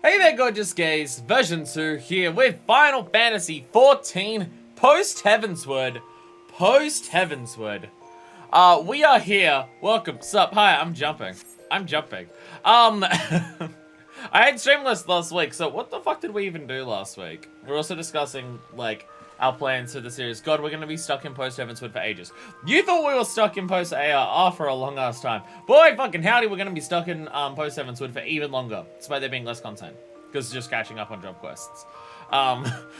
Hey there, gorgeous gays. Version 2 here with Final Fantasy XIV post-Heavensward. We are here. Welcome. Sup? Hi, I'm jumping. I had Streamless last week, so what the fuck did we even do last week? We're also discussing, like, our plans for the series. God, we're gonna be stuck in post-Heavensward for ages. You thought we were stuck in post-ARR for a long-ass time. Boy, fucking howdy, we're gonna be stuck in post-Heavensward for even longer, despite there being less content. Because just catching up on job quests.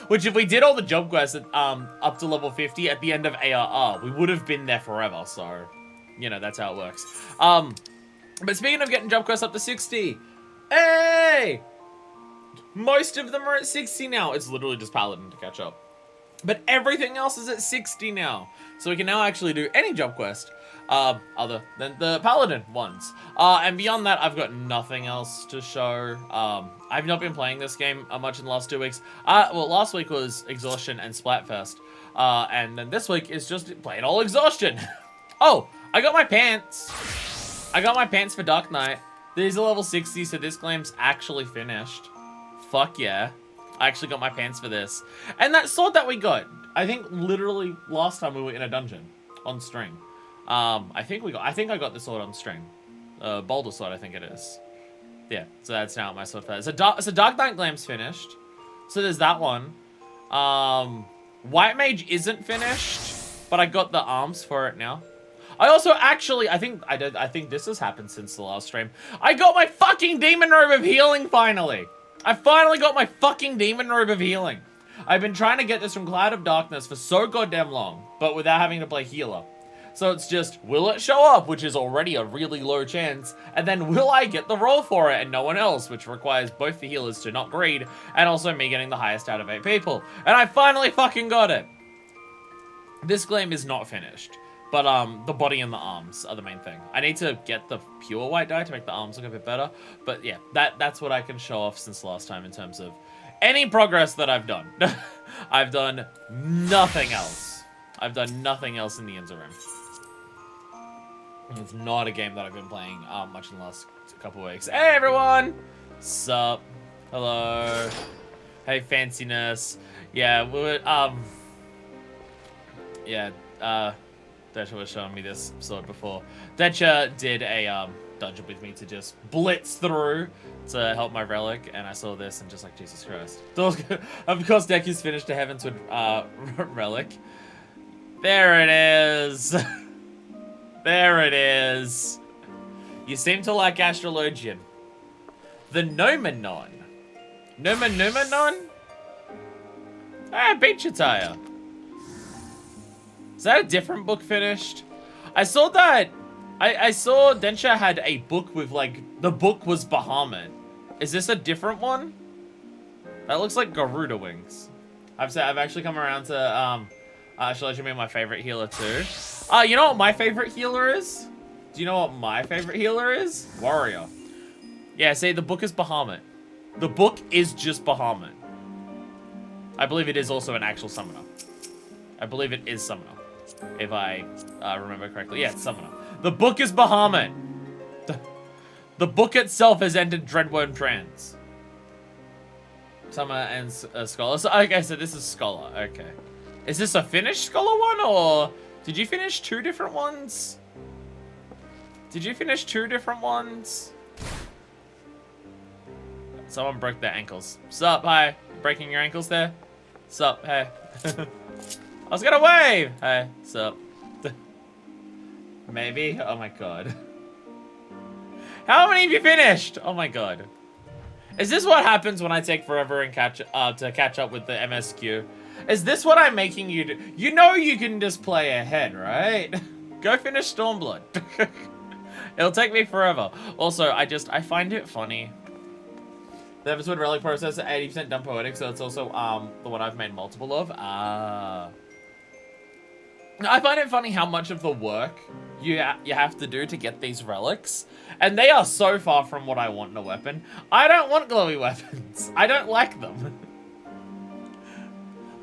Which if we did all the job quests at, up to level 50 at the end of ARR, we would have been there forever, so, you know, that's how it works. But speaking of getting job quests up to 60, hey! Most of them are at 60 now. It's literally just Paladin to catch up. But everything else is at 60 now. So we can now actually do any job quest other than the Paladin ones. And beyond that, I've got nothing else to show. I've not been playing this game much in the last 2 weeks. Well, last week was Exhaustion and Splatfest. And then this week is just plain old Exhaustion. Oh, I got my pants. I got my pants for Dark Knight. These are level 60, so this game's actually finished. Fuck yeah. I actually got my pants for this. And that sword that we got, I think literally last time we were in a dungeon on string. I think I got the sword on string. Boulder sword, I think it is. Yeah, so that's now my sword for that. So Dark Knight Glam's finished. So there's that one. White Mage isn't finished, but I got the arms for it now. I also actually, I think this has happened since the last stream. I got my fucking Demon Robe of Healing finally. I finally got my fucking Demon Robe of Healing. I've been trying to get this from Cloud of Darkness for so goddamn long, but without having to play healer. So it's just, will it show up, which is already a really low chance, and then will I get the roll for it and no one else, which requires both the healers to not greed, and also me getting the highest out of 8 people. And I finally fucking got it. This gleam is not finished. But the body and the arms are the main thing. I need to get the pure white dye to make the arms look a bit better. But yeah, that's what I can show off since last time in terms of any progress that I've done. I've done nothing else. I've done nothing else in the interim. It's not a game that I've been playing much in the last couple of weeks. Hey everyone! Sup? Hello. Hey fanciness. Yeah, we were, Detcha was showing me this sword before. Detcha did a dungeon with me to just blitz through to help my relic, and I saw this and just like, Jesus Christ. Of course, Deku's finished a Heavensward relic. There it is. There it is. You seem to like Astrologian. The Nomenon. Nomenon? Ah, beach attire. Is that a different book finished? I saw that. I saw Densha had a book with like, the book was Bahamut. Is this a different one? That looks like Garuda wings. I've actually come around to Astrologian being my favorite healer too. You know what my favorite healer is? Do you know what my favorite healer is? Warrior. Yeah, see, the book is Bahamut. The book is just Bahamut. I believe it is also an actual summoner. I believe it is summoner. If I remember correctly. Yeah, it's summoner. The book is Bahamut. The book itself has entered Dreadworm trance. Summoner and Scholar. So, okay, so this is Scholar. Okay. Is this a finished Scholar one, or did you finish 2 different ones? Did you finish 2 different ones? Someone broke their ankles. Sup, hi. Breaking your ankles there? Sup, hey. I was gonna wave! Hey, sup? Maybe? Oh my god. How many have you finished? Oh my god. Is this what happens when I take forever and to catch up with the MSQ? Is this what I'm making you do? You know you can just play ahead, right? Go finish Stormblood. It'll take me forever. Also, I find it funny. The Heavensward relic process at 80% done poetic, so it's also the one I've made multiple of. I find it funny how much of the work you have to do to get these relics, and they are so far from what I want in a weapon. I don't want glowy weapons. I don't like them.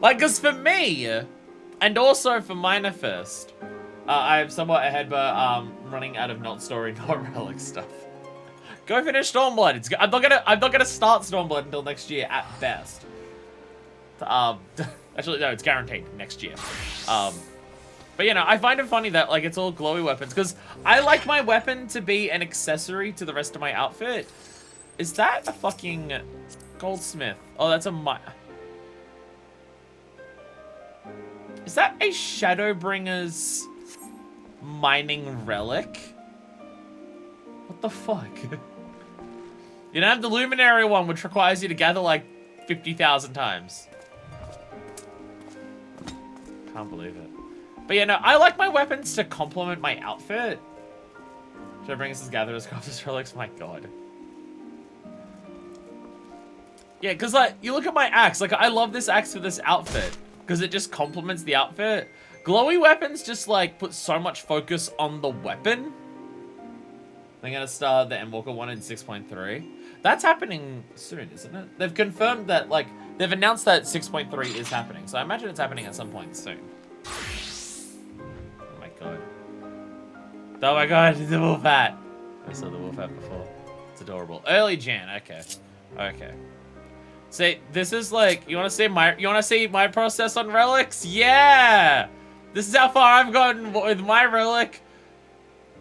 Like, cause for me, and also for Minor Fist, I'm somewhat ahead, but running out of not story, not relic stuff. Go finish Stormblood. I'm not gonna start Stormblood until next year at best. Actually, no, it's guaranteed next year. But you know, I find it funny that like it's all glowy weapons because I like my weapon to be an accessory to the rest of my outfit. Is that a fucking goldsmith? Oh, that's a Is that a Shadowbringer's mining relic? What the fuck? You don't have the Luminary one, which requires you to gather like 50,000 times. Can't believe it. But yeah, no, I like my weapons to complement my outfit. Shadowbringers' gatherers, crafters, relics, my god. Yeah, because like, you look at my axe, like I love this axe for this outfit. Because it just complements the outfit. Glowy weapons just like put so much focus on the weapon. They're gonna start the Endwalker one in 6.3. That's happening soon, isn't it? They've confirmed that, like, they've announced that 6.3 is happening. So I imagine it's happening at some point soon. Oh my god. Oh my god, the wolf hat. I saw the wolf hat before. It's adorable. Early Jan, okay. Okay. See, this is like, you wanna see my process on relics? Yeah! This is how far I've gotten with my relic.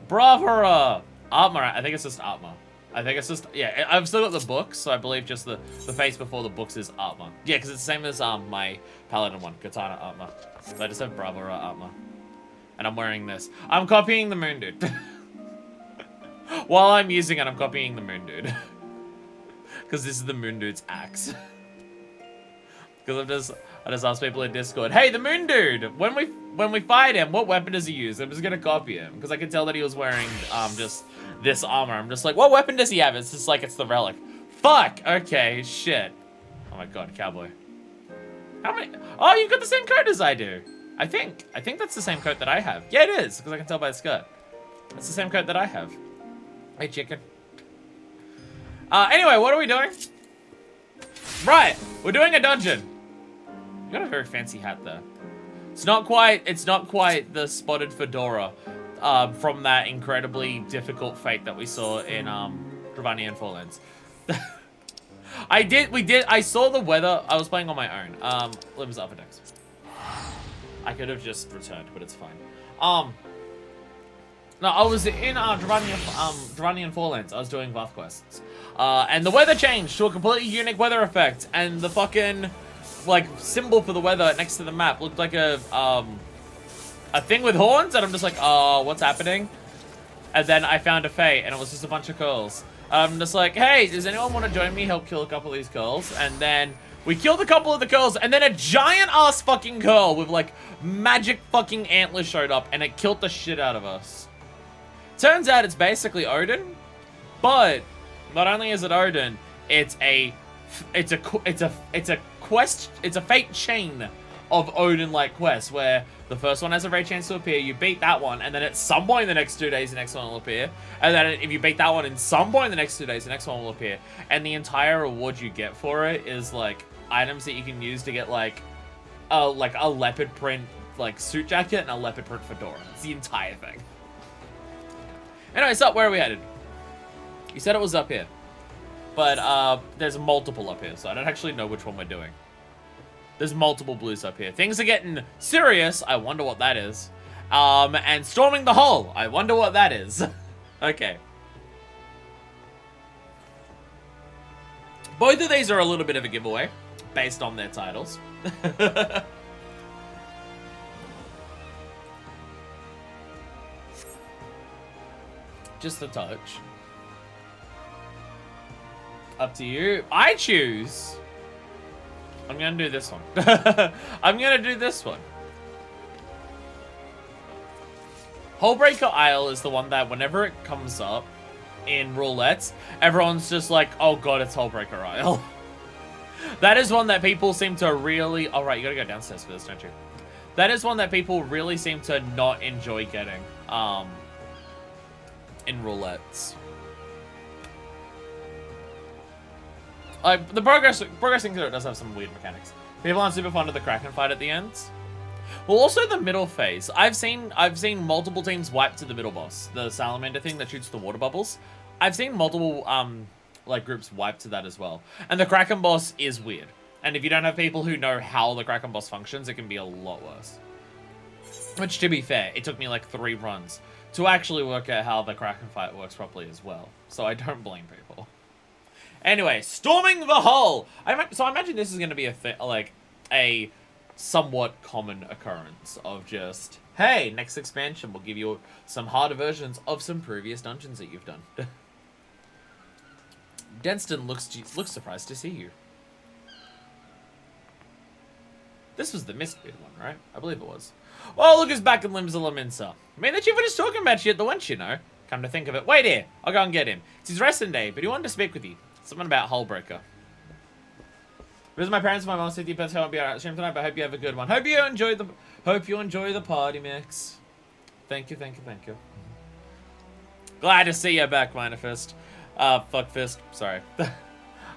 Bravura. Armor, I think it's just armor. I think it's just, yeah, I've still got the books, so I believe just the face before the books is armor. Yeah, because it's the same as my paladin one, katana armor. So I just have bravura armor. And I'm wearing this. I'm copying the moon dude. While I'm using it, I'm copying the moon dude. Because this is the moon dude's axe. Because I just asked people in Discord, hey, the moon dude, when we fight him, what weapon does he use? I'm just gonna copy him because I could tell that he was wearing just this armor. I'm just like, what weapon does he have? It's just like it's the relic. Fuck. Okay. Shit. Oh my god, cowboy. How many? Oh, you've got the same coat as I do. I think that's the same coat that I have. Yeah, it is because I can tell by the skirt. That's the same coat that I have. Hey, chicken. Anyway, what are we doing? Right, we're doing a dungeon. You got a very fancy hat there. It's not quite the spotted fedora from that incredibly difficult fate that we saw in Dravanian Falllands. I saw the weather. I was playing on my own. Limbs up index. I could have just returned, but it's fine. No, I was in Dravanian Falllands. I was doing Vath quests. And the weather changed to a completely unique weather effect, and the fucking like symbol for the weather next to the map looked like a thing with horns, and I'm just like, oh, what's happening? And then I found a fate, and it was just a bunch of curls. I'm just like, hey, does anyone want to join me help kill a couple of these curls? And then we killed a couple of the curls, and then a giant ass fucking curl with like magic fucking antlers showed up, and it killed the shit out of us. Turns out it's basically Odin, but not only is it Odin, it's a quest, it's a fate chain of Odin-like quests where the first one has a rare chance to appear, you beat that one, and then at some point in the next 2 days, the next one will appear, and then if you beat that one in some point in the next 2 days, the next one will appear, and the entire reward you get for it is like items that you can use to get like a leopard print like suit jacket and a leopard print fedora. It's the entire thing. Anyway, so where are we headed? You said it was up here. But there's multiple up here, so I don't actually know which one we're doing. There's multiple blues up here. Things are getting serious. I wonder what that is. And storming the hull. I wonder what that is. Okay. Both of these are a little bit of a giveaway, based on their titles. Just a touch. Up to you. I choose. I'm gonna do this one. I'm gonna do this one. Hullbreaker Isle is the one that whenever it comes up in roulettes, everyone's just like, oh god, it's Hullbreaker Isle. That is one that people seem to really... Oh, right, you gotta go downstairs for this, don't you? That is one that people really seem to not enjoy getting in roulettes. Like, the progressing through it does have some weird mechanics. People aren't super fond of the Kraken fight at the end. Well, also the middle phase. I've seen multiple teams wipe to the middle boss, the salamander thing that shoots the water bubbles. I've seen multiple like groups wipe to that as well. And the Kraken boss is weird. And if you don't have people who know how the Kraken boss functions, it can be a lot worse. Which, to be fair, it took me like 3 runs to actually work out how the Kraken fight works properly as well. So I don't blame people. Anyway, storming the hull! So I imagine this is going to be a somewhat common occurrence of just, hey, next expansion will give you some harder versions of some previous dungeons that you've done. Denston looks surprised to see you. This was the Mistbeard one, right? I believe it was. Well, look who's back in Limbs of Laminsa. I mean, the chief was just talking about you at the wench, you know. Come to think of it. Wait here. I'll go and get him. It's his resting day, but he wanted to speak with you. Something about Hullbreaker. Visit my parents and my mom said you best won't be out stream tonight, but I hope you have a good one. Hope you enjoy the party mix. Thank you. Glad to see you back, Minifist. Fuckfist. Sorry.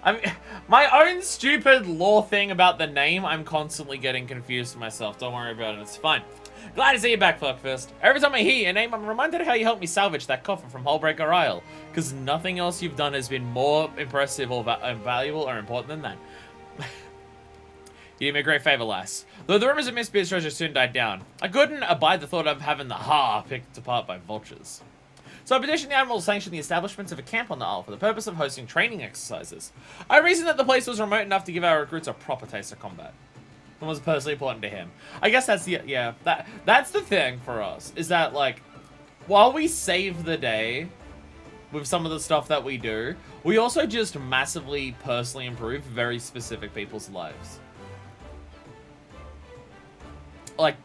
I mean, my own stupid lore thing about the name, I'm constantly getting confused myself. Don't worry about it, it's fine. Glad to see you back, Fuckfist. Every time I hear your name, I'm reminded of how you helped me salvage that coffer from Hullbreaker Isle. Because nothing else you've done has been more impressive or valuable or important than that. You did me a great favor, lass. Though the rumors of Mistbeard's treasure soon died down, I couldn't abide the thought of having the picked apart by vultures. So I petitioned the Admiral to sanction the establishment of a camp on the Isle for the purpose of hosting training exercises. I reasoned that the place was remote enough to give our recruits a proper taste of combat. It was personally important to him. I guess that's the, that's the thing for us, is that, like, while we save the day with some of the stuff that we do, we also just massively personally improve very specific people's lives. Like,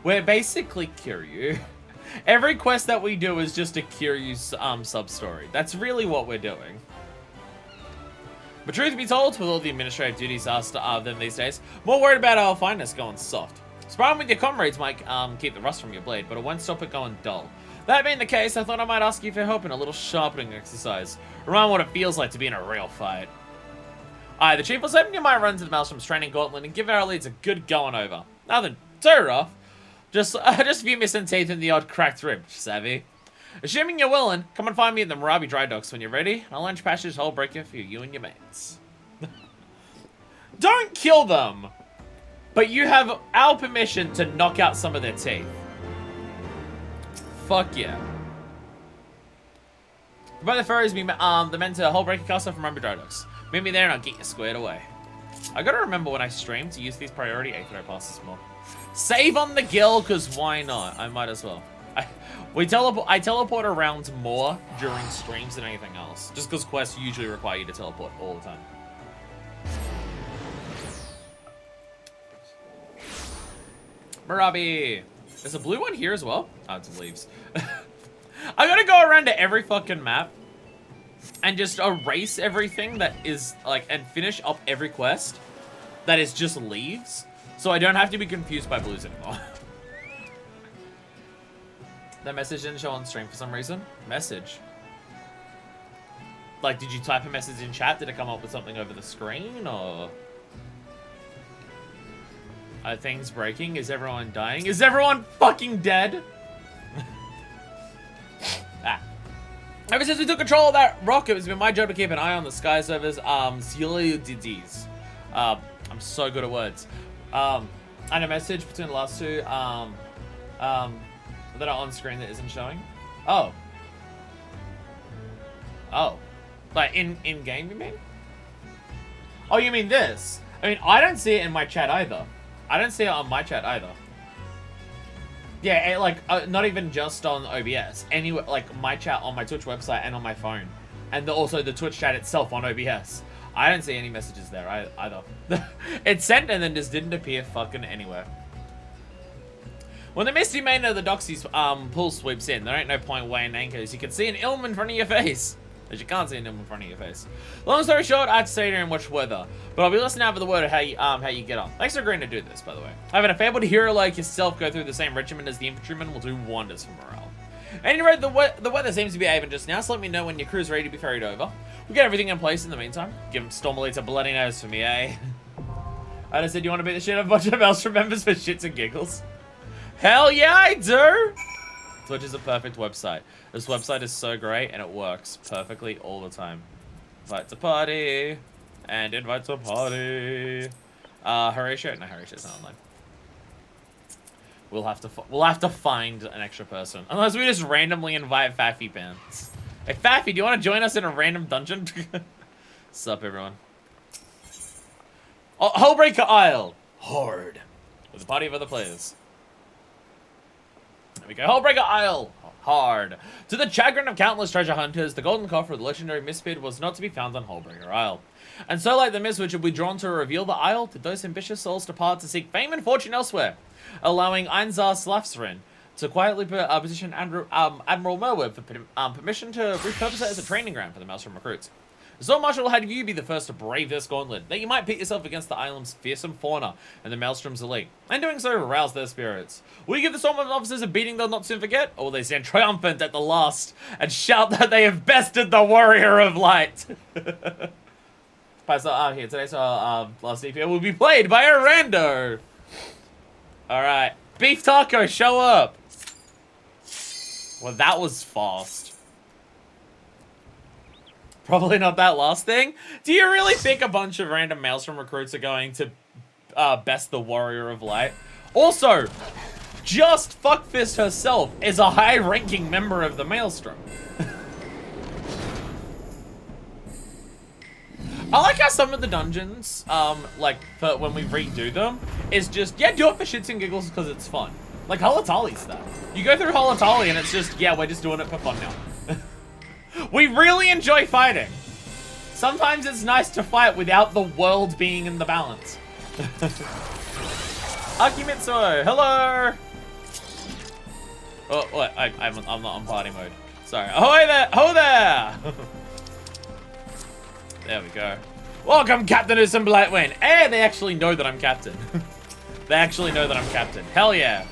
we're basically Kiryu. Every quest that we do is just a Kiryu sub-story. That's really what we're doing. But truth be told, with all the administrative duties asked of them these days, more worried about our fineness going soft. Sparring with your comrades might keep the rust from your blade, but it won't stop it going dull. That being the case, I thought I might ask you for help in a little sharpening exercise. Remind what it feels like to be in a real fight. Aye, the chief was hoping you might run to the Maelstrom's training gauntlet and give our leads a good going over. Nothing too rough. Just a few missing teeth and the odd cracked rib, savvy. Assuming you're willing, come and find me at the Marabi Dry Docks when you're ready, and I'll lunch Passage's Hullbreaker for you and your mates. Don't kill them! But you have our permission to knock out some of their teeth. Fuck yeah. By the furries, the men to Hullbreaker Castle from Marabi Dry Docks. Meet me there and I'll get you squared away. I gotta remember when I stream to use these priority Aethero passes more. Save on the gill, because why not? I might as well. I teleport around more during streams than anything else. Just because quests usually require you to teleport all the time. Marabi! There's a blue one here as well. Oh, it's leaves. I gotta go around to every fucking map and just erase everything that is, like, and finish up every quest that is just leaves, so I don't have to be confused by blues anymore. That message didn't show on stream for some reason. Message. Like, did you type a message in chat? Did it come up with something over the screen, or? Are things breaking? Is everyone dying? Is everyone fucking dead? Ever since we took control of that rocket, it's been my job to keep an eye on the sky servers. Zillidides. I'm so good at words. And a message between the last two. That are on screen that isn't showing. Oh. Oh. Like in game, you mean? Oh, you mean this? I mean, I don't see it in my chat either. I don't see it on my chat either. Yeah, not even just on OBS. Anywhere, like my chat on my Twitch website and on my phone. And also the Twitch chat itself on OBS. I don't see any messages there either. It sent and then just didn't appear fucking anywhere. When the misty main of the Doxy's pool sweeps in, there ain't no point weighing anchors. You can see an ilm in front of your face. But you can't see an ilm in front of your face. Long story short, I'd stay there and watch weather. But I'll be listening out for the word of how you get on. Thanks for agreeing to do this, by the way. Having a fabled hero like yourself go through the same regimen as the infantryman will do wonders for morale. At any rate, the weather seems to be even just now, so let me know when your crew's ready to be ferried over. We'll get everything in place in the meantime. Give him Stormleads a bloody nose for me, eh? I just said you want to beat the shit out of a bunch of Maelstrom members for shits and giggles. Hell yeah, I do! Twitch is a perfect website. This website is so great and it works perfectly all the time. Invite to party. And invite to party. Horatio? No, Horatio's not online. We'll have to find an extra person. Unless we just randomly invite Faffy Pants. Hey Faffy, do you want to join us in a random dungeon? Sup everyone. Oh, Hullbreaker Isle. Horde. With a party of other players. There we go. Hullbreaker Isle. Hard. To the chagrin of countless treasure hunters, the golden coffer of the legendary Mistbid was not to be found on Hullbreaker Isle. And so like the Mistwitch would be drawn to reveal the Isle, did those ambitious souls depart to seek fame and fortune elsewhere, allowing Einzar Slafsrin to quietly position Admiral Merweb for permission to repurpose it as a training ground for the Maelstrom recruits. So Marshal had you be the first to brave this gauntlet, that you might pit yourself against the island's fearsome fauna and the Maelstrom's elite, and doing so rouse their spirits. Will you give the Storm officers a beating they'll not soon forget, or will they stand triumphant at the last and shout that they have bested the Warrior of Light? Here today, so last DPO will be played by a rando. Alright, Beef Taco, show up. Well, that was fast. Probably not that last thing. Do you really think a bunch of random Maelstrom recruits are going to best the Warrior of Light? Also, just Fuckfist herself is a high-ranking member of the Maelstrom. I like how some of the dungeons, like, for when we redo them, is just, yeah, do it for shits and giggles because it's fun. Like Hull'Atali stuff. You go through Hull'Atali and it's just, yeah, we're just doing it for fun now. We really enjoy fighting. Sometimes it's nice to fight without the world being in the balance. Akimitsu, hello! Oh, what? I'm not on party mode. Sorry. Ahoy there! Ho there! There we go. Welcome, Captain Usum Blightwind. Hey, they actually know that I'm captain. They actually know that I'm captain. Hell yeah.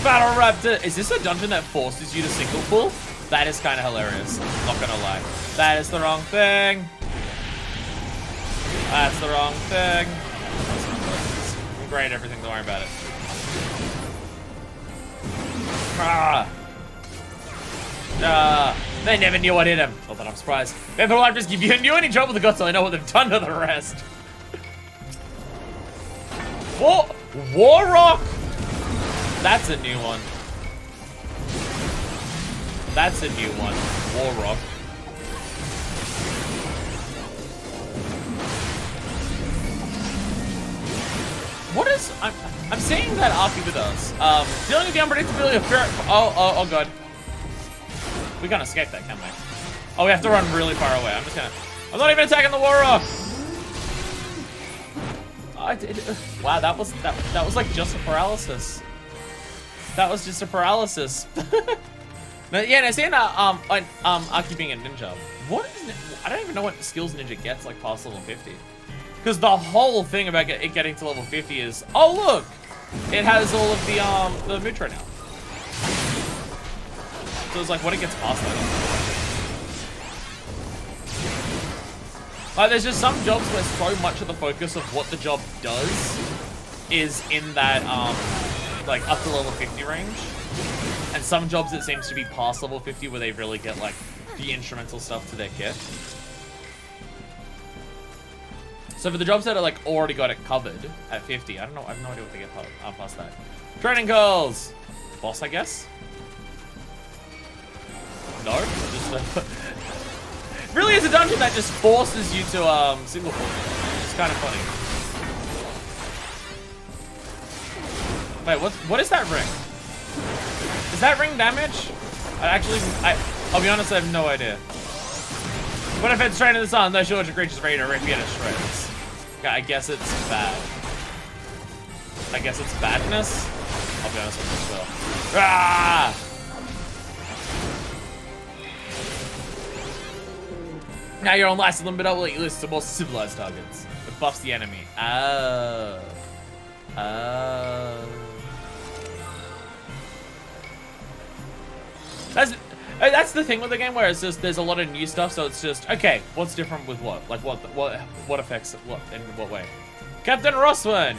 Battle Raptor. Is this a dungeon that forces you to single pull? That is kind of hilarious. Not gonna lie. That is the wrong thing. That's the wrong thing. I'm great at everything, don't worry about it. They never knew what hit him. Not that I'm surprised. Then the just give you any trouble with the guts, so I know what they've done to the rest. War Rock! That's a new one. That's a new one. War Rock. What is... I'm seeing that Arky with us. Dealing with the unpredictability of fear... Oh god. We can't escape that, can we? Oh, we have to run really far away. I'm not even attacking the War Rock! Wow, that was like just a paralysis. That was just a paralysis. No, yeah, no, seeing Aki being a ninja. What is I don't even know what skills ninja gets like past level 50. Because the whole thing about it getting to level 50 is, oh look, it has all of the Mutra now. So it's like when it gets past that. Like there's just some jobs where so much of the focus of what the job does is in that like up to level 50 range. And some jobs it seems to be past level 50 where they really get like the instrumental stuff to their kit. So for the jobs that are like already got it covered at 50, I don't know, I have no idea what they get past that. Training calls! Boss, I guess? No? Just really is a dungeon that just forces you to single pull. It's kind of funny. Wait, what is that ring? Is that ring damage? I'll be honest, I have no idea. What if it's straight in the sun? Those shorter creatures ready to rip you to shreds. Okay, I guess it's bad. I guess it's badness? I'll be honest with you as well. Ah! Now you're on last limit up, you list to more civilized targets. It buffs the enemy. Oh. Oh. That's the thing with the game where it's just there's a lot of new stuff, so it's just okay. What's different with what? Like what affects what in what way? Captain Rosswin,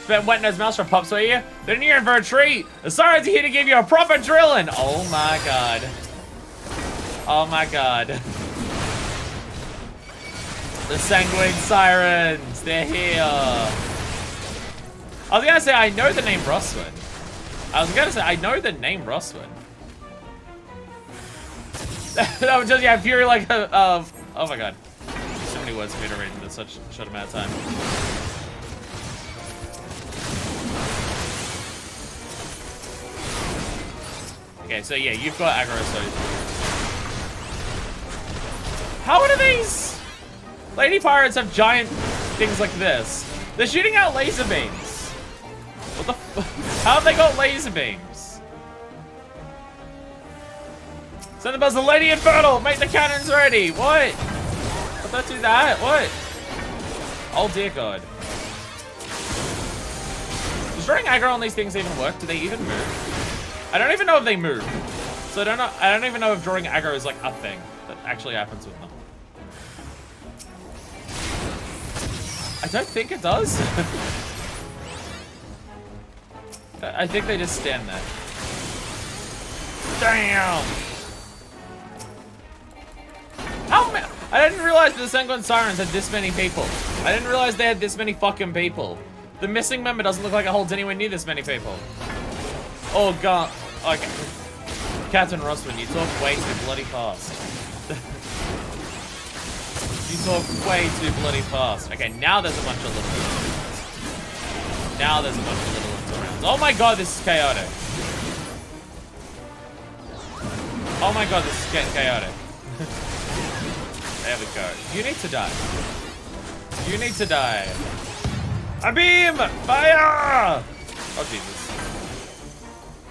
Spent wet nose mouse for pups for you. Then you're in for a treat. The Siren's here to give you a proper drilling. Oh my god. Oh my god. The Sanguine Sirens, they're here. I was gonna say, I know the name Roswin. I know the name Roswin. That was just, yeah, Fury like, oh my god. So many words for me to read in such a short amount of time. Okay, so yeah, you've got aggro, so... How do these lady pirates have giant things like this? They're shooting out laser beams. What the f- How have they got laser beams? Send them as the Lady Infernal! Make the cannons ready! What? Don't do that, what? Oh dear god. Does throwing aggro on these things even work? Do they even move? I don't even know if they move. So I don't even know if drawing aggro is like a thing that actually happens with them. I don't think it does. I think they just stand there. Damn! I didn't realize the Sanguine Sirens had this many people. I didn't realize they had this many fucking people. The missing member doesn't look like it holds anywhere near this many people. Oh god. Okay. Captain Roswin, you talk way too bloody fast. You talk way too bloody fast. Okay, now there's a bunch of little ones. Now there's a bunch of little ones around. Oh my god, this is chaotic. Oh my god, this is getting chaotic. There we go. You need to die. You need to die. A beam! Fire! Oh Jesus.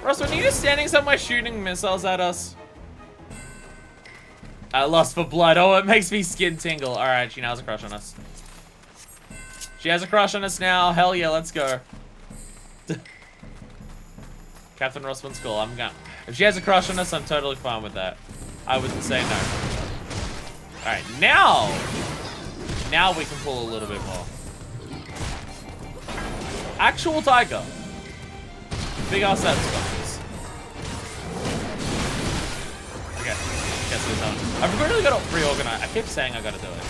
Roswin, are you just standing somewhere shooting missiles at us? I lost for blood. Oh, it makes me skin tingle. Alright, she now has a crush on us. She has a crush on us now. Hell yeah, let's go. Captain Roswin's cool. I'm gonna... If she has a crush on us, I'm totally fine with that. I wouldn't say no. Alright, now we can pull a little bit more. Actual tiger. Big ass satisfiers. Okay. Guess we're done. I've really got to reorganize. I keep saying I gotta do it.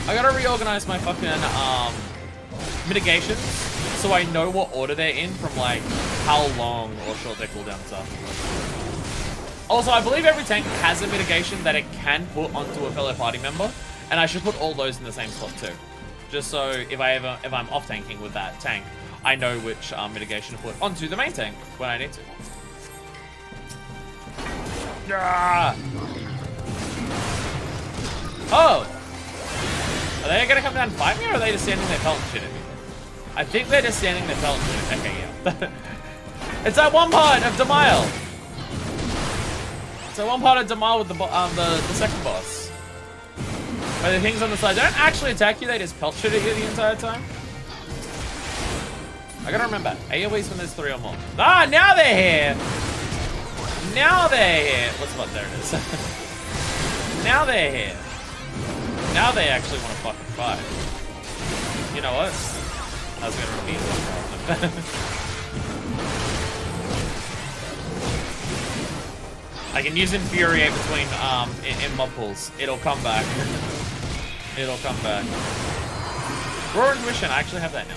I gotta reorganize my fucking mitigations so I know what order they're in from like how long or short their cooldowns are. Also, I believe every tank has a mitigation that it can put onto a fellow party member, and I should put all those in the same slot too. Just so if I'm off tanking with that tank, I know which mitigation to put onto the main tank when I need to. Ah! Oh! Are they gonna come down and fight me, or are they just standing there pelting shit at me? I think they're just standing there pelting shit. Okay, yeah. It's that one part of Demile. So one part of Demile with the second boss. But the things on the side don't actually attack you, they just pelt shit at you the entire time. I gotta remember, AoE's when there's 3 or more. Ah, now they're here! Now they're here! What's what? There it is. Now they're here. Now they actually want to fucking fight. You know what? I was gonna repeat that. I can use Infuriate between in mob pools. It'll come back. It'll come back. Raw Intuition, I actually have that now.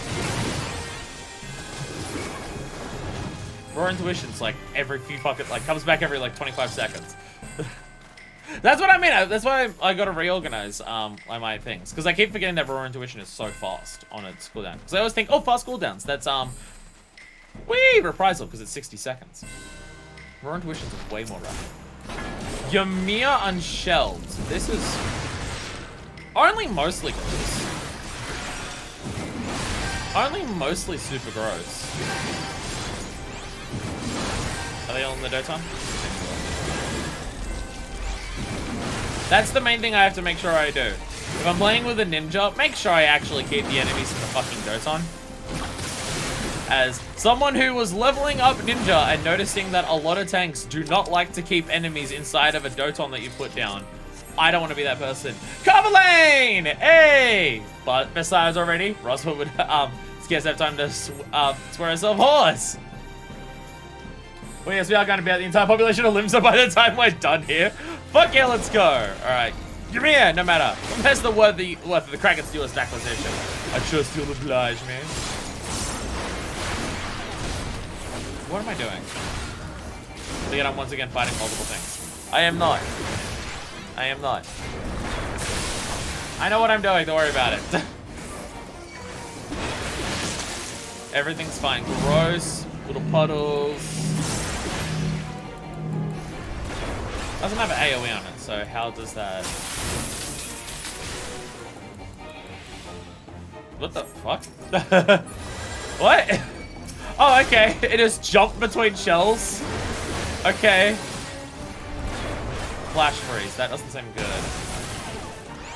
Raw Intuition's like every few fucking comes back every like 25 seconds. That's what I mean. That's why I gotta reorganize my things. Because I keep forgetting that Raw Intuition is so fast on its cooldown. Because I always think, oh, fast cooldowns. That's reprisal because it's 60 seconds. Raw Intuition's way more rapid. Ymir Unshelled. This is only mostly gross. Only mostly super gross. Are they all in the Doton? That's the main thing I have to make sure I do. If I'm playing with a ninja, make sure I actually keep the enemies in the fucking Doton. As someone who was leveling up ninja and noticing that a lot of tanks do not like to keep enemies inside of a Doton that you put down, I don't want to be that person. Cover lane! Hey! But besides already, Roswell would guys have time to swear ourselves horse. Well, yes, we are going to be at the entire population of Limsa by the time we're done here. Fuck yeah, let's go. All right, give me here, no matter. Compares the worth of the Kraken's newest acquisition. I trust you'll oblige me. What am I doing? Again, I'm once again fighting multiple things. I am not. I am not. I know what I'm doing, don't worry about it. Everything's fine. Gross. Little puddles. Doesn't have an AoE on it, so how does that... What the fuck? What? Oh, okay. It just jumped between shells. Okay. Flash freeze. That doesn't seem good.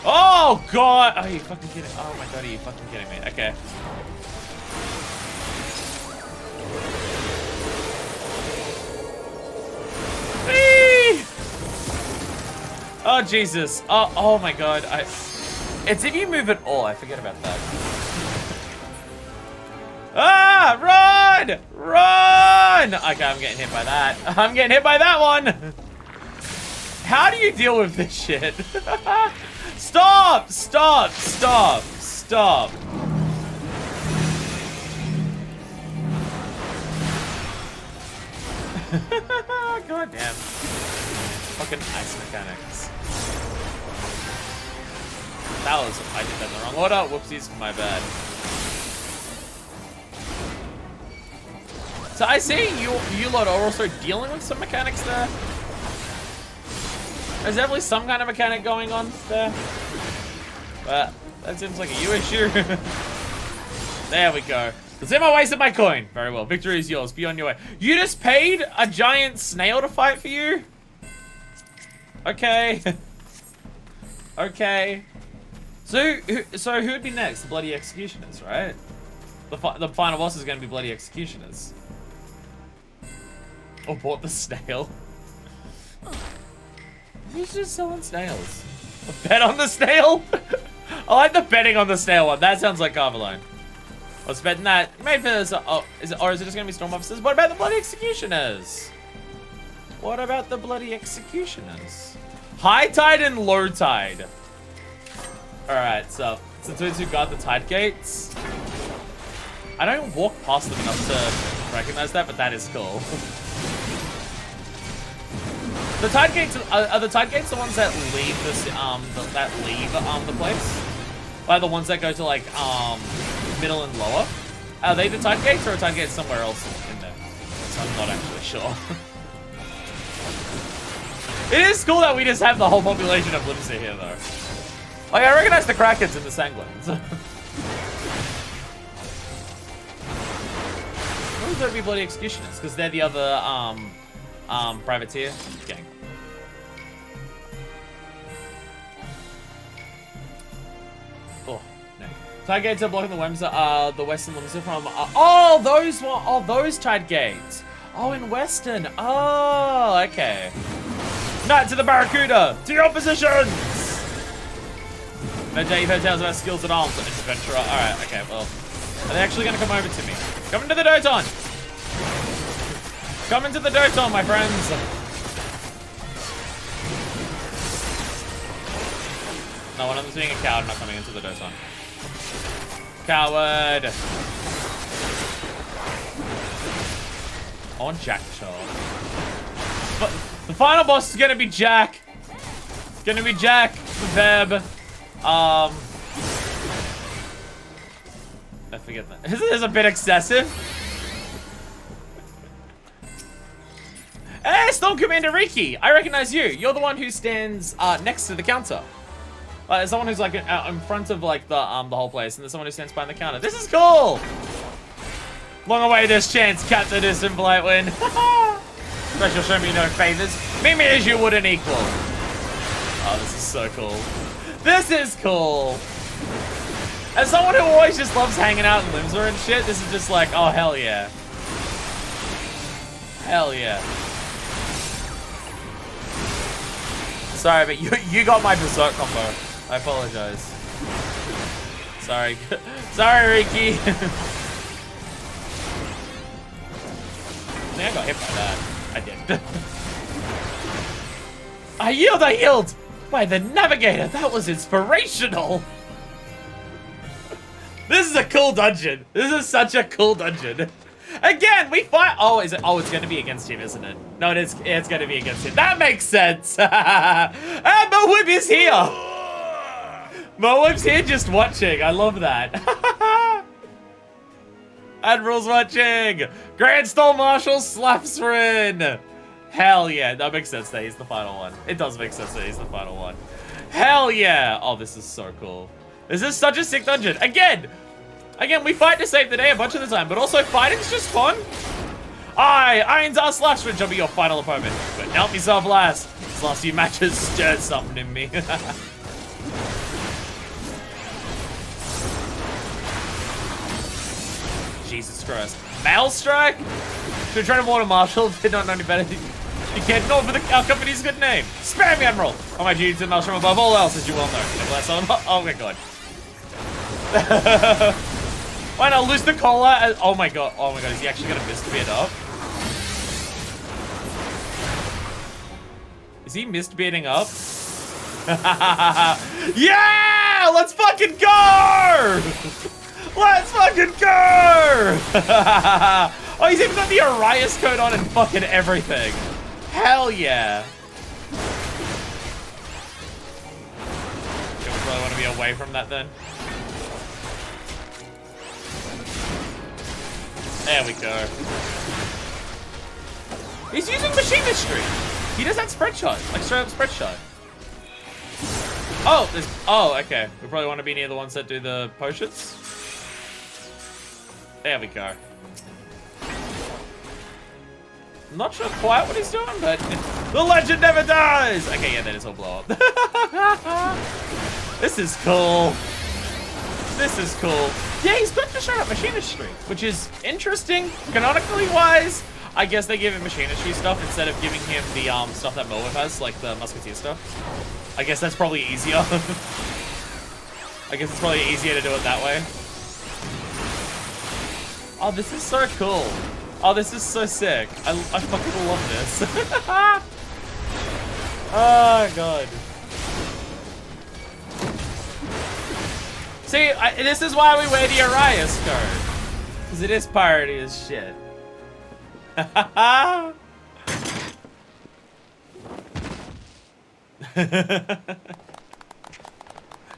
Oh, God. Are you fucking kidding? Oh, my God. Are you fucking kidding me? Okay. Whee! Oh, Jesus. Oh my God. It's if you move at all. I forget about that. Ah! Run! Run! Okay, I'm getting hit by that. I'm getting hit by that one. How do you deal with this shit? Stop! Stop! Stop! Stop! God damn. Fucking ice mechanics. That was... I did that in the wrong order. Whoopsies, my bad. So I see you lot are also dealing with some mechanics there. There's definitely some kind of mechanic going on there. But that seems like a you issue. There we go. Consider I wasted my coin. Very well. Victory is yours. Be on your way. You just paid a giant snail to fight for you? Okay. Okay. So who would be next? The bloody executioners, right? The final boss is going to be bloody executioners. Or bought the snail. Who's just selling snails? A bet on the snail? I like the betting on the snail one. That sounds like Carvalone. I was betting that. Maybe there's is it just gonna be storm officers? What about the bloody executioners? What about the bloody executioners? High tide and low tide. Alright, so it's the dudes who guard the tide gates. I don't walk past them enough to recognize that, but that is cool. The tide gates are the tide gates the ones that leave this the place? Like the ones that go to like middle and lower? Are they the tide gates or are tide gates somewhere else in there? So I'm not actually sure. It is cool that we just have the whole population of Limsa here though. Like I recognize the Krakens and the Sanguines. Why would there be bloody executioners? Because they're the other privateer gang. Oh, no. Tide gates are blocking the Wemser, the Western Limsa from, those tide gates. Oh, in Western. Oh, okay. Knight to the Barracuda, to your positions! No doubt you've heard tales about skills at arms, adventurer. Alright, okay, well. Are they actually gonna come over to me? Come into the Doton! Come into the Doton, my friends! No, one of them's being a coward, not coming into the Doton. Coward! I want Jack to show up. But the final boss is gonna be Jack. It's gonna be Jack, the Veb. I forget that. Isn't this a bit excessive? Hey, Storm Commander Riki! I recognize you. You're the one who stands next to the counter. There's someone who's like in front of like the whole place, and there's someone who stands behind the counter. This is cool. Long away this chance, Captain Distant Blightwind. Special show me no favors. Meet me as you would an equal. Oh, this is so cool. This is cool. As someone who always just loves hanging out in Limsa and shit, this is just like, oh, hell yeah. Hell yeah. Sorry, but you got my berserk combo. I apologize. Sorry. Sorry, Riki. think I got hit by that. I did. I yield! By the navigator, that was inspirational! This is a cool dungeon. This is such a cool dungeon. Again, we fight. Oh, is it? Oh, it's gonna be against him, isn't it? No, it is. It's gonna be against him. That makes sense. And Weebs is here. Weebs here, just watching. I love that. Admiral's watching. Grand Store Marshal Slapsrin. Hell yeah. That makes sense that he's the final one. It does make sense that he's the final one. Hell yeah. Oh, this is so cool. This is such a sick dungeon. Again, we fight to save the day a bunch of the time, but also fighting's just fun. Irons are Slapsrin shall be your final opponent. But help yourself last. These last few matches stirred something in me. Jesus Christ. Mail Strike? Should we try to warn a marshal? Did not know any better. You can't go for our company's good name. Spare me, Admiral. On my duty to the Maelstrom above all else, as you well know. Oh my god. Why not lose the collar? Oh my god. Oh my god. Is he actually gonna mist beard up? Is he mist bearding up? Yeah! Let's fucking go! Let's fucking go! Oh, he's even got the Arias coat on and fucking everything. Hell yeah. We probably want to be away from that then. There we go. He's using Machinistry. He does that spread shot, like straight up spread shot. Oh, there's. Oh, okay. We probably want to be near the ones that do the potions. There we go. I'm not sure quite what he's doing, but the legend never dies. Okay, yeah, that is all blow up. This is cool. This is cool. Yeah, he's got to show up Machinistry, which is interesting. Canonically wise, I guess they give him Machinistry stuff instead of giving him the stuff that Milwith has, like the Musketeer stuff. I guess that's probably easier. I guess it's probably easier to do it that way. Oh, this is so cool. Oh, this is so sick. I fucking love this. Oh, God. See, this is why we wear the Arias card. Because it is piratey as shit.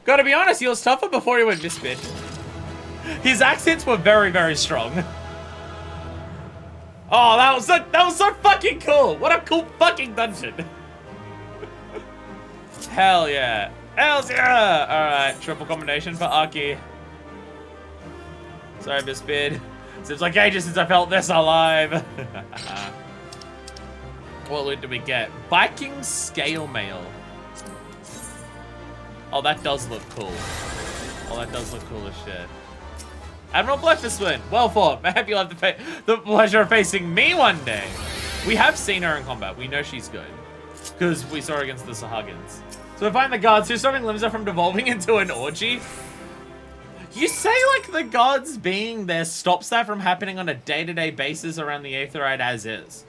Gotta be honest, he was tougher before he went misfit. His accents were very, very strong. Oh, that was so fucking cool. What a cool fucking dungeon. Hell yeah. Hell yeah. Alright, triple combination for Aki. Sorry, Misbid. Seems like ages since I felt this alive. What loot did we get? Viking Scale Mail. Oh, that does look cool. Oh, that does look cool as shit. Admiral Blefiswin, well fought. I hope you'll have the pleasure of facing me one day. We have seen her in combat. We know she's good. Because we saw her against the Sahagins. So we find the guards who's stopping Limsa from devolving into an orgy. You say like the gods being there stops that from happening on a day-to-day basis around the Aetherite as is.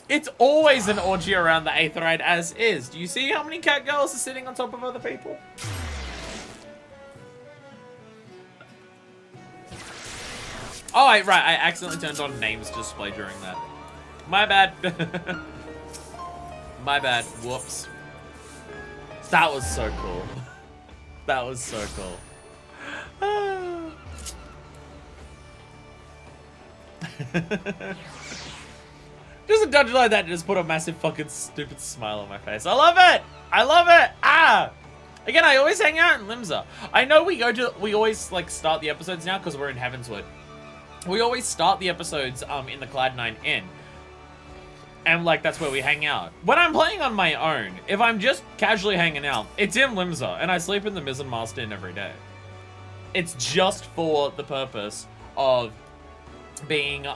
It's always an orgy around the Aetherite as is. Do you see how many cat girls are sitting on top of other people? Oh, right. I accidentally turned on names display during that. My bad. My bad. Whoops. That was so cool. That was so cool. Just a dungeon like that just put a massive fucking stupid smile on my face. I love it! I love it! Ah! Again, I always hang out in Limsa. I know we always like start the episodes now because we're in Heavensward. We always start the episodes in the Cloud9 Inn. And like that's where we hang out. When I'm playing on my own, if I'm just casually hanging out, it's in Limsa and I sleep in the Mizzen Master Inn every day. It's just for the purpose of being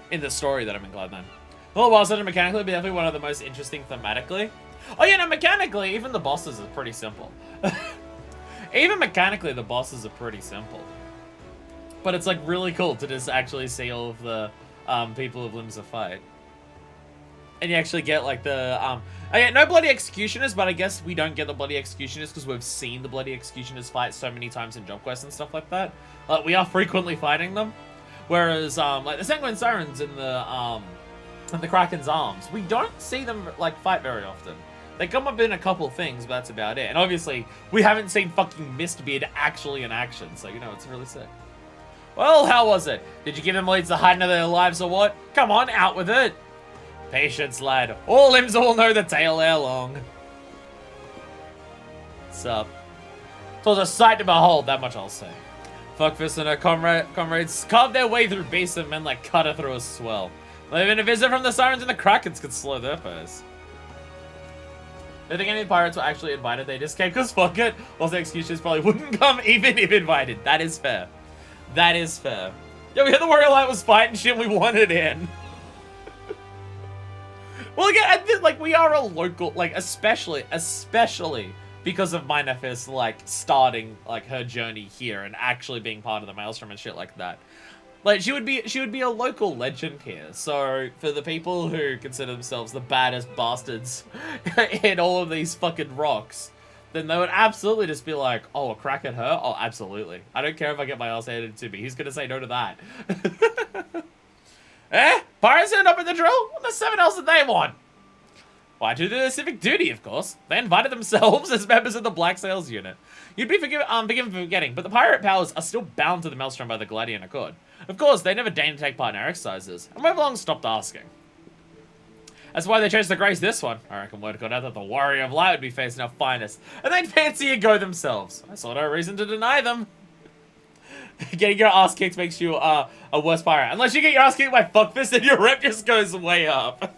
in the story that I'm in Cloud9. Well, while said mechanically, but definitely one of the most interesting thematically. Oh yeah, no, mechanically, even the bosses are pretty simple. Even mechanically, the bosses are pretty simple. But it's like really cool to just actually see all of the people of Limsa fight. And you actually get like the I get no bloody executioners, but I guess we don't get the bloody executioners because we've seen the bloody executioners fight so many times in job quests and stuff like that. Like we are frequently fighting them. Whereas like the Sanguine Sirens in the Kraken's Arms, we don't see them like fight very often. They come up in a couple things, but that's about it. And obviously, we haven't seen fucking Mistbeard actually in action, so you know it's really sick. Well, how was it? Did you give them leads to hide into their lives or what? Come on, out with it! Patience, lad. All limbs will know the tale ere long. Sup? 'Twas a sight to behold, that much I'll say. Fuckfist and her comrades carved their way through beasts of men like cutter through a swell. Even a visit from the Sirens and the Krakens could slow their pace. I think any pirates were actually invited, they just came because fuck it. Whilst the executioners probably wouldn't come even if invited. That is fair. That is fair. Yeah, we had the Warrior Light was fighting shit, we wanted in. Well, again, I think, like, we are a local, like, especially because of Minor Fist, like, starting, like, her journey here and actually being part of the Maelstrom and shit like that. Like, she would be a local legend here. So, for the people who consider themselves the baddest bastards in all of these fucking rocks, then they would absolutely just be like, oh, a crack at her? Oh, absolutely. I don't care if I get my ass handed to me. He's gonna say no to that. Eh? Pirates end up in the drill? What the seven else did they want? Why do their civic duty, of course. They invited themselves as members of the Black Sails unit. You'd be forgiven for forgetting, but the pirate powers are still bound to the Maelstrom by the Gladian Accord. Of course, they never deigned to take part in our exercises, and we've long stopped asking. That's why they chose to grace this one. I reckon word got out that the Warrior of Light would be facing our finest, and they'd fancy a go themselves. I saw no reason to deny them. Getting your ass kicked makes you a worse pirate. Unless you get your ass kicked by Fuckfist and your rep just goes way up.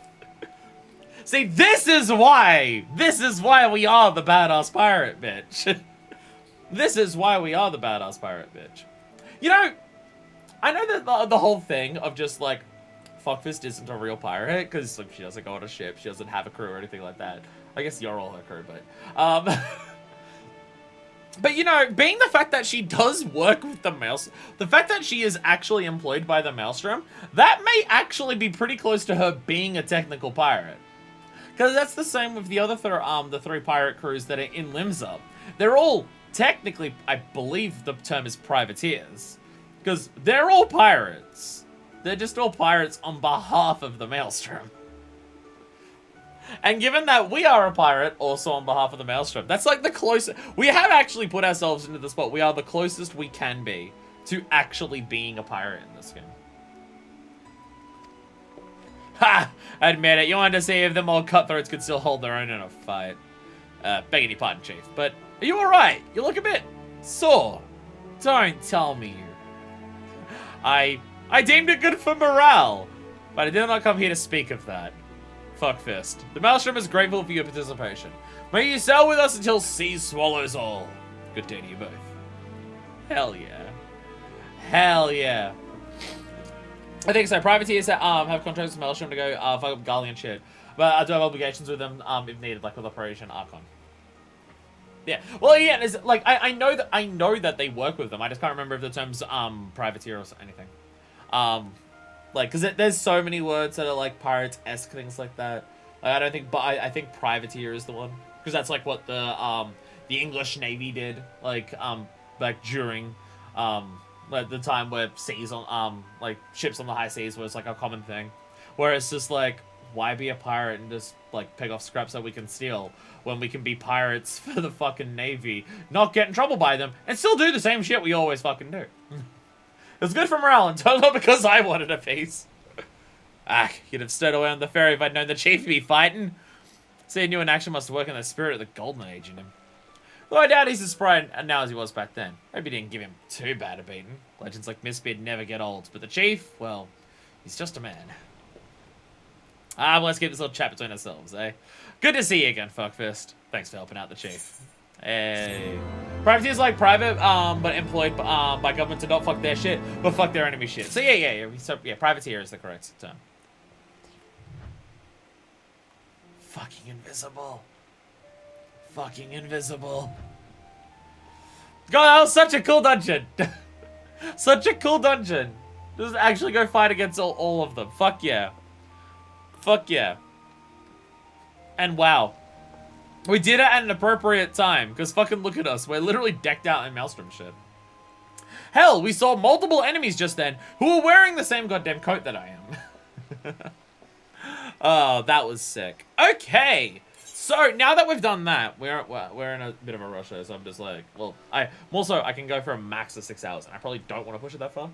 See, this is why we are the badass pirate, bitch. This is why we are the badass pirate, bitch. You know, I know that the whole thing of just, like, Fuckfist isn't a real pirate, because, like, she doesn't go on a ship, she doesn't have a crew or anything like that. I guess you're all her crew, but, But, you know, being the fact that she does work with the Maelstrom, the fact that she is actually employed by the Maelstrom, that may actually be pretty close to her being a technical pirate. Because that's the same with the other the three pirate crews that are in Limsa. They're all, technically, I believe the term is privateers. Because they're all pirates. They're just all pirates on behalf of the Maelstrom. And given that we are a pirate, also on behalf of the Maelstrom, that's like the closest... We have actually put ourselves into the spot. We are the closest we can be to actually being a pirate in this game. Ha! Admit it, you wanted to see if the more cutthroats could still hold their own in a fight. Begging your pardon, Chief, but are you alright? You look a bit sore. Don't tell me you... I deemed it good for morale, but I did not come here to speak of that. Fuckfist. The Maelstrom is grateful for your participation. May you sail with us until sea swallows all. Good day to you both. Hell yeah. Hell yeah. I think so. Privateers that have contracts with Maelstrom to go fuck up Garly and shit. But I do have obligations with them if needed, like with Operation Archon. Yeah. Well, yeah. It's like I know that they work with them. I just can't remember if the term's privateer or anything. Like, because there's so many words that are like pirates-esque things like that. Like, I don't think, but I think privateer is the one, because that's like what the English Navy did, like during like the time where seas on like ships on the high seas was like a common thing, where it's just like, why be a pirate and just like pick off scraps that we can steal when we can be pirates for the fucking Navy, not get in trouble by them, and still do the same shit we always fucking do. It was good for morale, and totally because I wanted a piece. Ah, you'd have stowed away on the ferry if I'd known the Chief would be fighting. Seeing you in action must work in the spirit of the Golden Age in him. Though I doubt he's as spry now as he was back then. Maybe didn't give him too bad a beating. Legends like Mistbeard never get old, but the Chief, well, he's just a man. Ah, well, let's keep this little chat between ourselves, eh? Good to see you again, Fuckfist. Thanks for helping out the Chief. Hey. Privateers like private, but employed by government to not fuck their shit, but fuck their enemy shit. So yeah. So yeah, privateer is the correct term. Fucking invisible. Fucking invisible. God, that was such a cool dungeon. Such a cool dungeon. Just actually go fight against all of them. Fuck yeah. Fuck yeah. And wow. We did it at an appropriate time, because fucking look at us. We're literally decked out in Maelstrom shit. Hell, we saw multiple enemies just then who were wearing the same goddamn coat that I am. Oh, that was sick. Okay. So, now that we've done that, we're in a bit of a rush there, so I'm just like, well, I can go for a max of 6 hours, and I probably don't want to push it that far.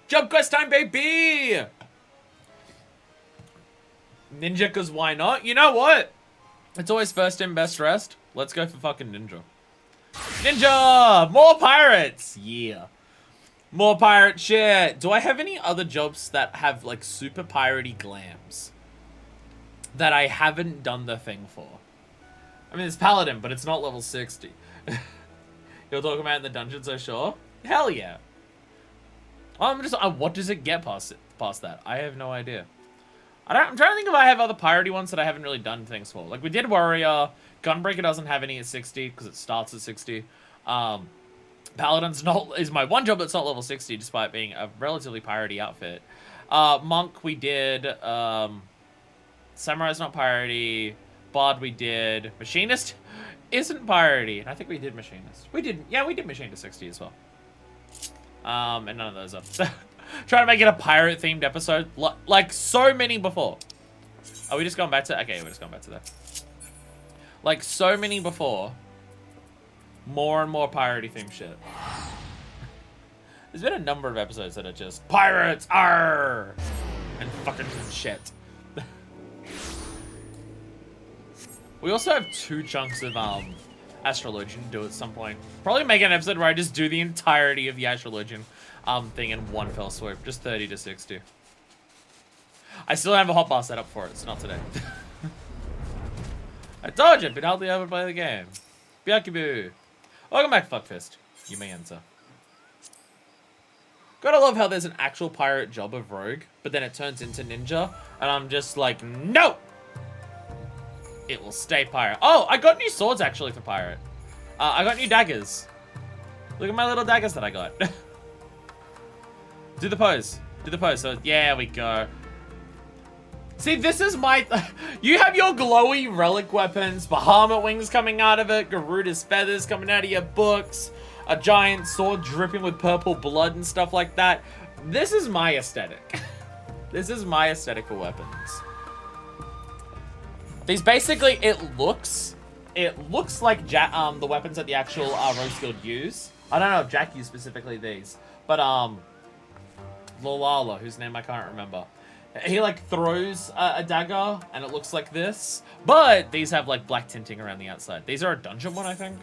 Jump quest time, baby! Ninja, because why not? You know what? It's always first in, best rest. Let's go for fucking Ninja. Ninja! More pirates! Yeah. More pirate shit. Do I have any other jobs that have, like, super piratey glams that I haven't done the thing for? I mean, it's Paladin, but it's not level 60. You're talking about in the dungeon, so sure? Hell yeah. I'm just, what does it get past that? I have no idea. I'm trying to think if I have other piratey ones that I haven't really done things for. Like, we did Warrior. Gunbreaker doesn't have any at 60, because it starts at 60. Paladin's is my one job that's not level 60, despite being a relatively piratey outfit. Monk, we did. Samurai's not piratey. Bard, we did. Machinist isn't piratey. And I think we did Machinist. We did Machinist 60 as well. And none of those are. Trying to make it a pirate-themed episode. Like so many before. Are we just going back to... Okay, we're just going back to that. Like so many before. More and more piratey-themed shit. There's been a number of episodes that are just... Pirates! Arr! And fucking shit. We also have 2 chunks of Astrologian to do at some point. Probably make an episode where I just do the entirety of the Astrologian thing in one fell swoop. Just 30 to 60. I still have a hotbar set up for it. It's not today. I told you, but hardly ever play the game. Byakubu. Welcome back, Fuckfist. You may enter. Gotta love how there's an actual pirate job of rogue, but then it turns into ninja, and I'm just like, no! It will stay pirate. Oh, I got new swords actually for pirate. I got new daggers. Look at my little daggers that I got. Do the pose. Do the pose. So, yeah, we go. See, this is my... You have your glowy relic weapons, Bahamut wings coming out of it, Garuda's feathers coming out of your books, a giant sword dripping with purple blood and stuff like that. This is my aesthetic. This is my aesthetic for weapons. These basically, it looks like the weapons that the actual Rogues Guild use. I don't know if Jack used specifically these, but Lolala, whose name I can't remember. He like throws a dagger and it looks like this, but these have like black tinting around the outside. These are a dungeon one, I think.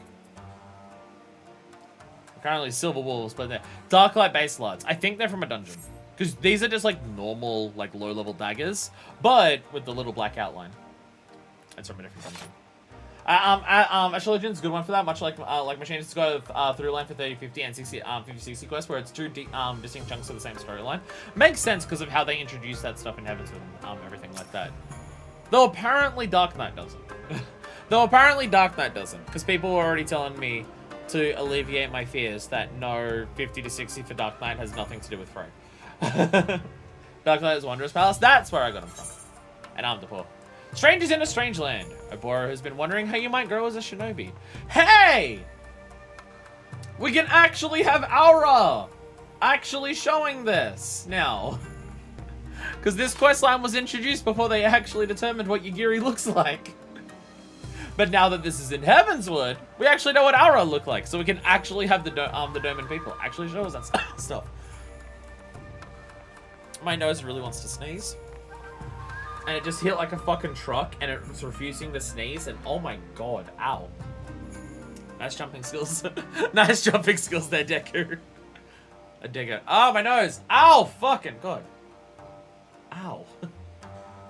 Apparently silver wolves, but they're Darklight base lights. I think they're from a dungeon. Because these are just like normal, like low level daggers, but with the little black outline. It's from a different dungeon. Astrologian's a good one for that, much like Machinists got through line for 3050 and 5060 quest, where it's 2 distinct chunks of the same storyline. Makes sense because of how they introduce that stuff in Heavensward and everything like that. Though apparently Dark Knight doesn't. Because people were already telling me to alleviate my fears that no 50 to 60 for Dark Knight has nothing to do with Frey. Dark Knight is Wanderer's Palace. That's where I got him from. And I'm the poor. Strangers in a Strange Land. Oboro has been wondering how you might grow as a shinobi. Hey! We can actually have Aura actually showing this now. Because this questline was introduced before they actually determined what Yagiri looks like. But now that this is in Heavensward, we actually know what Aura look like. So we can actually have the Doman people actually show us that stuff. My nose really wants to sneeze. And it just hit like a fucking truck, and it was refusing to sneeze, and oh my god, ow. Nice jumping skills. Nice jumping skills there, Deku. A digger. Oh, my nose. Ow, fucking god. Ow.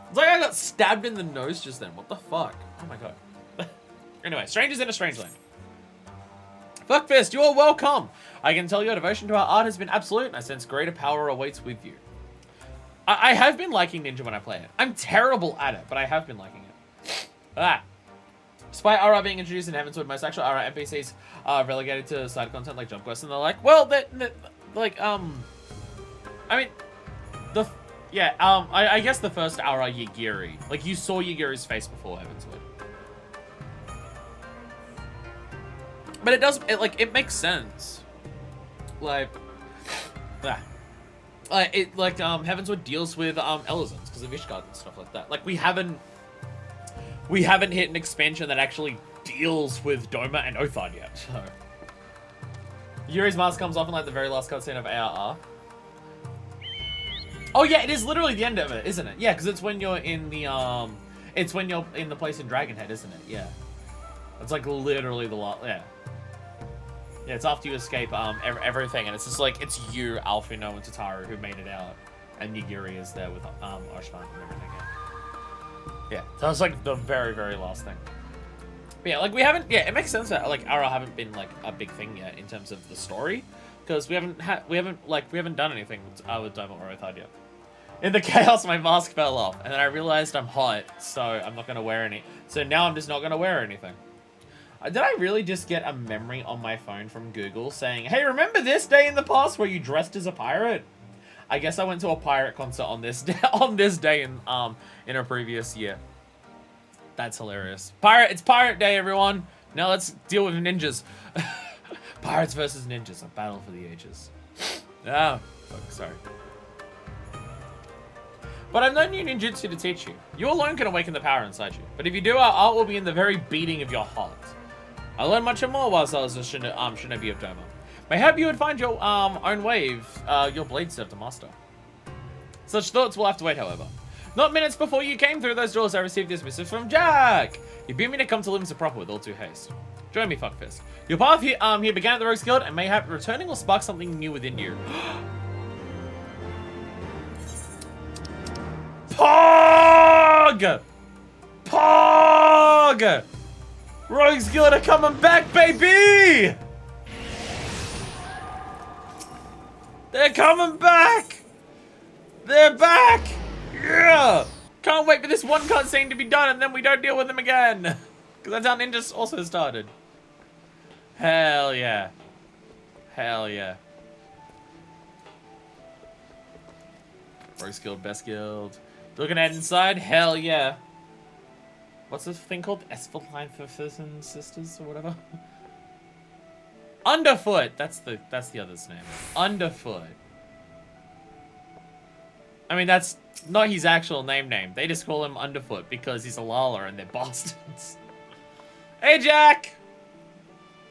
It's like I got stabbed in the nose just then. What the fuck? Oh my god. Anyway, Strangers in a Strange Land. Fuckfist, you are welcome. I can tell your devotion to our art has been absolute, and I sense greater power awaits with you. I have been liking Ninja when I play it. I'm terrible at it, but I have been liking it. Despite Aura being introduced in Heavensward, most actual Aura NPCs are relegated to side content like jump quests, and they're like, well, I mean, I guess the first Aura Yagiri, like, you saw Yagiri's face before Heavensward. But it makes sense. Heavensward deals with Elizons because of Ishgard and stuff like that. Like, we haven't hit an expansion that actually deals with Doma and Othard yet. So Yuri's mask comes off in like the very last cutscene of ARR. Oh yeah, it is literally the end of it, isn't it? Yeah, because it's when you're in the place in Dragonhead, isn't it? Yeah, it's like literally the last. Yeah. Yeah, it's after you escape everything, and it's just like, it's you, Alfino, and Tataru who made it out, and Nigiri is there with Arshman and everything. Yeah, so it's like the very, very last thing. But yeah, like it makes sense that like Aura haven't been like a big thing yet in terms of the story, because we haven't done anything with Doma or Othard yet. In the chaos, my mask fell off, and then I realized I'm hot, so I'm not gonna wear any. So now I'm just not gonna wear anything. Did I really just get a memory on my phone from Google saying, hey, remember this day in the past where you dressed as a pirate? I guess I went to a pirate concert on this day in a previous year. That's hilarious. It's Pirate Day, everyone. Now let's deal with ninjas. Pirates versus ninjas, a battle for the ages. Oh, fuck, sorry. But I've no new ninjutsu to teach you. You alone can awaken the power inside you. But if you do, our art will be in the very beating of your heart. I learned much more whilst I was a shinobi of Doma. Mayhap you would find your own wave, your blade serve to master. Such thoughts will have to wait, however. Not minutes before you came through those doors, I received this missive from Jack. He beat me to come to Limsa proper with all due haste. Join me, fuckfist. Your path here began at the Rogues Guild, and mayhap returning will spark something new within you. Pog! Pog! Rogues Guild are coming back, baby! They're coming back! They're back! Yeah! Can't wait for this one cutscene to be done and then we don't deal with them again. Because that's how Ninjas also started. Hell yeah. Hell yeah. Rogues Guild, best guild. Looking at inside, hell yeah. What's this thing called? FFXIV Sisters or whatever? Underfoot! That's the other's name. Underfoot. I mean, that's not his actual name. They just call him Underfoot because he's a Lala and they're bastards. Hey, Jack!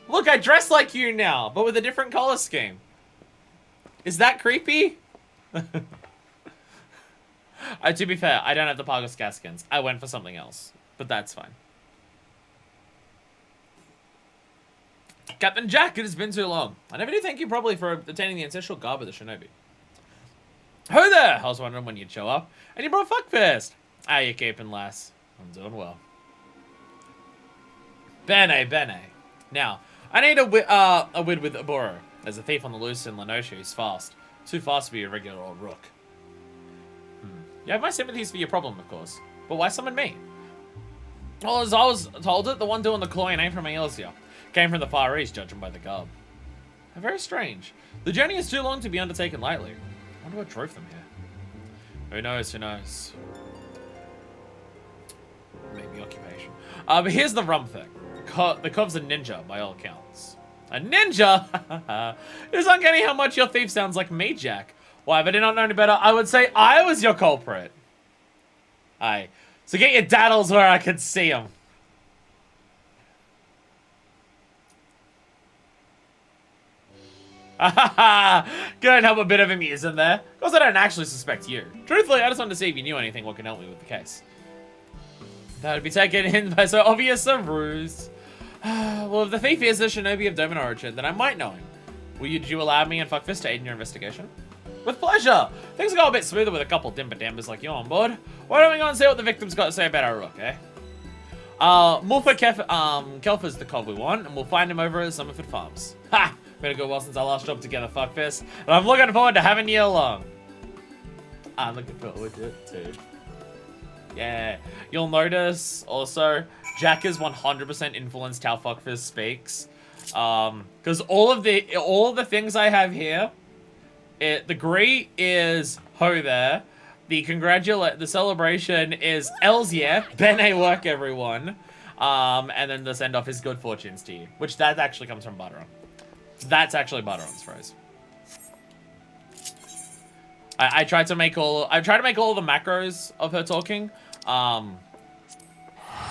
Look, I dress like you now, but with a different color scheme. Is that creepy? To be fair, I don't have the Pagos gas skins. I went for something else. But that's fine. Captain Jack, it has been too long. I never do thank you properly for obtaining the ancestral garb of the shinobi. Ho there! I was wondering when you'd show up. And you brought Fuckfist. How you keeping, lass? I'm doing well. Bene. Now, I need a wid with Aboro. There's a thief on the loose in Lenosha who's fast. Too fast to be a regular old rook. You have my sympathies for your problem, of course. But why summon me? Well, as I was told it, the one doing the clawing ain't from Aelsia. Came from the Far East, judging by the garb. Very strange. The journey is too long to be undertaken lightly. I wonder what drove them here. Who knows? Maybe occupation. But here's the rum thing. The Cov's a ninja, by all accounts. A ninja? It is uncanny how much your thief sounds like me, Jack. Why, if I did not know any better, I would say I was your culprit. Aye. So get your daddles where I can see them. Couldn't help a bit of amusement there. Of course, I don't actually suspect you. Truthfully, I just wanted to see if you knew anything what can help me with the case. That would be taken in by so obvious a ruse. Well, if the thief is the shinobi of Doman origin, then I might know him. Would you allow me and Fuckfist to aid in your investigation? With pleasure! Things go a bit smoother with a couple dimper-dampers like you on board. Why don't we go and see what the victim's got to say about our rook, eh? Mulfa Kelfer's the cov we want, and we'll find him over at Summerford Farms. Ha! Been a good while since our last job together, Fuckfist, and I'm looking forward to having you along. I'm looking forward to it, too. Yeah. You'll notice also Jack is 100% influenced how Fuckfist speaks. Because all of the things I have here, the greet is ho there. The celebration is Els yeah, Bene work everyone. And then the send off is good fortunes to you, which that actually comes from Butteron. That's actually Butteron's phrase. I tried to make all the macros of her talking,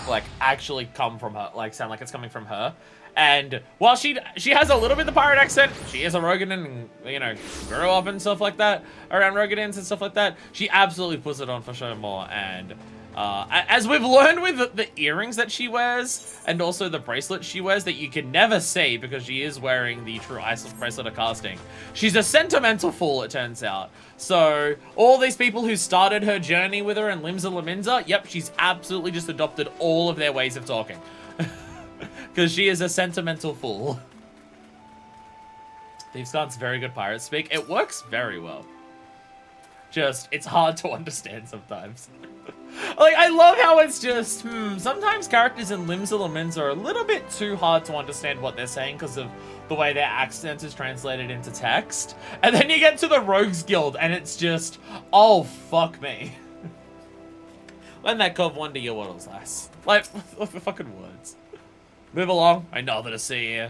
like actually come from her, like sound like it's coming from her. And while she has a little bit of the pirate accent, she is a Rogadan and, you know, grew up and stuff like that, around Rogadans and stuff like that, she absolutely puts it on for sure more. And as we've learned with the earrings that she wears, and also the bracelet she wears that you can never see because she is wearing the true ice bracelet of casting, she's a sentimental fool, it turns out. So, all these people who started her journey with her in Limsa Laminza, yep, she's absolutely just adopted all of their ways of talking. Because she is a sentimental fool. Thieves Can's very good pirate speak. It works very well. Just, it's hard to understand sometimes. Like, I love how it's just, sometimes characters in Limsa Laminza are a little bit too hard to understand what they're saying because of the way their accent is translated into text. And then you get to the Rogues Guild and it's just, oh, fuck me. When that Cove Wonder Year Waddles nice. Like, the fucking words. Move along. I know that I see you.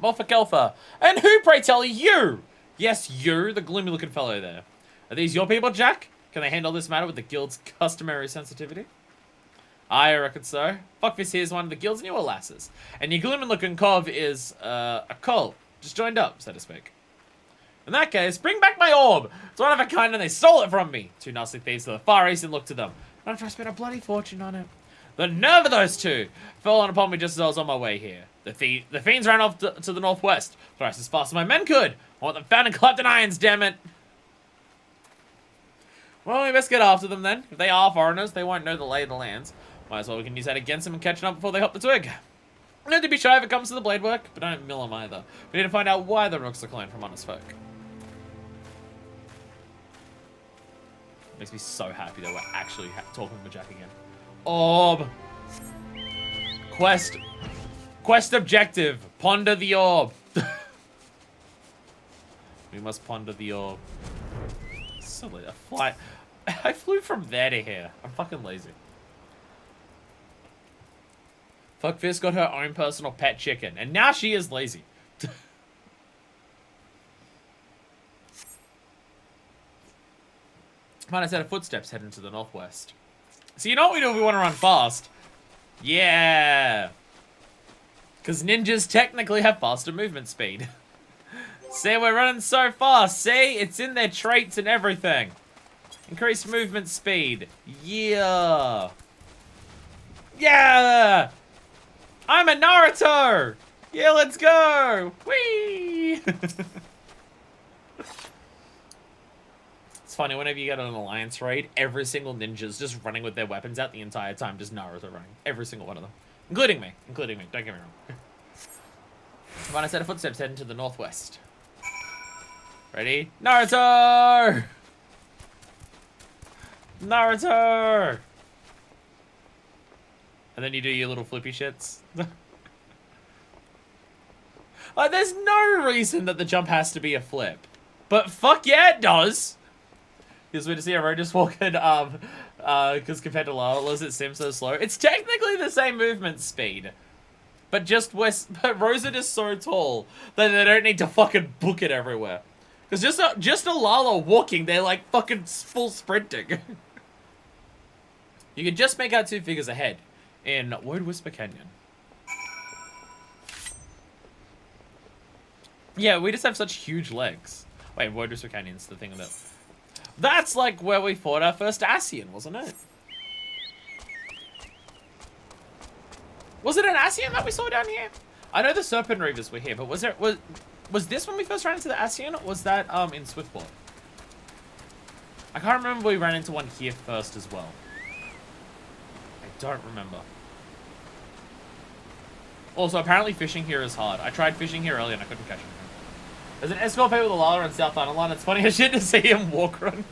Mofa Kelfa. And who, pray tell, you? Yes, you, the gloomy-looking fellow there. Are these your people, Jack? Can they handle this matter with the guild's customary sensitivity? I reckon so. Fuckfist here is one of the guild's newer lasses. And your gloomy-looking cove is, a cult. Just joined up, so to speak. In that case, bring back my orb. It's one of a kind and they stole it from me. Two nasty thieves to the far east and look to them. And after I spent a bloody fortune on it. The nerve of those two! Fell on upon me just as I was on my way here. The fiends ran off to the northwest. Thrice as fast as my men could. I want them found and clapped in irons, damn it! Well, we best get after them then. If they are foreigners, they won't know the lay of the lands. Might as well we can use that against them and catch them up before they hop the twig. No need to be shy if it comes to the blade work, but don't mill them either. We need to find out why the rooks are cloned from honest folk. Makes me so happy that we're actually talking with Jack again. Orb. Quest objective. Ponder the orb. We must ponder the orb. Silly, a flight. I flew from there to here. I'm fucking lazy. Fuckfist got her own personal pet chicken, and now she is lazy. Find a set of footsteps heading to the northwest. So you know what we do if we want to run fast? Yeah! Because ninjas technically have faster movement speed. See, we're running so fast. See? It's in their traits and everything. Increased movement speed. Yeah! Yeah! I'm a Naruto! Yeah, let's go! Whee! It's funny, whenever you get on an alliance raid, every single ninja's just running with their weapons out the entire time, just Naruto running. Every single one of them. Including me. Don't get me wrong. Find a set of footsteps heading to the northwest. Ready? Naruto! Naruto! And then you do your little flippy shits. Like, there's no reason that the jump has to be a flip. But fuck yeah, it does! Because we're to see a road just walking, because compared to Lala's, it seems so slow. It's technically the same movement speed. But but Rosa is so tall that they don't need to fucking book it everywhere. Because just a Lala walking, they're like fucking full sprinting. You can just make out 2 figures ahead in Word Whisper Canyon. Yeah, we just have such huge legs. Wait, Word Whisper Canyon's the thing about... That's like where we fought our first Ascian, wasn't it? Was it an Ascian that we saw down here? I know the Serpent Reavers were here, but was this when we first ran into the Ascian, or was that in Swiftport? I can't remember if we ran into one here first as well. I don't remember. Also, apparently fishing here is hard. I tried fishing here earlier and I couldn't catch him. There's an escort pay with a Lala in South Island line. It's funny as shit to see him walk run.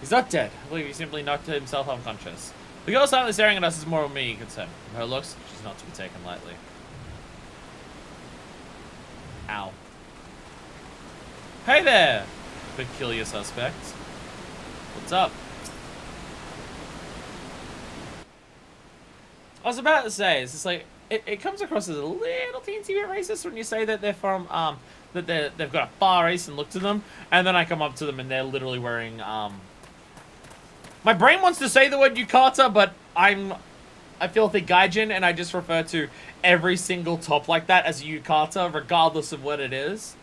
He's not dead. I believe he simply knocked himself unconscious. The girl silently staring at us is more of me concern. From her looks, she's not to be taken lightly. Ow. Hey there, peculiar suspect. What's up? I was about to say, it's just like, it comes across as a little teensy bit racist when you say that they're from, that they've got a Far East and look to them, and then I come up to them and they're literally wearing, my brain wants to say the word yukata, but I'm a filthy gaijin, and I just refer to every single top like that as a yukata, regardless of what it is.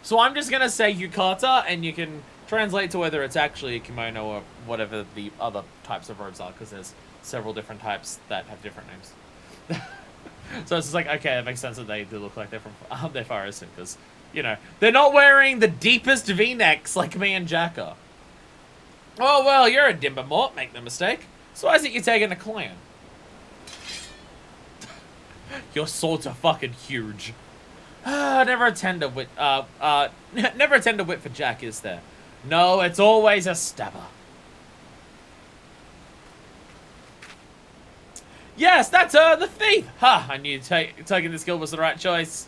So I'm just gonna say yukata, and you can translate to whether it's actually a kimono or whatever the other types of robes are, because there's several different types that have different names. So it's just like, okay, it makes sense that they do look like they're from they're Far Eastern, because, you know, they're not wearing the deepest V-necks like me and Jack are. Oh, well, you're a Dimba Mort, make no mistake. So why is it you're taking a clan? Your swords are fucking huge. Never a tender wit, never a tender wit for Jack, is there? No, it's always a stabber. Yes, that's the thief! Ha! I knew taking this guild was the right choice.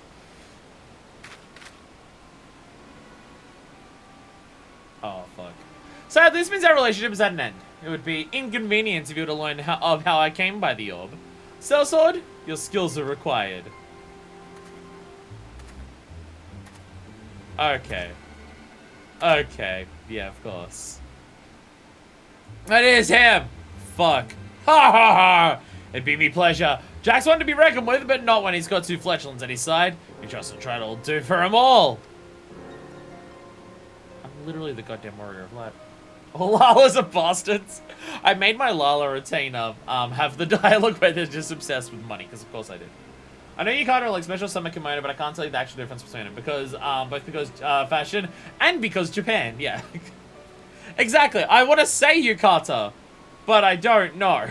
Oh, fuck. Sadly, this means our relationship is at an end. It would be inconvenient if you were to learn how I came by the orb. Sellsword, your skills are required. Okay. Okay. Yeah, of course. That is him! Fuck. Ha ha ha! It'd be me pleasure. Jack's one to be reckoned with, but not when he's got two fletchlings at his side. You trust will try to do for them all. I'm literally the goddamn warrior of light. All Lalas are bastards. I made my Lala retainer have the dialogue where they're just obsessed with money, because of course I did. I know you can't like special summon kimono, but I can't tell you the actual difference between them, because both because fashion and because Japan. Yeah. Exactly. I want to say yukata, but I don't know.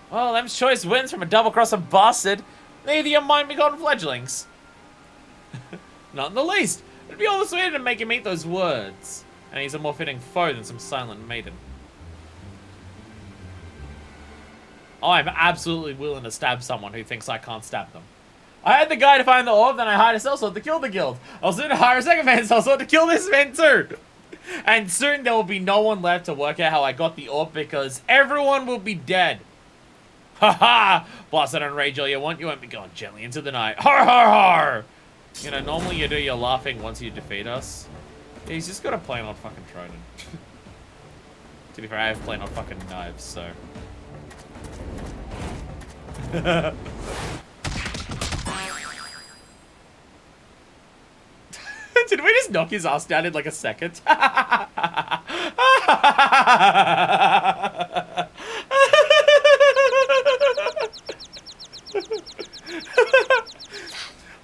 Well, them's choice wins from a double-crossing bastard. Neither you mind me calling fledglings. Not in the least. It'd be all the sweeter to make him eat those words. And he's a more fitting foe than some silent maiden. I'm absolutely willing to stab someone who thinks I can't stab them. I had the guy to find the orb, then I hired a sellsword to kill the guild. I'll soon hire a second man sellsword to kill this man too. And soon there will be no one left to work out how I got the orb, because everyone will be dead. Ha ha! Blast that rage all you want, you won't be going gently into the night. Har har har! You know, normally you do your laughing once you defeat us. Yeah, he's just got a plain old fucking trident. To be fair, I have plain old fucking knives, so. Did we just knock his ass down in like a second?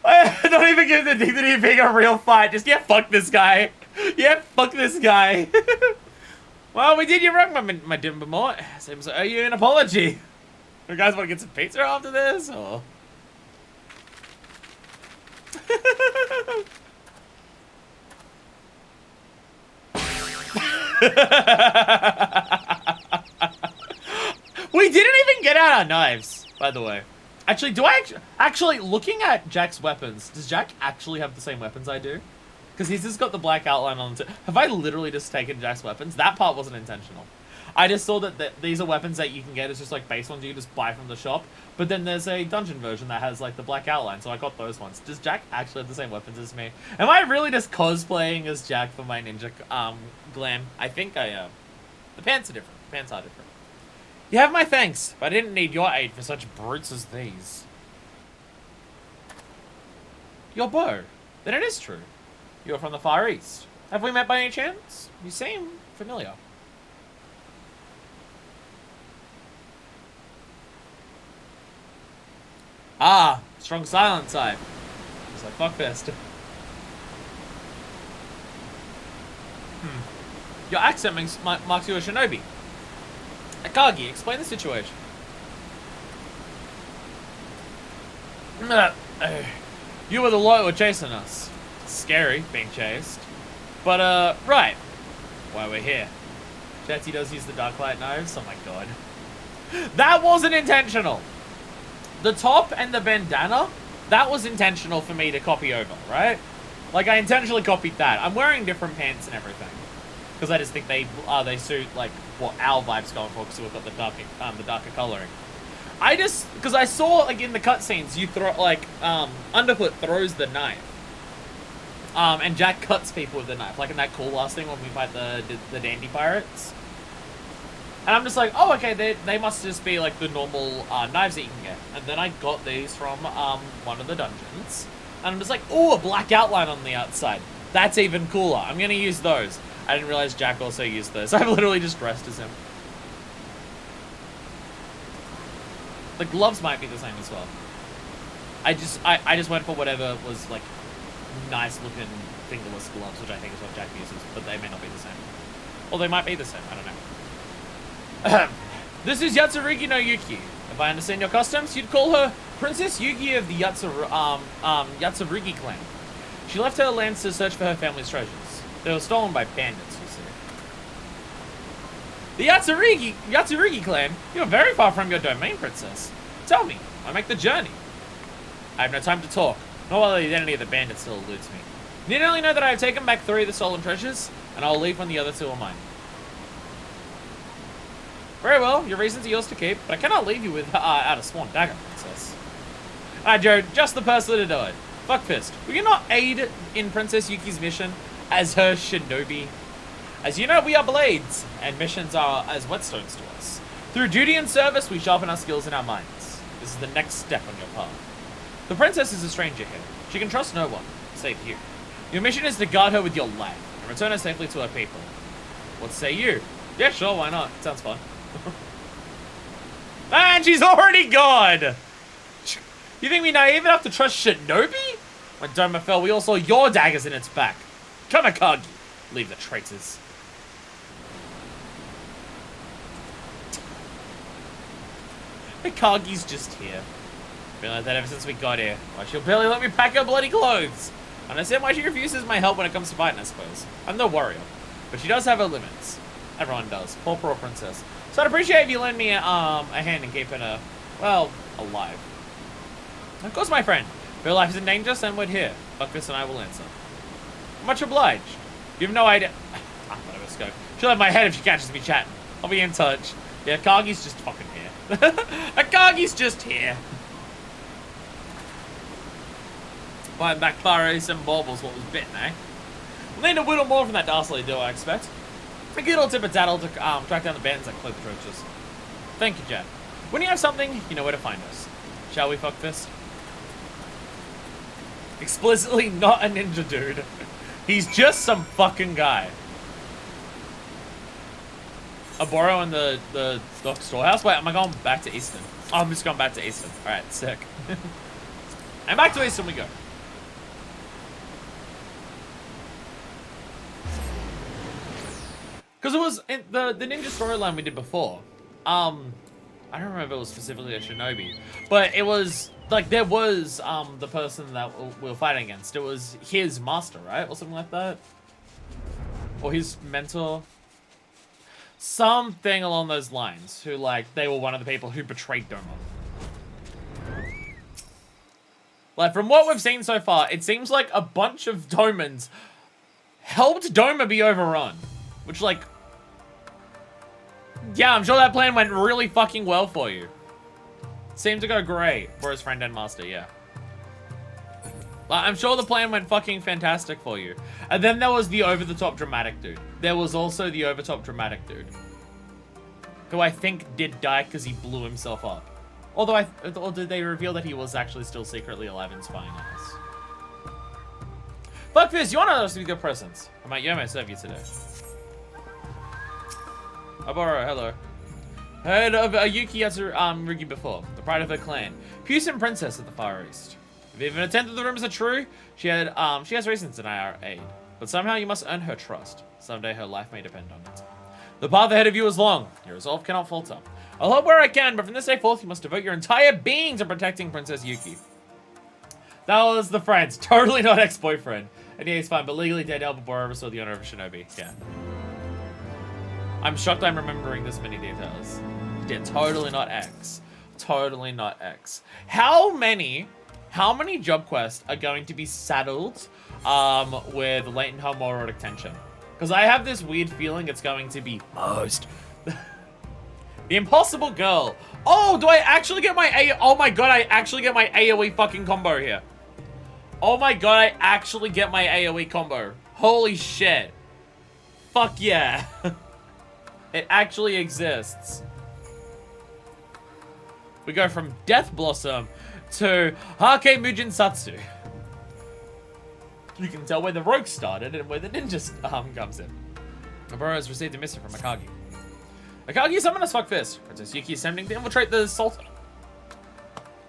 I don't even give the dignity of being a real fight. Just, yeah, fuck this guy. Yeah, fuck this guy. Well, we did you wrong, my Dimba Mort. Seems I owe you an apology. You guys want to get some pizza after this, or? We didn't even get out our knives, by the way. Actually, do I actually looking at Jack's weapons, does Jack actually have the same weapons I do? Because he's just got the black outline on it. Have I literally just taken Jack's weapons? That part wasn't intentional. I just saw that these are weapons that you can get as just like base ones you can just buy from the shop. But then there's a dungeon version that has like the black outline, so I got those ones. Does Jack actually have the same weapons as me? Am I really just cosplaying as Jack for my ninja glam? I think I am. The pants are different. The pants are different. You have my thanks, but I didn't need your aid for such brutes as these. Your bow. Then it is true. You're from the Far East. Have we met by any chance? You seem familiar. Ah, strong silent type. It's like fuckfest. Your accent marks you a shinobi. Akagi, explain the situation. You were the lot who were chasing us. scary, being chased. But, right. Why we're here. Jetty does use the Darklight knives. Oh my god. That wasn't intentional. The top and the bandana, that was intentional for me to copy over, right? Like, I intentionally copied that. I'm wearing different pants and everything. Because I just think they suit, like, what our vibe's going for, because we've got the darker coloring. Because I saw, like, in the cutscenes, you throw, like, Underfoot throws the knife. And Jack cuts people with the knife, like in that cool last thing when we fight the Dandy Pirates. And I'm just like, oh, okay, they must just be, like, the normal knives that you can get. And then I got these from one of the dungeons. And I'm just like, oh, a black outline on the outside. That's even cooler. I'm going to use those. I didn't realize Jack also used those. I've literally just dressed as him. The gloves might be the same as well. I just went for whatever was, like, nice-looking fingerless gloves, which I think is what Jack uses. But they may not be the same. Or they might be the same. I don't know. This is Yatsurugi no Yuki. If I understand your customs, you'd call her Princess Yuki of the Yatsurugi clan. She left her lands to search for her family's treasures. They were stolen by bandits, you see. The Yatsurugi clan? You're very far from your domain, princess. Tell me, why make the journey? I have no time to talk, nor whether the identity of the bandit still eludes me. You need only know that I have taken back 3 of the stolen treasures, and I'll leave when the other 2 are mine. Very well, your reasons are yours to keep, but I cannot leave you without a sworn dagger, princess. Alright, Jared, just the person to do it. Fuck fist. Will you not aid in Princess Yuki's mission as her shinobi? As you know, we are blades, and missions are as whetstones to us. Through duty and service, we sharpen our skills and our minds. This is the next step on your path. The princess is a stranger here. She can trust no one, save you. Your mission is to guard her with your life, and return her safely to her people. What say you? Yeah, sure, why not? Sounds fun. Man, she's already gone! You think we naive enough to trust Shinobi? When Doma fell, we all saw your daggers in its back. Kamikage! Leave the traitors. Mikagi's just here. Been like that ever since we got here. Why she'll barely let me pack her bloody clothes. I understand why she refuses my help when it comes to fighting, I suppose. I'm no warrior, but she does have her limits. Everyone does. Poor princess. So I'd appreciate if you lend me a hand in keeping her, well, alive. Of course, my friend. If her life is in danger, send word here. Buckfist and I will answer. Much obliged. You have no idea. Whatever, let's go. She'll have my head if she catches me chatting. I'll be in touch. Yeah, Kagi's just fucking here. Akagi's just here. Buying back Fares and baubles what was bitten, eh? We'll need a little more from that dastardly duo, I expect. A good old tip of tattle to track down the bandits that cloak the trenches. Thank you, Jet. When you have something, you know where to find us. Shall we, fuck fist? Explicitly not a ninja dude. He's just some fucking guy. Aboro in the storehouse? Wait, am I going back to Easton? Oh, I'm just going back to Easton. Alright, sick. And back to Easton we go. Because it was in the ninja storyline we did before. I don't remember if it was specifically a shinobi, but it was like there was the person that we were fighting against. It was his master, right, or something like that, or his mentor, something along those lines. Who like they were one of the people who betrayed Doma. Like from what we've seen so far, it seems like a bunch of Domans helped Doma be overrun, which like. Yeah, I'm sure that plan went really fucking well for you. Seemed to go great for his friend and master, yeah. I'm sure the plan went fucking fantastic for you. And then there was the over-the-top dramatic dude. There was also the over-top dramatic dude. Who I think did die because he blew himself up. Although or did they reveal that he was actually still secretly alive and spying on us? Fuck this, you want us to be good presents? I might Yomo serve you today. Aboro, hello. Heard of Yuki Yatsurugi before, the pride of her clan. Puissant princess of the Far East. If even a tenth of the rumors are true, she has reasons to deny our aid. But somehow you must earn her trust. Someday her life may depend on it. The path ahead of you is long. Your resolve cannot falter. I'll help where I can, but from this day forth, you must devote your entire being to protecting Princess Yuki. That was the friend. Totally not ex-boyfriend. And yeah, he's fine, but legally dead Albabora oversaw the honor of a shinobi. Yeah. I'm shocked I'm remembering this many details. Yeah, totally not X. Totally not X. How many job quests are going to be saddled with latent homoerotic tension? Because I have this weird feeling it's going to be most. The Impossible Girl. Oh, do I actually get my Oh my god, I actually get my AoE fucking combo here. Oh my god, I actually get my AoE combo. Holy shit. Fuck yeah. It actually exists. We go from Death Blossom to Hake Mujin Satsu. You can tell where the rogue started and where the ninja comes in. Noburo has received a missive from Akagi. Akagi summoned us fuck fist. Princess Yuki is sending to infiltrate the Sultan.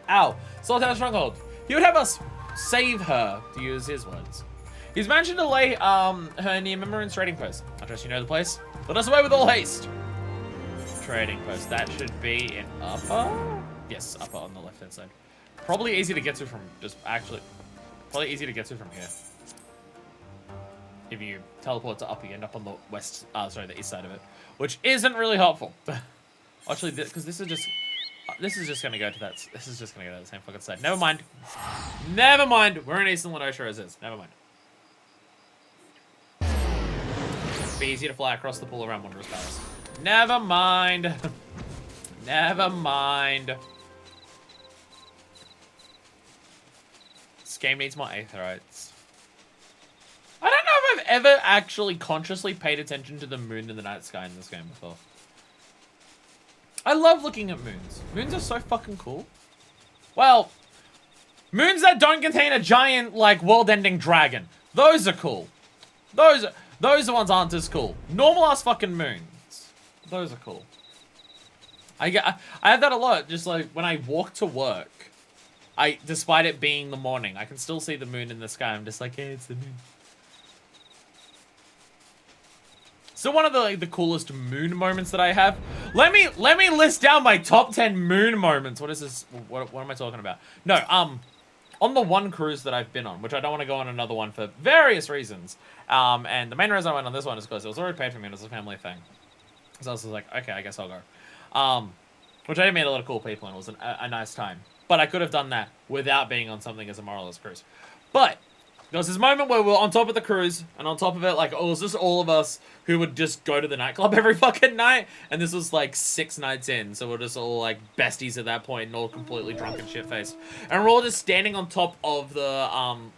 Ow. Sultan's stronghold. He would have us save her, to use his words. He's managed to lay her near Mimerin's trading post. I trust you know the place. Let us away with all haste. Trading post. That should be in upper? Yes, upper on the left-hand side. Probably easy to get to from probably easy to get to from here. If you teleport to upper, you end up on the the east side of it. Which isn't really helpful. Actually, because this is just gonna go to that. This is just gonna go to the same fucking side. Never mind. Never mind. We're in Eastern Ladosha as is. Never mind. It'd be easy to fly across the pool around Wanderer's Palace. Never mind. Never mind. This game needs more aetherites. I don't know if I've ever actually consciously paid attention to the moon and the night sky in this game before. I love looking at moons. Moons are so fucking cool. Well, moons that don't contain a giant, like, world-ending dragon. Those are cool. Those ones aren't as cool. Normal-ass fucking moons. Those are cool. I have that a lot. Just, like, when I walk to work, despite it being the morning, I can still see the moon in the sky. I'm just like, hey, it's the moon. So one of the coolest moon moments that I have. Let me list down my top 10 moon moments. What is this? What am I talking about? No, on the one cruise that I've been on, which I don't want to go on another one for various reasons. And the main reason I went on this one is because it was already paid for me and it was a family thing. So I was like, okay, I guess I'll go. Which I did meet a lot of cool people and it was a nice time. But I could have done that without being on something as a moralist cruise. But there was this moment where we were on top of the cruise, and on top of it, like, it was just all of us who would just go to the nightclub every fucking night, and this was, like, 6 nights in, so we're just all, like, besties at that point, and all completely drunk and shit-faced. And we're all just standing on top of the,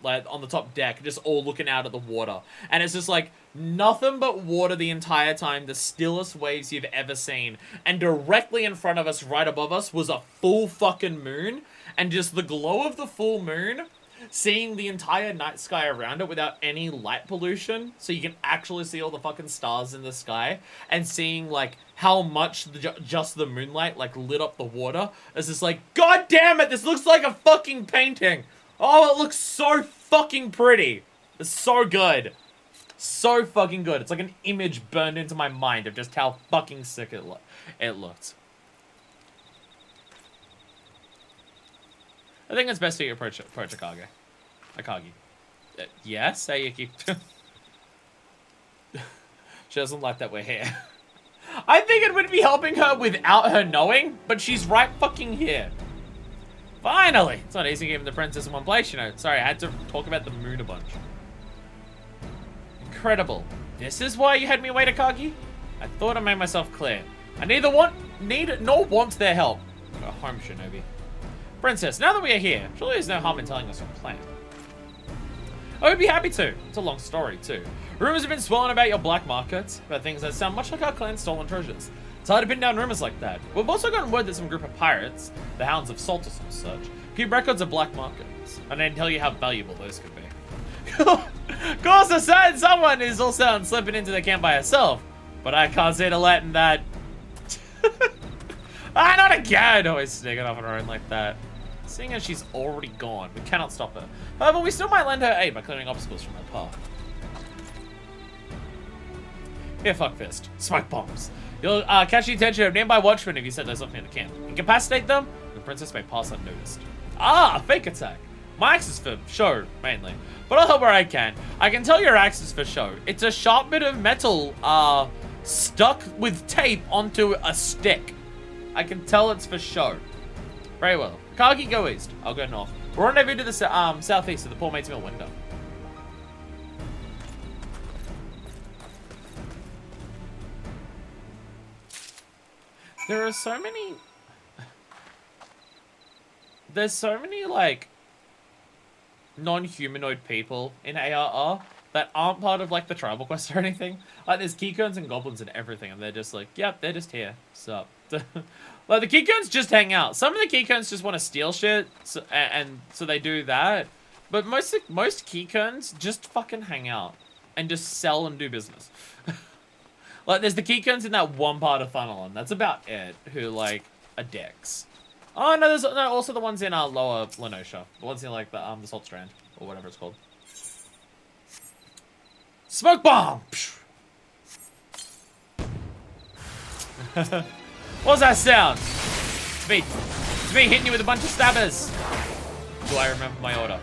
like, on the top deck, just all looking out at the water. And it's just, like, nothing but water the entire time, the stillest waves you've ever seen. And directly in front of us, right above us, was a full fucking moon, and just the glow of the full moon, seeing the entire night sky around it without any light pollution, so you can actually see all the fucking stars in the sky, and seeing, like, how much just the moonlight, like, lit up the water. It's just like, god damn it, this looks like a fucking painting! Oh, it looks so fucking pretty! It's so good. So fucking good. It's like an image burned into my mind of just how fucking sick it looked. I think it's best to approach Akagi. Yes, Sayuki. She doesn't like that we're here. I think it would be helping her without her knowing, but she's right fucking here. Finally! It's not easy giving the princess in one place, you know. Sorry, I had to talk about the moon a bunch. Incredible. This is why you had me wait, Akagi? I thought I made myself clear. I neither need nor want their help. Go home, Shinobi. Princess, now that we are here, surely there's no harm in telling us your plan. I would be happy to. It's a long story, too. Rumors have been swirling about your black markets, about things that sound much like our clan's stolen treasures. It's hard to pin down rumors like that. We've also gotten word that some group of pirates, the Hounds of Saltus and such, keep records of black markets. And I didn't tell you how valuable those could be. Of course, a certain someone is also slipping into the camp by herself, but I can't see the letting that. Not again! Always sneaking off on her own like that. Seeing as she's already gone, we cannot stop her. However, we still might lend her aid by clearing obstacles from her path. Here, fuckfist. Smoke bombs. You'll catch the attention of nearby watchmen if you set those off near the camp. Incapacitate them, the princess may pass unnoticed. Ah, a fake attack. My axe is for show, mainly. But I'll help where I can. I can tell your axe is for show. It's a sharp bit of metal, stuck with tape onto a stick. I can tell it's for show. Very well. Kagi, go east. I'll go north. Rendezvous to the southeast of the Poor Mate's Mill window. There are so many... There's so many, like, non-humanoid people in ARR that aren't part of, like, the tribal quest or anything. Like, there's Keycones and goblins and everything, and they're just like, yep, they're just here. So, like, the Keycones just hang out. Some of the Keycones just want to steal shit, so, and so they do that. But most Keycones just fucking hang out and just sell and do business. Like, there's the Keycones in that one part of Thunderland. That's about it, who, like, are dicks. Oh, no, there's also the ones in Lower Lenosha. The ones in, like, the Salt Strand, or whatever it's called. Smoke bomb! What's that sound? It's me. It's me hitting you with a bunch of stabbers. Do I remember my order?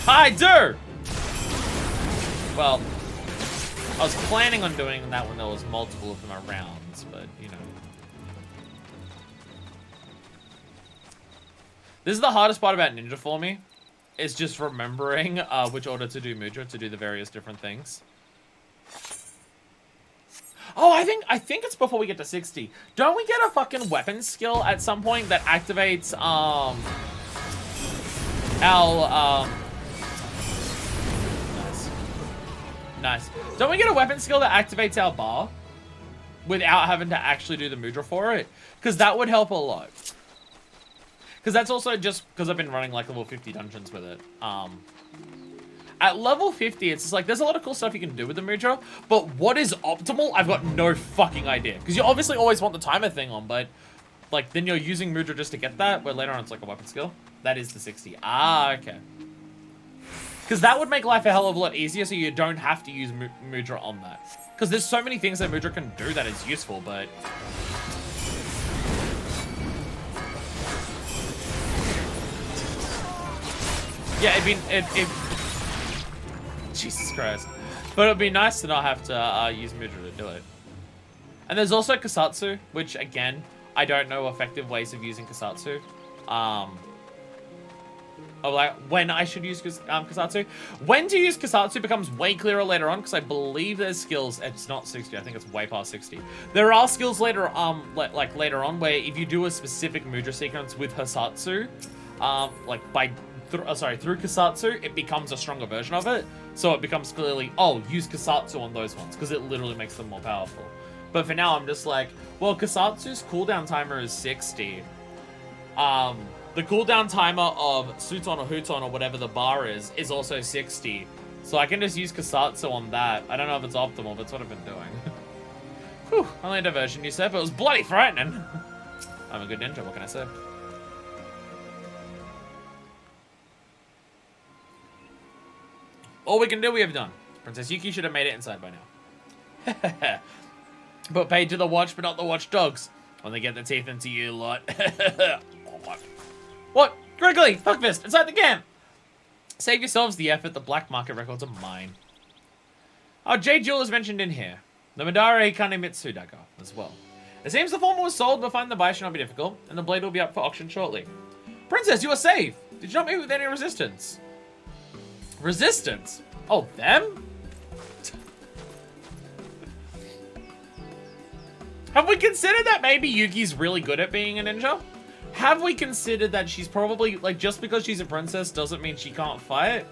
I do! Well, I was planning on doing that when there was multiple of them around, but, you know. This is the hardest part about Ninja for me, is just remembering which order to do Mudra to do the various different things. Oh, I think it's before we get to 60. Don't we get a fucking weapon skill at some point that activates Nice. Don't we get a weapon skill that activates our bar without having to actually do the Mudra for it? Because that would help a lot. Because that's also just because I've been running like level 50 dungeons with it. At level 50, it's just like, there's a lot of cool stuff you can do with the Mudra, but what is optimal? I've got no fucking idea. Because you obviously always want the timer thing on, but like then you're using Mudra just to get that, where later on it's like a weapon skill. That is the 60. Ah, okay. Because that would make life a hell of a lot easier so you don't have to use Mudra on that. Because there's so many things that Mudra can do that is useful, but... Yeah, Jesus Christ. But it'd be nice to not have to use Mudra to do it. And there's also Kusatsu, which again, I don't know effective ways of using Kusatsu. Of like when I should use Kusatsu. When to use Kusatsu becomes way clearer later on, because I believe there's skills. It's not 60. I think it's way past 60. There are skills later, like later on, where if you do a specific Mudra sequence with Kusatsu, through Kusatsu, it becomes a stronger version of it. So it becomes clearly, oh, use Kusatsu on those ones, because it literally makes them more powerful. But for now, I'm just like, well, Kusatsu's cooldown timer is 60. The cooldown timer of Suton or Huton or whatever the bar is also 60. So I can just use Kusatsu on that. I don't know if it's optimal, but that's what I've been doing. Whew, only a diversion, you said, but it was bloody frightening. I'm a good ninja, what can I say? All we can do, we have done. Princess Yuki should have made it inside by now. But paid to the watch, but not the watchdogs. When they get their teeth into you lot. What? Griggly! Fuckfist! Inside the camp! Save yourselves the effort. The black market records are mine. Oh, Jade Jewel is mentioned in here. The Madara Hikane Mitsu dagger as well. It seems the former was sold, but finding the buy should not be difficult, and the blade will be up for auction shortly. Princess, you are safe! Did you not meet with any resistance? Resistance? Oh, them? Have we considered that maybe Yuki's really good at being a ninja? Have we considered that she's probably, like, just because she's a princess doesn't mean she can't fight?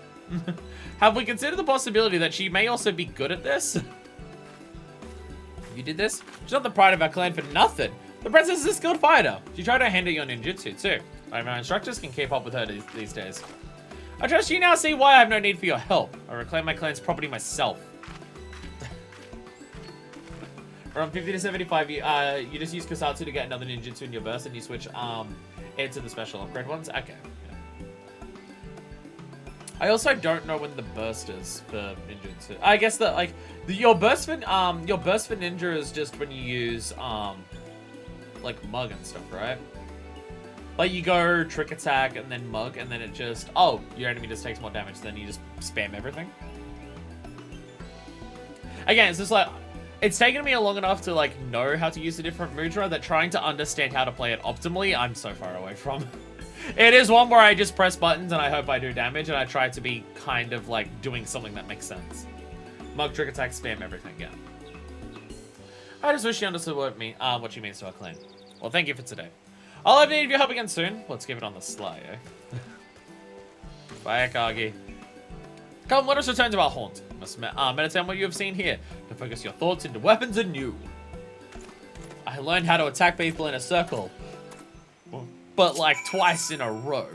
Have we considered the possibility that she may also be good at this? You did this? She's not the pride of our clan for nothing. The princess is a skilled fighter. She tried to handle your ninjutsu too. My instructors can keep up with her these days. I trust you now see why I have no need for your help. I reclaim my clan's property myself. From 50 to 75, you just use Kusatsu to get another ninjutsu in your burst, and you switch it to the special upgrade ones. Okay. Yeah. I also don't know when the burst is for ninjutsu. I guess that like your burst for ninja is just when you use like mug and stuff, right? Like, you go trick attack and then mug, and then it just, oh, your enemy just takes more damage, then you just spam everything. Again, it's just like, it's taken me long enough to, like, know how to use the different Mudra that trying to understand how to play it optimally, I'm so far away from. It is one where I just press buttons and I hope I do damage, and I try to be kind of, like, doing something that makes sense. Mug, trick attack, spam everything, yeah. I just wish you understood what she means to our clan. Well, thank you for today. I'll have need of your help again soon. Let's give it on the sly, eh? Bye, Akagi. Come, let us return to our haunt. You must meditate on what you have seen here to focus your thoughts into weapons anew. I learned how to attack people in a circle, but like twice in a row.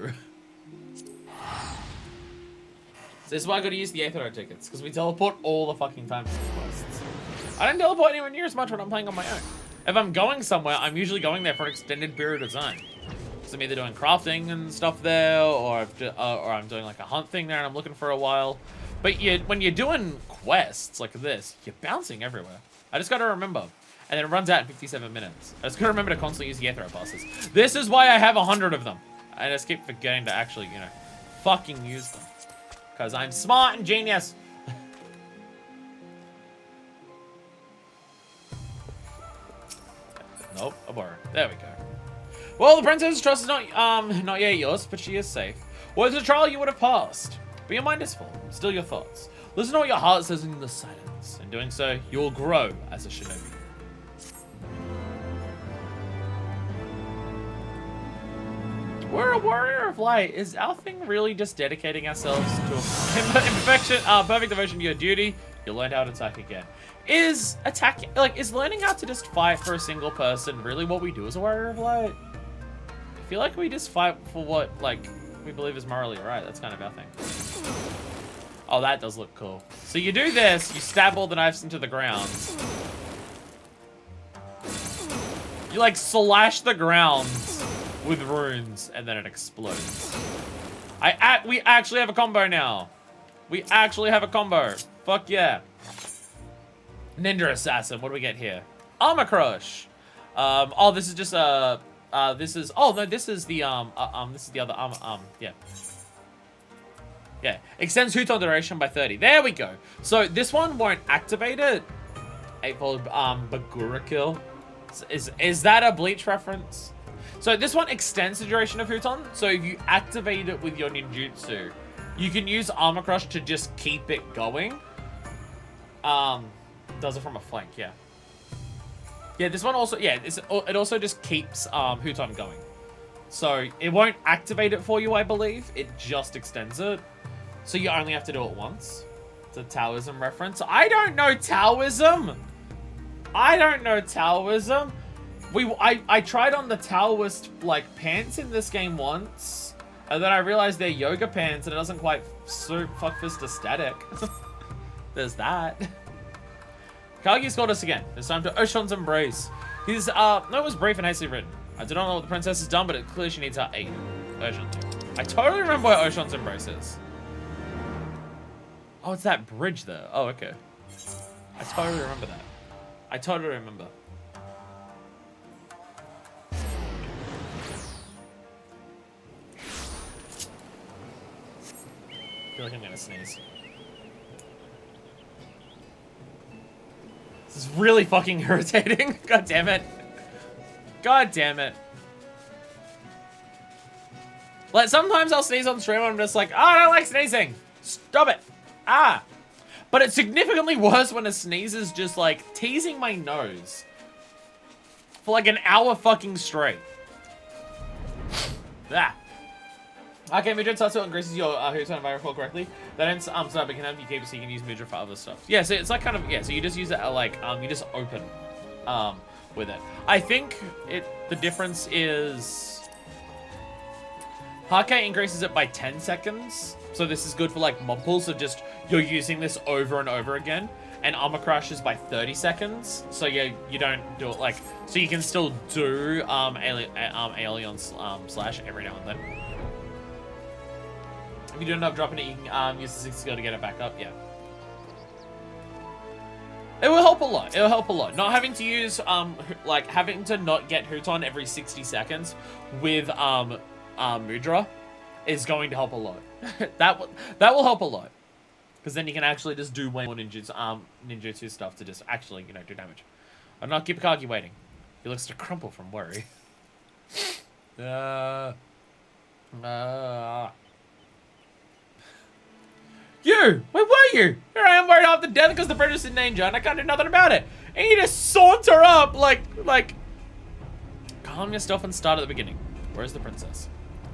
So this is why I gotta use the Aether tickets, because we teleport all the fucking time to these quests. I don't teleport anywhere near as much when I'm playing on my own. If I'm going somewhere, I'm usually going there for an extended period of time. So I'm either doing crafting and stuff there, or I'm doing like a hunt thing there and I'm looking for a while. But when you're doing quests like this, you're bouncing everywhere. I just gotta remember. And then it runs out in 57 minutes. I just gotta remember to constantly use the Aether passes. This is why I have 100 of them. I just keep forgetting to actually, you know, fucking use them. Because I'm smart and genius. Nope, a bar. There we go. Well, the princess's trust is not yet yours, but she is safe. Was a trial you would have passed, but your mind is full. Still your thoughts. Listen to what your heart says in the silence. In doing so, you will grow as a shinobi. We're a warrior of light. Is our thing really just dedicating ourselves to perfect devotion to your duty? You'll learn how to attack again. Is learning how to just fight for a single person really what we do as a warrior of light? I feel like we just fight for what, like, we believe is morally right. That's kind of our thing. Oh, that does look cool. So you do this, you stab all the knives into the ground. You, like, slash the ground with runes, and then it explodes. We actually have a combo now. We actually have a combo. Fuck yeah. Ninja Assassin, what do we get here? Armor Crush. Oh, this is just oh no, this is the this is the other yeah. Yeah, extends Huton duration by 30. There we go. So this one won't activate it. Eightfold Bagura kill. Is that a Bleach reference? So this one extends the duration of Huton. So if you activate it with your ninjutsu, you can use Armor Crush to just keep it going. Does it from a flank, yeah. Yeah, this one also, yeah, it also just keeps Huton going. So it won't activate it for you, I believe. It just extends it. So you only have to do it once. It's a Taoism reference. I don't know Taoism. I don't know Taoism. I tried on the Taoist, like, pants in this game once. And then I realized they're yoga pants and it doesn't quite suit fuckfist aesthetic. There's that. Kagi's got us again. It's time to Oshon's embrace. His note was brief and hastily written. I do not know what the princess has done, but it clearly she needs our aid. Urgent. I totally remember where Oshon's embrace is. Oh, it's that bridge there. Oh, okay. I totally remember that. I totally remember. I feel like I'm gonna sneeze. This is really fucking irritating. God damn it. God damn it. Like, sometimes I'll sneeze on stream and I'm just like, oh, I don't like sneezing. Stop it. Ah. But it's significantly worse when a sneeze is just, like, teasing my nose. For, like, an hour fucking straight. Ah. Okay, Mudra Tatsu increases your Huton, if I recall correctly. That ends so that we can have you keep so you can use Mudra for other stuff. Yeah, so it's like kind of, yeah, so you just use it like, you just open with it. I think the difference is Hake increases it by 10 seconds. So this is good for like mob pulls, so just you're using this over and over again. And Armor Crush is by 30 seconds. So yeah, you don't do it like, so you can still do Alien slash every now and then. If you do end up dropping it, you can use the 6 skill to get it back up, yeah. It will help a lot. It will help a lot. Not having to use, like, having to not get Huton every 60 seconds with, Mudra is going to help a lot. that will help a lot. Because then you can actually just do way more ninjutsu stuff to just actually, you know, do damage. I'm not keep Kagi waiting. He looks to crumple from worry. You! Where were you? Here I am worried off to death because the British is in danger and I can't do nothing about it. And you just saunter up like... Calm yourself and start at the beginning. Where's the princess?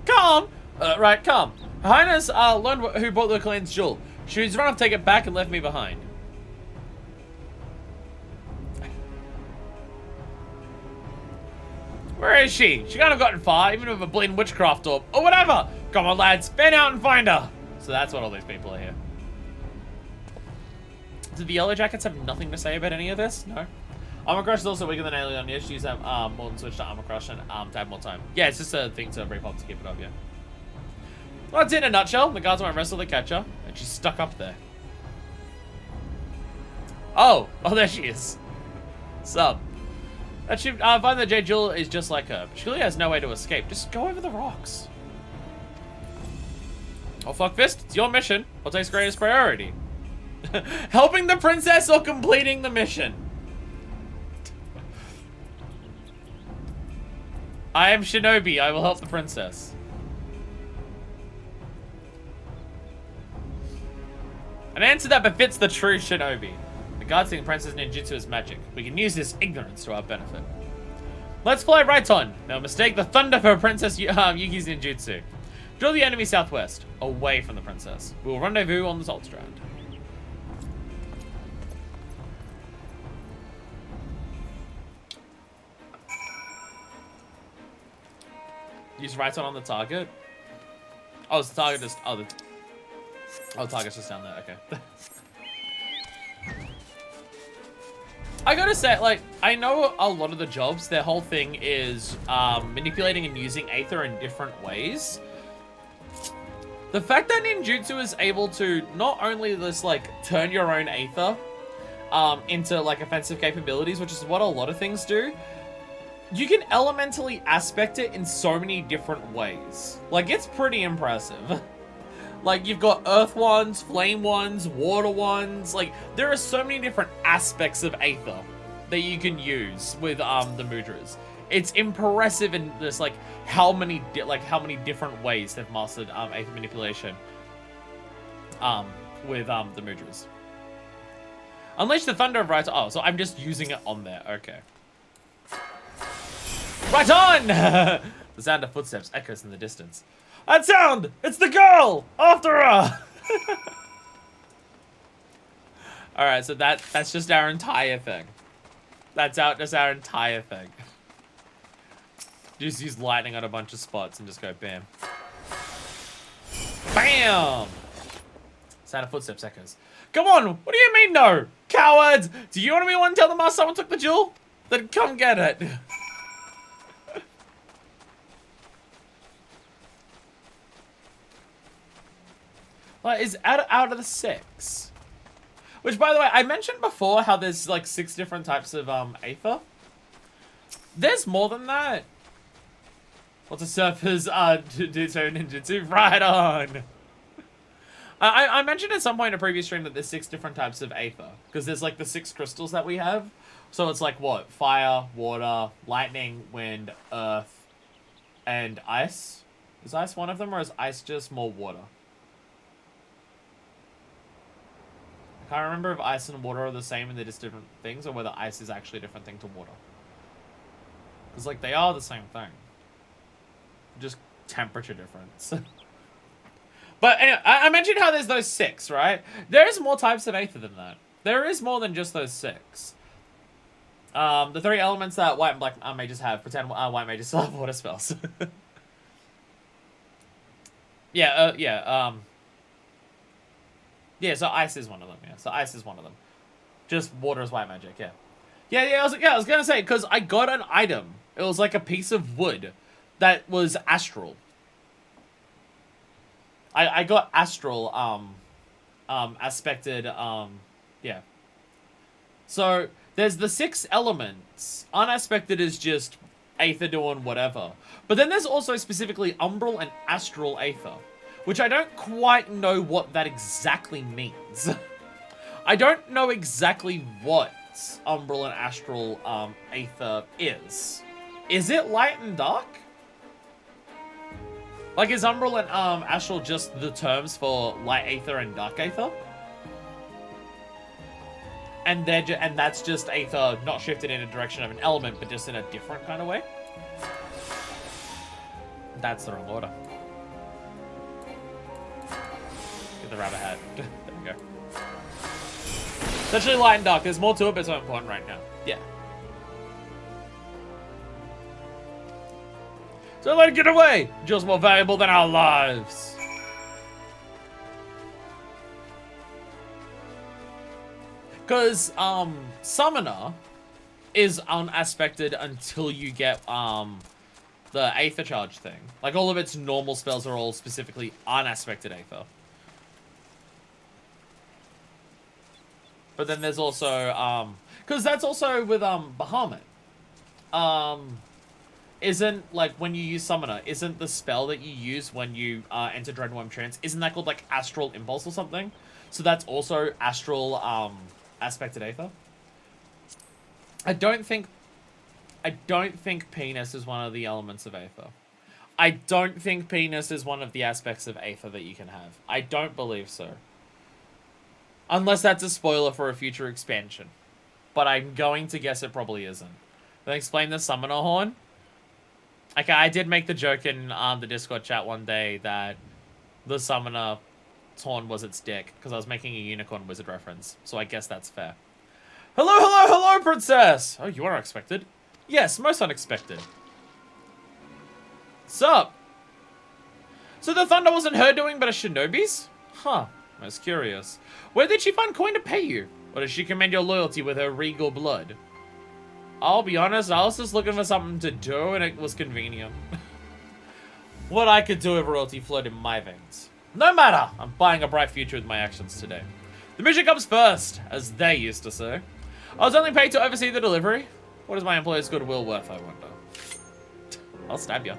Calm! Right, calm. Her Highness learned who bought the clan's jewel. She's run off, take it back, and left me behind. Where is she? She can't have gotten far, even with a bleeding witchcraft orb. Or whatever! Come on, lads, fan out and find her! So that's what all these people are here. Do the Yellow Jackets have nothing to say about any of this? No. Armor Crush is also weaker than Alien. Yes, use have more than switch to Armor Crush and to have more time. Yeah, it's just a thing to repop to keep it up, yeah. Well, that's in a nutshell. The guards won't wrestle the catcher, and she's stuck up there. Oh, there she is. Sup? That she find that Jade Jewel is just like her. She really has no way to escape. Just go over the rocks. Oh, fuck fist. It's your mission. What takes greatest priority? Helping the princess or completing the mission? I am Shinobi. I will help the princess. An answer that befits the true Shinobi. The gods think Princess Ninjutsu is magic. We can use this ignorance to our benefit. Let's fly right on. Now mistake the thunder for Princess Yuki's Ninjutsu. Drill the enemy southwest, away from the princess. We will rendezvous on the Salt Strand. Use right on the target. Oh, it's the target just... Oh, the target's just down there. Okay. I gotta say, like, I know a lot of the jobs, their whole thing is manipulating and using Aether in different ways. The fact that ninjutsu is able to not only just, like, turn your own Aether into, like, offensive capabilities, which is what a lot of things do, you can elementally aspect it in so many different ways. Like, it's pretty impressive. Like, you've got earth ones, flame ones, water ones. Like, there are so many different aspects of Aether that you can use with the mudras. It's impressive in this, like, how many different ways they've mastered Aether manipulation with the mudras. Unleash the thunder of right. Oh, so I'm just using it on there. Okay. Right on! The sound of footsteps echoes in the distance. That sound! It's the girl! After her! Alright, so that's just our entire thing. That's just our entire thing. Just use lightning on a bunch of spots and just go bam. Bam! Sound of footsteps echoes. Come on! What do you mean no? Cowards! Do you want to be the one to tell them how someone took the jewel? Then come get it. Like, is out of the 6. Which, by the way, I mentioned before how there's, like, 6 different types of, Aether. There's more than that. What's a surfer's, Jutsu ninjutsu? Right on! I mentioned at some point in a previous stream that there's 6 different types of Aether. Because there's, like, the 6 crystals that we have. So it's, like, what? Fire, water, lightning, wind, earth, and ice? Is ice one of them, or is ice just more water? I can't remember if ice and water are the same and they're just different things, or whether ice is actually a different thing to water. Because, like, they are the same thing. Just temperature difference. But anyway, I mentioned how there's those 6, right? There's more types of Aether than that. There is more than just those 6. The 3 elements that white and black mages have. Pretend white mages still have water spells. Yeah, so ice is one of them, yeah. So ice is one of them. Just water is white magic, yeah. Yeah, I was gonna say, because I got an item. It was like a piece of wood that was astral. I got astral, aspected, yeah. So there's the 6 elements. Unaspected is just Aether doing whatever. But then there's also specifically Umbral and Astral Aether, which I don't quite know what that exactly means. I don't know exactly what Umbral and Astral Aether is. Is it light and dark? Like, is Umbral and Astral just the terms for light Aether and dark Aether? And that's just Aether not shifted in a direction of an element, but just in a different kind of way? That's the wrong order. Get the rabbit hat. There we go. It's actually light and dark. There's more to it, but it's not important right now. Yeah. So let it get away! Just more valuable than our lives. Because, Summoner is unaspected until you get, the Aether charge thing. Like, all of its normal spells are all specifically unaspected Aether. But then there's also, because that's also with, Bahamut. Isn't, like, when you use Summoner, isn't the spell that you use when you, enter Dreadworm Trance, isn't that called, like, Astral Impulse or something? So that's also Astral, aspected Aether. I don't think penis is one of the elements of Aether. I don't think penis is one of the aspects of Aether that you can have. I don't believe so. Unless that's a spoiler for a future expansion. But I'm going to guess it probably isn't. Then explain the Summoner Horn. Okay, I did make the joke in the Discord chat one day that the Summoner Horn was its dick, because I was making a Unicorn Wizard reference, so I guess that's fair. Hello, hello, hello, Princess! Oh, you are unexpected. Yes, most unexpected. Sup? So the thunder wasn't her doing, but a shinobi's? Huh, most curious. Where did she find coin to pay you? Or did she commend your loyalty with her regal blood? I'll be honest, I was just looking for something to do, and it was convenient. What I could do if royalty flowed in my veins. No matter, I'm buying a bright future with my actions today. The mission comes first, as they used to say. I was only paid to oversee the delivery. What is my employer's goodwill worth, I wonder? I'll stab you.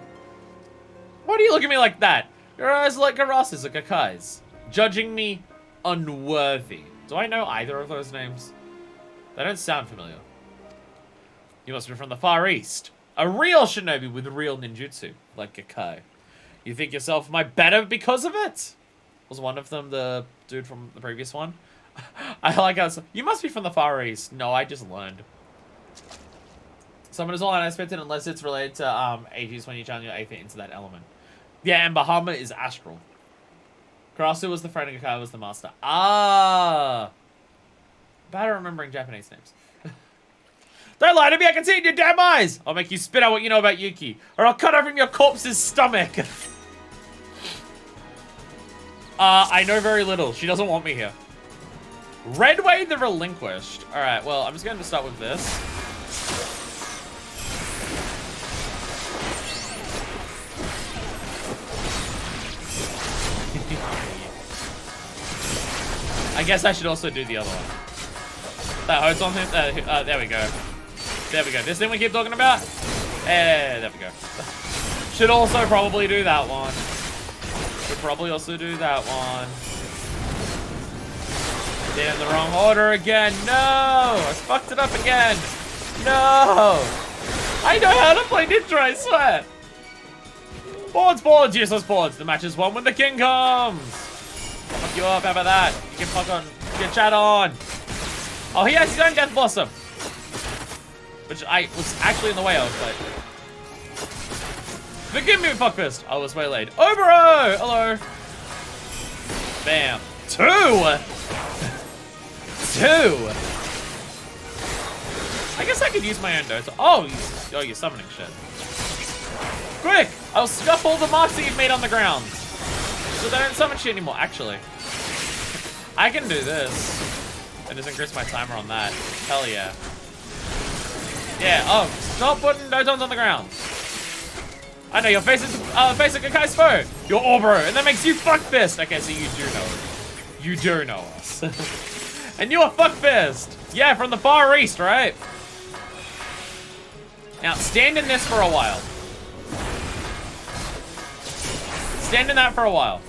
Why do you look at me like that? Your eyes are like Garas's or Kakai's. Judging me unworthy. Do I know either of those names? They don't sound familiar. You must be from the Far East. A real shinobi with real ninjutsu, like Kakai. You think yourself my better because of it? Was one of them the dude from the previous one? I like how you must be from the Far East. No, I just learned. Summon is all unexpected unless it's related to Aegis when you channel your Aether into that element. Yeah, and Bahamut is astral. Karasu was the friend and Kakai was the master. Ah! Bad at remembering Japanese names. Don't lie to me, I can see it in your damn eyes! I'll make you spit out what you know about Yuki, or I'll cut open your corpse's stomach! I know very little. She doesn't want me here. Redway the Relinquished. Alright, well, I'm just going to start with this. I guess I should also do the other one. That hurts on him. There we go. There we go. This thing we keep talking about? There we go. Should also probably do that one. Should probably also do that one. Did in the wrong order again. No! I fucked it up again. No! I know how to play Ninja, I swear. Boards, boards, useless boards. The match is won when the king comes. I'll fuck you up. How about that? You can fuck on. Get chat on. Oh, he has his own Death Blossom. Which I was actually in the way of, but... Forgive me, fuckfist. I was waylaid. Obero! Hello. Bam. 2! 2! I guess I could use my own notes. Oh, you're summoning shit. Quick! I'll scuff all the marks that you've made on the ground. So they don't summon shit anymore. Actually, I can do this. And just increase my timer on that. Hell yeah. Yeah, oh, stop putting Dotons on the ground. I know, your face is face of Kakai's foe. You're Obero, and that makes you fuckfist. Okay, so you do know. You do know us. And you a fuckfist. Yeah, from the Far East, right? Now, stand in this for a while. Stand in that for a while.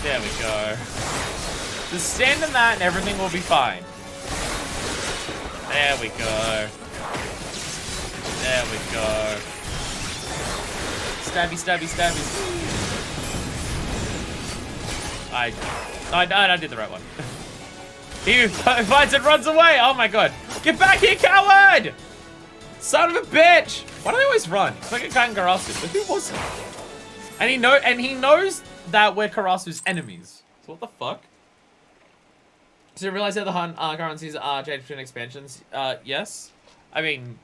There we go. Just stand in that and everything will be fine. There we go. There we go. Stabby, stabby, stabby. I did the right one. He who fights and runs away. Oh my god. Get back here, coward! Son of a bitch! Why do they always run? It's like a guy in Karasu's, but who was it? And he knows that we're Karasu's enemies. So what the fuck? So you realize that the hunt currencies are changed between expansions? Yes. I mean,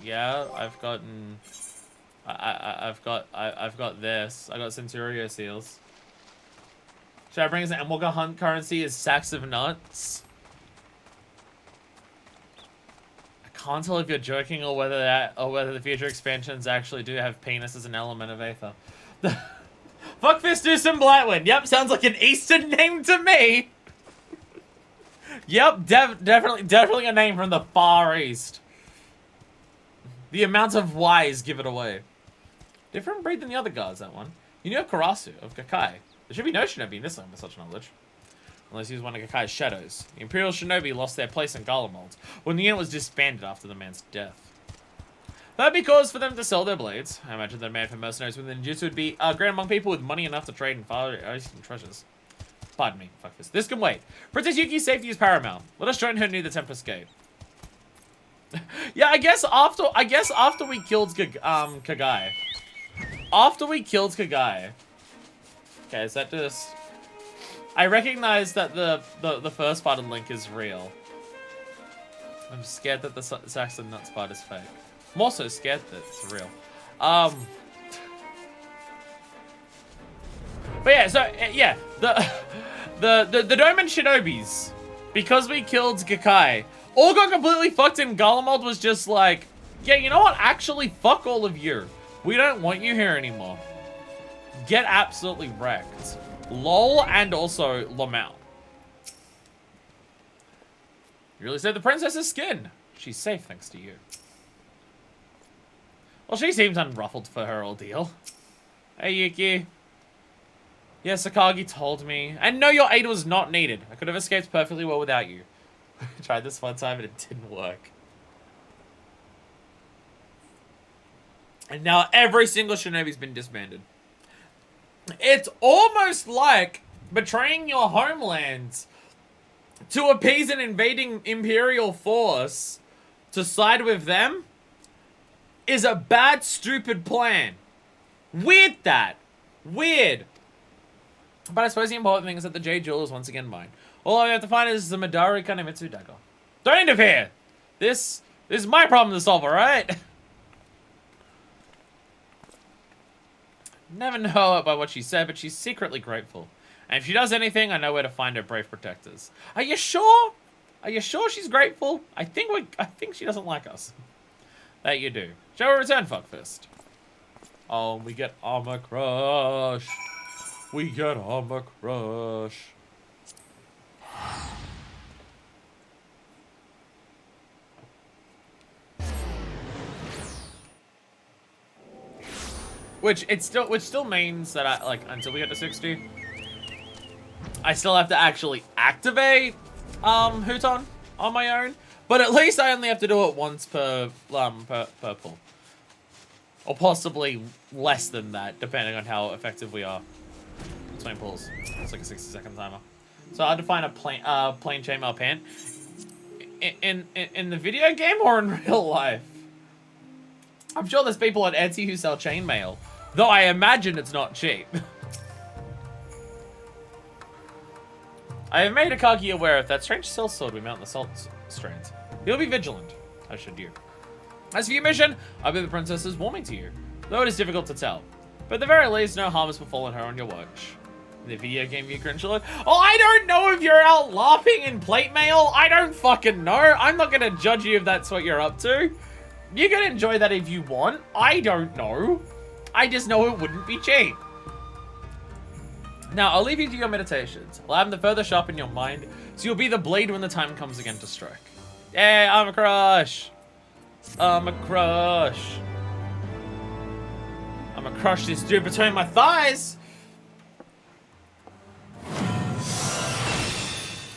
yeah, I've gotten I've got this. I got Centurio seals. Should I bring us an Emwalker hunt currency is sacks of nuts? I can't tell if you're joking or whether the future expansions actually do have penis as an element of Aether. Fuckfist Blightwind. Yep, sounds like an Eastern name to me. Yep, definitely a name from the Far East. The amount of Y's give it away. Different breed than the other guards, that one. You know Karasu of Kakai. There should be no shinobi in this land with such knowledge. Unless he was one of Kakai's shadows. The Imperial shinobi lost their place in Garlemald when the unit was disbanded after the man's death. That'd be cause for them to sell their blades. I imagine that a man for mercenaries within Ninjutsu would be great among people with money enough to trade in far eastern treasures. Pardon me, fuck this. This can wait. Princess Yuki's safety is paramount. Let us join her near the Tempest Gate. Yeah, I guess after we killed Kagai. After we killed Kagai. Okay, is that just... I recognize that the first part of Link is real. I'm scared that the Saxon Nuts part is fake. I'm also scared that it's real. But yeah, so yeah, the Doman Shinobis, because we killed Kakai, all got completely fucked, and Garlemald was just like, yeah, you know what? Actually, fuck all of you. We don't want you here anymore. Get absolutely wrecked. LOL and also Lamau. You really saved the princess's skin. She's safe thanks to you. Well, she seems unruffled for her ordeal. Hey, Yuki. Yeah, Sakagi told me. And no, your aid was not needed. I could have escaped perfectly well without you. I tried this one time and it didn't work. And now every single shinobi's been disbanded. It's almost like betraying your homelands to appease an invading Imperial force to side with them is a bad, stupid plan. Weird that. Weird. But I suppose the important thing is that the Jade Jewel is once again mine. All I have to find is the Madari Kanemitsu dagger. Don't interfere! This is my problem to solve, alright? Never know it by what she said, but she's secretly grateful. And if she does anything, I know where to find her brave protectors. Are you sure? Are you sure she's grateful? I think she doesn't like us. That you do. Shall we return, Fuckfist? Oh, we get Armor Crush. We get Armor Crush. Which still means that I, like, until we get to 60, I still have to actually activate Huton on my own. But at least I only have to do it once per pull. Or possibly less than that, depending on how effective we are. 20 pulls. It's like a 60-second timer. So I had to find a plain chainmail pant. In the video game or in real life? I'm sure there's people on Etsy who sell chainmail. Though I imagine it's not cheap. I have made Akagi aware of that strange sellsword we mount in the salt strands. He'll be vigilant, as should you. As for your mission, I believe the princess is warming to you, though it is difficult to tell. But at the very least, no harm has befallen her on your watch. In the video game you cringe a lot. Oh, I don't know if you're out laughing in plate mail. I don't fucking know. I'm not gonna judge you if that's what you're up to. You can enjoy that if you want. I don't know. I just know it wouldn't be cheap. Now, I'll leave you to your meditations. Allow them to further sharpen your mind, so you'll be the blade when the time comes again to strike. Hey, I'm a crush! I'm a crush! I'm gonna crush this dude between my thighs!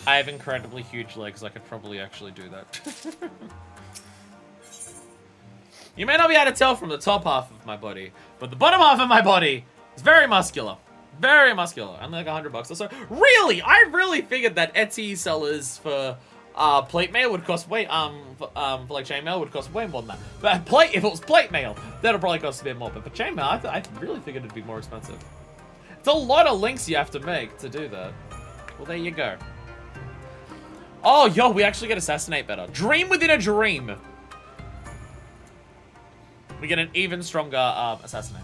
I have incredibly huge legs. I could probably actually do that. You may not be able to tell from the top half of my body, but the bottom half of my body is very muscular. Very muscular. Only like $100 or so. Really? I really figured that Etsy sellers for plate mail would cost way for like chainmail would cost way more than that. But if it was plate mail, that'll probably cost a bit more. But for chainmail, I really figured it'd be more expensive. It's a lot of links you have to make to do that. Well, there you go. Oh, yo, we actually get assassinate better. Dream within a dream. We get an even stronger assassinate.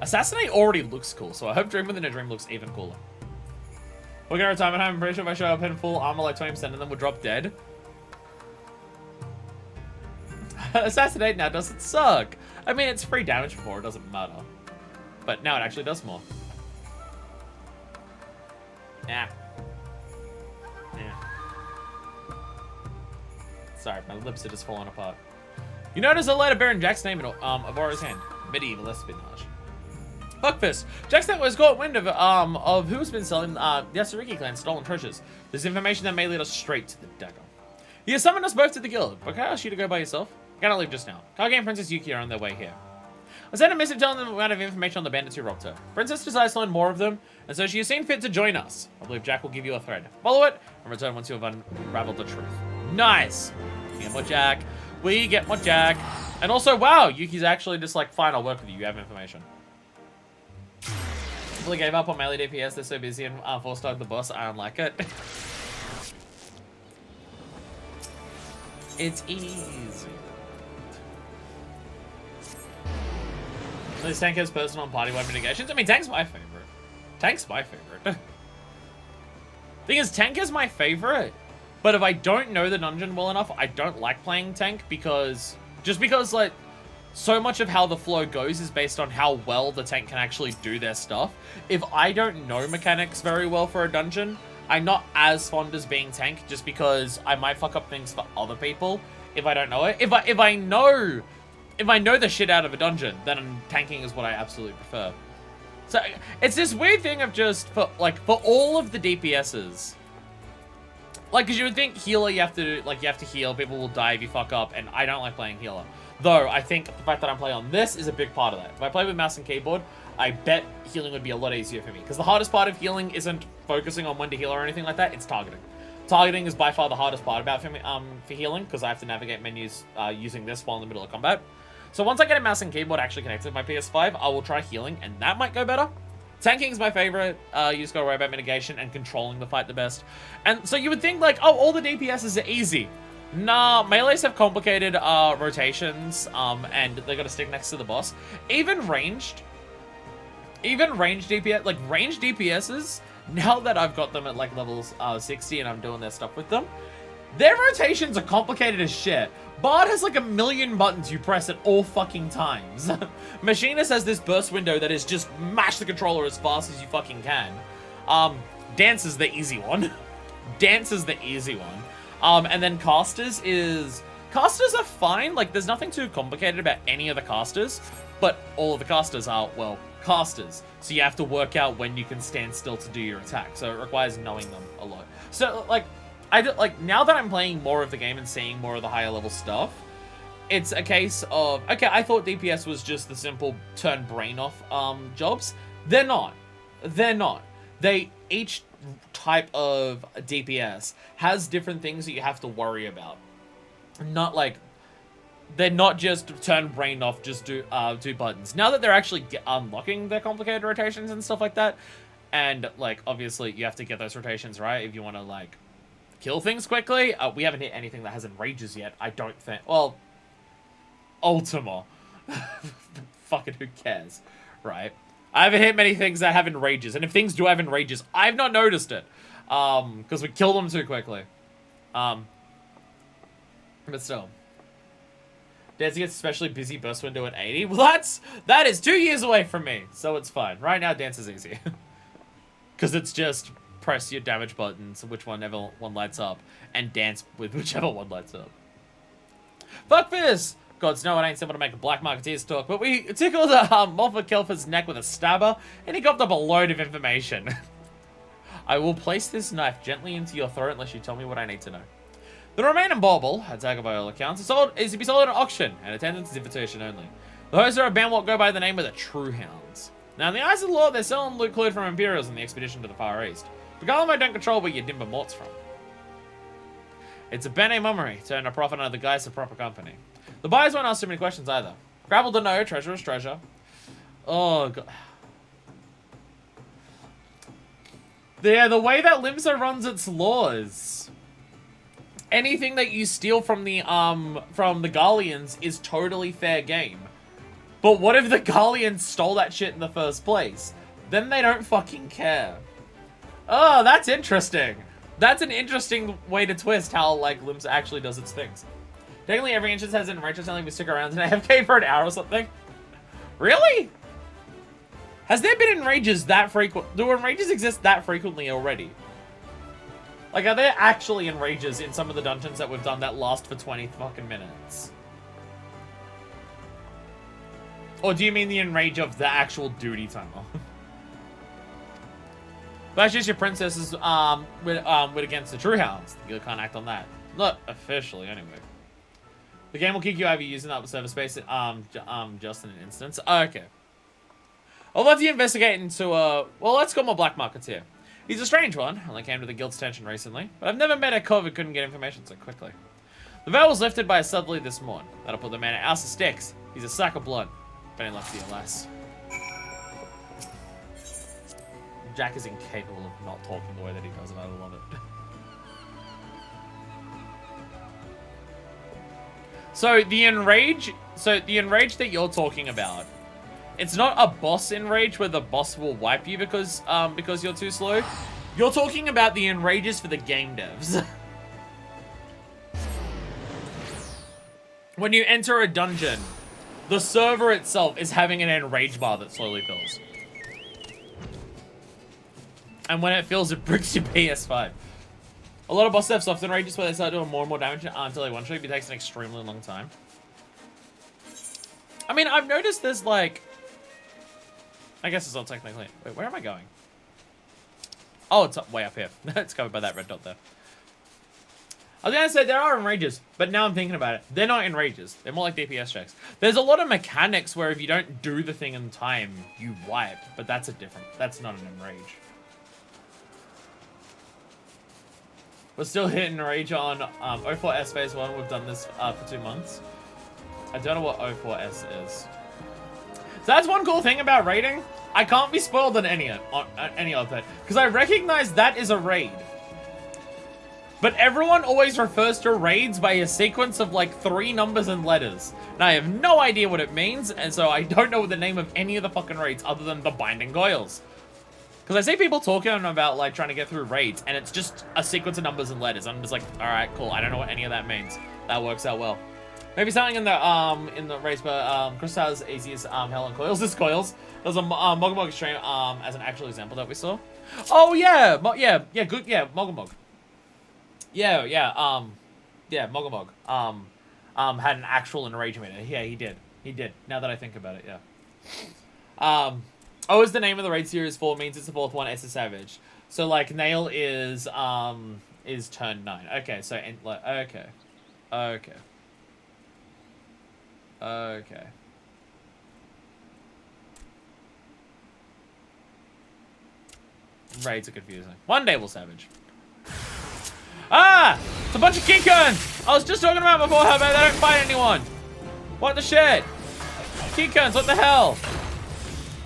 Assassinate already looks cool, so I hope Dream Within a Dream looks even cooler. We're gonna retirement home. I'm pretty sure if I show up in full armor, like 20% of them would drop dead. Assassinate now doesn't suck. I mean, it's free damage before, it doesn't matter. But now it actually does more. Yeah. Yeah. Sorry, my lips are just falling apart. You notice a letter bearing Jack's name in Avora's hand. Medieval espionage. Fuckfist. Jack's net was caught wind of who's been selling the Yasariki clan's stolen treasures. There's information that may lead us straight to the dagger. He has summoned us both to the guild, but can I ask you to go by yourself? I cannot leave just now. Kage and Princess Yuki are on their way here. I sent a message telling them the amount of information on the bandits who robbed her. Princess desires to learn more of them, and so she has seen fit to join us. I believe Jack will give you a thread. Follow it, and return once you have unraveled the truth. Nice! We get more Jack. We get more Jack. And also, wow, Yuki's actually just like, fine, I'll work with you. You have information. Really gave up on melee DPS. They're so busy and four-starred the boss. I don't like it. It's easy. This tank has personal and party-wide mitigations. I mean, tank's my favorite. Tank's my favorite. Thing is, tank is my favorite. But if I don't know the dungeon well enough, I don't like playing tank because... Just because, like... So much of how the flow goes is based on how well the tank can actually do their stuff. If I don't know mechanics very well for a dungeon, I'm not as fond as being tank just because I might fuck up things for other people if I don't know it. If I know the shit out of a dungeon, then tanking is what I absolutely prefer. So it's this weird thing of just for all of the DPSs. Like, because you would think healer, you have to heal, people will die if you fuck up, and I don't like playing healer. Though, I think the fact that I'm playing on this is a big part of that. If I play with mouse and keyboard, I bet healing would be a lot easier for me. Because the hardest part of healing isn't focusing on when to heal or anything like that, it's targeting. Targeting is by far the hardest part about for me, for healing, because I have to navigate menus using this while in the middle of combat. So once I get a mouse and keyboard actually connected with my PS5, I will try healing, and that might go better. Tanking is my favorite. You just gotta worry about mitigation and controlling the fight the best. And so you would think, like, oh, all the DPSs are easy. Nah, melees have complicated rotations, and they gotta stick next to the boss. Even ranged DPS, like, ranged DPSs, now that I've got them at, like, levels 60 and I'm doing their stuff with them, their rotations are complicated as shit. Bard has, like, 1,000,000 buttons you press at all fucking times. Machinist has this burst window that is just mash the controller as fast as you fucking can. Dance is the easy one. Dance is the easy one. And then casters are fine. Like, there's nothing too complicated about any of the casters, but all of the casters are, well, casters. So you have to work out when you can stand still to do your attack. So it requires knowing them a lot. So, like, now that I'm playing more of the game and seeing more of the higher level stuff, it's a case of, okay, I thought DPS was just the simple turn brain off jobs. They're not. They're not. Each type of DPS has different things that you have to worry about. Not like, they're not just turn brain off, just do buttons. Now that they're actually unlocking their complicated rotations and stuff like that, and like obviously you have to get those rotations right if you want to like kill things quickly. We haven't hit anything that has enrages yet, I don't think. Well, Ultima. Fucking who cares, right? I haven't hit many things that have enrages, and if things do have enrages, I've not noticed it. Because we kill them too quickly. But still. Desi gets especially busy burst window at 80. Well, that is 2 years away from me, so it's fine. Right now, dance is easy. Because it's just press your damage buttons, whichever one lights up, and dance with whichever one lights up. Fuck this! Gods know it ain't simple to make a black marketeer's talk, but we tickled Moffat Kelfer's neck with a stabber, and he gobbed up a load of information. I will place this knife gently into your throat unless you tell me what I need to know. The remaining bauble, a dagger by all accounts, is to be sold at an auction, and attendance is invitation only. The hosts are a band what go by the name of the True Hounds. Now, in the eyes of the law, they're selling loot clued from Imperials in the expedition to the Far East. But Garlemald don't control where your Dimber Mort's from. It's a Bene mummery to earn a profit under the guise of proper company. The buyers won't ask too many questions either. Grapple to know, treasure is treasure. Oh, God. Yeah, the way that Limsa runs its laws. Anything that you steal from the Garleans is totally fair game. But what if the Garleans stole that shit in the first place? Then they don't fucking care. Oh, that's interesting. That's an interesting way to twist how, like, Limsa actually does its things. Technically, every instance has an enrager telling me to stick around in AFK for an hour or something. Really? Has there been enrages that frequent? Do enrages exist that frequently already? Like, are there actually enrages in some of the dungeons that we've done that last for 20 fucking minutes? Or do you mean the enrage of the actual duty timer? But that's just your princesses with against the True Hounds. You can't act on that. Not officially, anyway. The game will kick you over using up server space just in an instance. Okay. I'll let you investigate into well, let's call him a black marketeer. He's a strange one. Only came to the guild's attention recently, but I've never met a cove who couldn't get information so quickly. The veil was lifted by a southerly this morn. That'll put the man at House of Sticks. He's a sack of blood. If any luck to you, alas. Jack is incapable of not talking the way that he does, and I love it. So the enrage that you're talking about, it's not a boss enrage where the boss will wipe you because you're too slow. You're talking about the enrages for the game devs. When you enter a dungeon, the server itself is having an enrage bar that slowly fills. And when it fills, it brings you PS5. A lot of boss devs soft enrages where they start doing more and more damage until they one-shot you, but it takes an extremely long time. I mean, I've noticed there's like... I guess it's not technically... Wait, where am I going? Oh, it's way up here. It's covered by that red dot there. I was gonna say there are enrages, but now I'm thinking about it. They're not enrages. They're more like DPS checks. There's a lot of mechanics where if you don't do the thing in time, you wipe. But that's that's not an enrage. We're still hitting rage on 04S phase 1. We've done this for 2 months. I don't know what 04S is. So that's one cool thing about raiding. I can't be spoiled on any of it. Because I recognize that is a raid. But everyone always refers to raids by a sequence of like 3 numbers and letters. And I have no idea what it means. And so I don't know the name of any of the fucking raids other than the Binding Goyles. Because I see people talking about like trying to get through raids, and it's just a sequence of numbers and letters. I'm just like, all right, cool. I don't know what any of that means. That works out well. Maybe something in the race, but Crystal's easy as hell and coils is coils. There's a Mogomog stream as an actual example that we saw. Oh yeah, good, yeah, Mogomog. Yeah, Mogomog. Had an actual enragement. Yeah, he did. Now that I think about it, yeah. O is the name of the raid series 4, means it's the 4th one, S is Savage. So, like, Nail is turn 9. Okay, so, okay. Raids are confusing. One day we'll Savage. Ah! It's a bunch of Keycones! I was just talking about before how they don't fight anyone! What the shit? Keycones, what the hell?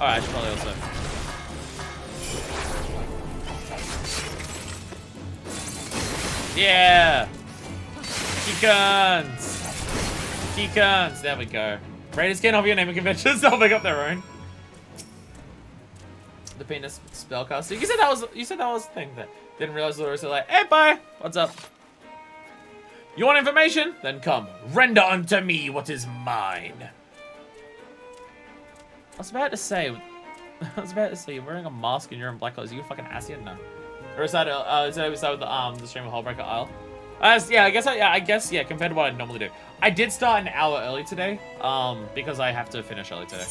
Alright, I should probably also... Yeah! Keycones! There we go. Raiders can't offer your name at conventions, they'll pick up their own. The penis spellcaster. You said that was the thing that didn't realize the rest of like, hey bye! What's up? You want information? Then come, render unto me what is mine. I was about to say, you're wearing a mask and you're in black clothes. Are you a fucking Asian? No. Or is that with the stream of Hullbreaker Isle? Yeah, I guess, compared to what I normally do. I did start an hour early today, because I have to finish early today.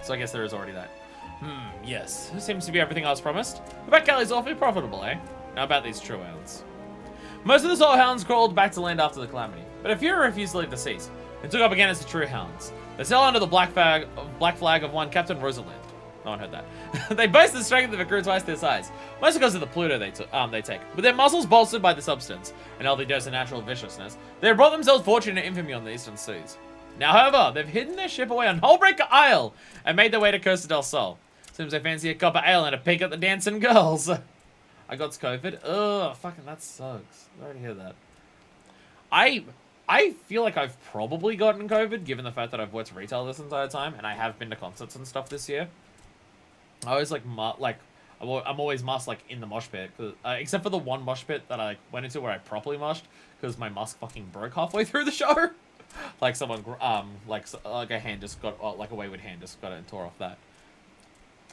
So I guess there is already that. Yes. This seems to be everything I was promised. The back alley's awfully profitable, eh? Now about these true hounds. Most of the soul hounds crawled back to land after the calamity, but a few refused to leave the seas. They took up again as the true hounds. They sail under the black flag of one Captain Rosalind. No one heard that. They boast the strength of a crew twice their size, mostly because of the Pluto they take. With their muscles bolstered by the substance, an healthy dose of natural viciousness, they have brought themselves fortune and infamy on the eastern seas. Now, however, they've hidden their ship away on Hullbreaker Isle and made their way to Costa del Sol. Seems they fancy a cup of ale and a peek at the dancing girls. I got COVID. Ugh, fucking that sucks. I already hear that. I feel like I've probably gotten COVID, given the fact that I've worked retail this entire time, and I have been to concerts and stuff this year. I always I'm always masked like in the mosh pit, except for the one mosh pit that I went into where I properly moshed because my mask fucking broke halfway through the show. Like someone like a hand just got like a wayward hand just got it and tore off that.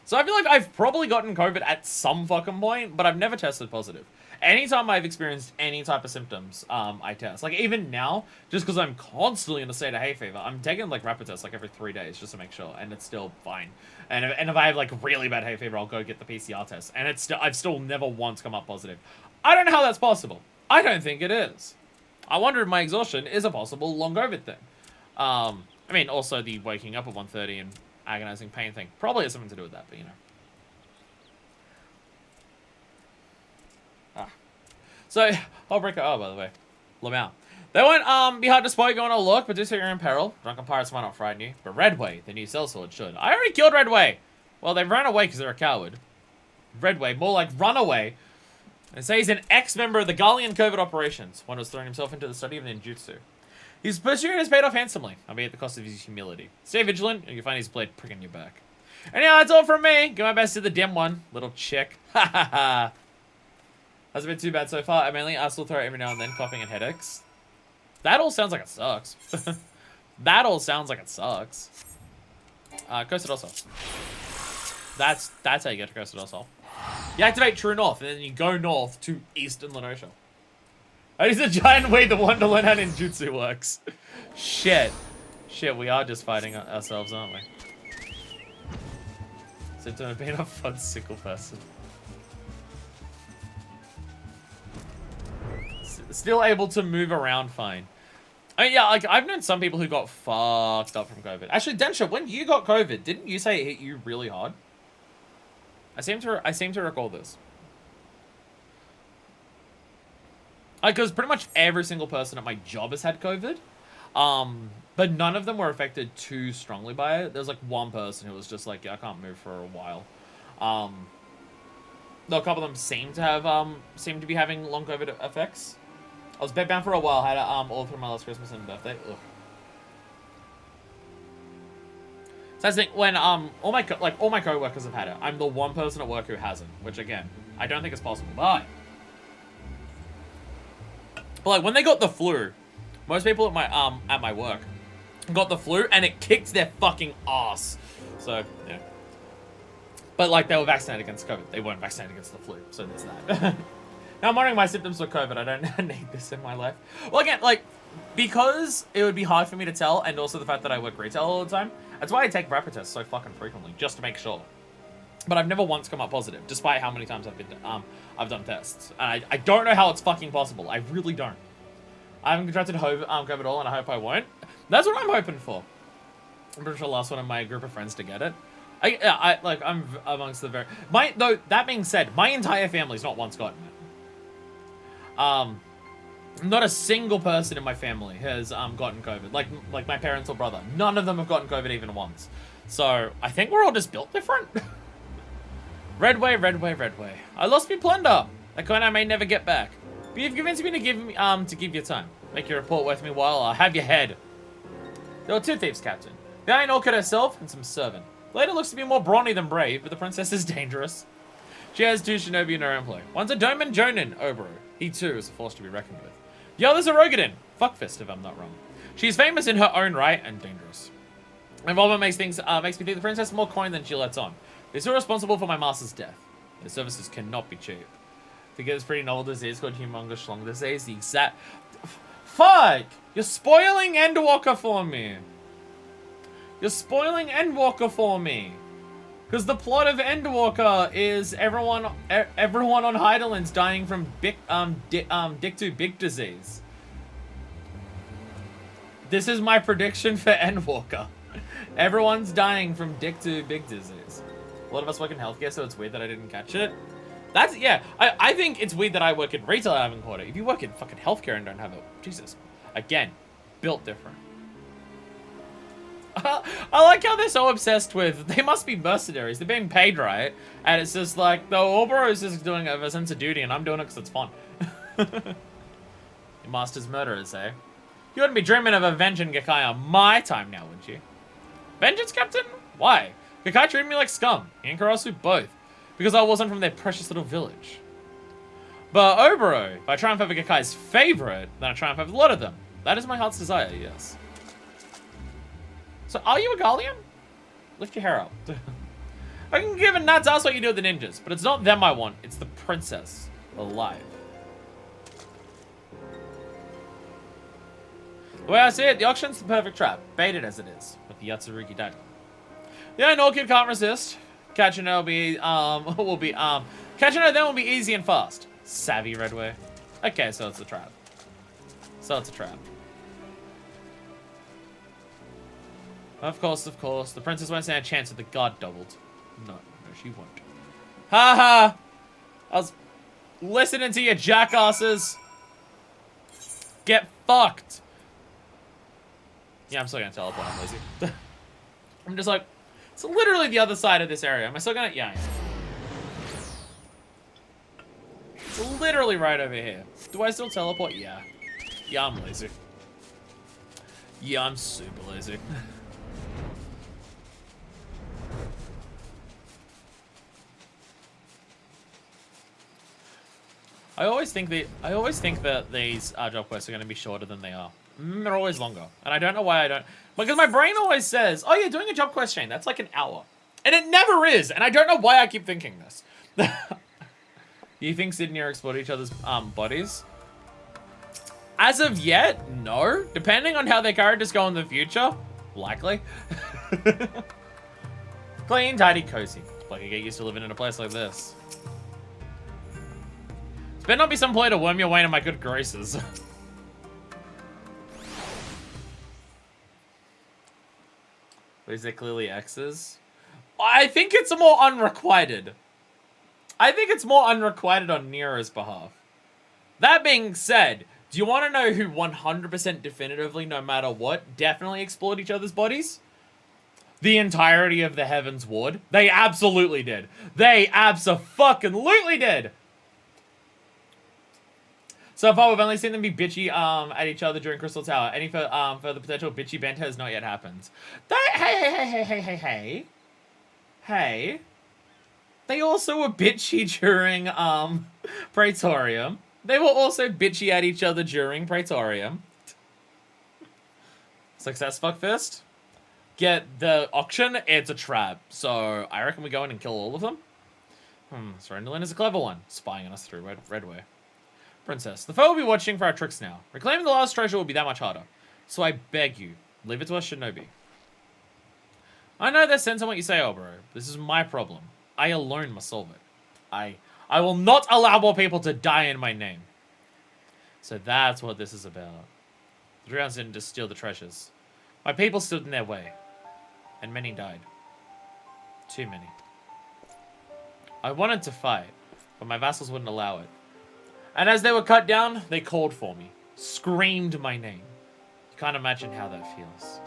So I feel like I've probably gotten COVID at some fucking point, but I've never tested positive. Anytime I've experienced any type of symptoms, I test. Like, even now, just because I'm constantly in a state of hay fever, I'm taking, like, rapid tests, like, every 3 days just to make sure, and it's still fine. And if I have, like, really bad hay fever, I'll go get the PCR test, and I've still never once come up positive. I don't know how that's possible. I don't think it is. I wonder if my exhaustion is a possible long COVID thing. I mean, also the waking up at 1:30 and agonizing pain thing probably has something to do with that, but, you know. So, Hullbreaker, by the way, Lamau. They won't be hard to spot if you want to look, but do so you're in peril. Drunken pirates might not frighten you, but Redway, the new sellsword, should. I already killed Redway. Well, they ran away because they're a coward. Redway, more like run away. And say he's an ex-member of the Gallian covert operations. One was throwing himself into the study of ninjutsu. His pursuit has paid off handsomely, albeit at the cost of his humility. Stay vigilant, and you'll find his blade pricking your back. Anyhow, that's all from me. Do my best to the dim one, little chick. Ha ha ha. Hasn't been too bad so far. I mainly still throw every now and then, coughing and headaches. That all sounds like it sucks. That all sounds like it sucks. Costa del Sol. That's how you get to Costa del Sol. You activate True North, and then you go north to Eastern Lenosha. And it's a giant way to want to learn how ninjutsu works. Shit, we are just fighting ourselves, aren't we? Symptom of being a fun sickle person. Still able to move around fine. I mean, yeah, like, I've known some people who got fucked up from COVID. Actually, Densha, when you got COVID, didn't you say it hit you really hard? I seem to recall this. Like, because pretty much every single person at my job has had COVID. But none of them were affected too strongly by it. There's like one person who was just like, yeah, I can't move for a while. Though a couple of them seem to be having long COVID effects. I was bedbound for a while. Had it all through my last Christmas and birthday. Ugh. So I think when all my coworkers have had it, I'm the one person at work who hasn't. Which again, I don't think it's possible. But like when they got the flu, most people at my work got the flu and it kicked their fucking ass. So yeah. But like they were vaccinated against COVID. They weren't vaccinated against the flu. So there's that. Now I'm wondering my symptoms for COVID. I don't need this in my life. Well, again, like, because it would be hard for me to tell, and also the fact that I work retail all the time, that's why I take rapid tests so fucking frequently, just to make sure. But I've never once come up positive, despite how many times I've done tests. And I don't know how it's fucking possible. I really don't. I haven't contracted COVID at all, and I hope I won't. That's what I'm hoping for. I'm pretty sure the last one of my group of friends to get it. I'm amongst the very... Though, that being said, my entire family's not once gotten it. Not a single person in my family has gotten COVID. Like my parents or brother. None of them have gotten COVID even once. So I think we're all just built different. Redway. I lost me plunder. That coin I may never get back. But you've convinced me to give your time. Make your report worth me while I'll have your head. There were 2 thieves, Captain. The Iron Orchid herself and some servant. The lady looks to be more brawny than brave, but the princess is dangerous. She has 2 shinobi in her employ. One's a Doman Jonin, Oboro. He too is a force to be reckoned with. The other's a Rogadin. Fuckfist, if I'm not wrong. She's famous in her own right and dangerous. Involvement makes me think the princess has more coin than she lets on. They're still responsible for my master's death. Their services cannot be cheap. To get this pretty novel disease called humongous schlong disease, the exact... Fuck! You're spoiling Endwalker for me. You're spoiling Endwalker for me. Because the plot of Endwalker is everyone on Heideland's dying from Dick to Big disease. This is my prediction for Endwalker. Everyone's dying from Dick to Big disease. A lot of us work in healthcare, so it's weird that I didn't catch it. That's, yeah, I think it's weird that I work in retail and I haven't caught it. If you work in fucking healthcare and don't have it, Jesus. Again, built different. I like how they're so obsessed with, they must be mercenaries, they're being paid right, and it's just like, the Oboro is just doing it of a sense of duty, and I'm doing it because it's fun. Your master's murderers, eh? You wouldn't be dreaming of avenging Gakkai on my time now, would you? Vengeance, Captain? Why? Gakkai treated me like scum, and Karasu both, because I wasn't from their precious little village. But Oboro, if I triumph over Gakkai's favorite, then I triumph over a lot of them. That is my heart's desire, yes. So, are you a Galleon? Lift your hair up. I can give a gnat's ass what you do with the ninjas, but it's not them I want, it's the princess. Alive. The way I see it, the auction's the perfect trap, baited as it is, with the Yatsurugi dagger. Yeah, no kid can't resist. Catching her catching her then will be easy and fast. Savvy, Redway. Okay, so it's a trap. Of course. The princess won't stand a chance with the guard doubled. No, she won't. Ha! I was listening to you jackasses. Get fucked. Yeah, I'm still gonna teleport. I'm lazy. I'm just like, it's literally the other side of this area. Am I still gonna? Yeah, I am. It's literally right over here. Do I still teleport? Yeah. Yeah, I'm lazy. Yeah, I'm super lazy. I always think that these job quests are going to be shorter than they are. They're always longer. And I don't know why I don't... Because my brain always says, oh, you're doing a job quest chain. That's like an hour. And it never is. And I don't know why I keep thinking this. Do you think Sydney are exploiting each other's bodies? As of yet, no. Depending on how their characters go in the future, likely. Clean, tidy, cozy. Like you get used to living in a place like this. It better not be some ploy to worm your way into my good graces. Is there clearly X's? I think it's more unrequited. I think it's more unrequited on Nero's behalf. That being said, do you want to know who 100% definitively, no matter what, definitely explored each other's bodies? The entirety of the Heavensward. They absolutely did. They abso-fucking-lutely did. So far, we've only seen them be bitchy at each other during Crystal Tower. Any further potential bitchy banter has not yet happened. Hey. They also were bitchy during Praetorium. They were also bitchy at each other during Praetorium. Success, fuckfist. Get the auction, it's a trap. So I reckon we go in and kill all of them. Surrenderland is a clever one, spying on us through Redway. Princess, the foe will be watching for our tricks now. Reclaiming the last treasure will be that much harder. So I beg you, leave it to us shinobi. I know there's sense in what you say, Oboro. This is my problem. I alone must solve it. I will not allow more people to die in my name. So that's what this is about. The Drowns didn't just steal the treasures. My people stood in their way. And many died. Too many. I wanted to fight, but my vassals wouldn't allow it. And as they were cut down, they called for me. Screamed my name. You can't imagine how that feels.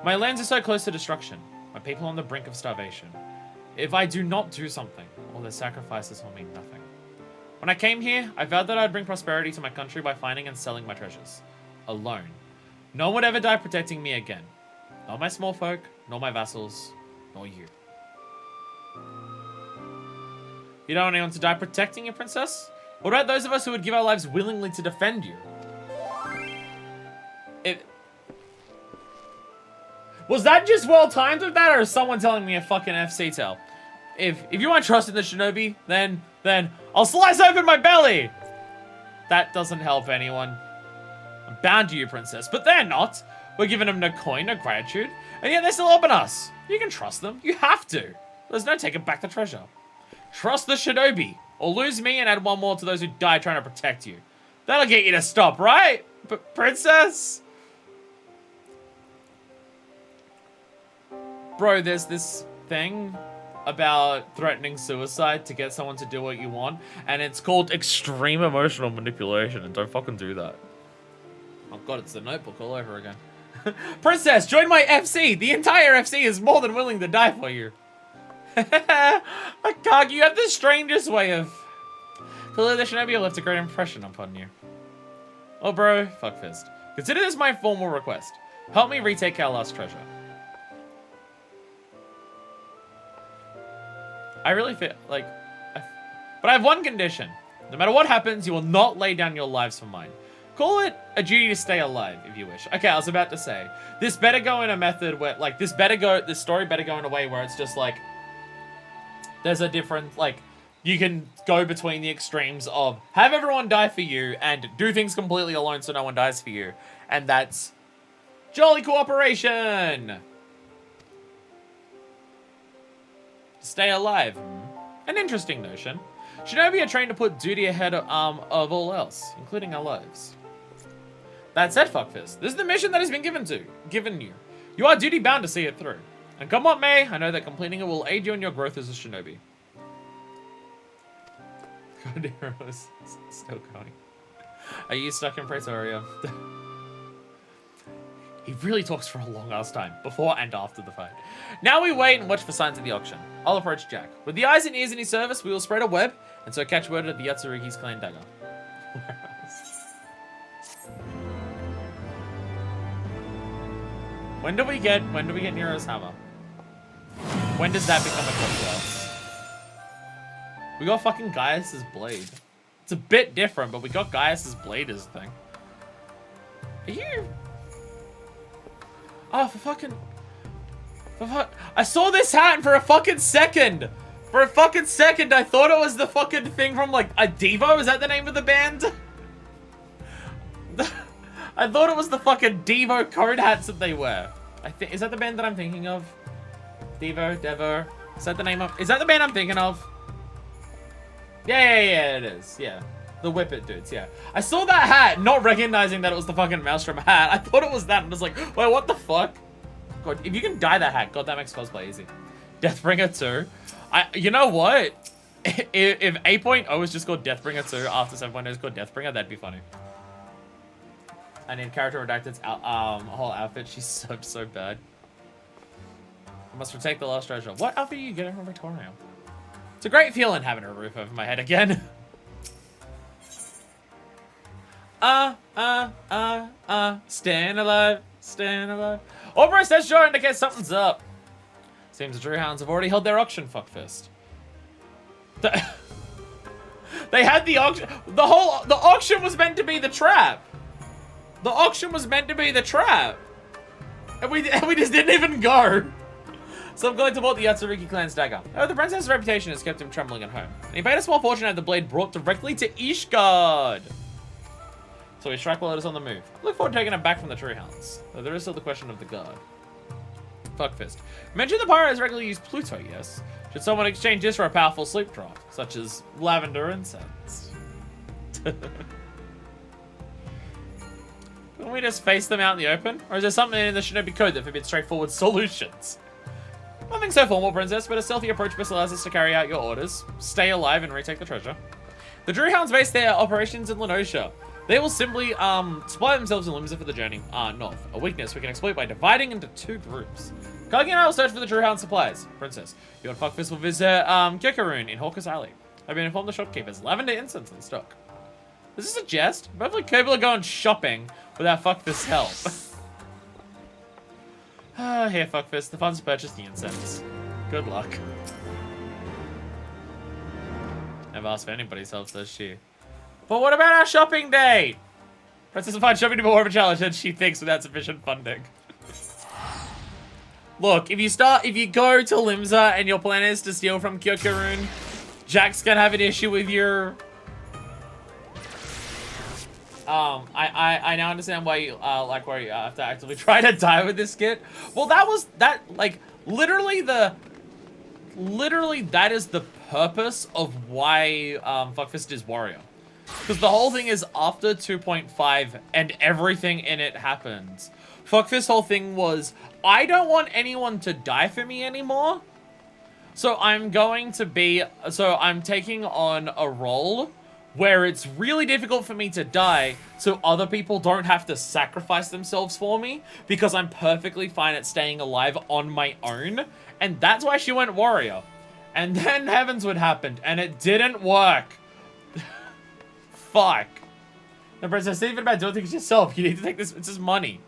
My lands are so close to destruction. My people on the brink of starvation. If I do not do something, all their sacrifices will mean nothing. When I came here, I vowed that I'd bring prosperity to my country by finding and selling my treasures. Alone. No one would ever die protecting me again. Not my small folk, nor my vassals, nor you. You don't want anyone to die protecting you, princess? What about those of us who would give our lives willingly to defend you? Was that just well timed with that, or is someone telling me a fucking FC tale? If you aren't trusting the shinobi, then I'll slice open my belly! That doesn't help anyone. I'm bound to you, princess, but they're not. We're giving them no coin, no gratitude, and yet they're still helping us. You can trust them. You have to. There's no taking back the treasure. Trust the shinobi, or lose me and add one more to those who die trying to protect you. That'll get you to stop, right? But princess? Bro, there's this thing about threatening suicide to get someone to do what you want, and it's called extreme emotional manipulation, and don't fucking do that. Oh god, it's the Notebook all over again. Princess, join my FC! The entire FC is more than willing to die for you. Akagi, you have the strangest way of... Clearly the shinobi left a great impression upon you. Oh bro, fuck fist. Consider this my formal request. Help me retake our lost treasure. I really feel like... But I have one condition. No matter what happens, you will not lay down your lives for mine. Call it a duty to stay alive, if you wish. Okay, I was about to say, this better go in a method where, like, this story better go in a way where it's just, like, there's a different, like, you can go between the extremes of have everyone die for you and do things completely alone so no one dies for you. And that's jolly cooperation! Stay alive. An interesting notion. Shinobi are trained to put duty ahead of all else, including our lives. That said, fuckfist, this is the mission that has been given you. You are duty bound to see it through. And come what may, I know that completing it will aid you in your growth as a shinobi. God, hero is still going. Are you stuck in Pretoria? He really talks for a long ass time, before and after the fight. Now we wait and watch for signs of the auction. I'll approach Jack. With the eyes and ears in his service, we will spread a web, and so catch word of the Yatsurugi's clan dagger. When do we get Nero's hammer? When does that become a class? We got fucking Gaius's blade. It's a bit different, but we got Gaius's blade as a thing. Are you... Oh, I saw this hat for a fucking second! For a fucking second, I thought it was the fucking thing from, like, a Devo? Is that the name of the band? I thought it was the fucking Devo code hats that they wear. Is that the band that I'm thinking of? Devo? Is that the name of... Is that the band I'm thinking of? Yeah, it is. Yeah. The Whip It dudes, yeah. I saw that hat, not recognizing that it was the fucking Maelstrom hat. I thought it was that, and I was like, wait, what the fuck? God, if you can dye that hat, God, that makes cosplay easy. Deathbringer 2. You know what? If 8.0 is just called Deathbringer 2 after 7.0 is called Deathbringer, that'd be funny. I need character redacted's whole outfit. She's so bad. I must retake the lost treasure. What outfit are you getting from Victoria? It's a great feeling having a roof over my head again. Staying alive. Oberus says sure indicates something's up. Seems the Drew Hounds have already held their auction, fuckfist. They had the auction. The auction was meant to be the trap. The auction was meant to be the trap. And we just didn't even go. So I'm going to bolt the Yatsurugi clan's dagger. Oh, the princess's reputation has kept him trembling at home. And he paid a small fortune to have the blade brought directly to Ishgard. So we strike while it is on the move. Look forward to taking it back from the Tree Hounds. Though there is still the question of the guard. Fuckfist. Mention the pirates regularly use Pluto, yes? Should someone exchange this for a powerful sleep drop, such as lavender incense? Can we just face them out in the open? Or is there something in the Shinobi Code that forbids straightforward solutions? Nothing so formal, princess, but a stealthy approach best allows us to carry out your orders, stay alive, and retake the treasure. The Drew Hounds base their operations in Lenosha. They will simply supply themselves in Limsa for the journey north. A weakness we can exploit by dividing into two groups. Kagi and I will search for the Drew Hound supplies. Princess, you and Fuckfist will visit Gekaroon in Hawker's Alley. I've been informed the shopkeeper's lavender incense in stock. Is this a jest? I'm perfectly capable of going shopping without Fuckfist's help. Here, Fuckfist, the funds to purchase the incense. Good luck. Never asked for anybody's help, does she? But what about our shopping date? Princess will find shopping to be more of a challenge than she thinks without sufficient funding. Look, if you go to Limsa and your plan is to steal from Kyokurun, Jack's gonna have an issue with your... I now understand why you, why you have to actively try to die with this skit. Well, literally that is the purpose of why, Fuckfist is Warrior. Because the whole thing is after 2.5 and everything in it happens. Fuckfist's whole thing was, I don't want anyone to die for me anymore. So I'm taking on a role where it's really difficult for me to die so other people don't have to sacrifice themselves for me because I'm perfectly fine at staying alive on my own. And that's why she went Warrior. And then Heavensward happened and it didn't work. Fuck. The princess, even about doing things yourself, you need to take this, it's just money.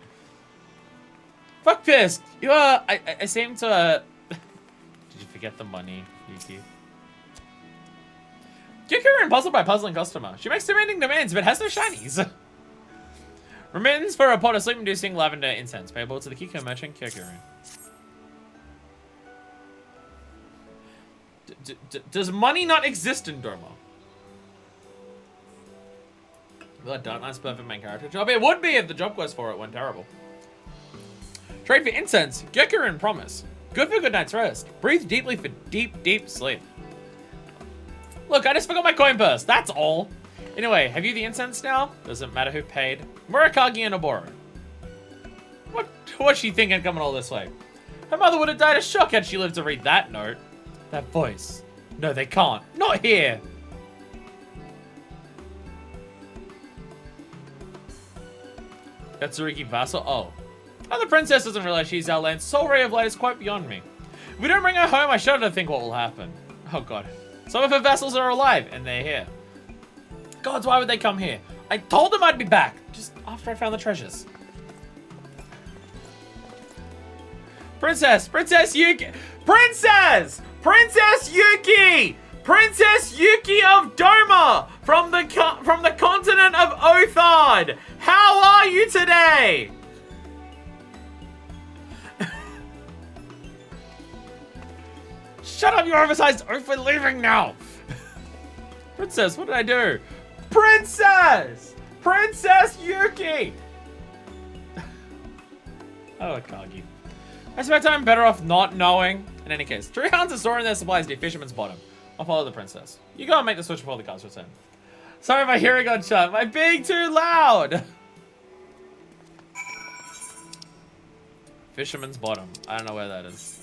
Fuck this. You I seem to, did you forget the money, Yuki? Kyokurun puzzled by puzzling customer. She makes demanding demands, but has no shinies. Remittance for a pot of sleep-inducing lavender incense, payable to the Kiko merchant Kyokurun. Does money not exist in Doma? Well, Dark Knight's perfect main character job. It would be if the job quest for it went terrible. Trade for incense. Kyokurun promise. Good for a good night's rest. Breathe deeply for deep, deep sleep. Look, I just forgot my coin purse. That's all. Anyway, have you the incense now? Doesn't matter who paid. Murakagi and Oboro. What's she thinking coming all this way? Her mother would have died of shock had she lived to read that note. That voice. No, they can't. Not here. Katsuriki vassal? Oh. Oh, the princess doesn't realize she's our land's sole ray of light is quite beyond me. If we don't bring her home, I shudder to think what will happen. Oh god. Some of her vassals are alive, and they're here. Gods, why would they come here? I told them I'd be back, just after I found the treasures. Princess! Princess Yuki! Princess! Princess Yuki! Princess Yuki of Doma! From the continent of Othard! How are you today? Shut up, you oversized oaf, we're leaving now! Princess, what did I do? Princess! Princess Yuki! Oh, Kagi. I suspect I'm better off not knowing. In any case, three hounds are storing their supplies near Fisherman's Bottom. I'll follow the princess. You go and make the switch before the cars return. Sorry if my hearing got shut. Am I being too loud? Fisherman's Bottom. I don't know where that is.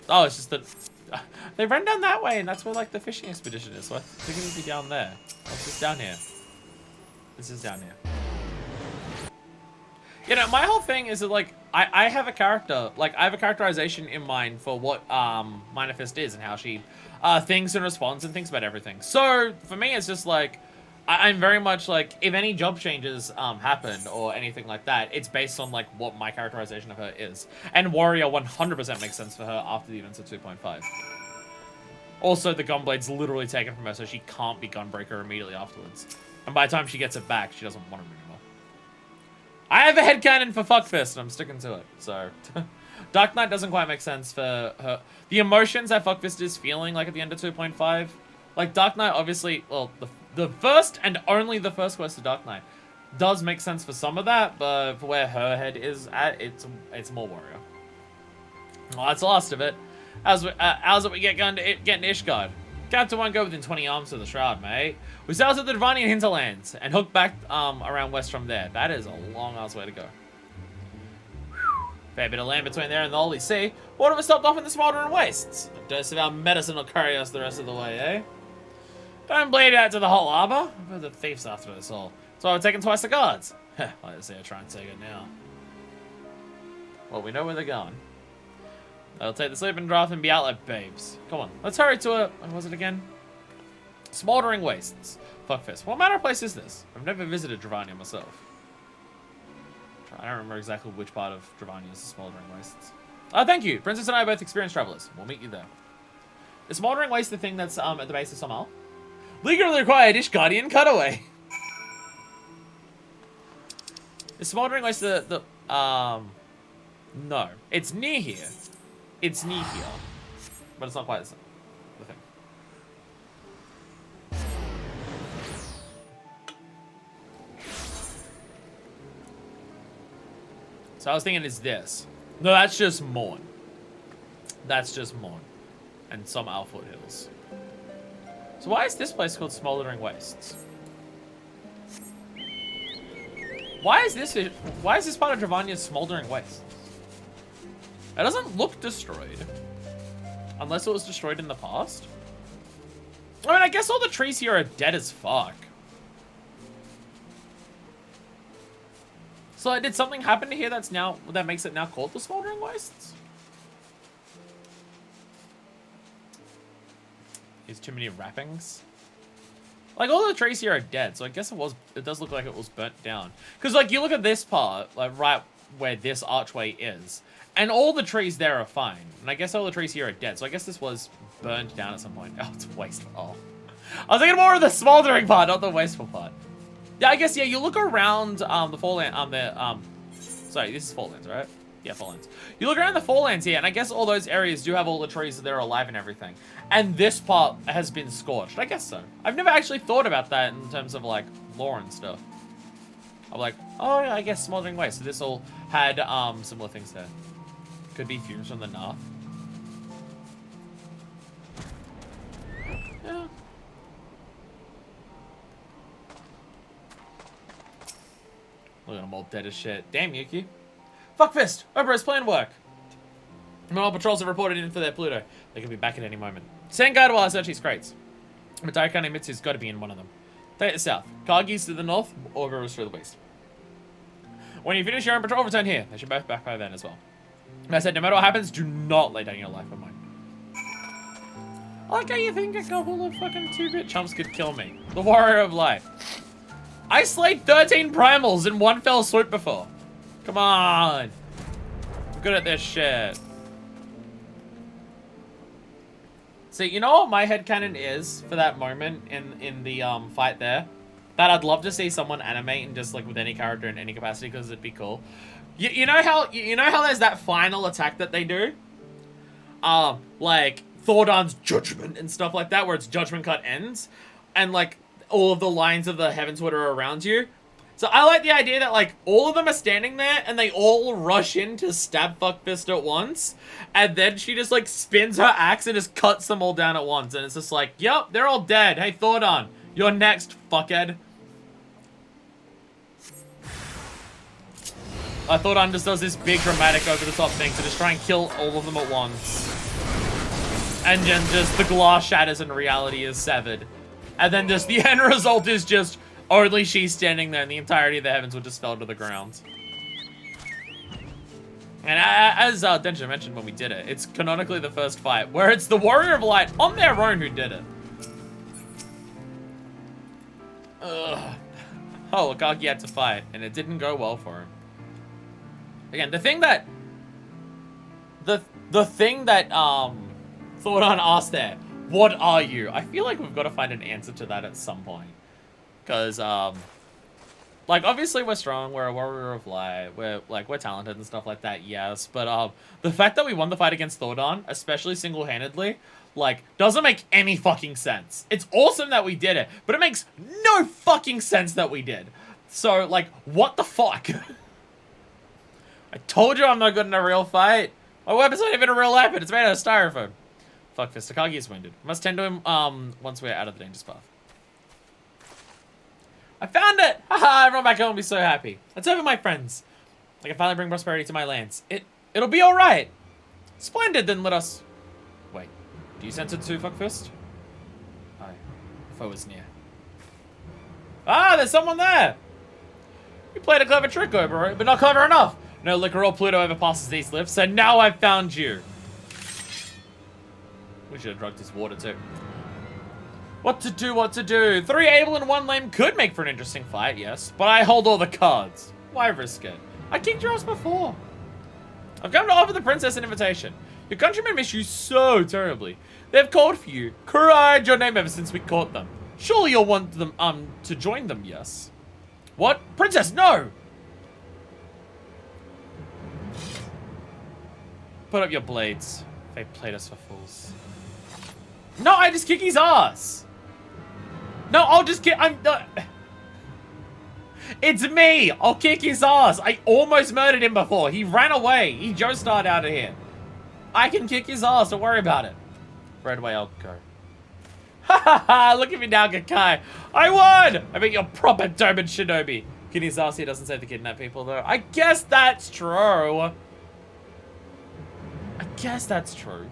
Oh, it's just that they ran down that way, and that's where like the fishing expedition is. So I think it would be down there. Oh, it's just down here. This is down here. You know, my whole thing is that like I have a character, like I have a characterization in mind for what Minor Fist is and how she thinks and responds and thinks about everything. So for me, it's just like I'm very much like if any job changes happen or anything like that, it's based on like what my characterization of her is. And Warrior 100% makes sense for her after the events of 2.5. Also, the Gunblade's literally taken from her, so she can't be Gunbreaker immediately afterwards. And by the time she gets it back, she doesn't want him anymore. I have a headcanon for Fuckfist, and I'm sticking to it. So, Dark Knight doesn't quite make sense for her. The emotions that Fuckfist is feeling, like, at the end of 2.5. Like, Dark Knight, obviously, well, the first and only the first quest of Dark Knight does make sense for some of that, but for where her head is at, it's more Warrior. Well, that's the last of it. How's it we get into Ishgard? Captain won't go within 20 arms of the Shroud, mate. We sail to the Divanian hinterlands and hook back around west from there. That is a long-ass way to go. Whew. Fair bit of land between there and the Holy See. What if we stopped off in the smoldering wastes? A dose of our medicine will carry us the rest of the way, eh? Don't bleed out to the whole harbor. I've heard the thieves after us all. So I've taken twice the guards. Let's see, I'll try and take it now. Well, we know where they're going. They'll take the sleeping draft and be out like babes. Come on, let's hurry to a... What was it again? Smoldering Wastes. Fuckfist. What manner of place is this? I've never visited Dravania myself. I don't remember exactly which part of Dravania is the Smoldering Wastes. Oh, thank you. Princess and I are both experienced travelers. We'll meet you there. Is Smoldering Waste the thing that's at the base of Somal? Legally required Ish Guardian cutaway. Is Smoldering Waste the no. It's near here. It's near here. But it's not quite the thing. So I was thinking, is this? No, that's just Morn. That's just Morn. And some Alfoot Hills. So why is this place called Smoldering Wastes? Why is this part of Dravania's Smoldering Wastes? It doesn't look destroyed. Unless it was destroyed in the past. I mean, I guess all the trees here are dead as fuck. So did something happen to here that makes it now called the Smoldering Wastes? There's too many wrappings. Like, all the trees here are dead, so I guess it does look like it was burnt down. Because, like, you look at this part, like, right where this archway is, and all the trees there are fine. And I guess all the trees here are dead, so I guess this was burned down at some point. Oh, it's wasteful. Oh. I was thinking more of the smoldering part, not the wasteful part. Yeah, I guess, yeah, you look around the Fallands, sorry, this is Fallands, right? Yeah, Fallands. You look around the Fallands here, and I guess all those areas do have all the trees that are alive and everything. And this part has been scorched. I guess so. I've never actually thought about that in terms of, like, lore and stuff. I'm like, oh, yeah, I guess Smoldering Waste. So this all had similar things there. Could be fumes from the Narth. Yeah. Look at them all dead as shit. Damn, Yuki. Fuckfist! Oberon's plan work. All patrols have reported in for their Pluto. They could be back at any moment. Send guard while I search these crates. But Daikane Mitsu's got to be in one of them. Stay at the south. Kagi's to the north, Oberon's to the west. When you finish your own patrol, return here. They should both back by then as well. I said, no matter what happens, do not lay down your life for mine. I like how you think a couple of fucking 2-bit chumps could kill me. The Warrior of Light. I slayed 13 primals in one fell swoop before. Come on. I'm good at this shit. See, you know what my headcanon is for that moment in the fight there? That I'd love to see someone animate and just like with any character in any capacity because it'd be cool. You know how there's that final attack that they do? Like Thordan's judgment and stuff like that, where its judgment cut ends, and like all of the lines of the Heavensward are around you. So I like the idea that like all of them are standing there and they all rush in to stab Fuckfist at once, and then she just like spins her axe and just cuts them all down at once, and it's just like, yep, they're all dead. Hey Thordan, you're next, fuckhead. I thought Thordan just does this big dramatic over the top thing to just try and kill all of them at once. And then just the glass shatters and reality is severed. And then just the end result is just only she's standing there and the entirety of the heavens would just fell to the ground. And as Densha mentioned when we did it, it's canonically the first fight where it's the Warrior of Light on their own who did it. Ugh. Oh, Akagi had to fight, and it didn't go well for him. Again, the thing that Thordan asked there, what are you? I feel like we've got to find an answer to that at some point. Because, like, obviously we're strong, we're a Warrior of Light, we're talented and stuff like that, yes. But, the fact that we won the fight against Thordan, especially single-handedly, like, doesn't make any fucking sense. It's awesome that we did it, but it makes no fucking sense that we did. So, like, what the fuck? I told you I'm not good in a real fight. My weapon's not even a real weapon. It's made out of styrofoam. Fuckfist. Akagi is wounded. Must tend to him once we're out of the dangerous path. I found it! Haha, everyone back home will be so happy. It's over, my friends. I can finally bring prosperity to my lands. It'll be alright. Splendid, then let us... Wait. Do you sense it too, Fuckfist? Aye. Foe is near. Ah, there's someone there! You played a clever trick, Oberon, but not clever enough. No liquor or Pluto ever passes these lips, so now I've found you. We should have drugged his water too. What to do, what to do? 3 able and 1 lame could make for an interesting fight, yes. But I hold all the cards. Why risk it? I kicked your ass before. I've come to offer the princess an invitation. Your countrymen miss you so terribly. They've called for you. Cried your name ever since we caught them. Surely you'll want them, to join them, yes? What? Princess, no! Put up your blades. They played us for fools. No, I just kick his ass. No, I'll just get. It's me. I'll kick his ass. I almost murdered him before. He ran away. He just started out of here. I can kick his ass. Don't worry about it. Redway, I'll go. Ha ha ha! Look at me now, Gakai. I won. I mean, you're proper Doman Shinobi. Kicking his ass here doesn't say to kidnap people, though. I guess that's true. I guess that's true.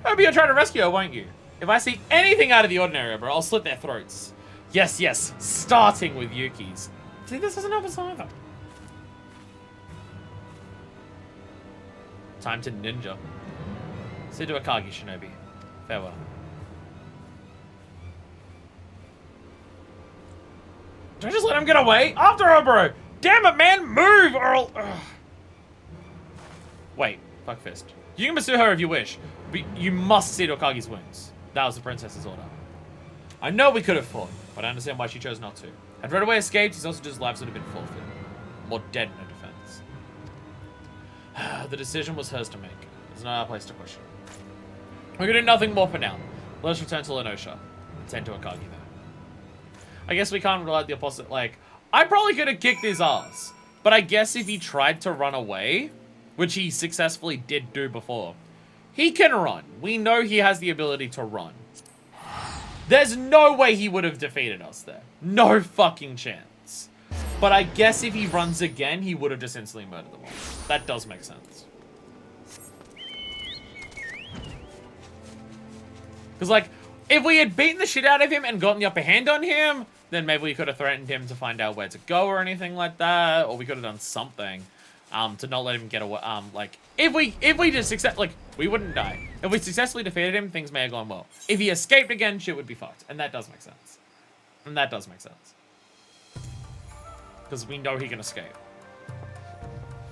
Maybe you'll try to rescue her, won't you? If I see anything out of the ordinary, bro, I'll slit their throats. Yes, yes. Starting with Yuki's. See, this doesn't help us either. Time to ninja. Say to Akagi, Shinobi. Farewell. Did I just let him get away? After her, bro! Damn it, man! Move, or I'll... Wait. Fuck fist. You can pursue her if you wish, but you must see to Akagi's wounds. That was the princess's order. I know we could have fought, but I understand why she chose not to. Had Redaway escaped, his hostages' lives would have been forfeit. More dead in her defense. The decision was hers to make. It's not our place to question. We can do nothing more for now. Let us return to Lenosha. And tend to Akagi there. I guess we can't rely on the opposite. Like, I probably could have kicked his ass, but I guess if he tried to run away, which he successfully did do before, he can run. We know he has the ability to run. There's no way he would have defeated us there. No fucking chance. But I guess if he runs again, he would have just instantly murdered them all. That does make sense. Because, like, if we had beaten the shit out of him and gotten the upper hand on him, then maybe we could have threatened him to find out where to go or anything like that. Or we could have done something to not let him get away. Like, if we just we wouldn't die. If we successfully defeated him, things may have gone well. If he escaped again, shit would be fucked. And that does make sense. And that does make sense. Because we know he can escape.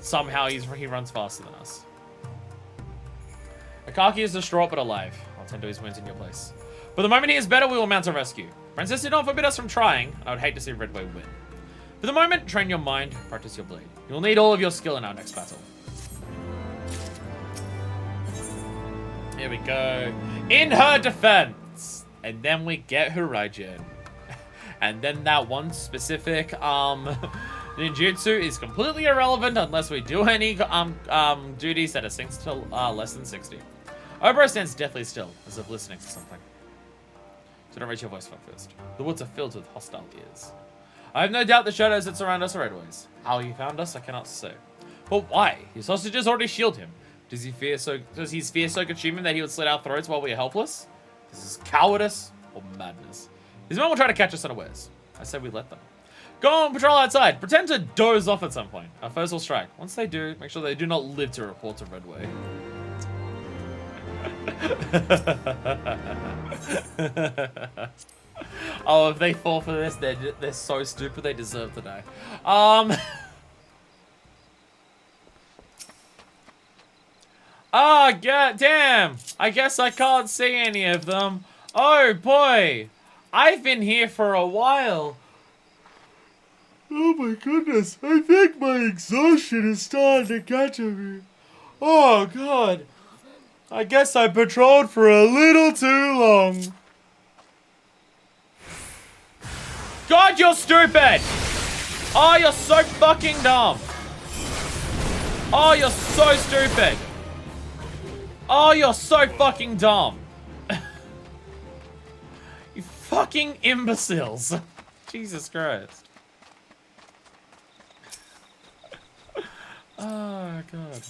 Somehow he runs faster than us. Akaki is distraught but alive. I'll tend to his wounds in your place. But the moment he is better, we will mount a rescue. Princess did not forbid us from trying, and I would hate to see Redway win. For the moment, train your mind, practice your blade. You'll need all of your skill in our next battle. Here we go. In her defense! And then we get Huraijin. And then that one specific ninjutsu is completely irrelevant unless we do any duties that are synced to less than 60. Obro stands deathly still, as if listening to something. So don't raise your voice fuck first. The woods are filled with hostile ears. I have no doubt the shadows that surround us are Redways. How he found us, I cannot say. But why? His hostages already shield him. Does his fear so consume him that he would slit our throats while we are helpless? This is cowardice or madness. His men will try to catch us unawares. I say we let them. Go on patrol outside. Pretend to doze off at some point. Our foes will strike. Once they do, make sure they do not live to report to Redway. Oh, if they fall for this, they're so stupid. They deserve to die. God damn. I guess I can't see any of them. Oh boy, I've been here for a while. Oh my goodness, I think my exhaustion is starting to catch me. Oh god. I guess I patrolled for a little too long. God, you're stupid! Oh, you're so fucking dumb. Oh, you're so stupid. Oh, you're so fucking dumb. You fucking imbeciles. Jesus Christ. Oh, God.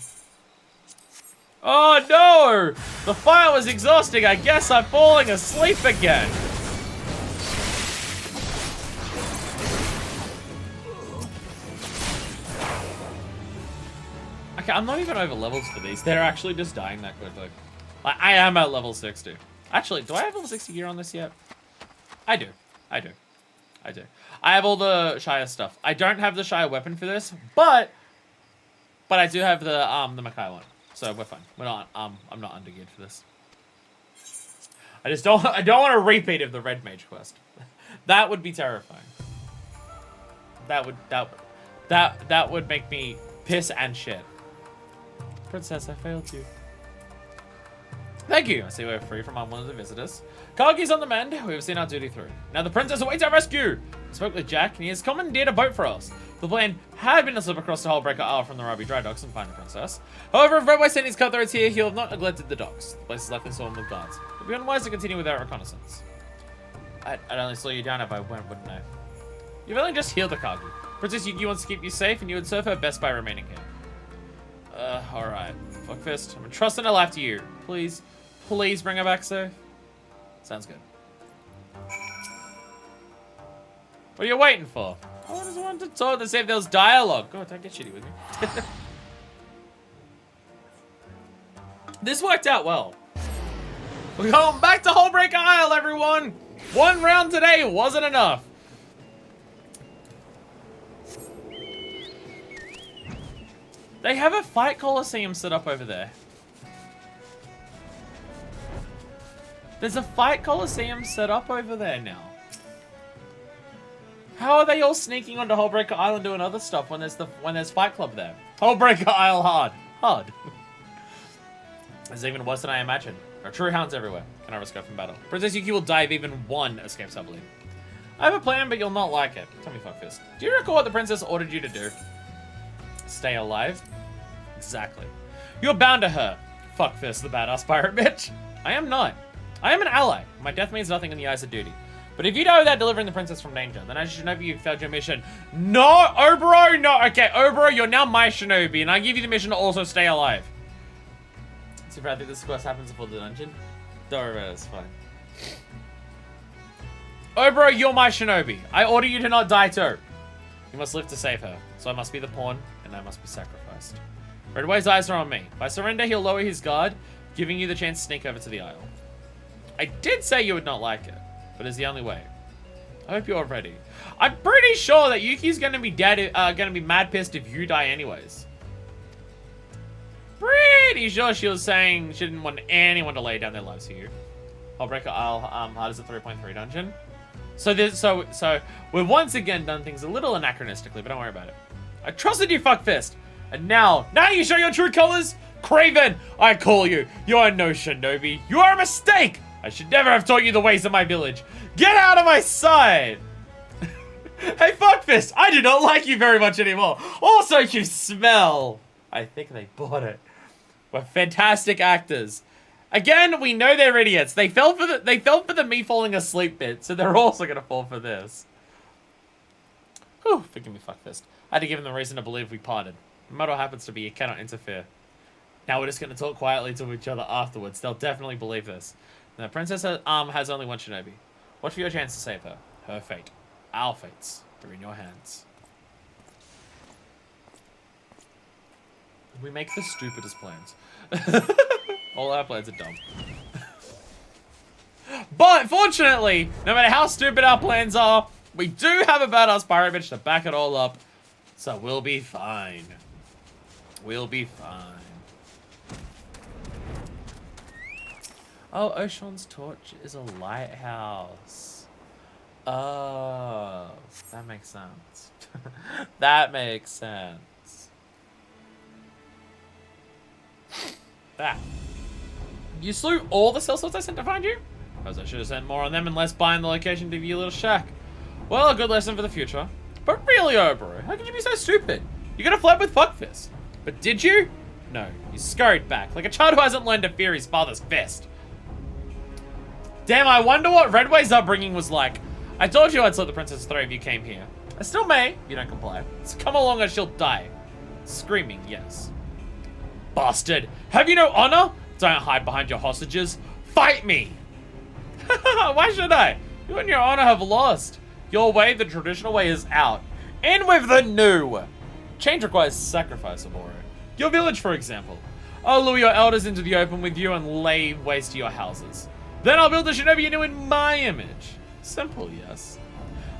Oh, no! The fire was exhausting. I guess I'm falling asleep again. Okay, I'm not even over levels for these. They're actually just dying that quickly. Like, I am at level 60. Actually, do I have level 60 gear on this yet? I do. I do. I do. I have all the Shire stuff. I don't have the Shire weapon for this, but I do have the Makai one. So we're fine. We're not I'm not undergeared for this. I don't want a repeat of the Red Mage quest. That would be terrifying. That would make me piss and shit. Princess, I failed you. Thank you. I see we're free from unwanted visitors. Kagi's on the mend. We've seen our duty through. Now the princess awaits our rescue. I spoke with Jack, and he has commandeered a boat for us. The plan had been to slip across the Hullbreaker Isle from the Ruby Dry Docks and find the princess. However, if Redway sent his cutthroats here, he'll have not neglected the docks. The place is likely swarmed with guards. It would be unwise to continue with our reconnaissance. I'd only slow you down if I went, wouldn't I? You've only just healed the Kagi. Princess Yuki wants to keep you safe, and you would serve her best by remaining here. Alright. Fuckfist, I'm entrusting her life to you. Please bring her back safe. Sounds good. What are you waiting for? I just wanted to talk to see if there was dialogue. God, don't get shitty with me. This worked out well. We're going back to Hullbreaker Isle, everyone! One round today wasn't enough. They have a fight coliseum set up over there. There's a fight coliseum set up over there now. How are they all sneaking onto Hullbreaker Island doing other stuff when there's Fight Club there? Hullbreaker Isle hard. It's even worse than I imagined. There are true hounds everywhere. Can I risk her from battle? Princess Yuki will die if even one escapes, I believe. I have a plan, but you'll not like it. Tell me, fuckfist. Do you recall what the princess ordered you to do? Stay alive? Exactly. You're bound to her. Fuckfist, the badass pirate bitch. I am not. I am an ally. My death means nothing in the eyes of duty. But if you die without delivering the princess from danger, then as a shinobi, you failed your mission. No, Oboro, no. Okay, Oboro, you're now my shinobi, and I give you the mission to also stay alive. See if I think this quest happens before the dungeon. Don't worry about it, it's fine. Oboro, you're my shinobi. I order you to not die too. You must live to save her. So I must be the pawn, and I must be sacrificed. Redway's eyes are on me. By surrender, he'll lower his guard, giving you the chance to sneak over to the isle. I did say you would not like it, but it's the only way. I hope you're ready. I'm pretty sure that Yuki's gonna be dead, gonna be mad pissed if you die anyways. Pretty sure she was saying she didn't want anyone to lay down their lives for you. Hullbreaker Isle, hard as a 3.3 dungeon. So we've once again done things a little anachronistically, but don't worry about it. I trusted you, fuckfist, and now you show your true colors. Craven, I call you. You are no shinobi. You are a mistake. I should never have taught you the ways of my village. Get out of my sight! Hey, fuckfist, I do not like you very much anymore. Also, you smell. I think they bought it. We're fantastic actors. Again, we know they're idiots. They fell for the me falling asleep bit, so they're also gonna fall for this. Whew, forgive me, fuckfist. I had to give them the reason to believe we parted. No matter what happens to me, you cannot interfere. Now we're just gonna talk quietly to each other afterwards. They'll definitely believe this. The princess has only one shinobi. Watch for your chance to save her. Her fate. Our fates. They're in your hands. We make the stupidest plans. All our plans are dumb. But fortunately, no matter how stupid our plans are, we do have a badass pirate bitch to back it all up. So we'll be fine. We'll be fine. Oh, Ocean's torch is a lighthouse. Oh, that makes sense. That makes sense. That. You slew all the sellswords I sent to find you? Because I should have sent more on them and less buying the location to your little shack. Well, a good lesson for the future. But really, Oboro, how could you be so stupid? You could have fled with Fuckfist. But did you? No, you scurried back, like a child who hasn't learned to fear his father's fist. Damn, I wonder what Redway's upbringing was like. I told you I'd slip the princess if 3 of you came here. I still may, if you don't comply. So come along or she'll die. Screaming, yes. Bastard, have you no honor? Don't hide behind your hostages. Fight me! Why should I? You and your honor have lost. Your way, the traditional way, is out. In with the new! Change requires sacrifice, Oboro. Your village, for example. I'll lure your elders into the open with you and lay waste to your houses. Then I'll build a shinobi anew in my image. Simple, yes.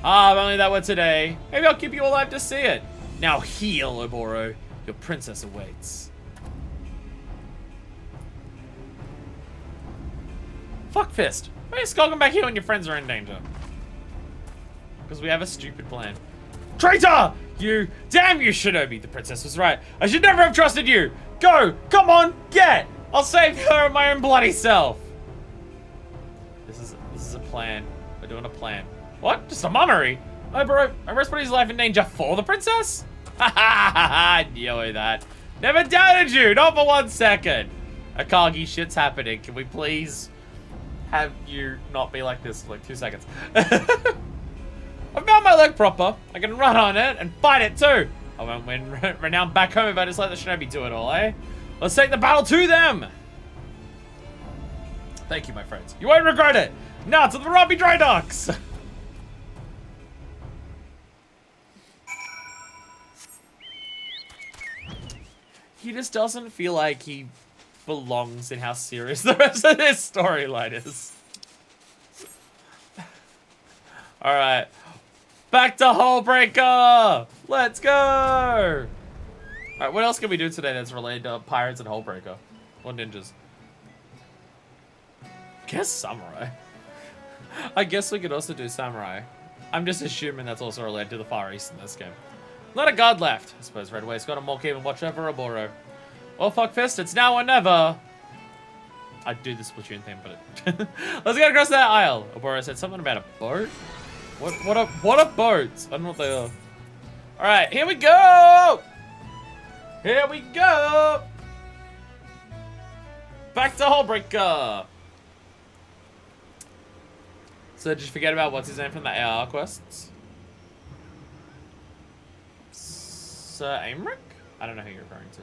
Ah, if only that were today. Maybe I'll keep you alive to see it. Now heal, Oboro. Your princess awaits. Fuck fist. Why are you skulking back here when your friends are in danger? Because we have a stupid plan. Traitor! You! Damn you, Shinobi! The princess was right. I should never have trusted you! Go! Come on! Get! I'll save her and my own bloody self! This is a plan. We're doing a plan. What? Just a mummery? Oh, bro, I risked putting his life in danger for the princess? Ha ha ha ha! I knew that. Never doubted you! Not for 1 second! Akagi, shit's happening. Can we please have you not be like this for like 2 seconds? I've found my leg proper. I can run on it and fight it too. I won't win renown back home if I just let the shinobi do it all, eh? Let's take the battle to them! Thank you, my friends. You won't regret it! Now to the Robbie Dry Docks! He just doesn't feel like he belongs in how serious the rest of this storyline is. Alright. Back to Hullbreaker! Let's go! Alright, what else can we do today that's related to pirates and Hullbreaker? Or ninjas? Guess samurai. I guess we could also do samurai. I'm just assuming that's also related to the Far East in this game. Not a god left. I suppose Red Way's got a more even watch over Oboro. Well, fuck fist, it's now or never. I'd do the Splatoon thing, but let's get across that aisle. Oboro said something about a boat. What are boats? I don't know what they are. All right, here we go. Here we go. Back to Hullbreaker. So just forget about what's his name from the AR quests. Sir Aymeric? I don't know who you're referring to.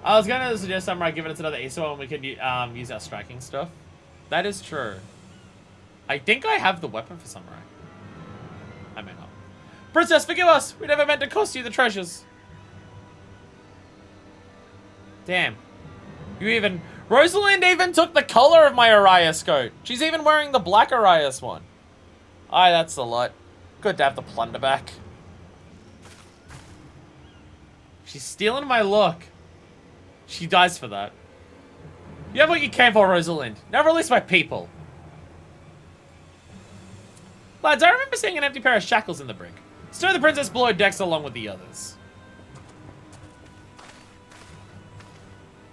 I was going to suggest Samurai give it another ESO and we could use our striking stuff. That is true. I think I have the weapon for Samurai. I may not. Princess, forgive us! We never meant to cost you the treasures. Damn. Rosalind even took the color of my Arias coat. She's even wearing the black Arias one. Aye, that's a lot. Good to have the plunder back. She's stealing my look. She dies for that. You have what you came for, Rosalind. Now release my people. Lads, I remember seeing an empty pair of shackles in the brig. Stow the princess below decks along with the others.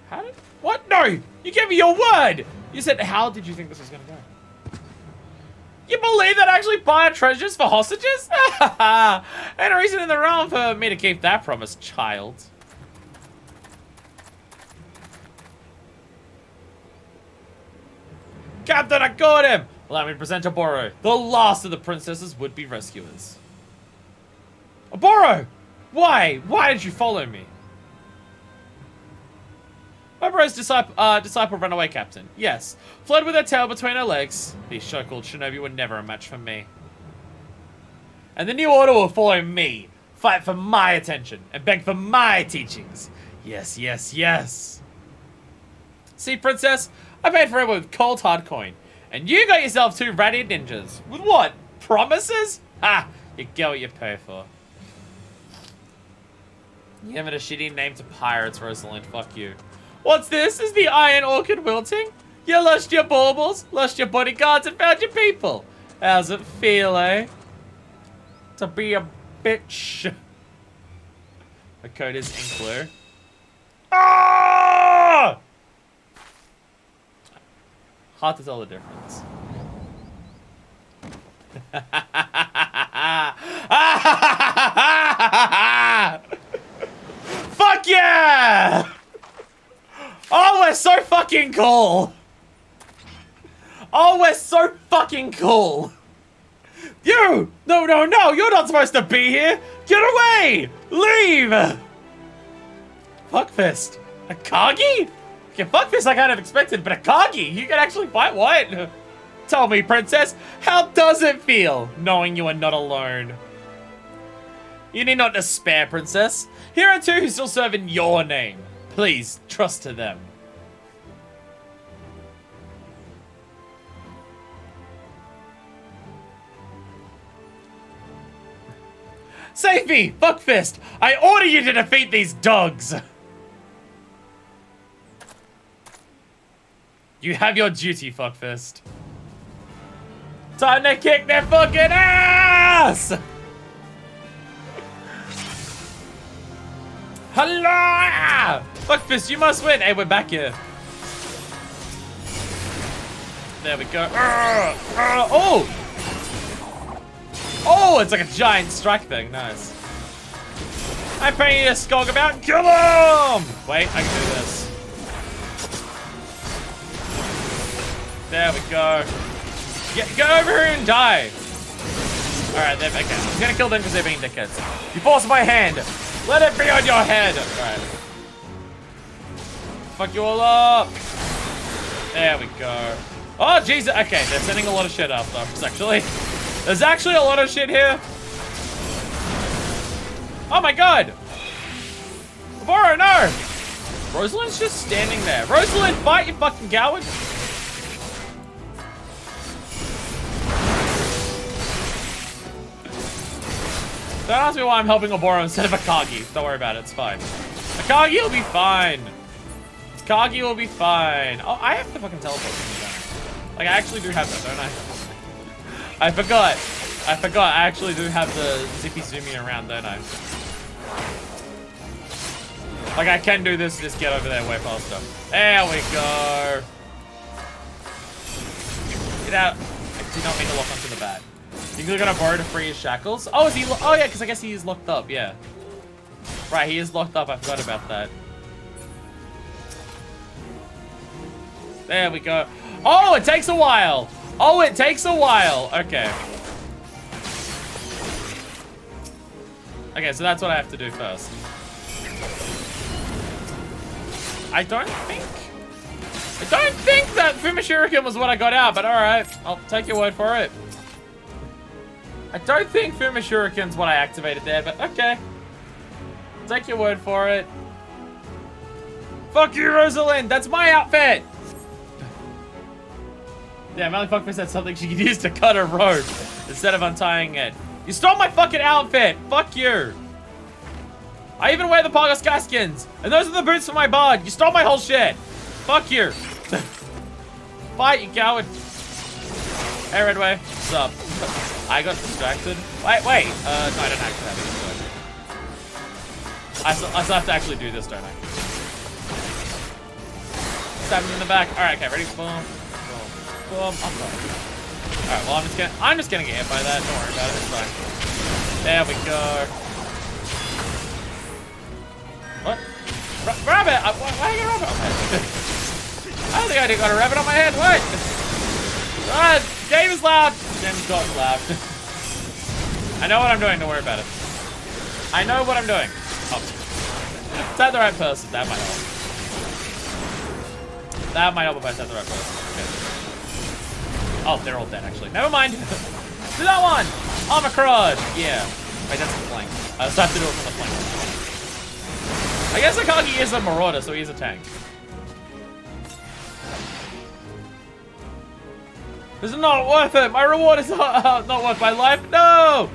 How did... What? No! You gave me your word! You said, how did you think this was gonna go? You believe that I actually buy treasures for hostages? Ain't a reason in the realm for me to keep that promise, child. Captain, I got him! Allow me to present Oboro, the last of the princess's would-be rescuers. Oboro! Why? Why did you follow me? Oboro's disciple runaway captain. Yes. Fled with her tail between her legs. These so-called shinobi were never a match for me. And the new order will follow me. Fight for my attention. And beg for my teachings. Yes, yes, yes. See, princess? I paid for it with cold hard coin. And you got yourself 2 ratty ninjas. With what? Promises? Ha! You get what you pay for. You have a shitty name to pirates, Rosalind. Fuck you. What's this? Is the Iron Orchid wilting? You lost your baubles, lost your bodyguards, and found your people. How's it feel, eh? To be a bitch. My code is Inkler. Ah! Hard to tell the difference. Fuck yeah! Oh, we're so fucking cool! Oh, we're so fucking cool! You! No, no, no! You're not supposed to be here! Get away! Leave! Fuckfist. Akagi? Okay, Fuckfist I kind of expected, but Akagi? You can actually fight what? Tell me, princess, how does it feel knowing you are not alone? You need not despair, princess. Here are 2 who still serve in your name. Please, trust to them. Save me, Fuckfist! I order you to defeat these dogs! You have your duty, fuckfist. Time to kick their fucking ass! Hello! Fuckfist, you must win. Hey, we're back here. There we go. Oh! Oh, it's like a giant strike thing. Nice. I'm paying you to skog about. Kill him! Wait, I can do this. There we go. Get over here and die. Alright, okay. I'm gonna kill them because they're being dickheads. You forced my hand. Let it be on your head. Alright. Fuck you all up. There we go. Oh, Jesus. Okay, they're sending a lot of shit after us, actually. There's actually a lot of shit here. Oh my god. Boro, no. Rosalind's just standing there. Rosalind, fight, you fucking coward. Don't ask me why I'm helping Oboro instead of Akagi. Don't worry about it, it's fine. Akagi will be fine. Akagi will be fine. Oh, I have to fucking teleport from that. Like, I actually do have that, don't I? I forgot. I actually do have the zippy zoomy around, don't I? Like, I can do this and just get over there way faster. There we go. Get out. I did not mean to lock onto the bat. You're gonna borrow to free his shackles? Oh, is he? Oh yeah, because I guess he is locked up. Yeah. Right, he is locked up. I forgot about that. There we go. Oh, it takes a while. Oh, it takes a while. Okay. Okay, so that's what I have to do first. I don't think that Fumashuriken was what I got out, but all right, I'll take your word for it. I don't think Fumashuriken's what I activated there, but okay. Take your word for it. Fuck you, Rosalind! That's my outfit! Yeah, Melly Fuckfist had something she could use to cut her rope instead of untying it. You stole my fucking outfit! Fuck you! I even wear the Paga Sky skins! And those are the boots for my bard! You stole my whole shit! Fuck you! Fight, you coward! Hey, Redway. What's up? I got distracted. Wait. No, I don't actually have it. I still have to actually do this, don't I? Stab him in the back. Alright, okay, ready? Boom. Boom. Boom. I'm sorry. Alright, well, I'm just gonna get hit by that. Don't worry about it. It's fine. There we go. What? Rabbit! Why did I get a rabbit on my head? I don't think I got a rabbit on my head. What? Game is loud. Game's gotten loud. I know what I'm doing. Don't worry about it. I know what I'm doing. Oh. Is that the right person? That might help. That might help if I said the right person. Okay. Oh, they're all dead, actually. Never mind. Do that one. Omicron. Yeah. Wait, that's the flank. I just have to do it from the flank. I guess Akagi is a marauder, so he's a tank. This is not worth it. My reward is not worth my life. No!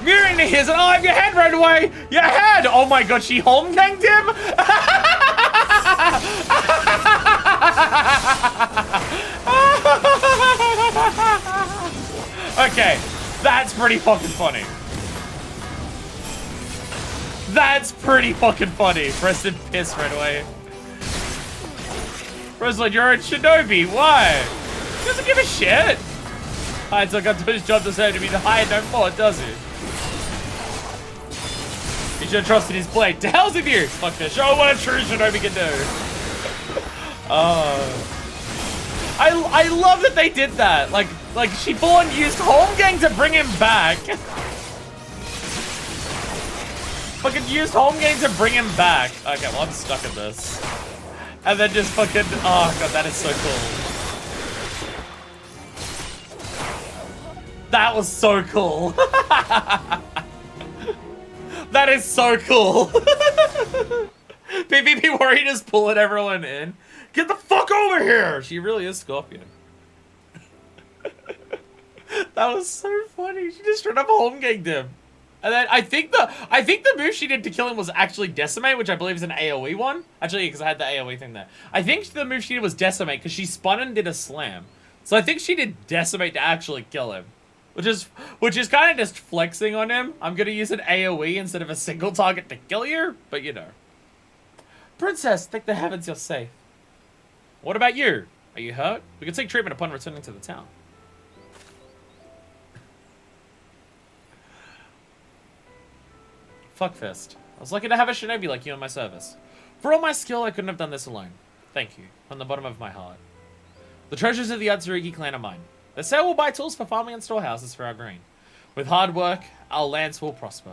Mutiny is an eye of your head right away. Your head! Oh my god, she home ganked him? Okay, that's pretty fucking funny. That's pretty fucking funny. Rest in piss right away. Rosalind, you're a shinobi. Why? He doesn't give a shit. Alright, so I got to his job to say to be the high no more, does he? He should have trusted his blade. To hell's with you! Fuck this. Show what a true shinobi can do. I love that they did that. Like she full-on used Holmgang to bring him back. Fucking used Holmgang to bring him back. Okay, well I'm stuck at this. And then just fucking, oh god, that is so cool. That was so cool. That is so cool. PvP worried is pulling everyone in. Get the fuck over here! She really is Scorpion. That was so funny. She just straight up home ganked him. And then I think the move she did to kill him was actually Decimate, which I believe is an AoE one. Actually, because I had the AoE thing there. I think the move she did was Decimate because she spun and did a slam. So I think she did Decimate to actually kill him. Which is kind of just flexing on him. I'm going to use an AoE instead of a single target to kill you, but you know. Princess, thank the heavens you're safe. What about you? Are you hurt? We can seek treatment upon returning to the town. Fuckfist. I was lucky to have a shinobi like you in my service. For all my skill, I couldn't have done this alone. Thank you, from the bottom of my heart. The treasures of the Atsurugi clan are mine. The sale will buy tools for farming and storehouses for our grain. With hard work, our lands will prosper.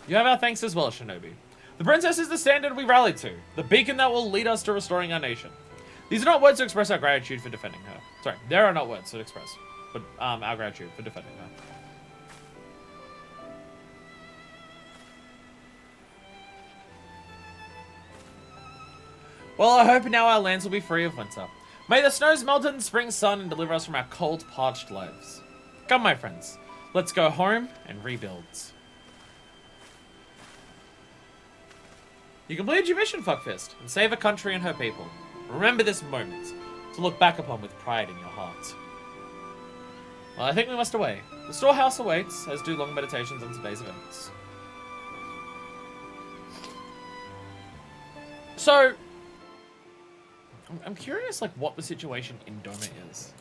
You have our thanks as well, shinobi. The princess is the standard we rallied to, the beacon that will lead us to restoring our nation. These are not words to express our gratitude for defending her. Sorry, there are not words to express but, our gratitude for defending her. Well, I hope now our lands will be free of winter. May the snows melt in the spring sun and deliver us from our cold, parched lives. Come, my friends. Let's go home and rebuild. You completed your mission, Fuckfist, and save a country and her people. Remember this moment to look back upon with pride in your heart. Well, I think we must away. The storehouse awaits, as do long meditations on today's events. So, I'm curious, like, what the situation in Doma is.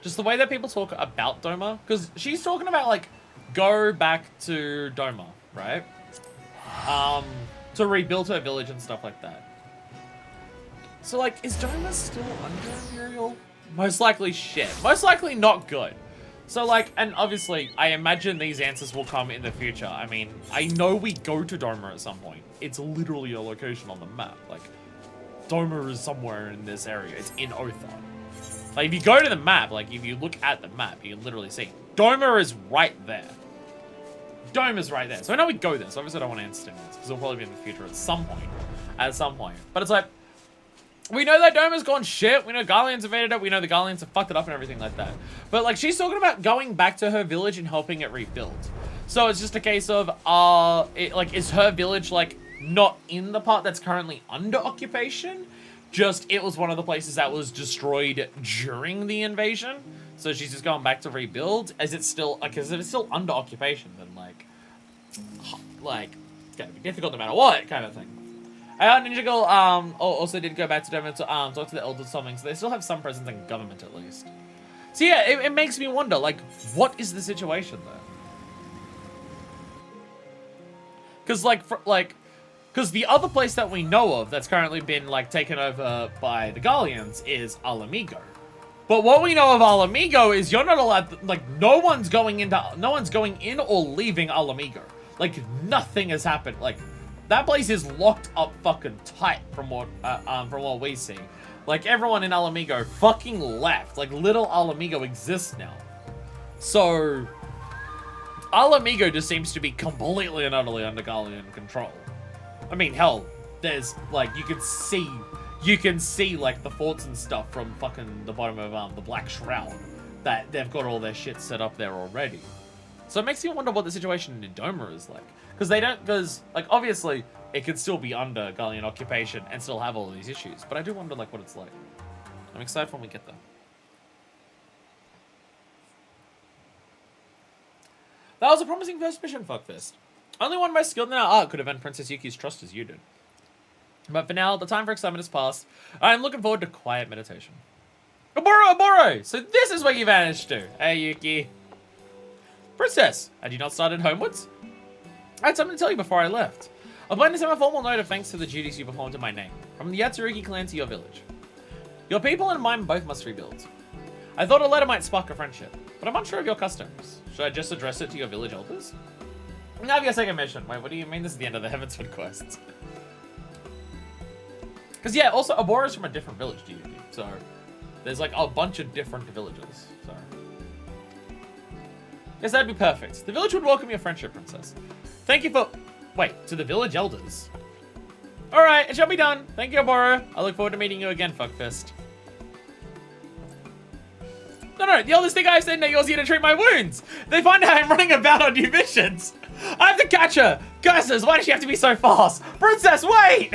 Just the way that people talk about Doma. Because she's talking about, like, go back to Doma, right? To rebuild her village and stuff like that. So, like, is Doma still under Imperial? Most likely shit. Most likely not good. So, like, and obviously, I imagine these answers will come in the future. I mean, I know we go to Doma at some point. It's literally a location on the map. Like, Doma is somewhere in this area. It's in Othon. Like, if you go to the map, like, if you look at the map, you can literally see Doma is right there. Doma's right there. So I know we go there. So obviously I don't want to answer this because it'll probably be in the future at some point. At some point. But it's like, we know that Doma's gone shit. We know Garleans invaded it. We know the Garleans have fucked it up and everything like that. But, like, she's talking about going back to her village and helping it rebuild. So it's just a case of, is her village, like, not in the part that's currently under occupation? Just, it was one of the places that was destroyed during the invasion. So she's just going back to rebuild. Is it still, because if it's still under occupation, then, it's gonna be difficult no matter what, kind of thing. Ninja Girl, also did go back to Denver to, talk to the elders or something, so they still have some presence in government, at least. So yeah, it makes me wonder, like, what is the situation there? Because, because the other place that we know of that's currently been, like, taken over by the Garleans is Alamigo. But what we know of Alamigo is you're not allowed to, like, no one's going in or leaving Alamigo. Like, nothing has happened. Like, that place is locked up fucking tight from what we see. Like, everyone in Alamigo fucking left. Like, little Alamigo exists now. So, Alamigo just seems to be completely and utterly under Garlean control. I mean, hell, there's, like, you can see, like, the forts and stuff from fucking the bottom of, the Black Shroud. That they've got all their shit set up there already. So it makes me wonder what the situation in Doma is like. Because, like, obviously, it could still be under Garlean occupation and still have all these issues. But I do wonder, like, what it's like. I'm excited when we get there. That was a promising first mission, Fuckfist. Only one most skilled in our art could have earned Princess Yuki's trust as you did. But for now, the time for excitement has passed. I'm looking forward to quiet meditation. Oboro! So this is where you vanished to. Hey, Yuki. Princess, had you not started homewards? I had something to tell you before I left. I plan to send a formal note of thanks for the duties you performed in my name, from the Yatsurugi clan to your village. Your people and mine both must rebuild. I thought a letter might spark a friendship, but I'm unsure of your customs. Should I just address it to your village elders? Now have your second mission. Wait, what do you mean this is the end of the Heavensward quest? Because, yeah, also, Oboro's from a different village to you, so there's, like, a bunch of different villages, so. Yes, that'd be perfect. The village would welcome your friendship, Princess. Thank you for... Wait, to the village elders? Alright, it shall be done. Thank you, Oboro. I look forward to meeting you again, Fuckfist. No, the others think I sent yours here to treat my wounds. They find out I'm running about on new missions. I have to catch her. Curses, why does she have to be so fast? Princess, wait!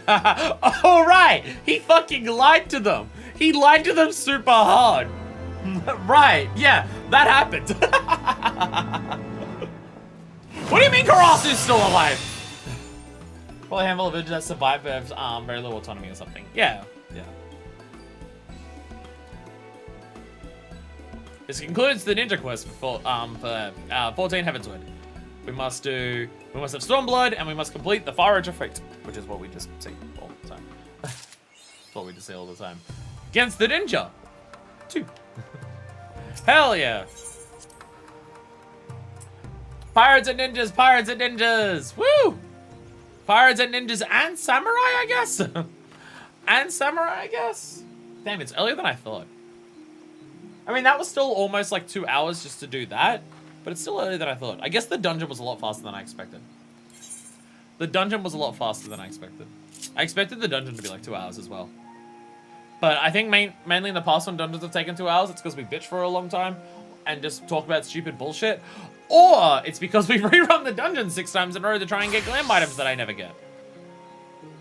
All right, he fucking lied to them. He lied to them super hard. Right, yeah, that happened. What do you mean Karasu's still alive? Probably a handful of villages that survived but have very little autonomy or something. Yeah. This concludes the ninja quest for 14 Heavensward. We must have Stormblood and we must complete the Fire Edge of Fate, which is what we just see all the time. That's what we just see all the time. Against the ninja. 2. Hell yeah. Pirates and ninjas, woo! Pirates and ninjas and samurai, I guess? And samurai, I guess? Damn, it's earlier than I thought. I mean, that was still almost like 2 hours just to do that, but it's still earlier than I thought. I guess the dungeon was a lot faster than I expected. The dungeon was a lot faster than I expected. I expected the dungeon to be like 2 hours as well. But I think mainly in the past when dungeons have taken 2 hours, it's because we bitch for a long time and just talk about stupid bullshit. Or it's because we rerun the dungeon 6 times in a row to try and get glam items that I never get.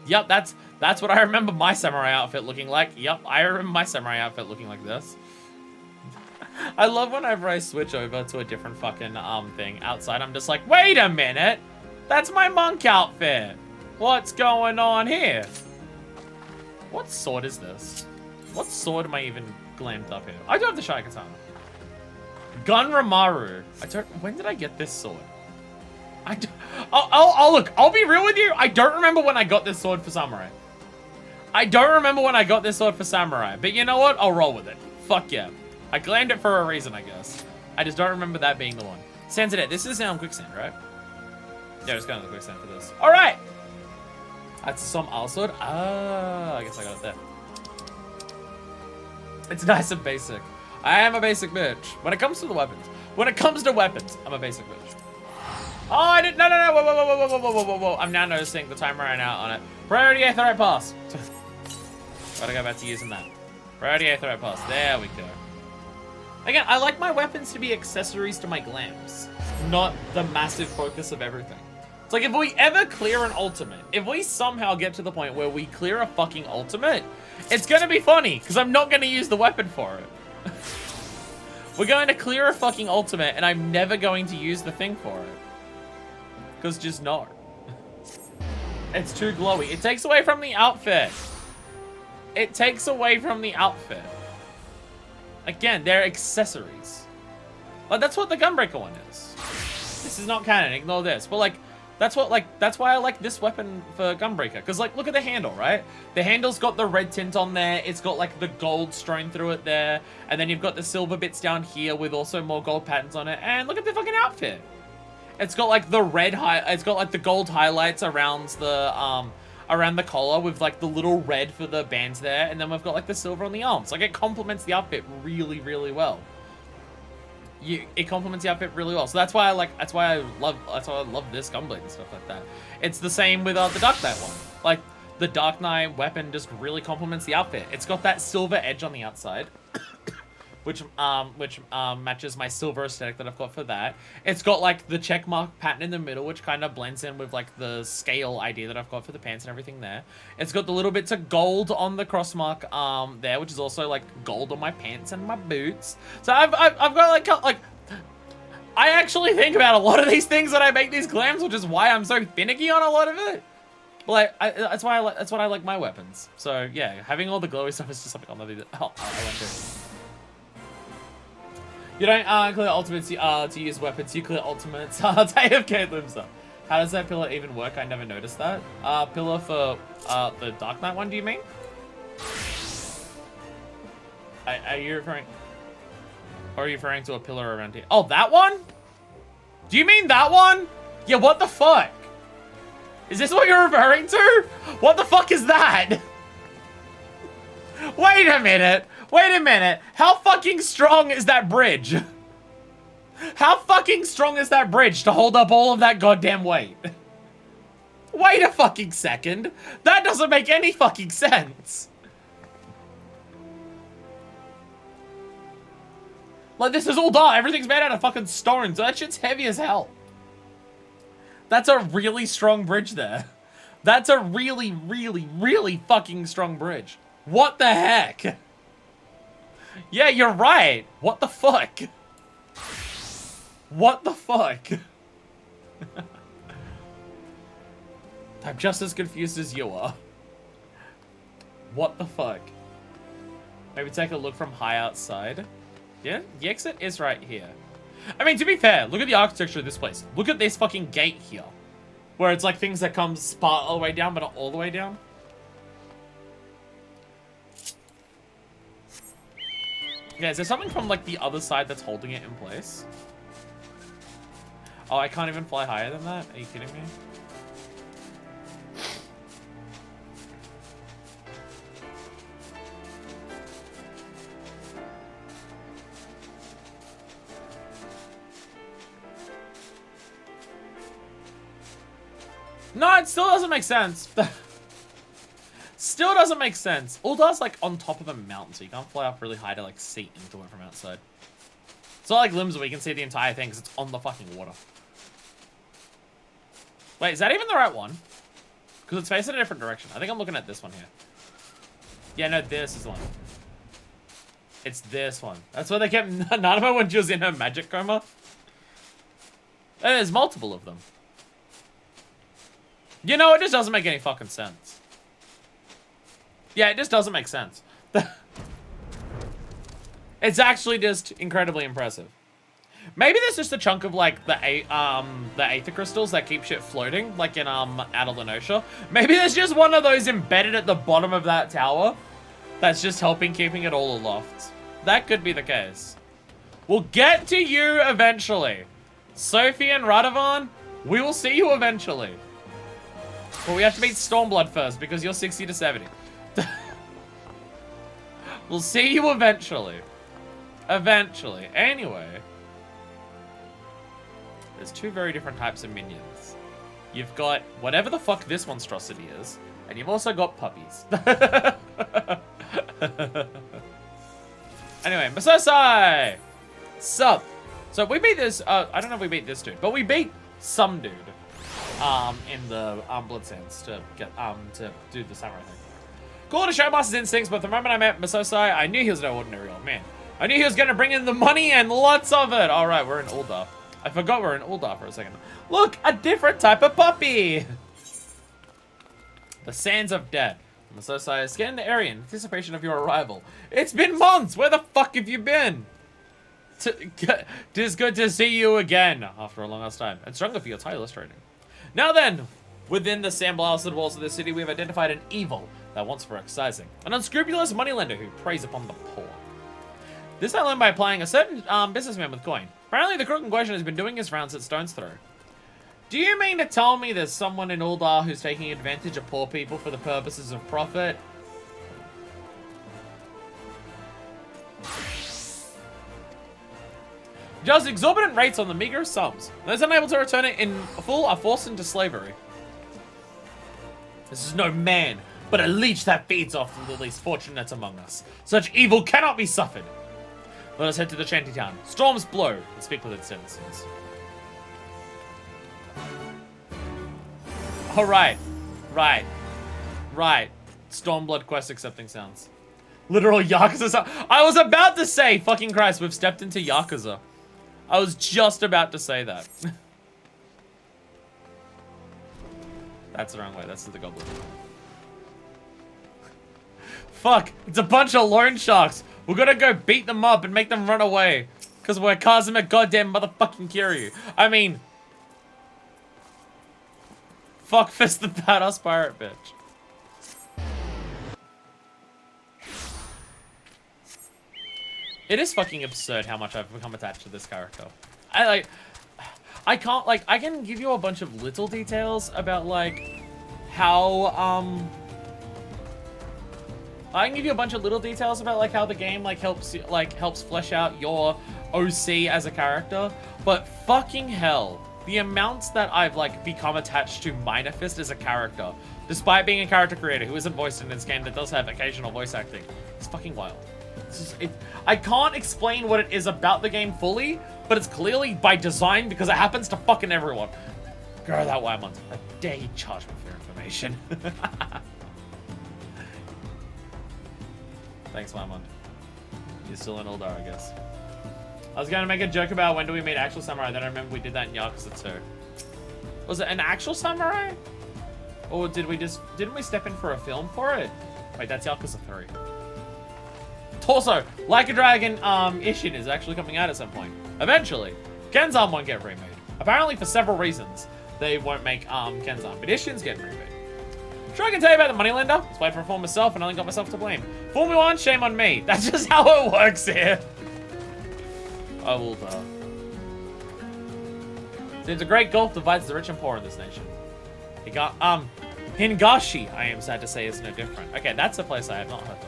Yep, that's what I remember my samurai outfit looking like. Yep, I remember my samurai outfit looking like this. I love whenever I switch over to a different fucking thing outside, I'm just like, wait a minute! That's my monk outfit! What's going on here? What sword is this? What sword am I even glammed up here? I do have the Shai Katana. Gun Ramaru. When did I get this sword? Look, I'll be real with you. I don't remember when I got this sword for Samurai. But you know what? I'll roll with it. Fuck yeah. I glammed it for a reason, I guess. I just don't remember that being the one. Sansadet, this is quicksand, right? Yeah, just going to the quicksand for this. All right. That's some R sword. Ah, I guess I got it there. It's nice and basic. I am a basic bitch. When it comes to the weapons. When it comes to weapons, I'm a basic bitch. Oh, I didn't. No. Whoa. I'm now noticing the timer ran out on it. Priority Aetheryte Pass. Gotta go back to using that. Priority Aetheryte Pass. There we go. Again, I like my weapons to be accessories to my glams, not the massive focus of everything. It's like if we ever clear an ultimate, if we somehow get to the point where we clear a fucking ultimate, it's gonna be funny, because I'm not gonna use the weapon for it. We're going to clear a fucking ultimate, and I'm never going to use the thing for it. Because just no. It's too glowy. It takes away from the outfit. It takes away from the outfit. Again, they're accessories. Like, that's what the Gunbreaker one is. This is not canon, ignore this. But like, that's why I like this weapon for Gunbreaker. Because like, look at the handle, right? The handle's got the red tint on there. It's got like the gold strewn through it there. And then you've got the silver bits down here with also more gold patterns on it. And look at the fucking outfit. It's got like the it's got like the gold highlights around the collar with like the little red for the bands there. And then we've got like the silver on the arms. Like it complements the outfit really, really well. It complements the outfit really well. So that's why I love this Gunblade and stuff like that. It's the same with the Dark Knight one. Like the Dark Knight weapon just really complements the outfit. It's got that silver edge on the outside, which matches my silver aesthetic that I've got for that. It's got like the check mark pattern in the middle, which kind of blends in with like the scale idea that I've got for the pants and everything there. It's got the little bits of gold on the cross mark there, which is also like gold on my pants and my boots. So I've got like I actually think about a lot of these things when I make these glams, which is why I'm so finicky on a lot of it. Like that's what I like my weapons. So yeah, having all the glowy stuff is just something I went to. You don't clear ultimates to use weapons, you clear ultimates to AFK them stuff. How does that pillar even work? I never noticed that. Pillar for the Dark Knight one, do you mean? Are you referring... Or are you referring to a pillar around here? Oh, that one? Do you mean that one? Yeah, what the fuck? Is this what you're referring to? What the fuck is that? Wait a minute. Wait a minute. How fucking strong is that bridge? How fucking strong is that bridge to hold up all of that goddamn weight? Wait a fucking second. That doesn't make any fucking sense. Like, this is all dark. Everything's made out of fucking stone, so that shit's heavy as hell. That's a really strong bridge there. That's a really, really, really fucking strong bridge. What the heck? Yeah, you're right. What the fuck? What the fuck? I'm just as confused as you are. What the fuck? Maybe take a look from high outside. Yeah, the exit is right here. I mean, to be fair, look at the architecture of this place. Look at this fucking gate here. Where it's like things that come part all the way down, but not all the way down. Yeah, is there something from like the other side that's holding it in place? Oh, I can't even fly higher than that? Are you kidding me? No, it still doesn't make sense. Still doesn't make sense. Uldar's like on top of a mountain, so you can't fly up really high to like see into it from outside. It's not like Limbs where you can see the entire thing because it's on the fucking water. Wait, is that even the right one? Because it's facing a different direction. I think I'm looking at this one here. Yeah, no, this is the one. It's this one. That's where they kept Nanamo when she was in her magic coma. And there's multiple of them. You know, it just doesn't make any fucking sense. Yeah, it just doesn't make sense. It's actually just incredibly impressive. Maybe there's just a chunk of like the aether crystals that keep shit floating, like in Adelanosha. Maybe there's just one of those embedded at the bottom of that tower that's just helping keeping it all aloft. That could be the case. We'll get to you eventually. Sophie and Radovan, we will see you eventually. But we have to beat Stormblood first because you're 60 to 70. We'll see you eventually. Eventually. Anyway. There's two very different types of minions. You've got whatever the fuck this monstrosity is, and you've also got puppies. Anyway, Masosai! Sup? So we beat this, I don't know if we beat this dude, but we beat some dude. In the Blood Sands to get to do the samurai thing. Cool to show Master's instincts, but the moment I met Masosai, I knew he was no ordinary old man. I knew he was gonna bring in the money and lots of it. All right, we're in Uldar. I forgot we're in Uldar for a second. Look, a different type of puppy. The Sands of Death. Masosai is scanning the area in anticipation of your arrival. It's been months. Where the fuck have you been? It is good to see you again after a long ass time, and stronger for your tireless training. Now then, within the sandblasted walls of the city, we have identified an evil that wants for excising. An unscrupulous moneylender who preys upon the poor. This I learned by applying a certain businessman with coin. Apparently the crook in question has been doing his rounds at Stone's Throw. Do you mean to tell me there's someone in Uldar who's taking advantage of poor people for the purposes of profit? Just exorbitant rates on the meager sums. Those unable to return it in full are forced into slavery. This is no man, but a leech that feeds off the least fortunate among us. Such evil cannot be suffered. Let us head to the shantytown. Storms blow and speak with its citizens. Oh, right. Stormblood quest accepting sounds. Literal Yakuza sound. I was about to say, fucking Christ, we've stepped into Yakuza. I was just about to say that. That's the wrong way. That's the goblin. Fuck. It's a bunch of loan sharks. We're gonna go beat them up and make them run away. Because we're Kazuma goddamn motherfucking Kiryu. I mean... Fuck Fist the badass pirate bitch. It is fucking absurd how much I've become attached to this character. I can give you a bunch of little details about, like, how, I can give you a bunch of little details about, like, how the game, like, helps flesh out your OC as a character, but fucking hell, the amounts that I've, like, become attached to Minor Fist as a character, despite being a character creator who isn't voiced in this game that does have occasional voice acting, it's fucking wild. I can't explain what it is about the game fully, but it's clearly by design because it happens to fucking everyone. Girl, that Wymond. I dare you charge me for information. Thanks, Wymond. You're still in Eldar, I guess. I was going to make a joke about when do we meet actual samurai, then I remember we did that in Yakuza 2. Was it an actual samurai? Or didn't we step in for a film for it? Wait, that's Yakuza 3. Also, Like a Dragon Ishin is actually coming out at some point. Eventually. Kenzan won't get remade. Apparently for several reasons they won't make Kenzan, but Ishin's getting remade. Sure, I can tell you about the moneylender. It's played for a form myself and only got myself to blame. Fool me once, shame on me. That's just how it works here. I will die. Seems a great gulf divides the rich and poor in this nation. He got, Hingashi, I am sad to say, is no different. Okay, that's a place I have not heard of.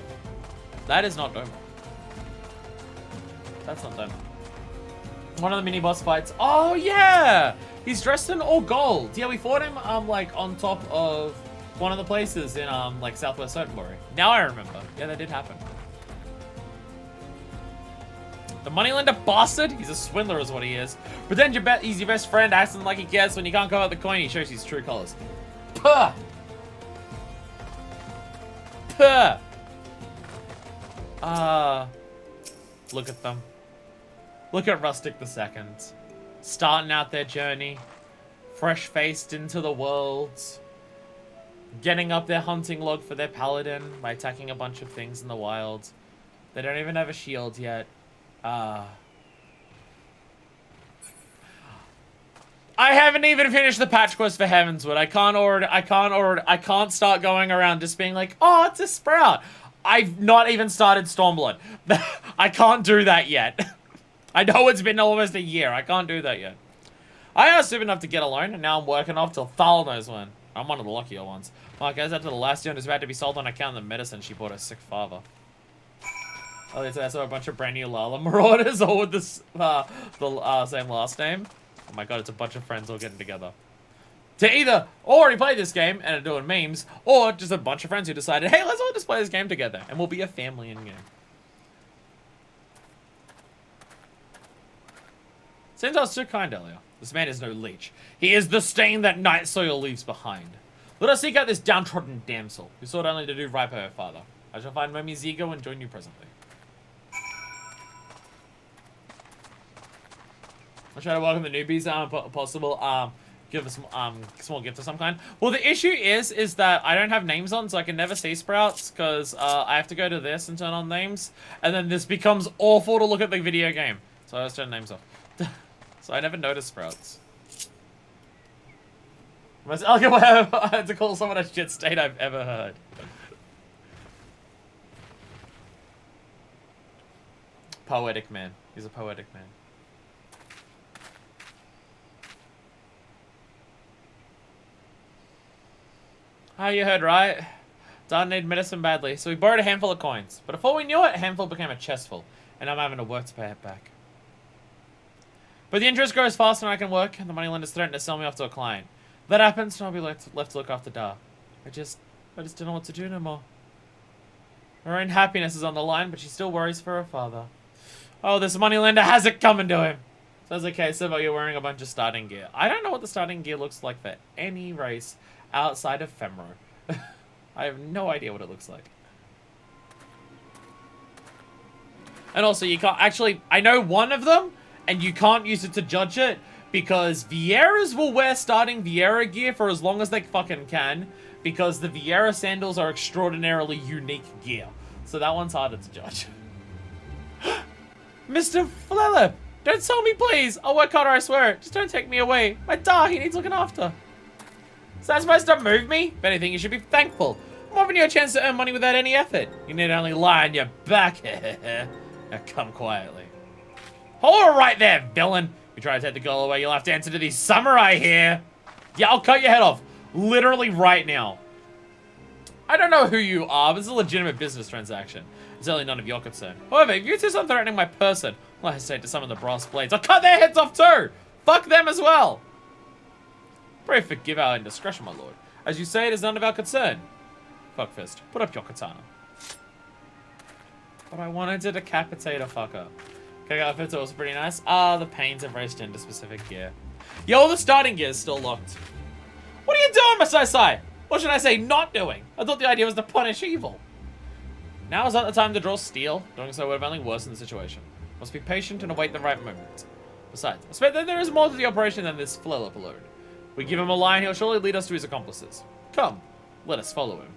That is not Doma. That's not Doma. One of the mini-boss fights. Oh, yeah! He's dressed in all gold. Yeah, we fought him, like, on top of one of the places in, like, Southwest Sotenbury. Now I remember. Yeah, that did happen. The moneylender bastard? He's a swindler is what he is. Pretend he's your best friend, acting like he cares. When you can't come out the coin, he shows his true colors. Puh! Puh! Look at them. Look at Rustic II. Starting out their journey. Fresh-faced into the world. Getting up their hunting log for their paladin by attacking a bunch of things in the wild. They don't even have a shield yet. I haven't even finished the patch quest for Heavensward. I can't start going around just being like, oh, it's a sprout. I've not even started Stormblood. I can't do that yet. I know it's been almost a year. I can't do that yet. I asked Super enough to get alone, and now I'm working off till Thal knows when. I'm one of the luckier ones. Mark goes out to the last unit is about to be sold on account of the medicine she bought her sick father. Oh, that's also a bunch of brand new Lala Marauders, all with this, same last name. Oh my god, it's a bunch of friends all getting together. To either already play this game and are doing memes, or just a bunch of friends who decided, hey, let's all just play this game together, and we'll be a family in game. Seems I was too kind earlier. This man is no leech. He is the stain that night soil leaves behind. Let us seek out this downtrodden damsel, who sought only to do right by her father. I shall find Momi Zigo and join you presently. I'll try to welcome the newbies, possible, give us small gift of some kind. Well, the issue is that I don't have names on, so I can never see sprouts, because I have to go to this and turn on names, and then this becomes awful to look at the video game. So I just turn names off. So I never notice sprouts. I had to call someone a shit state I've ever heard. Poetic man. He's a poetic man. You heard right. Don needed medicine badly, so we borrowed a handful of coins. But before we knew it, a handful became a chestful, and I'm having to work to pay it back. But the interest grows faster than I can work, and the moneylender's threatened to sell me off to a client. If that happens, then I'll be left to look after Da. I just don't know what to do no more. Her own happiness is on the line, but she still worries for her father. Oh, this moneylender has it coming to him. So it's okay, so you're wearing a bunch of starting gear. I don't know what the starting gear looks like for any race outside of Femro. I have no idea what it looks like. And also, you can't... Actually, I know one of them, and you can't use it to judge it, because Vieira's will wear starting Vieira gear for as long as they fucking can, because the Vieira sandals are extraordinarily unique gear. So that one's harder to judge. Mr. Flelip, don't sell me, please. I'll work harder, I swear. Just don't take me away. My dog, he needs looking after. Is that supposed to move me? If anything, you should be thankful. I'm offering you a chance to earn money without any effort. You need only lie on your back. Now come quietly. Hold it right there, villain. If you try to take the girl away, you'll have to answer to these samurai here. Yeah, I'll cut your head off. Literally right now. I don't know who you are, but this is a legitimate business transaction. It's certainly none of your concern. However, if you insist on threatening my person, well, I hesitate to summon the brass blades. I'll cut their heads off too! Fuck them as well! Pray forgive our indiscretion, my lord. As you say, it is none of our concern. Fuckfist, put up your katana. But I wanted to decapitate a fucker. Okay, outfits are also pretty nice. Ah, the pains of race gender specific gear. Yeah, all the starting gear is still locked. What are you doing, Masai? What should I say not doing? I thought the idea was to punish evil. Now is not the time to draw steel. Doing so would have only worsened the situation. Must be patient and await the right moment. Besides, I suspect that there is more to the operation than this flare-up alone. If we give him a line, he'll surely lead us to his accomplices. Come, let us follow him.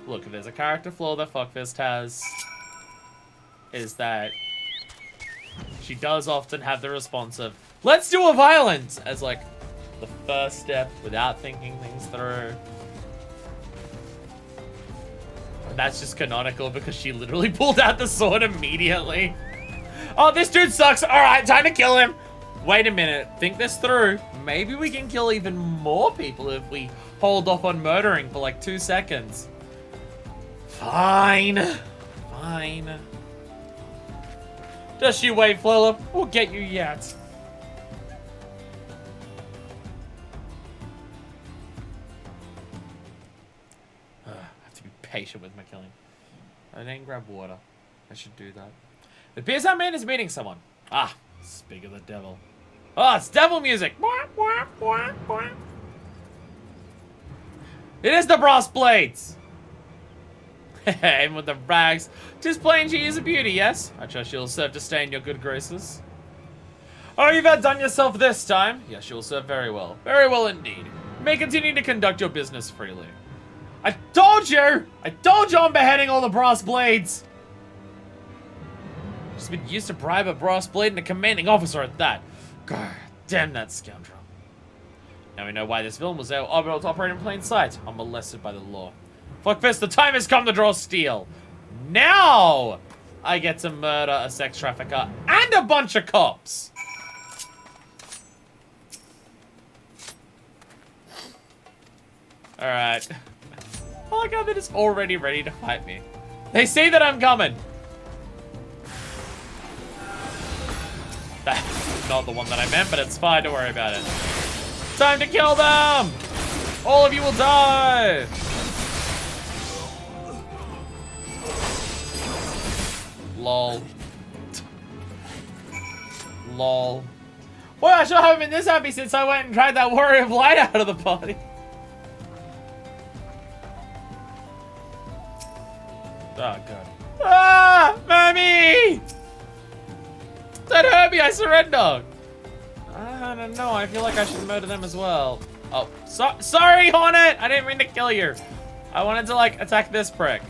Look, if there's a character flaw that Fuckfist has, is that she does often have the response of, let's do a violence, as like the first step without thinking things through. And that's just canonical because she literally pulled out the sword immediately. Oh, this dude sucks. All right, time to kill him. Wait a minute, think this through. Maybe we can kill even more people if we hold off on murdering for like 2 seconds. Fine. Fine. Just you wait, Flilla. We'll get you yet. I have to be patient with my killing. I didn't grab water. I should do that. It appears that man is meeting someone. Ah, speak of the devil. Oh, it's devil music. It is the brass blades. And with the rags, just plain she is a beauty, yes? I trust she'll serve to stay in your good graces. Oh, you've outdone yourself this time. Yes, you'll serve very well. Very well indeed. You may continue to conduct your business freely. I told you! I told you I'm beheading all the brass blades! Just been used to bribe a brass blade and a commanding officer at that. God damn that scoundrel. Now we know why this villain was able to operate in plain sight, unmolested by the law. Fuckfist, the time has come to draw steel. Now I get to murder a sex trafficker and a bunch of cops. Alright. Oh my god, they're just already ready to fight me. They see that I'm coming. That's not the one that I meant, but it's fine, don't worry about it. Time to kill them! All of you will die! Lol. Lol. Well, I sure haven't been this happy since I went and tried that Warrior of Light out of the party. Oh, God. Ah! Mommy! Don't hurt me, I surrender! I don't know, I feel like I should murder them as well. Oh, sorry, Hornet! I didn't mean to kill you. I wanted to, like, attack this prick.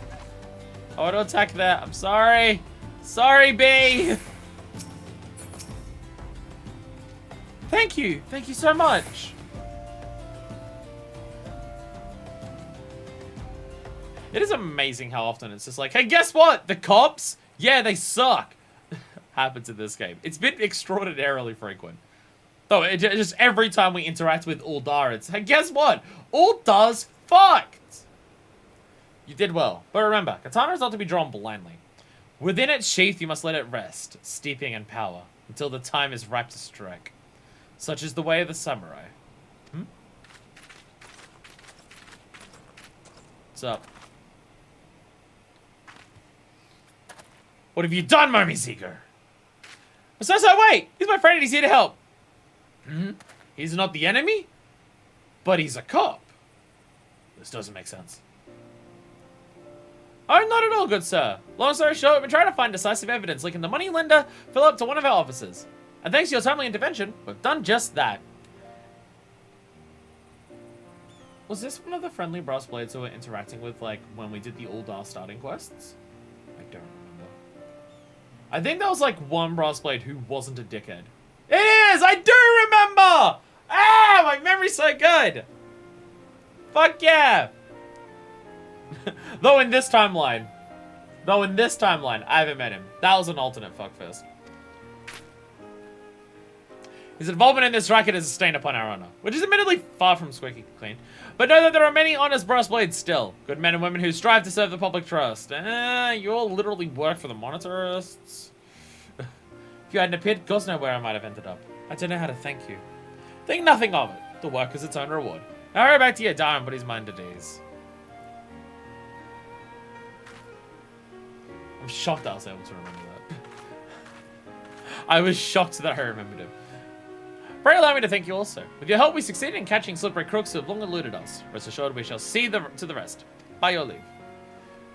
I want to attack that. I'm sorry. Sorry, B! Thank you. Thank you so much. It is amazing how often it's just like, hey, guess what? The cops? Yeah, they suck. Happens in this game. It's been extraordinarily frequent. Though, it just every time we interact with Uldar, it's, hey, guess what? Uldar's fucked. You did well. But remember, katana is not to be drawn blindly. Within its sheath, you must let it rest, steeping in power, until the time is ripe to strike. Such is the way of the samurai. What's up? What have you done, Mommy Seeker? So wait! He's my friend and he's here to help. He's not the enemy? But he's a cop. This doesn't make sense. Oh, not at all, good sir. Long story short, we've been trying to find decisive evidence linking the money lender, Philip, to one of our officers. And thanks to your timely intervention, we've done just that. Was this one of the friendly brass blades we were interacting with, like, when we did the Uldar starting quests? I don't remember. I think there was, like, one brass blade who wasn't a dickhead. It is! I do remember! Ah, my memory's so good! Fuck yeah! Though in this timeline, I haven't met him. That was an alternate fuckfist. His involvement in this racket is a stain upon our honor, which is admittedly far from squeaky clean. But know that there are many honest brass blades still. Good men and women who strive to serve the public trust. You all literally work for the monetarists. If you hadn't appeared, God knows where I might have ended up. I don't know how to thank you. Think nothing of it. The work is its own reward. Now hurry back to your dime, but his mind at ease. I'm shocked I was able to remember that. I was shocked that I remembered him. Pray allow me to thank you also. With your help, we succeeded in catching slippery crooks who have long eluded us. Rest assured, we shall see to the rest. By your leave.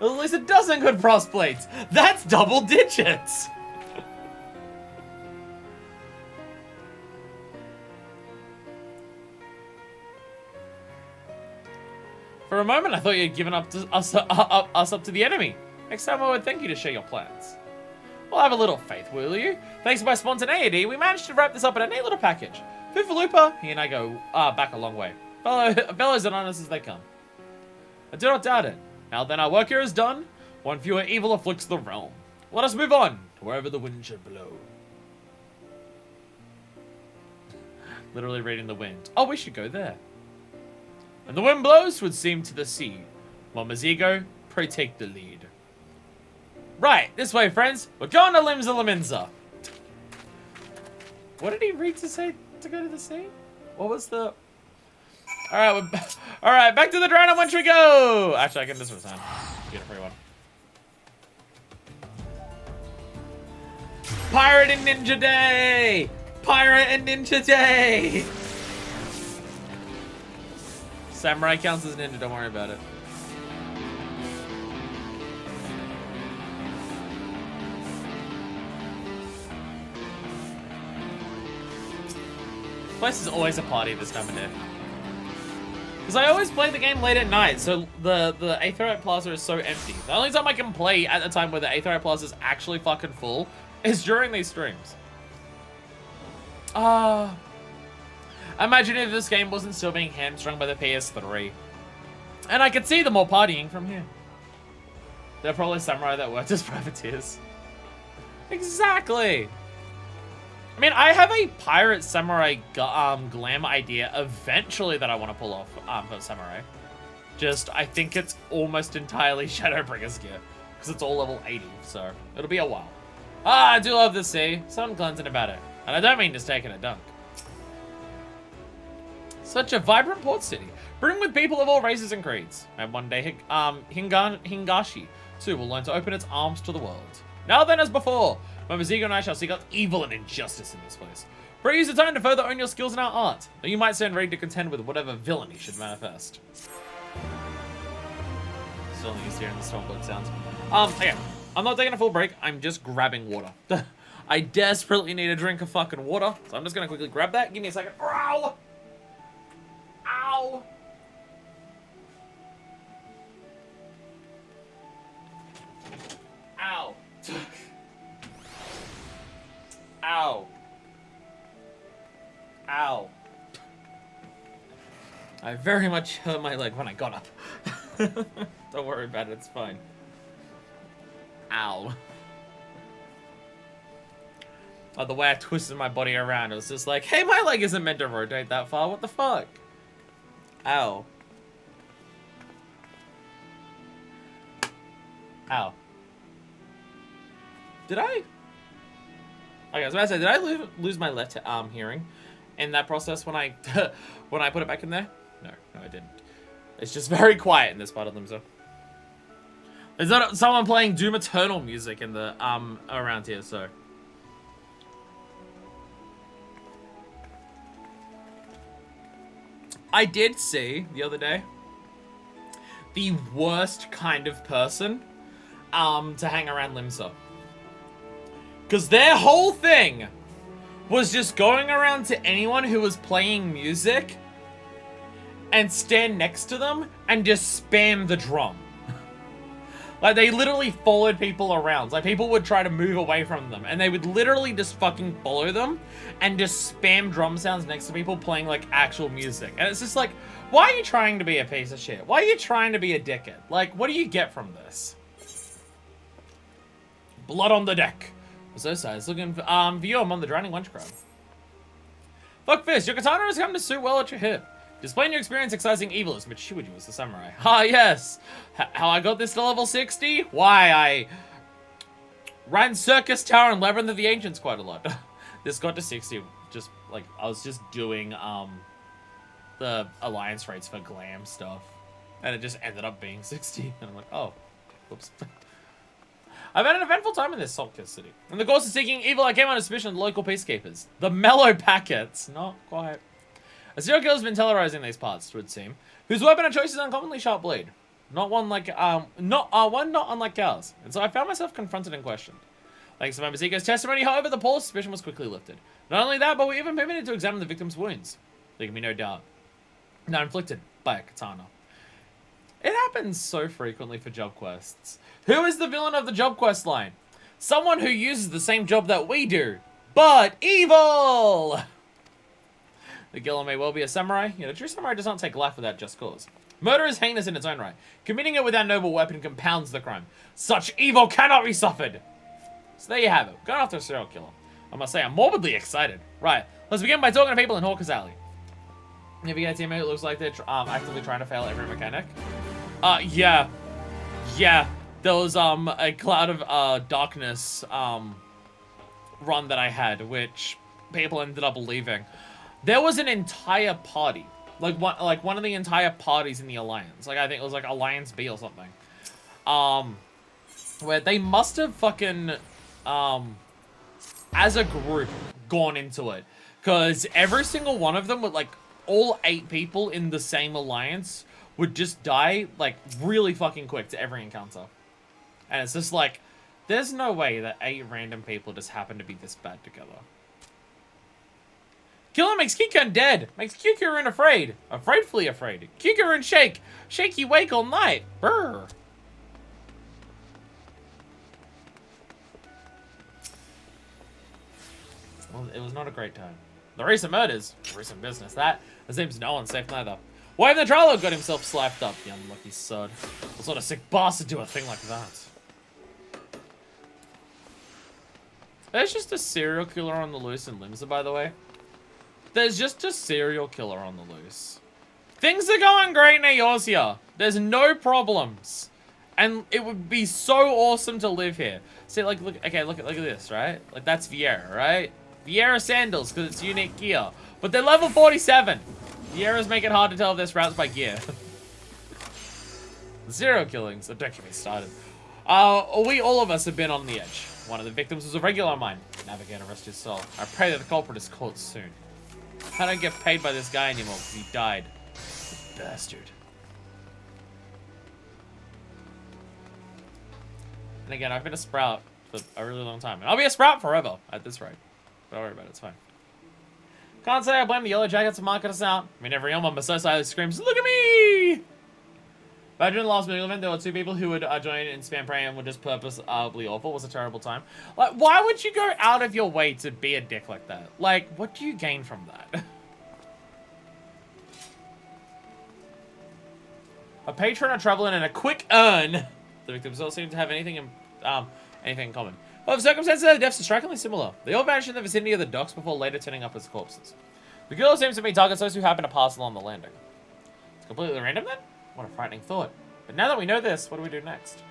Well, at least a dozen good frost plates. That's double digits. For a moment, I thought you had given up to us up to the enemy. Next time, I would thank you to share your plans. Well, have a little faith, will you? Thanks to my spontaneity, we managed to wrap this up in a neat little package. Foofaloopa, he and I go back a long way. Fellows and honest as they come. I do not doubt it. Now then, our work here is done. One fewer evil afflicts the realm. Let us move on to wherever the wind should blow. Literally reading the wind. Oh, we should go there. When the wind blows, would seem to the sea. While Mazigo, pray take the lead. Right, this way, friends. We're going to Limsa Laminza. What did he read to say to go to the sea? What was the... Alright, back to the drown once we go! Actually, I can this one time. Get a free one. Pirate and Ninja Day! Pirate and Ninja Day! Samurai counts as ninja, don't worry about it. This place is always a party this time of day. Because I always play the game late at night, so the Aetherite Plaza is so empty. The only time I can play at the time where the Aetherite Plaza is actually fucking full is during these streams. Imagine if this game wasn't still being hamstrung by the PS3. And I could see them all partying from here. They're probably samurai that worked as privateers. Exactly! I mean, I have a pirate samurai glam idea eventually that I want to pull off for samurai. Just, I think it's almost entirely Shadowbringer's gear. Because it's all level 80, so it'll be a while. I do love the sea. Something cleansing about it. And I don't mean just taking a dunk. Such a vibrant port city, brimming with people of all races and creeds. And one day, Hingashi, too, will learn to open its arms to the world. Now then, as before, Mazigo and I shall seek out evil and injustice in this place. Pray use the time to further own your skills in our art, though you might stand ready to contend with whatever villainy should manifest. Still used to hearing the Stormblood sounds. Okay, I'm not taking a full break, I'm just grabbing water. I desperately need a drink of fucking water, so I'm just gonna quickly grab that. Give me a second. Ow! Ow! Ow! Ow. Ow. I very much hurt my leg when I got up. Don't worry about it, it's fine. Ow. Oh, the way I twisted my body around, it was just like, hey, my leg isn't meant to rotate that far, what the fuck? Ow. Ow. Did I? Okay, I was about to say, did I lose my left arm hearing in that process when I when I put it back in there? No, I didn't. It's just very quiet in this part of them, so. There's not someone playing Doom Eternal music in the around here, so. I did see the other day the worst kind of person to hang around Limsa. Because their whole thing was just going around to anyone who was playing music and stand next to them and just spam the drum. Like, they literally followed people around. Like, people would try to move away from them, and they would literally just fucking follow them and just spam drum sounds next to people playing, like, actual music. And it's just like, why are you trying to be a piece of shit? Why are you trying to be a dickhead? Like, what do you get from this? Blood on the deck. So sad. Looking for view. I'm on the drowning wench crowd. Fuck this. Your katana has come to suit well at your hip. Displaying your experience excising evil is Michiwaju as the samurai. Ah, yes. How I got this to level 60? Why, I ran Circus Tower and Labyrinth of the Ancients quite a lot. This got to 60. Just, like, I was just doing, the alliance rates for glam stuff. And it just ended up being 60. And I'm like, oh, whoops. I've had an eventful time in this salt-kissed city. In the course of seeking evil, I came under suspicion of the local peacekeepers. The Mellow Packets. Not quite. A serial killer's been terrorizing these parts, it would seem, whose weapon of choice is uncommonly sharp blade. Not unlike ours. And so I found myself confronted and questioned. Thanks to my Maziko's testimony, however, the poor suspicion was quickly lifted. Not only that, but we even permitted to examine the victim's wounds. There can be no doubt. Not inflicted by a katana. It happens so frequently for job quests. Who is the villain of the job quest line? Someone who uses the same job that we do, but evil! The killer may well be a samurai, yet a true samurai does not take life without just cause. Murder is heinous in its own right. Committing it without noble weapon compounds the crime. Such evil cannot be suffered! So there you have it. Going after a serial killer. I must say, I'm morbidly excited. Right, let's begin by talking to people in Hawker's Alley. If you get a teammate, it looks like they're actively trying to fail every mechanic. Yeah. There was a Cloud of Darkness run that I had, which people ended up leaving. There was an entire party, like one of the entire parties in the Alliance. Like I think it was like Alliance B or something. Where they must have fucking as a group gone into it, because every single one of them would like. All 8 people in the same alliance would just die, like, really fucking quick to every encounter. And it's just like, there's no way that 8 random people just happen to be this bad together. Killer makes Kikun dead. Makes Kyukurun afraid. Afraidfully afraid. Kyukurun shake. Shake you wake all night. Brr. Well, it was not a great time. The recent murders, recent business, that seems no one's safe neither. Why even the Trollo got himself sliced up, the unlucky sod. What sort of sick bastard do a thing like that? There's just a serial killer on the loose in Limsa, by the way. There's just a serial killer on the loose. Things are going great near yours here. There's no problems. And it would be so awesome to live here. See, like, look at this, right? Like, that's Vieira, right? Vieira sandals, because it's unique gear. But they're level 47. Vieiras make it hard to tell if there's routes by gear. Zero killings. Don't get me started. All of us have been on the edge. One of the victims was a regular of mine. Navigator, rest his soul. I pray that the culprit is caught soon. I don't get paid by this guy anymore because he died. Bastard. And again, I've been a Sprout for a really long time. And I'll be a Sprout forever at this rate. Don't worry about it, it's fine. Can't say I blame the Yellow Jackets for marking us out. I mean, every Elm member so silently screams, "Look at me!" But during the last movie event, there were 2 people who would join in spam prey and were just purposely awful. It was a terrible time. Like, why would you go out of your way to be a dick like that? Like, what do you gain from that? A patron, a traveler, and a quick earn. The victims all seem to have anything in common. Well, the circumstances of their deaths are strikingly similar. They all vanished in the vicinity of the docks before later turning up as corpses. The killer seems to be targets those who happen to pass along the landing. It's completely random then? What a frightening thought. But now that we know this, what do we do next?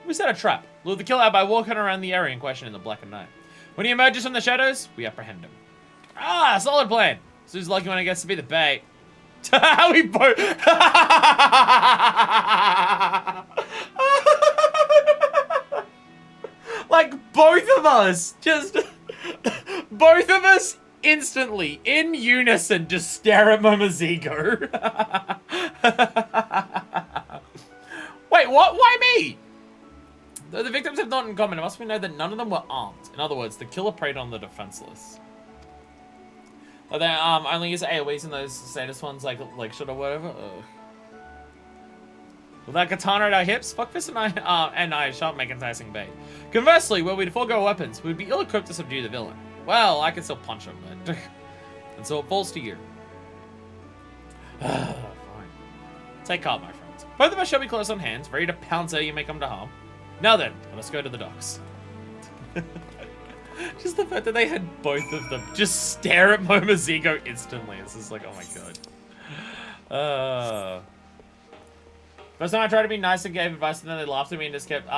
We set a trap. Lure the killer out by walking around the area in question in the black and night. When he emerges from the shadows, we apprehend him. Ah, solid plan. So he's lucky when he gets to be the bait. We both... Like, both of us, both of us instantly, in unison, just stare at Momozigo. Wait, what? Why me? Though the victims have not in common, it must be known that none of them were armed. In other words, the killer preyed on the defenseless. But they only use AoEs in those status ones, like shit or whatever. Ugh. With that katana at our hips, Fuckfist and I shan't make enticing bait. Conversely, were we to forego weapons, we'd be ill-equipped to subdue the villain. Well, I can still punch him, but... and so it falls to you. Fine. Take heart, my friends. Both of us shall be close on hands, ready to pounce ere you may come to harm. Now then, let us go to the docks. Just the fact that they had both of them just stare at Momozigo instantly. It's just like, oh my god. First time I tried to be nice and gave advice, and then they laughed at me and just kept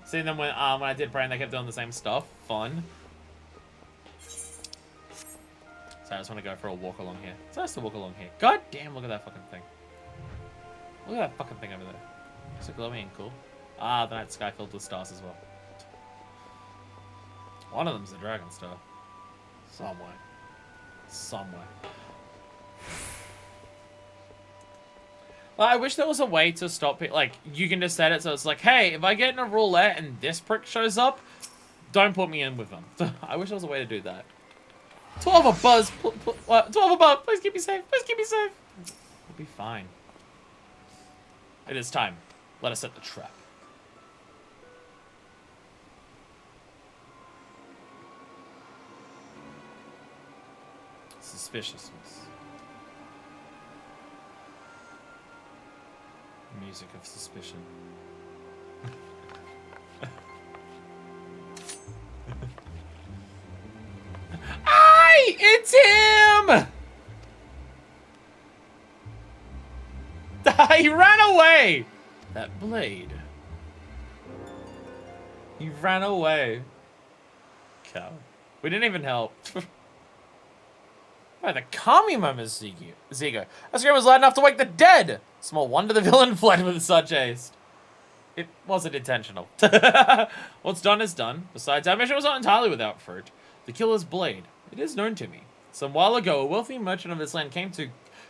seeing them when I did pray and they kept doing the same stuff. Fun. So I just want to go for a walk along here. It's nice to walk along here. God damn, look at that fucking thing. Look at that fucking thing over there. It's so glowing and cool. Ah, the night sky filled with stars as well. One of them's a dragon star. Somewhere. Somewhere. Well, I wish there was a way to stop it. Like, you can just set it so it's like, hey, if I get in a roulette and this prick shows up, don't put me in with them. I wish there was a way to do that. 12 above, 12 above. Please keep me safe. Please keep me safe. We'll be fine. It is time. Let us set the trap. Suspiciousness. Music of suspicion. Aye! It's him! He ran away! That blade. He ran away. Cow. We didn't even help. By the calming moment, Zigo. That scream was loud enough to wake the dead! Small wonder the villain fled with such haste. It wasn't intentional. What's done is done. Besides, our mission was not entirely without fruit. The killer's blade. It is known to me. Some while ago, a wealthy merchant of this land came to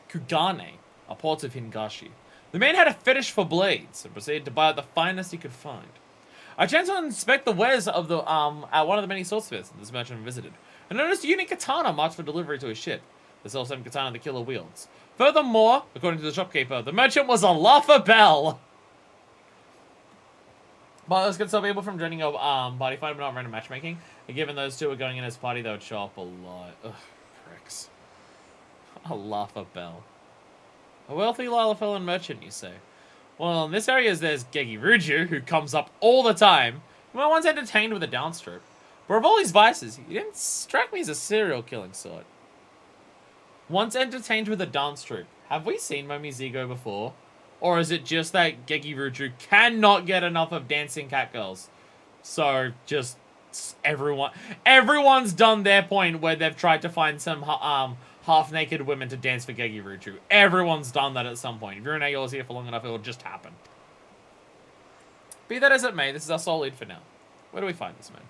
Kugane, a port of Hingashi. The man had a fetish for blades and proceeded to buy out the finest he could find. I chanced to inspect the wares of the at one of the many swordsmiths this merchant visited, and noticed a unique katana marked for delivery to his ship. The self-same katana the killer wields. Furthermore, according to the shopkeeper, the merchant was a Laughabell. But let's get some people from joining a party fight, but not random matchmaking. And given those two were going in as party, they would show up a lot. Ugh, pricks. A Laughabell. A wealthy Lalafell merchant, you say? Well, in this area there's Gegi Ruju, who comes up all the time. Who I once entertained with a downstrip. But of all his vices, he didn't strike me as a serial killing sort. Once entertained with a dance troupe. Have we seen Momi Zigo before? Or is it just that Gegi Ruju cannot get enough of dancing catgirls? So, just everyone's done their point where they've tried to find some half-naked women to dance for Gegi Ruju. Everyone's done that at some point. If you're in AOS here for long enough, it'll just happen. Be that as it may, this is our sole lead for now. Where do we find this man?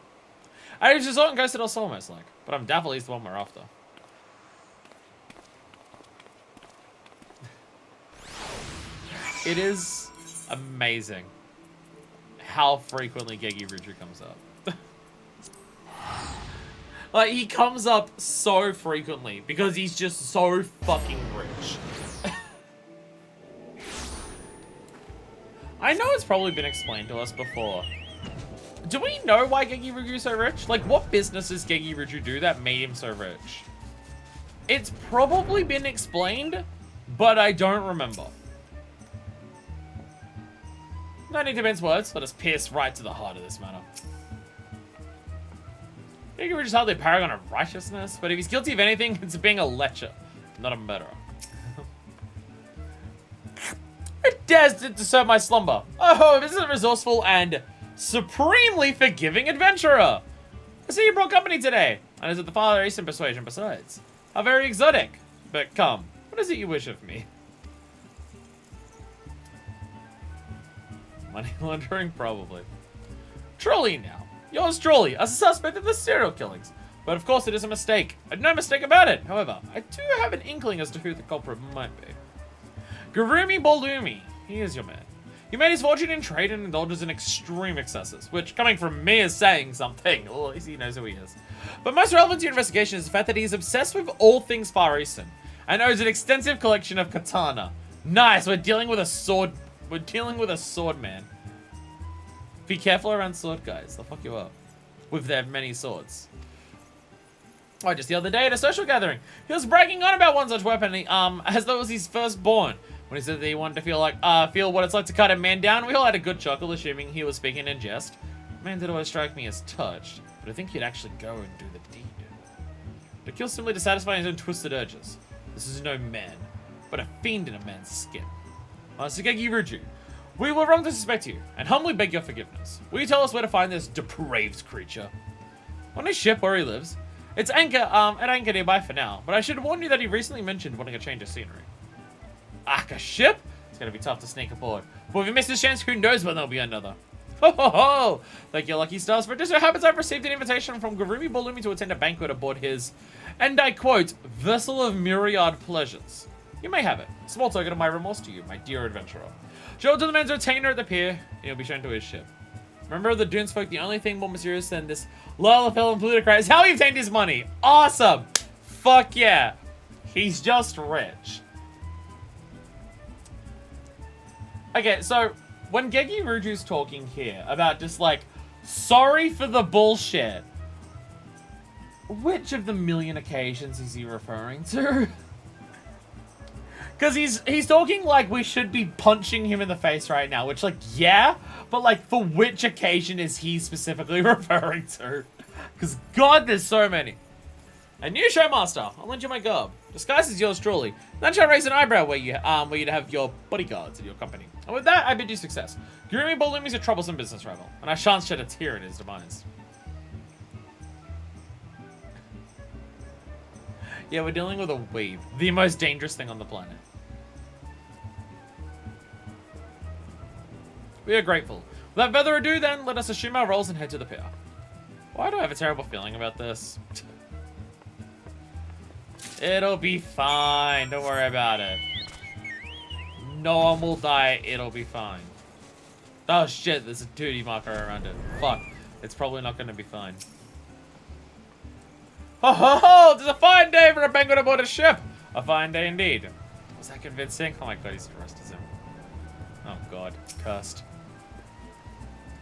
I was resort and Ghost del Sol most like, but I'm definitely the one we're after. It is amazing how frequently Gegi Ruju comes up. Like, he comes up so frequently because he's just so fucking rich. I know it's probably been explained to us before. Do we know why Gegi Ruju is so rich? Like, what business does Gegi Ruju do that made him so rich? It's probably been explained, but I don't remember. No need to mince words. Let us pierce right to the heart of this matter. Gegi Ruju is hardly a paragon of righteousness, but if he's guilty of anything, it's being a lecher, not a murderer. Who dares to disturb my slumber? Oh, this is a resourceful and supremely forgiving adventurer. I see you brought company today, and is it the Far Eastern persuasion besides? How very exotic. But come, what is it you wish of me? Money laundering, probably. Truly now. Yours truly, as a suspect of the serial killings. But of course it is a mistake. No mistake about it. However, I do have an inkling as to who the culprit might be. Gurumi Bolumi. He is your man. He made his fortune in trade and indulges in extreme excesses, which, coming from me, is saying something. Well, at least he knows who he is. But most relevant to your investigation is the fact that he is obsessed with all things Far Eastern, and owns an extensive collection of katana. Nice, we're dealing with a sword. We're dealing with a sword man. Be careful around sword guys, they'll fuck you up. With their many swords. Oh, just the other day at a social gathering, he was bragging on about one such weapon, as though it was his firstborn. When he said that he wanted to feel what it's like to cut a man down, we all had a good chuckle, assuming he was speaking in jest. Man did always strike me as touched, but I think he'd actually go and do the deed. To kill simply to satisfy his own twisted urges. This is no man, but a fiend in a man's skin. Gegi Ruju, we were wrong to suspect you, and humbly beg your forgiveness. Will you tell us where to find this depraved creature? On his ship where he lives. It's at anchor nearby for now, but I should warn you that he recently mentioned wanting a change of scenery. A ship? It's gonna be tough to sneak aboard. But if we miss this chance, who knows when there'll be another. Ho ho ho! Thank you, lucky stars. For it just so happens I've received an invitation from Garumi Balumi to attend a banquet aboard his, and I quote, vessel of myriad pleasures. You may have it. Small token of my remorse to you, my dear adventurer. Show it to the man's retainer at the pier, and he'll be shown to his ship. Remember the Dunes folk, the only thing more mysterious than this Lalafell and plutocrat is how he obtained his money. Awesome! Fuck yeah. He's just rich. Okay, so when Gegi Ruju's talking here about just like, sorry for the bullshit, which of the million occasions is he referring to? Because he's talking like we should be punching him in the face right now, which, like, yeah, but, like, for which occasion is he specifically referring to? Because, God, there's so many. A new showmaster. I'll lend you my garb. Disguise is yours truly. Then shall raise an eyebrow where you'd have your bodyguards in your company. And with that, I bid you success. Gurumi Bolumi's a troublesome business rival, and I shan't shed a tear in his demise. Yeah, we're dealing with a weeb. The most dangerous thing on the planet. We are grateful. Without further ado, then, let us assume our roles and head to the pier. Why do I have a terrible feeling about this? It'll be fine. Don't worry about it. No one will die. It'll be fine. Oh, shit. There's a 2D marker around it. Fuck. It's probably not going to be fine. Ho ho ho! It's a fine day for a banquet aboard a ship! A fine day indeed. Was that convincing? Oh my god, he's dressed as him. Oh god, cursed.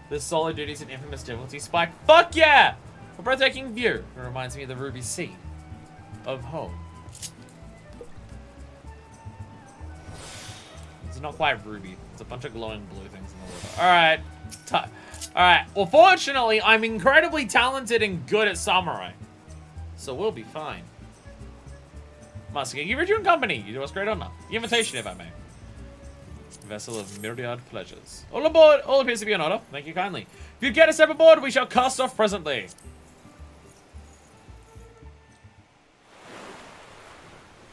This solo duty's an infamous difficulty spike. Fuck yeah! A breathtaking view. It reminds me of the Ruby Sea. Of home. It's not quite ruby. It's a bunch of glowing blue things in the water. Alright. Alright. Well, fortunately, I'm incredibly talented and good at samurai. So we'll be fine. Master Gegi Ruju and Company, you do us great honor. The invitation, if I may. Vessel of myriad pleasures. All aboard, all appears to be in order. Thank you kindly. If you get a step aboard, we shall cast off presently.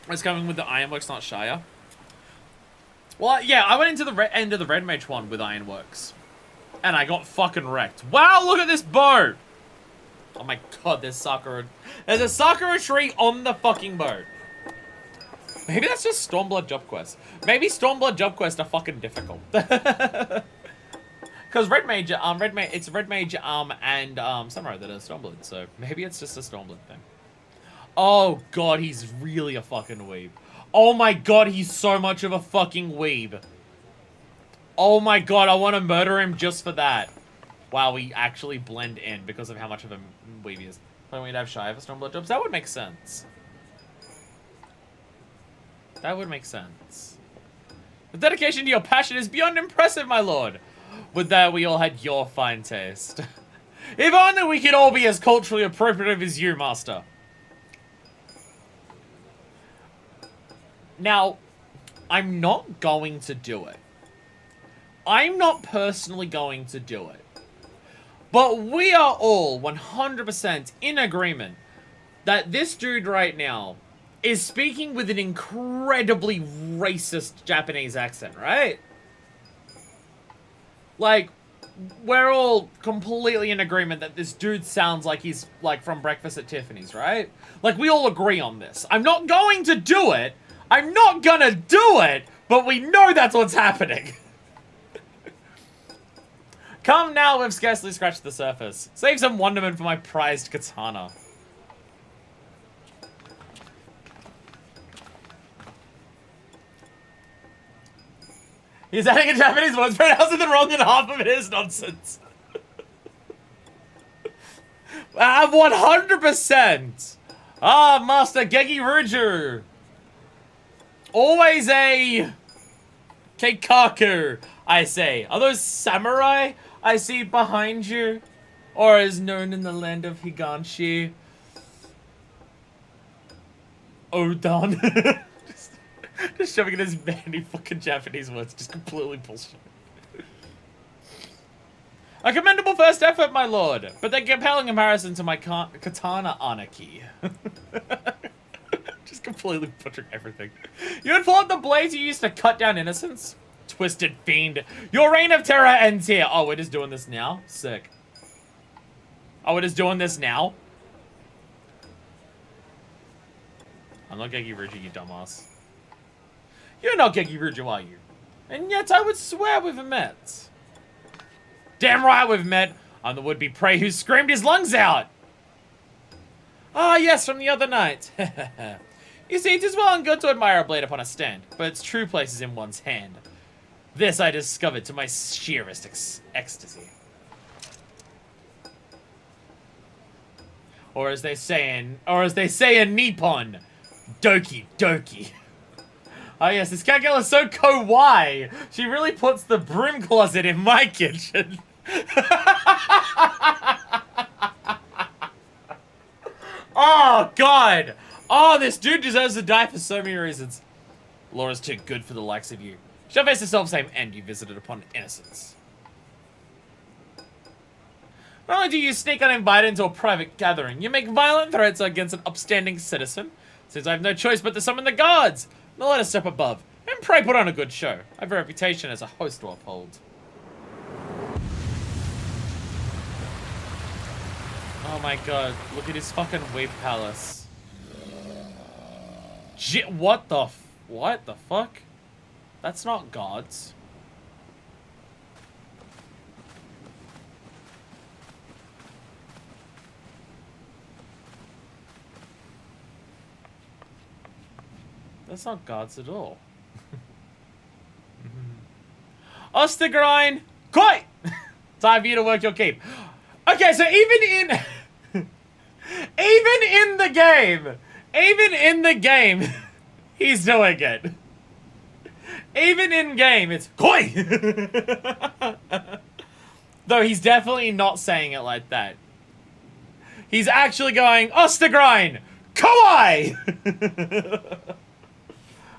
It's coming with the Ironworks, not Shire. Well, yeah, I went into the end of the Red Mage one with Ironworks. And I got fucking wrecked. Wow, look at this bow! Oh my god, there's Sakura. There's a Sakura tree on the fucking boat. Maybe that's just Stormblood job quests. Maybe Stormblood job quests are fucking difficult. Because it's Red Mage, and Samurai that are Stormblood, so maybe it's just a Stormblood thing. Oh god, he's really a fucking weeb. Oh my god, he's so much of a fucking weeb. Oh my god, I want to murder him just for that. Wow, we actually blend in because of how much of a weeb he is. But we'd have Shy for Stormblood jobs. That would make sense. That would make sense. The dedication to your passion is beyond impressive, my lord. Would that we all had your fine taste. If only we could all be as culturally appropriative as you, master. Now, I'm not going to do it. I'm not personally going to do it. But we are all 100% in agreement that this dude right now is speaking with an incredibly racist Japanese accent, right? Like, we're all completely in agreement that this dude sounds like he's, like, from Breakfast at Tiffany's, right? Like, we all agree on this. I'm not going to do it. I'm not gonna do it, but we know that's what's happening. Come now, we've scarcely scratched the surface. Save some wonderment for my prized katana. He's adding a Japanese word, pronouncing it wrong, and half of it is nonsense. 100%. Ah, Master Gegi Ruju. Always a Keikaku, I say. Are those samurai I see behind you? Or as known in the land of Higanshi, Odon. just shoving in as many fucking Japanese words. Just completely bullshit. A commendable first effort, my lord. But they're compelling comparison to my katana anarchy. Just completely butchering everything. You would pull out the blades you used to cut down innocents? twisted fiend. Your reign of terror ends here. Oh, we're just doing this now? Sick. Oh, we're just doing this now? I'm not Geki Ruju, you dumbass. You're not Geki Ruju, are you? And yet I would swear we've met. Damn right we've met. I'm the would-be prey who screamed his lungs out. Ah, yes, from the other night. You see, it is well and good to admire a blade upon a stand, but its true place is in one's hand. This I discovered to my sheerest ecstasy. Or as they say in Nippon, Doki Doki. Oh yes, this cat girl is so kawaii. She really puts the broom closet in my kitchen. Oh god. Oh, this dude deserves to die for so many reasons. Laura's too good for the likes of you. She'll face the self-same end you visited upon innocence. Not only do you sneak uninvited into a private gathering, you make violent threats against an upstanding citizen. Since I have no choice but to summon the guards. Now let us step above, and pray put on a good show. I have a reputation as a host to uphold. Oh my god, look at his fucking Weeb palace. What the fuck? That's not gods. That's not gods at all. Ostergrind, koi! Time for you to work your keep. Okay, so even in the game, he's doing it. Even in game, it's koi! Though he's definitely not saying it like that. He's actually going, Ostergrind, kawaii!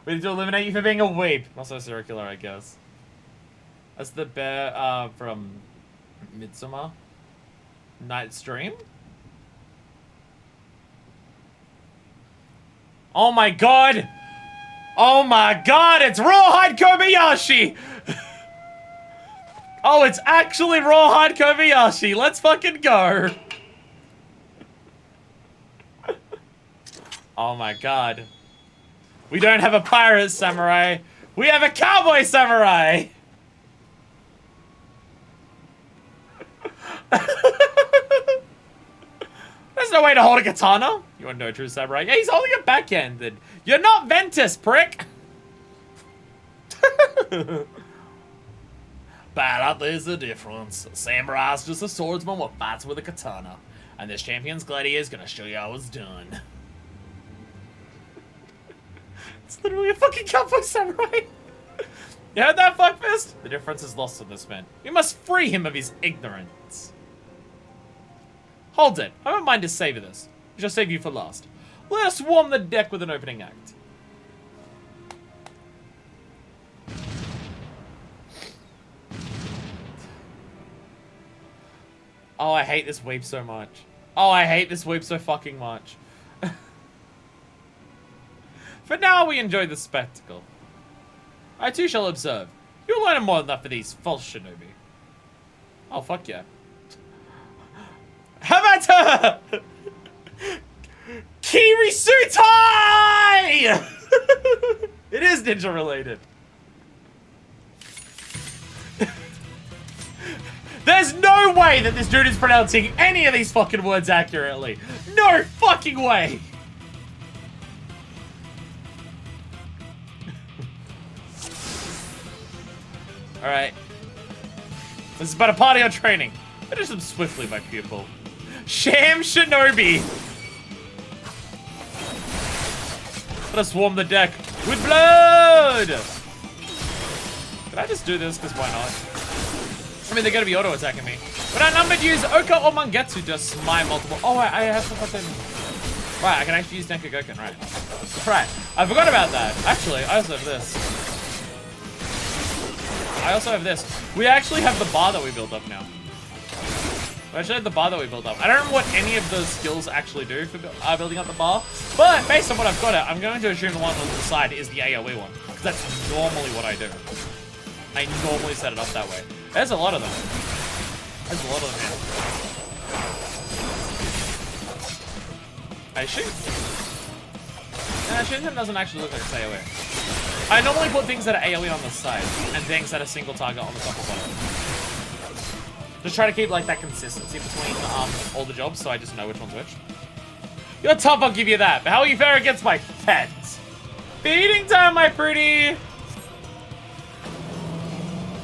We need to eliminate you for being a weep. Also circular, I guess. That's the bear from Midsummer Night's Dream. Oh my god! Oh my god, it's Rawhide Kobayashi! Oh, it's actually Rawhide Kobayashi. Let's fucking go. Oh my god. We don't have a pirate samurai. We have a cowboy samurai. There's no way to hold a katana. You want to know a true samurai? Yeah, he's holding it backhanded. You're not Ventus, prick. But there's the difference. Samurai's just a swordsman what fights with a katana. And this champion's gladiator's gonna show you how it's done. It's literally a fucking cowboy samurai. You heard that, fuckfist? The difference is lost on this man. We must free him of his ignorance. Hold it. I don't mind to savor this. I shall save you for last. Let us warm the deck with an opening act. Oh, I hate this weep so much. Oh, I hate this weep so fucking much. For now, we enjoy the spectacle. I too shall observe. You'll learn more than that for these false shinobi. Oh, fuck yeah. How about her? Kirisutai! It is ninja related. There's no way that this dude is pronouncing any of these fucking words accurately. No fucking way. Alright. This is about a party or training. Finish them swiftly, my pupil. Sham Shinobi! Let us warm the deck with blood! Can I just do this? Because why not? I mean, they're going to be auto-attacking me. When outnumbered, use Oka or Mangetsu to smite multiple... Oh, I have to fucking... Right, I can actually use Denkagoken, right. Right, I forgot about that. Actually, I also have this. We actually have the bar that we built up now. We actually have the bar that we built up. I don't know what any of those skills actually do for building up the bar, but based on what I've got, I'm going to assume the one on the side is the AoE one, because that's normally what I do. I normally set it up that way. There's a lot of them. There's a lot of them here. I shoot. Nah, shooting them doesn't actually look like it's AoE. I normally put things that are AoE on the side and things that are single target on the top of bottom. Just try to keep like that consistency between all the jobs so I just know which one's which. You're tough, I'll give you that. But how are you faring against my pets? Feeding time, my pretty!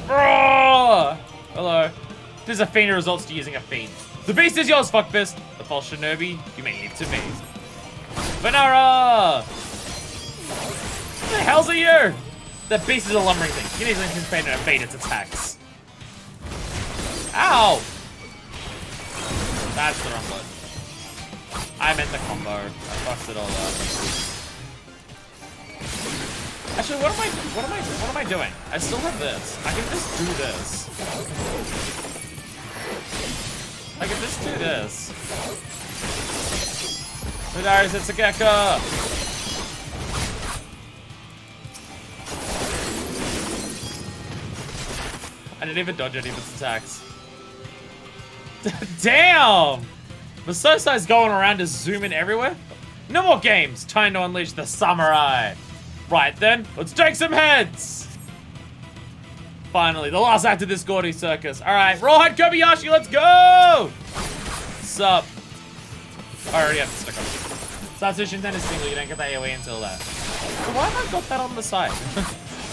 Oh! Hello. This is a Fiend results to using a Fiend. The beast is yours, fuckfist. The false shinobi, you may give to me. Vanara! What the hell's are you? The beast is a lumbering thing. You need to anticipate and evade its attacks. Ow! That's the wrong button. I meant the combo. I fucked it all up. Actually, what am I doing? I still have this. I can just do this. I can just do this. Darius, it's a gecko! I didn't even dodge any of its attacks. Damn! Masosai's going around to zoom in everywhere? No more games! Time to unleash the samurai! Right then, let's take some heads! Finally, the last act of this gaudy circus. Alright, Rawhide Kobayashi, let's go! Sup? I already have the stick on. Satsushi Ten is single, you don't get the AoE until that. So why have I got that on the side?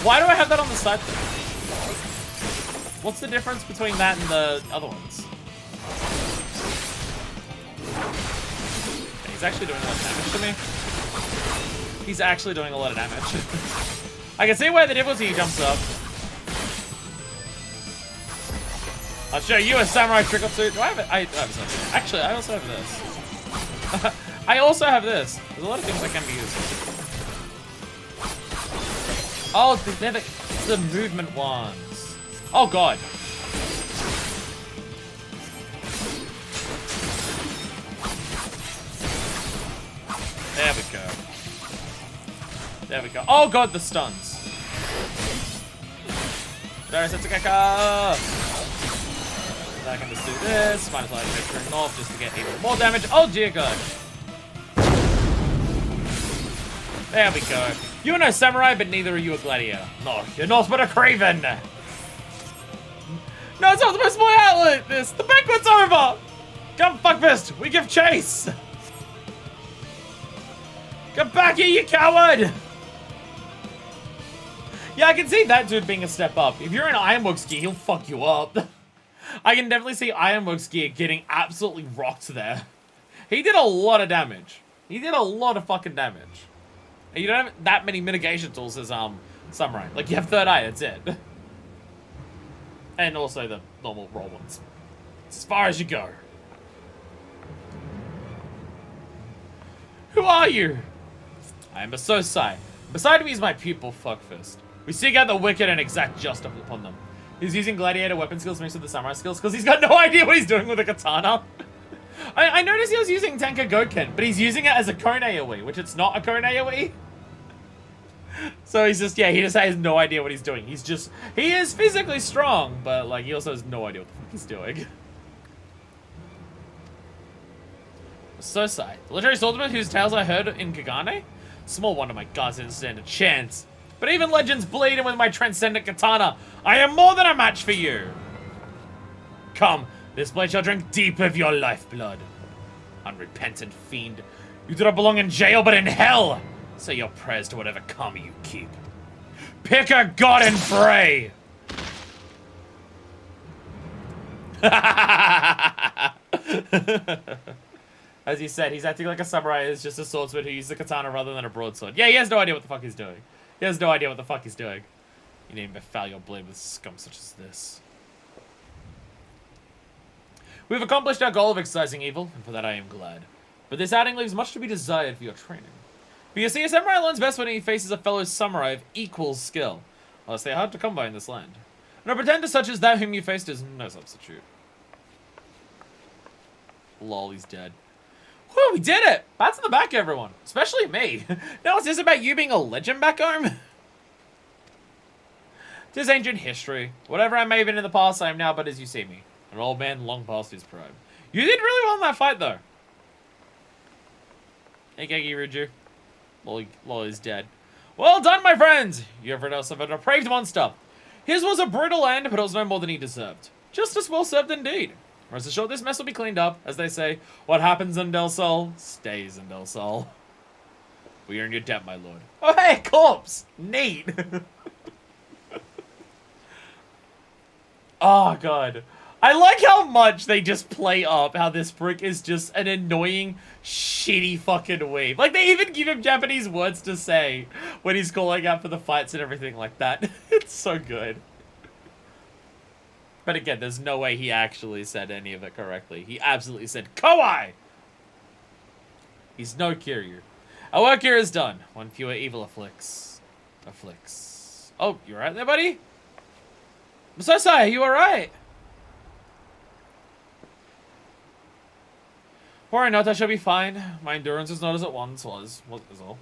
Why do I have that on the side then? What's the difference between that and the other ones? He's actually doing a lot of damage to me. He's actually doing a lot of damage. I can see where the difficulty jumps up. I'll show you a samurai trick or two. Do I have it? I have something. Actually, I also have this. I also have this. There's a lot of things that can be used. Oh, it's the movement ones. Oh god. There we go. There we go. Oh god, the stuns. Darius, it's a gecko. I can just do this. Might as well turn it off just to get even more damage. Oh dear god. There we go. You are no samurai, but neither are you a gladiator. No, you're not but a craven. No, it's not the most my outlet. The banquet's over. Come, fuckfist. We give chase. Come back here, you coward. Yeah, I can see that dude being a step up. If you're in Ironworks gear, he'll fuck you up. I can definitely see Ironworks gear getting absolutely rocked there. He did a lot of damage. He did a lot of fucking damage. And you don't have that many mitigation tools as Samurai. Like, you have third eye, that's it. And also the normal roll ones. As far as you go. Who are you? I am Masosai. Beside me is my pupil, Fuckfist. We seek out the wicked and exact justice upon them. He's using gladiator weapon skills mixed with the samurai skills because he's got no idea what he's doing with a katana. I noticed he was using Tenka Goken, but he's using it as a cone AoE, which it's not a cone AoE. So he's just, yeah, he just has no idea what he's doing. He is physically strong, but like he also has no idea what the fuck he's doing. Sosai, the legendary swordsman whose tales I heard in Kagane? Small wonder my gods didn't stand a chance. But even legends bleed, and with my transcendent katana, I am more than a match for you. Come, this blade shall drink deep of your lifeblood. Unrepentant fiend, you do not belong in jail, but in hell. Say your prayers to whatever karma you keep. Pick a god and pray. As he said, he's acting like a samurai is just a swordsman who uses a katana rather than a broadsword. Yeah, he has no idea what the fuck he's doing. He has no idea what the fuck he's doing. You need to befoul your blade with scum such as this. We've accomplished our goal of exercising evil, and for that I am glad. But this outing leaves much to be desired for your training. For you see, a samurai learns best when he faces a fellow samurai of equal skill. Unless they are hard to come by in this land. And a pretender such as that whom you faced is no substitute. Lol, he's dead. Whew, we did it! Pats on the back, everyone. Especially me. Now it's just about you being a legend back home? 'Tis ancient history. Whatever I may have been in the past, I am now but as you see me. An old man long past his prime. You did really well in that fight, though. Hey, Geki Ruju. Lol is dead. Well done, my friends! You have rid us of a depraved monster. His was a brutal end, but it was no more than he deserved. Justice well served indeed. Rest assured, this mess will be cleaned up. As they say, what happens in Del Sol stays in Del Sol. We are in your debt, my lord. Oh, hey, corpse! Neat! Oh, God. I like how much they just play up how this prick is just an annoying, shitty fucking weeb. Like, they even give him Japanese words to say when he's calling out for the fights and everything like that. It's so good. But again, there's no way he actually said any of it correctly. He absolutely said, Kowai! He's no Kiryu. Our work here is done. One fewer evil afflicts. Oh, you alright there, buddy? I'm so sorry, you alright? Worry not, I shall be fine. My endurance is not as it once was. What is all?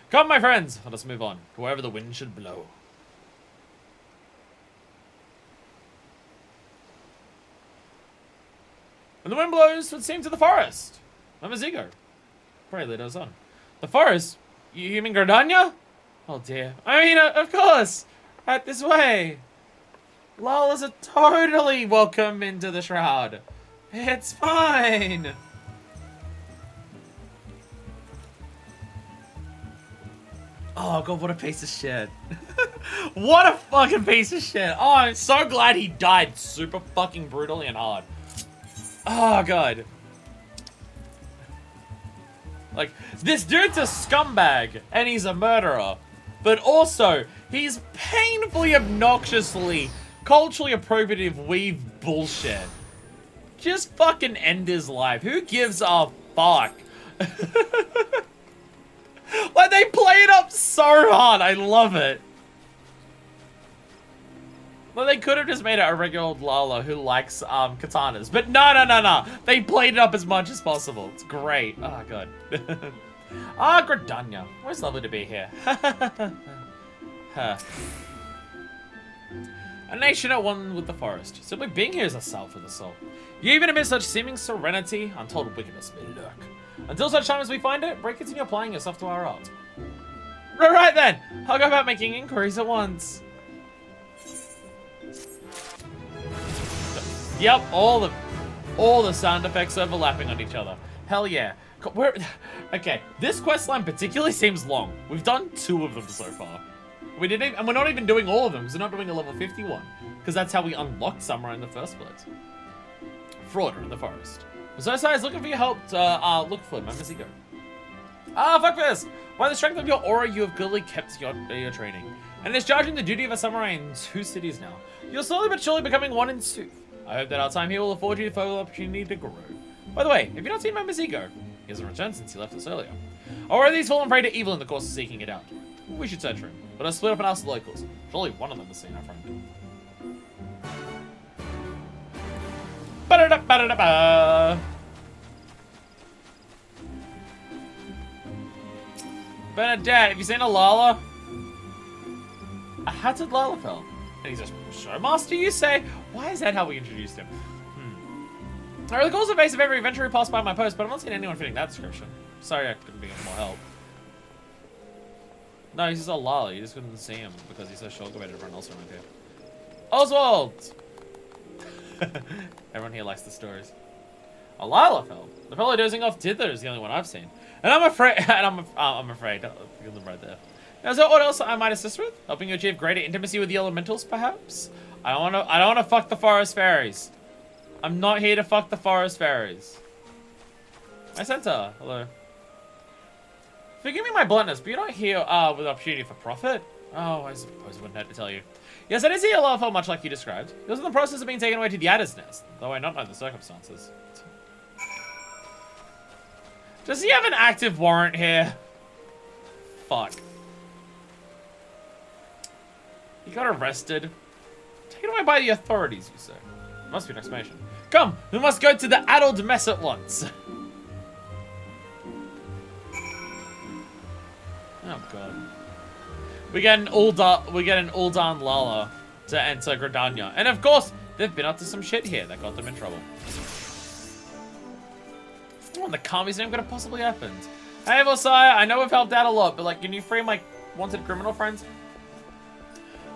Come, my friends, let us move on to wherever the wind should blow. When the wind blows, it seems to the forest. Mamazigo. Pray lead us on. The forest? You mean Gardania? Oh dear. I mean, of course. Right this way. Lola's are totally welcome into the shroud. It's fine. Oh god, what a piece of shit. What a fucking piece of shit. Oh, I'm so glad he died super fucking brutally and hard. Oh god. Like, this dude's a scumbag and he's a murderer. But also, he's painfully obnoxiously culturally appropriative weave bullshit. Just fucking end his life. Who gives a fuck? Like, they play it up so hard. I love it. Well, they could have just made it a regular old Lala who likes katanas. But no. They played it up as much as possible. It's great. Oh, God. Ah, Gradania. Always lovely to be here. A nation at one with the forest. Simply being here is a salve for the soul. You even amid such seeming serenity, untold wickedness may lurk. Until such time as we find it, continue applying yourself to our art. Right then, I'll go about making inquiries at once. Yep, all the sound effects overlapping on each other. Hell yeah. Okay, this questline particularly seems long. We've done 2 of them so far. And we're not even doing all of them, because we're not doing a level 51. Because that's how we unlocked Samurai in the first place. Frauder in the forest. Zosai is looking for your help to look for Mamazigo. Ah, fuck this! By the strength of your aura, you have clearly kept your training. And discharging the duty of a samurai in 2 cities now. You're slowly but surely becoming one in 2. I hope that our time here will afford you the further opportunity to grow. By the way, have you not seen Mamazigo? He hasn't returned since he left us earlier. Or are these fallen prey to evil in the course of seeking it out? We should search for him. But I split up and ask the locals. Surely one of them has seen our friend. Ba-da-da-ba-da-da-ba! Bernadette, have you seen a Lala? A hatted Lalafell. And he's a showmaster, you say? Why is that how we introduced him? I recall the face of every adventurer who passed by my post, but I've not seen anyone fitting that description. Sorry I couldn't be of more help. No, he's just a Lala. You just couldn't see him because he's so short compared to everyone else around here. Oswald! Everyone here likes the stories. A Lalafell. The fellow dozing off Dither is the only one I've seen. And I'm afraid, I'm afraid, forget them right there. Now, is there what else I might assist with? Helping you achieve greater intimacy with the elementals, perhaps? I don't wanna fuck the forest fairies. I'm not here to fuck the forest fairies. My center, hello. Forgive me my bluntness, but you're not here with opportunity for profit? Oh, I suppose it wouldn't hurt to tell you. Yes, I did see a Lalafell much like you described. He was in the process of being taken away to the Adder's Nest, though I not know the circumstances. Does he have an active warrant here? Fuck. He got arrested. Taken away by the authorities, you say. Must be an explanation. Come, we must go to the addled mess at once. Oh god. We get an Uldan Lala. to enter Gridania. And of course, they've been up to some shit here that got them in trouble. What in the calmiest name could have possibly happened? Hey, Vosaya, I know we've helped out a lot, but like, can you free my wanted criminal friends?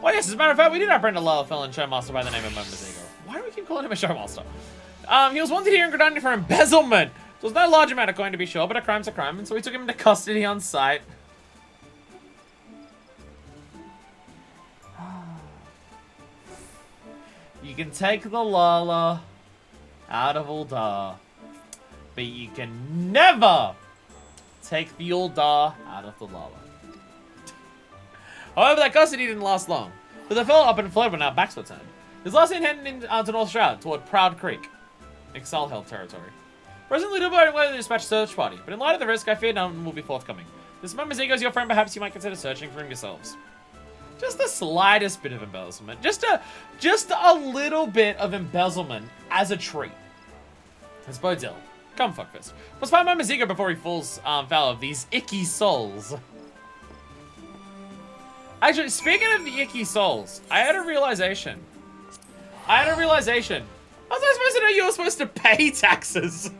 Well, yes, as a matter of fact, we did apprehend a lower felon showmaster by the name of Momozigo. Why do we keep calling him a showmaster? He was wanted here in Gridania for embezzlement. So it was no large amount of coin to be sure, but a crime's a crime, and so we took him into custody on sight. You can take the Lala out of Uldar, but you can never take the Uldar out of the Lala. However, that custody didn't last long, but the fellow up and fled when our backs were turned. His last seen heading to North Shroud, toward Proud Creek, Exile-held territory. Presently, Dubai went to dispatch a search party, but in light of the risk, I fear none will be forthcoming. This Momozigo is your friend, perhaps you might consider searching for him yourselves. Just the slightest bit of embezzlement. Just a little bit of embezzlement as a treat. This bodes ill. Come, fuckfist. Let's find Momozigo before he falls foul of these icky souls. Actually, speaking of the icky souls, I had a realization. How was I supposed to know you were supposed to pay taxes?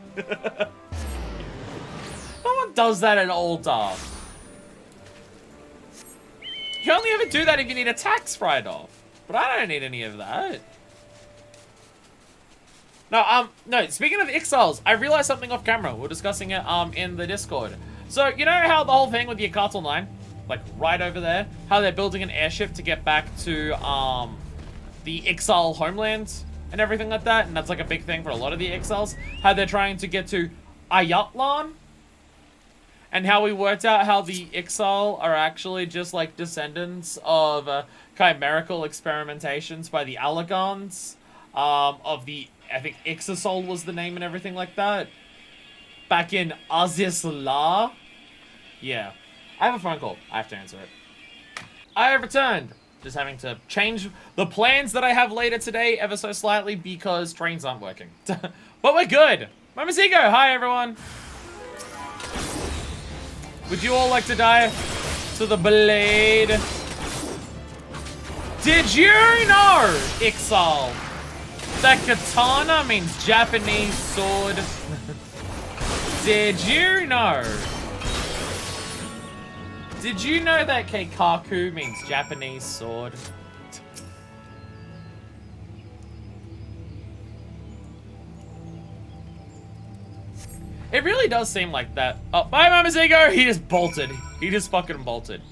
No one does that at Uldar. You only ever do that if you need a tax write-off. But I don't need any of that. No, speaking of exiles, I realized something off camera. We're discussing it in the Discord. So, you know how the whole thing with the Akatal 9? Like, right over there? How they're building an airship to get back to, the exile homeland and everything like that? And that's, like, a big thing for a lot of the exiles. How they're trying to get to Ayatlan? And how we worked out how the Ixal are actually just like descendants of chimerical experimentations by the Allagons. Of the, I think Ixisol was the name and everything like that. Back in Azizla. Yeah. I have a phone call. I have to answer it. I have returned. Just having to change the plans that I have later today ever so slightly because trains aren't working. But we're good. Momozigo, hi everyone. Would you all like to die to the blade? Did you know, Ixal, that katana means Japanese sword? Did you know? Did you know that Keikaku means Japanese sword? It really does seem like that. Oh, bye, Momozigo! He just bolted. He just fucking bolted.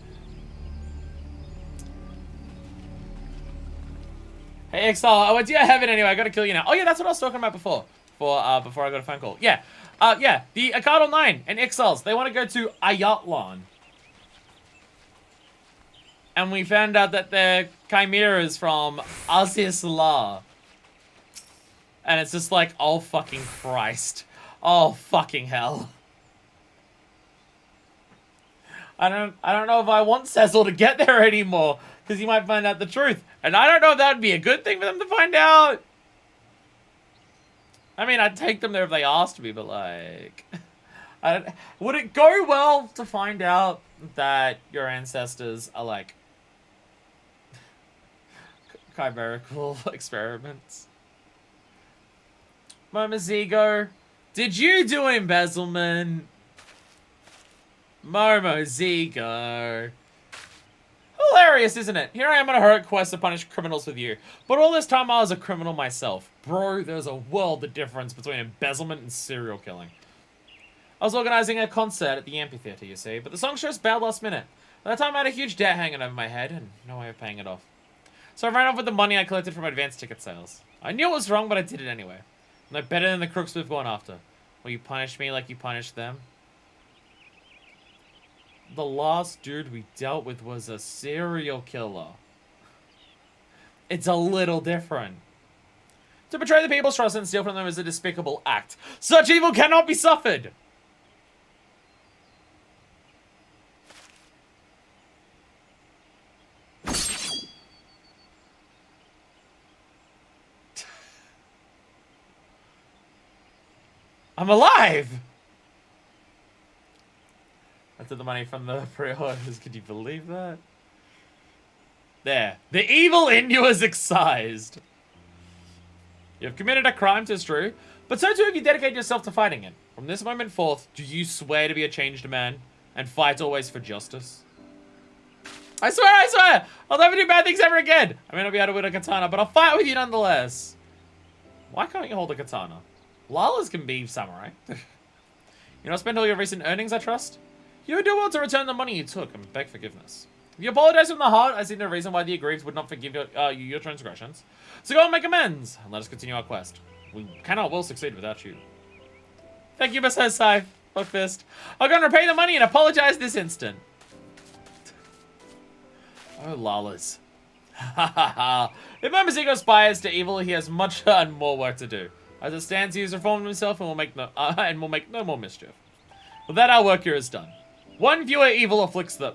Hey, Exile, I went to your heaven anyway. I gotta kill you now. Oh, yeah, that's what I was talking about before. Before I got a phone call. Yeah. Yeah, the Akadal 9 and Exiles, they want to go to Ayatlan. And we found out that they're chimeras from Azizla. And it's just like, oh fucking Christ. Oh fucking hell. I don't know if I want Cecil to get there anymore, because he might find out the truth. And I don't know if that would be a good thing for them to find out. I mean, I'd take them there if they asked me, but like... would it go well to find out that your ancestors are like... chimerical experiments? Momozigo, did you do embezzlement? Momozigo. Hilarious, isn't it? Here I am on a heroic quest to punish criminals with you. But all this time I was a criminal myself. Bro, there's a world of difference between embezzlement and serial killing. I was organizing a concert at the amphitheater, you see, but the song shows bailed last minute. By that time I had a huge debt hanging over my head and no way of paying it off. So I ran off with the money I collected from advance ticket sales. I knew it was wrong, but I did it anyway. No better than the crooks we've gone after. Will you punish me like you punished them? The last dude we dealt with was a serial killer. It's a little different. To betray the people's trust and steal from them is a despicable act. Such evil cannot be suffered! I'm alive! I took the money from the pre-orders. Could you believe that? There. The evil in you is excised. You have committed a crime, 'tis true, but so too have you dedicated yourself to fighting it. From this moment forth, do you swear to be a changed man and fight always for justice? I swear! I'll never do bad things ever again. I may not be able to win a katana, but I'll fight with you nonetheless. Why can't you hold a katana? Lalas can be samurai. You not spend all your recent earnings, I trust? You would do well to return the money you took and beg forgiveness. If you apologize from the heart, I see no reason why the aggrieved would not forgive your transgressions. So go and make amends, and let us continue our quest. We cannot will succeed without you. Thank you, Mr. Scythe. Fuck fist. I'll go and repay the money and apologize this instant. Oh, Lalas. Ha ha ha. If my Maziko aspires to evil, he has much and more work to do. As it stands, he has reformed himself and will make no more mischief. With that, our work here is done. One fewer evil afflicts the...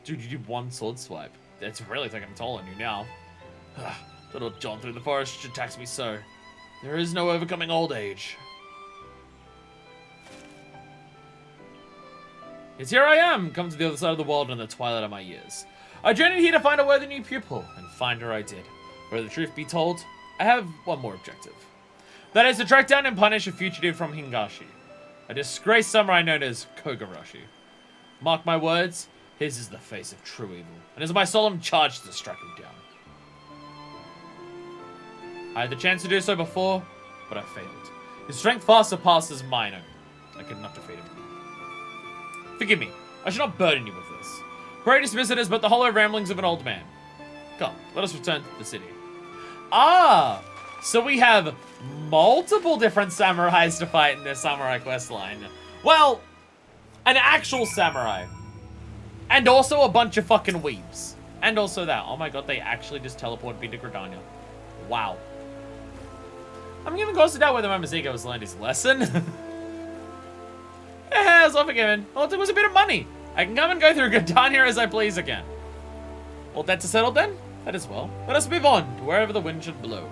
Dude, you did one sword swipe. It's really taking a toll on you now. Little John through the forest should tax me so. There is no overcoming old age. Yet here I am, come to the other side of the world in the twilight of my years. I journeyed here to find a worthy new pupil, and find her I did. Where the truth be told, I have one more objective. That is to track down and punish a fugitive from Hingashi. A disgraced samurai known as Kogarashi. Mark my words, his is the face of true evil, and it is my solemn charge to strike him down. I had the chance to do so before, but I failed. His strength far surpasses mine own. I could not defeat him. Forgive me, I should not burden you with this. Pray dismiss it as but the hollow ramblings of an old man. Come, let us return to the city. Ah, so we have multiple different samurais to fight in this samurai quest line. Well, an actual samurai. And also a bunch of fucking weebs. And also that. Oh my god, they actually just teleported me to Gridania. Wow. I'm giving close to doubt whether my Maziko has learned his lesson. It's all forgiven. All it took was a bit of money. I can come and go through Gridania as I please again. All debts are settled then? That is well. Let us move on to wherever the wind should blow.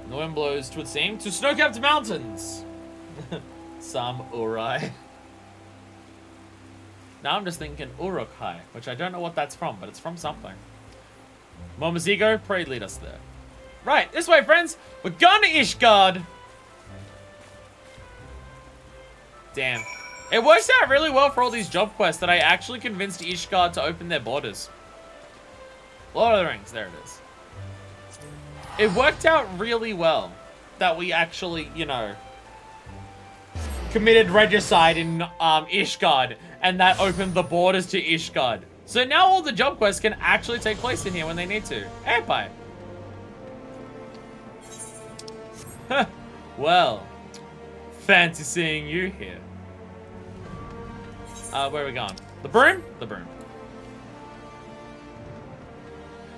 The wind blows, 'twould seem, to snow-capped mountains. Samurai. Now I'm just thinking Urukai, which I don't know what that's from, but it's from something. Momozigo, pray lead us there. Right, this way, friends. We're going to Ishgard. Damn. It works out really well for all these job quests that I actually convinced Ishgard to open their borders. Lord of the Rings, there it is. It worked out really well that we actually, you know, committed regicide in Ishgard, and that opened the borders to Ishgard. So now all the job quests can actually take place in here when they need to. Hey, bye. Well, fancy seeing you here. Where are we going? The broom? The broom.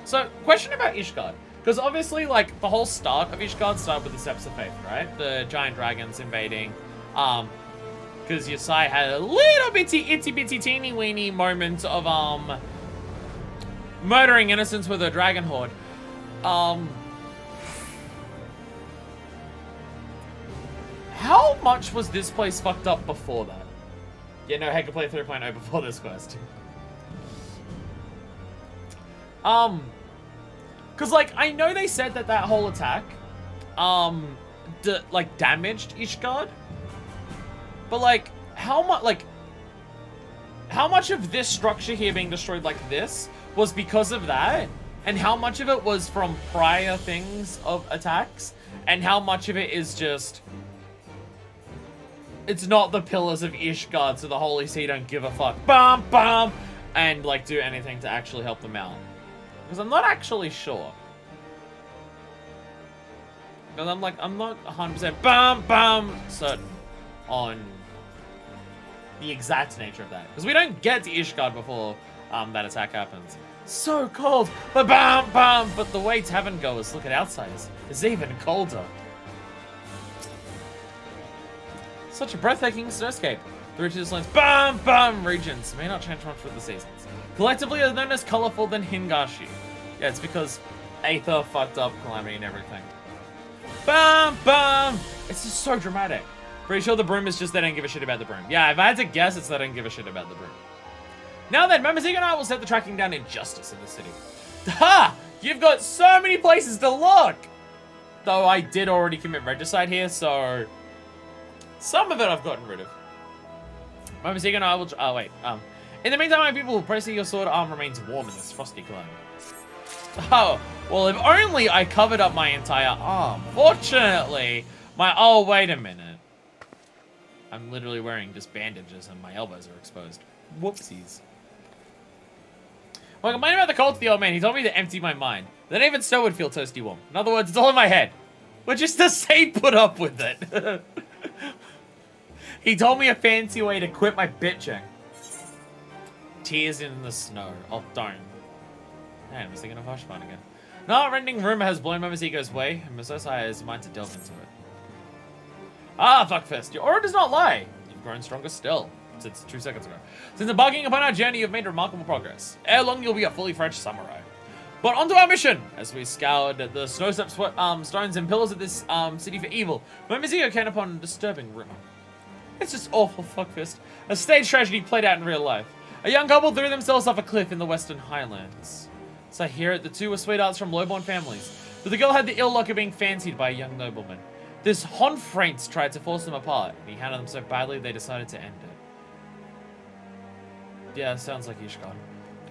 So, question about Ishgard. Because obviously, like, the whole start of Ishgard started with the Steps of Faith, right? The giant dragons invading. Because Yasai had a little bitty, itty bitty, teeny weeny moment of, murdering innocents with a dragon horde. How much was this place fucked up before that? Yeah, no, Heck could play 3.0 before this quest. Cause like, I know they said that that whole attack, like, damaged Ishgard. But like, how much of this structure here being destroyed like this was because of that? And how much of it was from prior things of attacks? And how much of it is just... It's not the pillars of Ishgard, so the Holy See don't give a fuck. Bam, bam! And, like, do anything to actually help them out. Because I'm not actually sure. Because I'm not 100% bam, bam certain on the exact nature of that. Because we don't get to Ishgard before that attack happens. So cold! But bam, bam! But the way tavern goers look at outsiders is even colder. Such a breathtaking snowscape. The richest lands, bam, bam, regions may not change much with the seasons. Collectively are known as colorful than Hingashi. Yeah, it's because Aether fucked up Calamity and everything. Bam, bam! It's just so dramatic. Pretty sure the broom is just they don't give a shit about the broom. Yeah, if I had to guess, it's they don't give a shit about the broom. Now then, Mamazika and I will set the tracking down injustice in the city. Ha! You've got so many places to look! Though I did already commit regicide here, so... some of it I've gotten rid of. Mamazika and I will... oh, wait. In the meantime, my people, pray see your sword arm remains warm in this frosty climate. Oh, well, if only I covered up my entire arm. Fortunately, my... oh, wait a minute. I'm literally wearing just bandages and my elbows are exposed. Whoopsies. When I complained about the cold to the old man, he told me to empty my mind. Then even so would feel toasty warm. In other words, it's all in my head. Which is to say, put up with it. He told me a fancy way to quit my bitching. Tears in the snow. Oh, don't. Man, I was thinking of Hushman again. No, rending rumor has blown Mamaziko's way, and Misosai has mind to delve into it. Ah, fuckfest, your aura does not lie. You've grown stronger still, since 2 seconds ago. Since embarking upon our journey, you've made remarkable progress. Ere long, you'll be a fully fledged samurai. But onto our mission! As we scoured the snow-stepped stones and pillars of this city for evil, Mamaziko came upon a disturbing rumor. It's just awful, fuckfest. A stage tragedy played out in real life. A young couple threw themselves off a cliff in the Western Highlands. So I hear it, the two were sweethearts from low-born families, but the girl had the ill luck of being fancied by a young nobleman. This Honfraints tried to force them apart, and he handled them so badly they decided to end it. Yeah, sounds like Ishkan.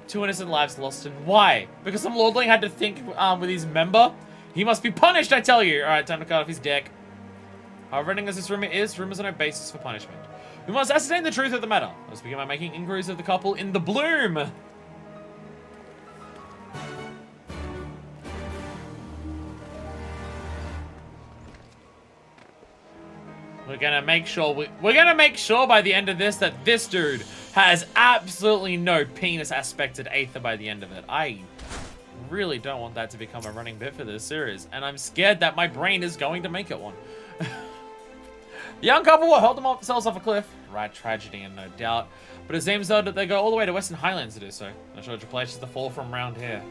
2 innocent lives lost, and why? Because some lordling had to think with his member? He must be punished, I tell you! Alright, time to cut off his dick. However ending as this rumor is, rumors are no basis for punishment. We must ascertain the truth of the matter. Let's begin by making inquiries of the couple in the bloom! We're gonna make sure by the end of this that this dude has absolutely no penis aspected Aether by the end of it. I really don't want that to become a running bit for this series, and I'm scared that my brain is going to make it one. The young couple will held themselves off a cliff. Right, tragedy and no doubt. But it seems though that they go all the way to Western Highlands to do so. Not sure which place is the fall from round here.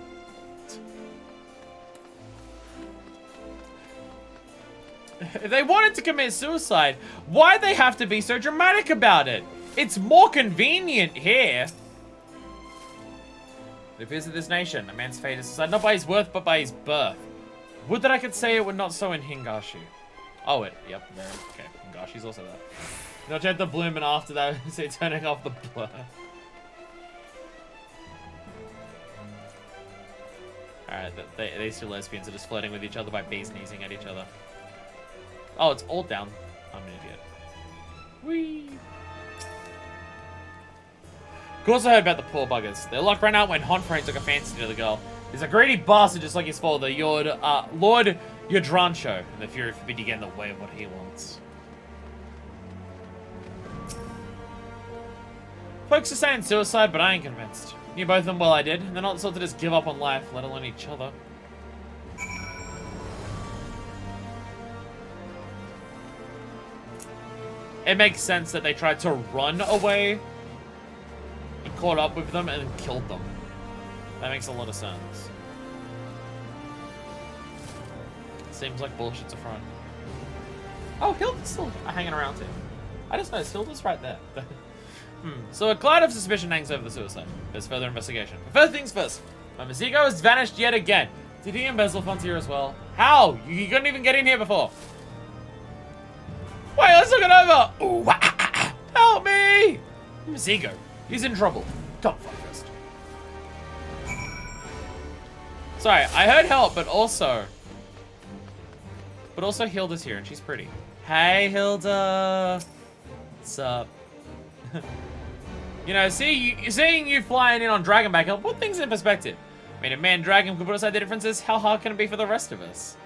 If they wanted to commit suicide, why'd they have to be so dramatic about it? It's more convenient here. It appears that this nation, a man's fate is decided not by his worth, but by his birth. Would that I could say it were not so in Hingashi. Oh, yep, there. Okay, Hingashi's also there. Not yet the bloom, and after that, say turning off the blur. Alright, these two lesbians are just flirting with each other by bees sneezing at each other. Oh, it's all down. I'm an idiot. Whee! Of course I heard about the poor buggers. Their luck ran out when Honfrain took a fancy to the girl. He's a greedy bastard just like his father, Lord Yodrancho, and the Fury forbid to get in the way of what he wants. Folks are saying suicide, but I ain't convinced. Knew both of them well I did, and they're not the sort to just give up on life, let alone each other. It makes sense that they tried to run away and caught up with them and killed them. That makes a lot of sense. Seems like bullshit's a front. Oh, Hilda's still hanging around here. I just noticed Hilda's right there. So a cloud of suspicion hangs over the suicide. There's further investigation. But first things first, Mamaziko has vanished yet again. Did he embezzle funds here as well? How? You couldn't even get in here before. Wait, let's look it over. Ooh, help me! Mamaziko, he's in trouble. Come fuck first. Sorry, I heard help, but also Hilda's here and she's pretty. Hey, Hilda. What's up? You know, seeing you flying in on Dragonback help put things in perspective. I mean, if Man Dragon could put aside the differences, how hard can it be for the rest of us?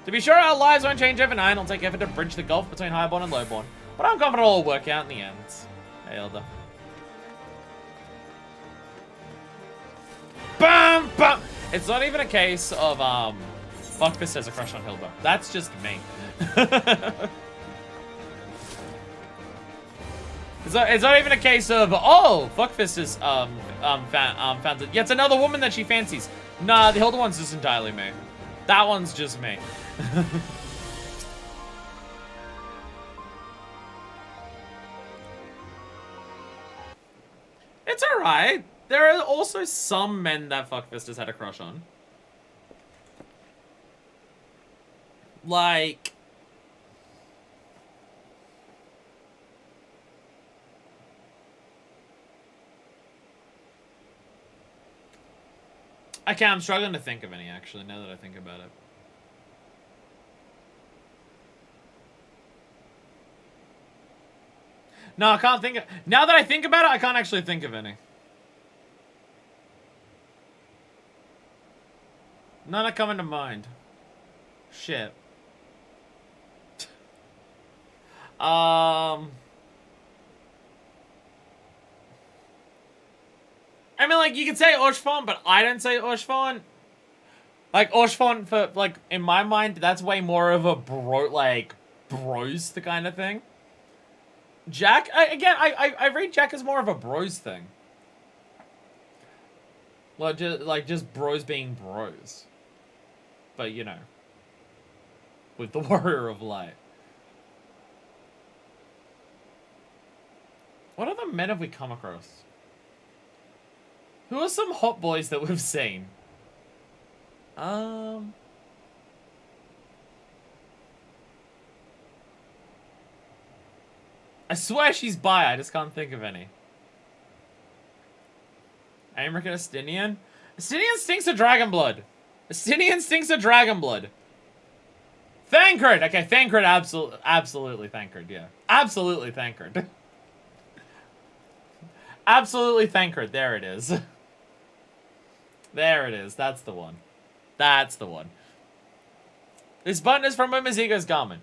To be sure, our lives won't change overnight, and it'll take effort to bridge the gulf between highborn and lowborn. But I'm confident it'll work out in the end. Hey, Hilda. Bam! Bam! It's not even a case of, Fuckfist has a crush on Hilda. That's just me. It's not even a case of, oh, Fuckfist is, found it. Yeah, it's another woman that she fancies. Nah, the Hilda one's just entirely me. That one's just me. It's alright. There are also some men that Fuckfist has had a crush on. Like... Okay, I'm struggling to think of any, actually, now that I think about it. No, I can't think of... Now that I think about it, I can't actually think of any. None are coming to mind. Shit. I mean, like, you could say Oshfon, but I don't say Oshfon. Like, Oshfon, for, like, in my mind, that's way more of a bros the kind of thing. Jack, I read Jack as more of a bros thing. Well, just bros being bros. But, you know, with the Warrior of Light. What other men have we come across? Who are some hot boys that we've seen? I swear she's bi, I just can't think of any. Amric and Estinian? Estinian stinks of dragon blood. Estinian stinks of dragon blood. Thancred! Okay, Thancred, absolutely Thancred, yeah. Absolutely Thancred. Absolutely Thancred, there it is. There it is, that's the one. That's the one. This button is from Momozigo's garment,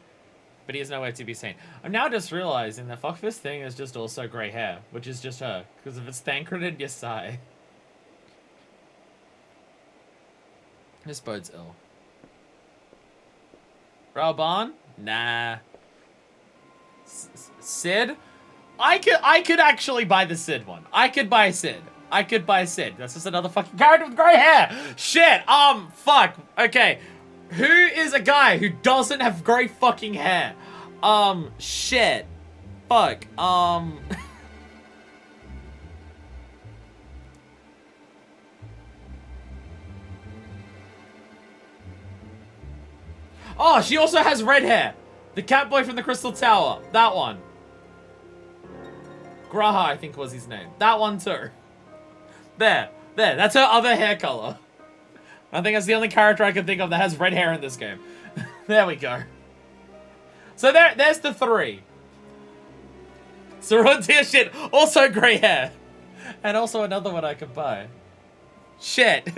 but he is nowhere to be seen. I'm now just realizing that Fuckfist thing is just also grey hair, which is just her, because if it's Thancred and Yasai. This bodes ill. Raoban? Nah. Sid? I could actually buy the Sid one. I could buy Sid. I could buy Sid. That's just another fucking character with grey hair. Shit. Fuck. Okay. Who is a guy who doesn't have grey fucking hair? Shit. Fuck. Oh, she also has red hair. The cat boy from the Crystal Tower. That one. Graha, I think was his name. That one too. There. That's her other hair color. I think that's the only character I can think of that has red hair in this game. There we go. So there's the three. Sarontia shit. Also grey hair. And also another one I could buy. Shit.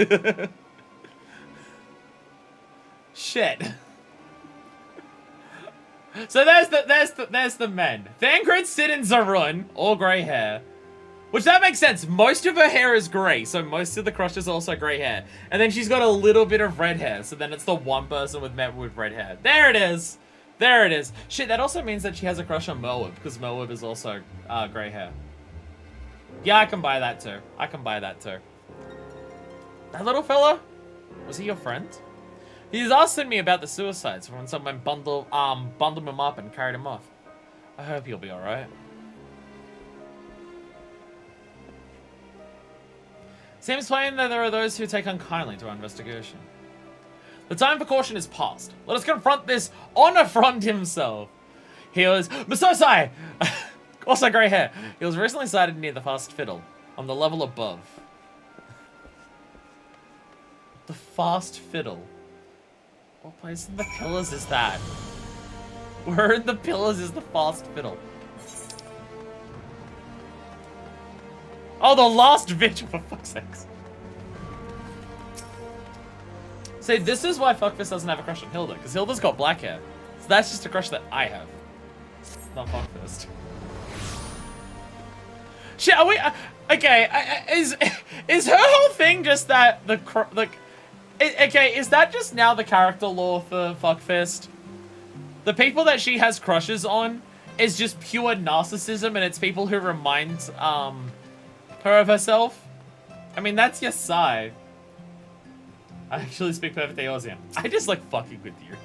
Shit. So there's the men. Thancred, Sid, and Zarun, all grey hair. Which that makes sense. Most of her hair is grey, so most of the crush is also grey hair. And then she's got a little bit of red hair, so then it's the one person with red hair. There it is. There it is. Shit, that also means that she has a crush on Merwib, because Merwib is also grey hair. Yeah, I can buy that too. I can buy that too. That little fella? Was he your friend? He's asking me about the suicides when someone bundled him up and carried him off. I hope he'll be alright. Seems plain that there are those who take unkindly to our investigation. The time for caution is past. Let us confront this on affront himself. He was Masosai! Also grey hair. He was recently sighted near the Fast Fiddle, on the level above. The Fast Fiddle. What place in the pillars is that? Where in the pillars is the Fast Fiddle? Oh, the last vigil, for fuck's sakes. See, this is why Fuckfist doesn't have a crush on Hilda, because Hilda's got black hair. So that's just a crush that I have. Not Fuckfist. Shit, are we... okay, is her whole thing just that okay, is that just now the character lore for Fuckfist? The people that she has crushes on is just pure narcissism, and it's people who remind her of herself? I mean, that's Yasai. I actually speak perfect Eosian. I just like fucking with you.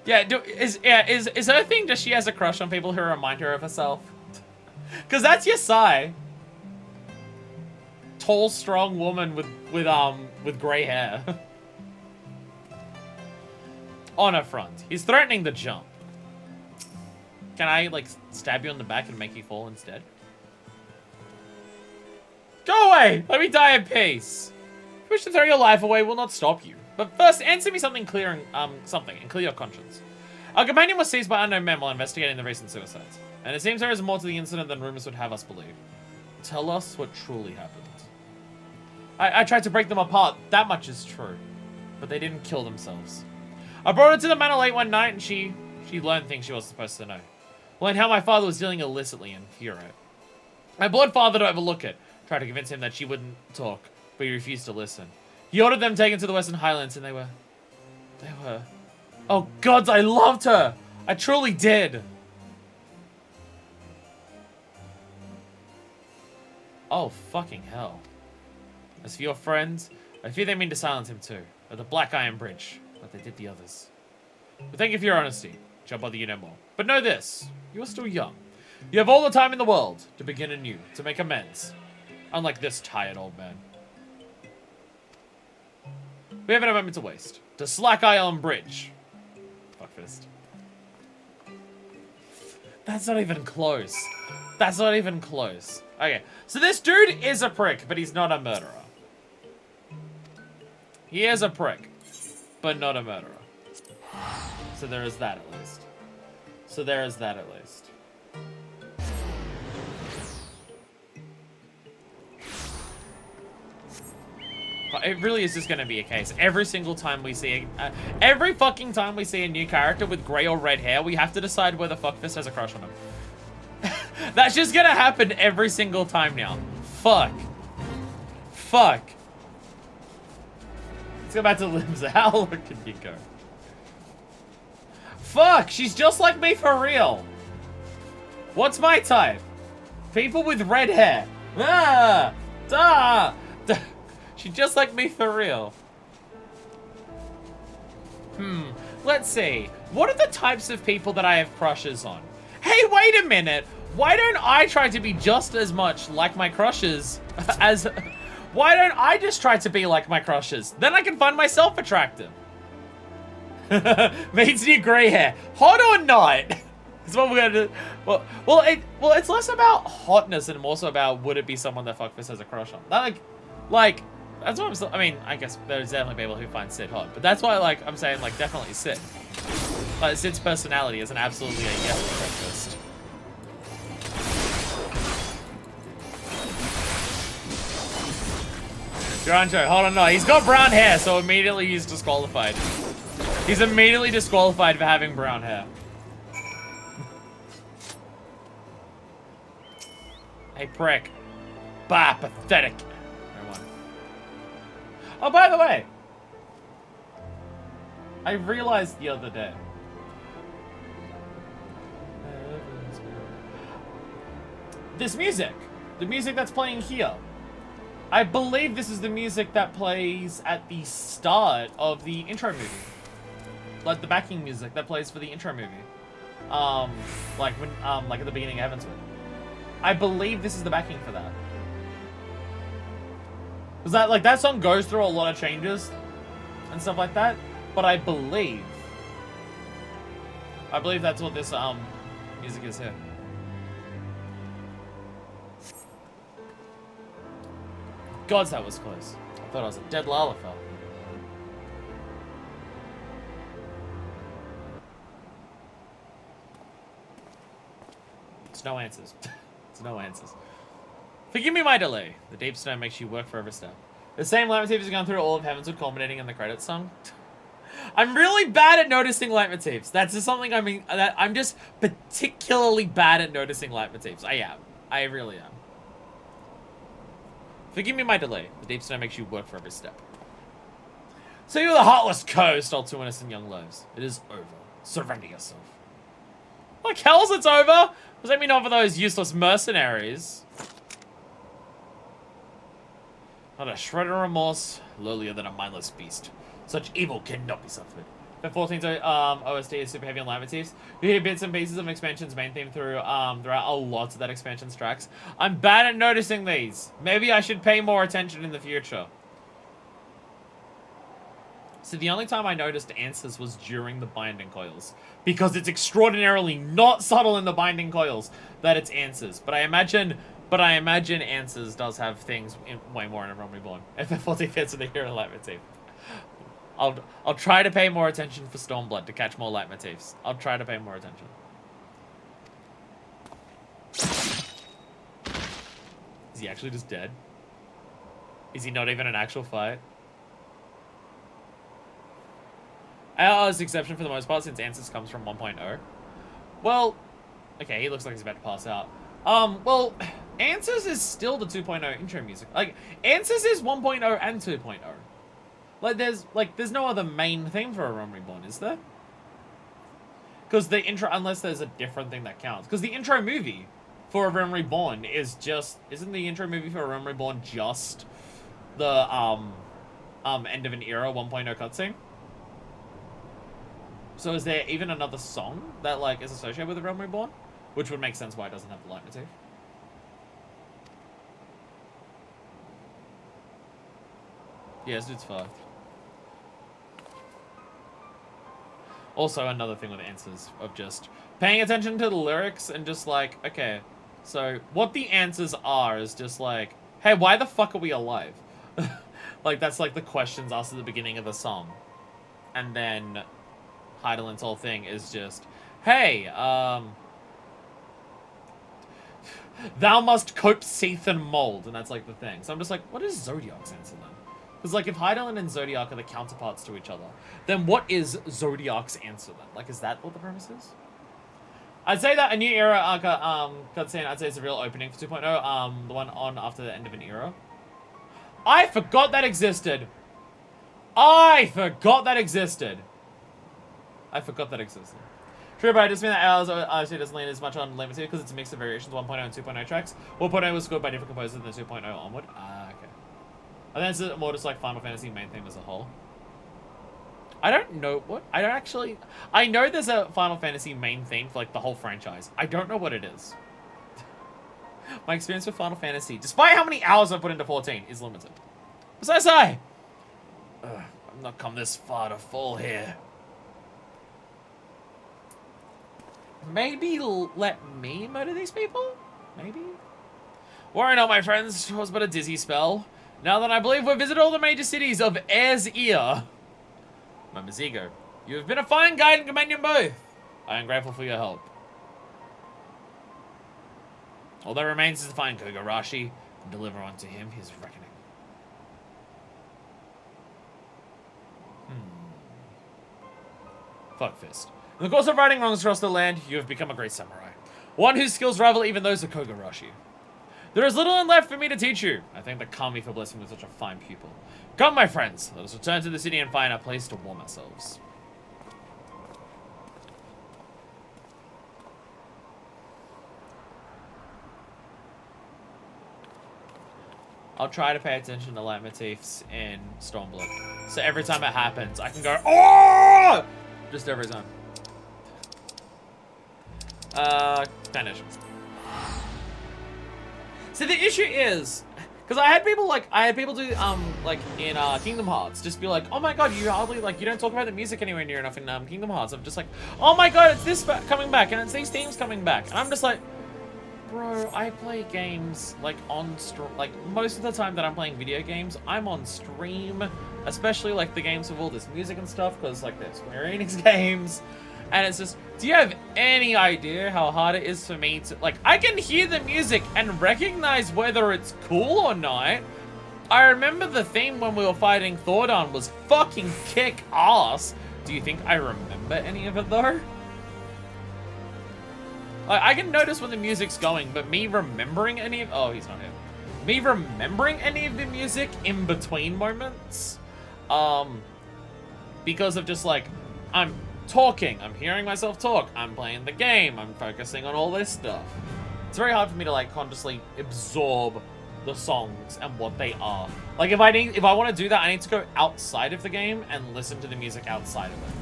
Yeah, is her thing just she has a crush on people who remind her of herself? Because that's your Sai. Tall, strong woman with gray hair. On her front. He's threatening to jump. Can I, like, stab you on the back and make you fall instead? Go away! Let me die in peace. If you wish to throw your life away, will not stop you. But first, answer me something clear and clear your conscience. Our companion was seized by unknown men while investigating the recent suicides. And it seems there is more to the incident than rumors would have us believe. Tell us what truly happened. I tried to break them apart. That much is true. But they didn't kill themselves. I brought her to the manor late one night and she learned things she wasn't supposed to know. Learned how my father was dealing illicitly in Hero. I implored father to overlook it. Tried to convince him that she wouldn't talk, but he refused to listen. He ordered them taken to the Western Highlands and they were... Oh gods, I loved her! I truly did! Oh fucking hell. As for your friends, I fear they mean to silence him too. At the Black Iron Bridge, like they did the others. But thank you for your honesty. Shall bother you no more. But know this, you are still young. You have all the time in the world to begin anew, to make amends. Unlike this tired old man. We haven't a moment to waste. To Slack Island Bridge. Fuckfist. That's not even close. That's not even close. Okay, so this dude is a prick, but he's not a murderer. He is a prick, but not a murderer. So there is that at least. So there is that at least. It really is just going to be a case. Every single time we see every fucking time we see a new character with grey or red hair, we have to decide whether Fuckfist has a crush on him. That's just going to happen every single time now. Fuck. Fuck. Let's go back to Limsa. How low can you go? Fuck, she's just like me for real. What's my type? People with red hair. Ah! Da! Da! She's just like me for real. Let's see. What are the types of people that I have crushes on? Hey, wait a minute. Why don't I try to be just as much like my crushes as... Why don't I just try to be like my crushes? Then I can find myself attractive. Means new grey hair. Hot or not? That's what we're gonna do. Well, it's less about hotness and more so about would it be someone that Fuckfist has a crush on. Like, that's what I'm still, I mean, I guess there's definitely people who find Sid hot, but that's why, like, I'm saying, like, definitely Sid. Like, Sid's personality is an absolutely a yes for Fuckfist. Grancho, hold on, no, he's got brown hair, so immediately he's disqualified. He's immediately disqualified for having brown hair. Hey, prick. Bah, pathetic. Oh, by the way, I realized the other day. This music, the music that's playing here, I believe this is the music that plays at the start of the intro movie. Like the backing music that plays for the intro movie. Like at the beginning of Heavensward. I believe this is the backing for that. Because that song goes through a lot of changes and stuff like that, but I believe that's what this music is here. Gods, that was close. I thought I was a dead Lalafell. It's no answers. It's no answers. Forgive me my delay. The deep snow makes you work for every step. The same leitmotif has gone through all of Heavensward, culminating in the credits song. I'm really bad at noticing leitmotifs. That's just something that I'm just particularly bad at noticing leitmotifs. I am. I really am. Forgive me my delay. The deep snow makes you work for every step. So you're the heartless coast, all two innocent young lives. It is over. Surrender yourself. Like hell's it's over? Does that mean over those useless mercenaries? Not a shred of remorse, lowlier than a mindless beast. Such evil cannot be suffered. FF14's OST is super heavy on leitmotifs. You hear bits and pieces of expansion's main theme throughout a lot of that expansion's tracks. I'm bad at noticing these. Maybe I should pay more attention in the future. So the only time I noticed answers was during the binding coils, because it's extraordinarily not subtle in the binding coils that it's answers. But I imagine answers does have things way more in a Realm Reborn. FF14 fits with the hero leitmotif. I'll try to pay more attention for Stormblood to catch more leitmotifs. I'll try to pay more attention. Is he actually just dead? Is he not even an actual fight? As exception for the most part, since Answers comes from 1.0. Well, okay, he looks like he's about to pass out. Well, Answers is still the 2.0 intro music. Like, Answers is 1.0 and 2.0. There's no other main theme for a Realm Reborn, is there? Because the intro, unless there's a different thing that counts. Because the intro movie for a Realm Reborn is just, isn't the intro movie for a Realm Reborn just the, end of an era 1.0 cutscene? So is there even another song that, like, is associated with the Realm Reborn? Which would make sense why it doesn't have the leitmotif. Yeah, this dude's fucked. Also, another thing with answers of just paying attention to the lyrics and just like, okay, so what the answers are is just like, hey, why the fuck are we alive? Like, that's like the questions asked at the beginning of the song. And then Heidelin's whole thing is just, hey, thou must cope, seeth, and mold. And that's like the thing. So I'm just like, what is Zodiac's answer then? Because, like, if Heidelin and Zodiac are the counterparts to each other, then what is Zodiac's answer then? Like, is that what the premise is? I'd say that a new era cutscene, I'd say it's a real opening for 2.0, the one on after the end of an era. I forgot that existed! I forgot that existed! True, but I just mean that ours obviously doesn't lean as much on limited because it's a mix of variations 1.0 and 2.0 tracks. 1.0 was scored by different composers than 2.0 onward. Ah, okay. And then it's more just like Final Fantasy main theme as a whole. I don't know what... I know there's a Final Fantasy main theme for like the whole franchise. I don't know what it is. My experience with Final Fantasy, despite how many hours I've put into 14, is limited. Besides I've not come this far to fall here. Maybe let me murder these people? Maybe? Worry not, my friends. It was but a dizzy spell. Now that I believe we've visited all the major cities of Air's Ear. Mamazigo, you have been a fine guide and companion both. I am grateful for your help. All that remains is to find Kogarashi and deliver unto him his reckoning. Fuckfist. In the course of righting wrongs across the land, you have become a great samurai. One whose skills rival even those of Kogarashi. There is little left for me to teach you. I thank the Kami for blessing me with such a fine pupil. Come, my friends, let us return to the city and find a place to warm ourselves. I'll try to pay attention to leitmotifs in Stormblood. So every time it happens, I can go, oh! Just every time. Vanish. So the issue is, because I had people do, like in Kingdom Hearts, just be like, oh my god, you hardly, like, you don't talk about the music anywhere near enough in Kingdom Hearts. I'm just like, oh my god, it's this coming back, and it's these themes coming back. And I'm just like, bro, I play games, like, on stream, like, most of the time that I'm playing video games, I'm on stream, especially, like, the games with all this music and stuff, because, like, they're Square Enix games, and it's just, do you have any idea how hard it is for me to, like, I can hear the music and recognize whether it's cool or not. I remember the theme when we were fighting Thordon was fucking kick-ass. Do you think I remember any of it, though? Like, I can notice when the music's going, but me remembering any of... Oh, he's not here. Me remembering any of the music in between moments, because of just, like, I'm talking, I'm hearing myself talk, I'm playing the game, I'm focusing on all this stuff. It's very hard for me to, like, consciously absorb the songs and what they are. Like, if I want to do that, I need to go outside of the game and listen to the music outside of it.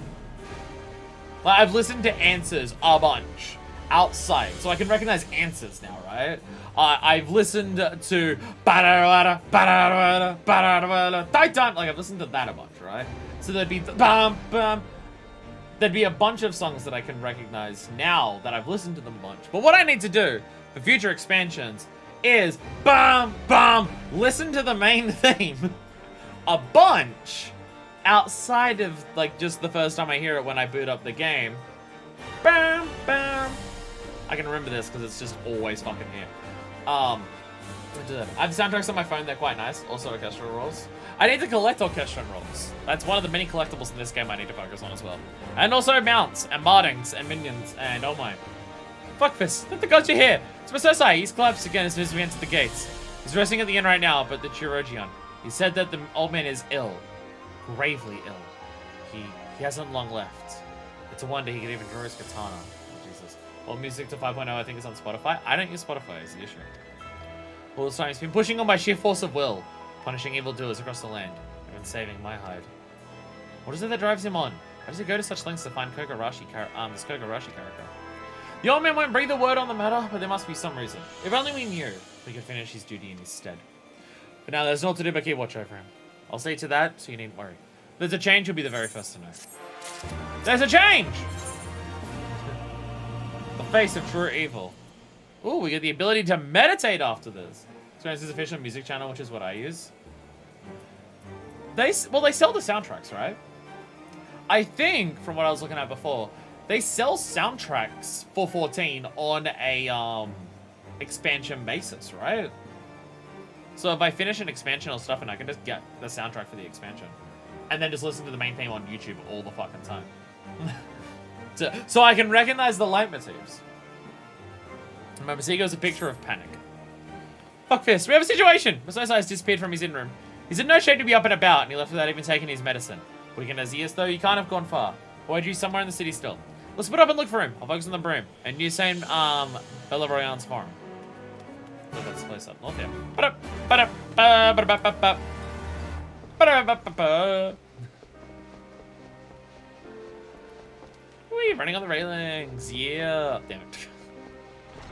Like, I've listened to answers a bunch outside, so I can recognize answers now, right? I've listened to like I've listened to that a bunch, right? So there'd be bam bam. There'd be a bunch of songs that I can recognize now that I've listened to them a bunch. But what I need to do for future expansions is bam bam listen to the main theme a bunch outside of like just the first time I hear it when I boot up the game. Bam bam. I can remember this because it's just always fucking here. I have soundtracks on my phone, they're quite nice. Also orchestral rolls. I need to collect orchestral rolls. That's one of the many collectibles in this game I need to focus on as well. And also mounts, and bardings, and minions, and oh my. Fuckfist, that the gods you're here. It's Masosai, he's collapsed again as soon as we enter the gates. He's resting at the inn right now, but the Chirogion. He said that the old man is ill. Gravely ill. He hasn't long left. It's a wonder he could even draw his katana. Oh, Jesus. Well, music to 5.0 I think is on Spotify. I don't use Spotify is the issue. All this time he's been pushing on by sheer force of will, punishing evildoers across the land, even saving my hide. What is it that drives him on? How does he go to such lengths to find Kogarashi this Kogarashi character? The old man won't breathe a word on the matter, but there must be some reason. If only we knew, we could finish his duty in his stead. But now there's naught to do but keep watch over him. I'll see to that, so you needn't worry. If there's a change, you'll be the very first to know. There's a change! The face of true evil. Ooh, we get the ability to meditate after this. Experience his official music channel, which is what I use. They sell the soundtracks, right? I think, from what I was looking at before, they sell soundtracks for 14 on a expansion basis, right? So if I finish an expansion or stuff, and I can just get the soundtrack for the expansion, and then just listen to the main theme on YouTube all the fucking time, so I can recognize the leitmotifs. Remember, Seago's a picture of panic. Fuckfist, we have a situation! Masosai has disappeared from his inn room. He's in no shape to be up and about, and he left without even taking his medicine. Weakened as he is, though, he can't have gone far. Or are you somewhere in the city still? Let's split up and look for him. I'll focus on the broom. And you same, Bella Royan's farm. Look at this place up north here. Whee, running on the railings. Yeah. Damn it.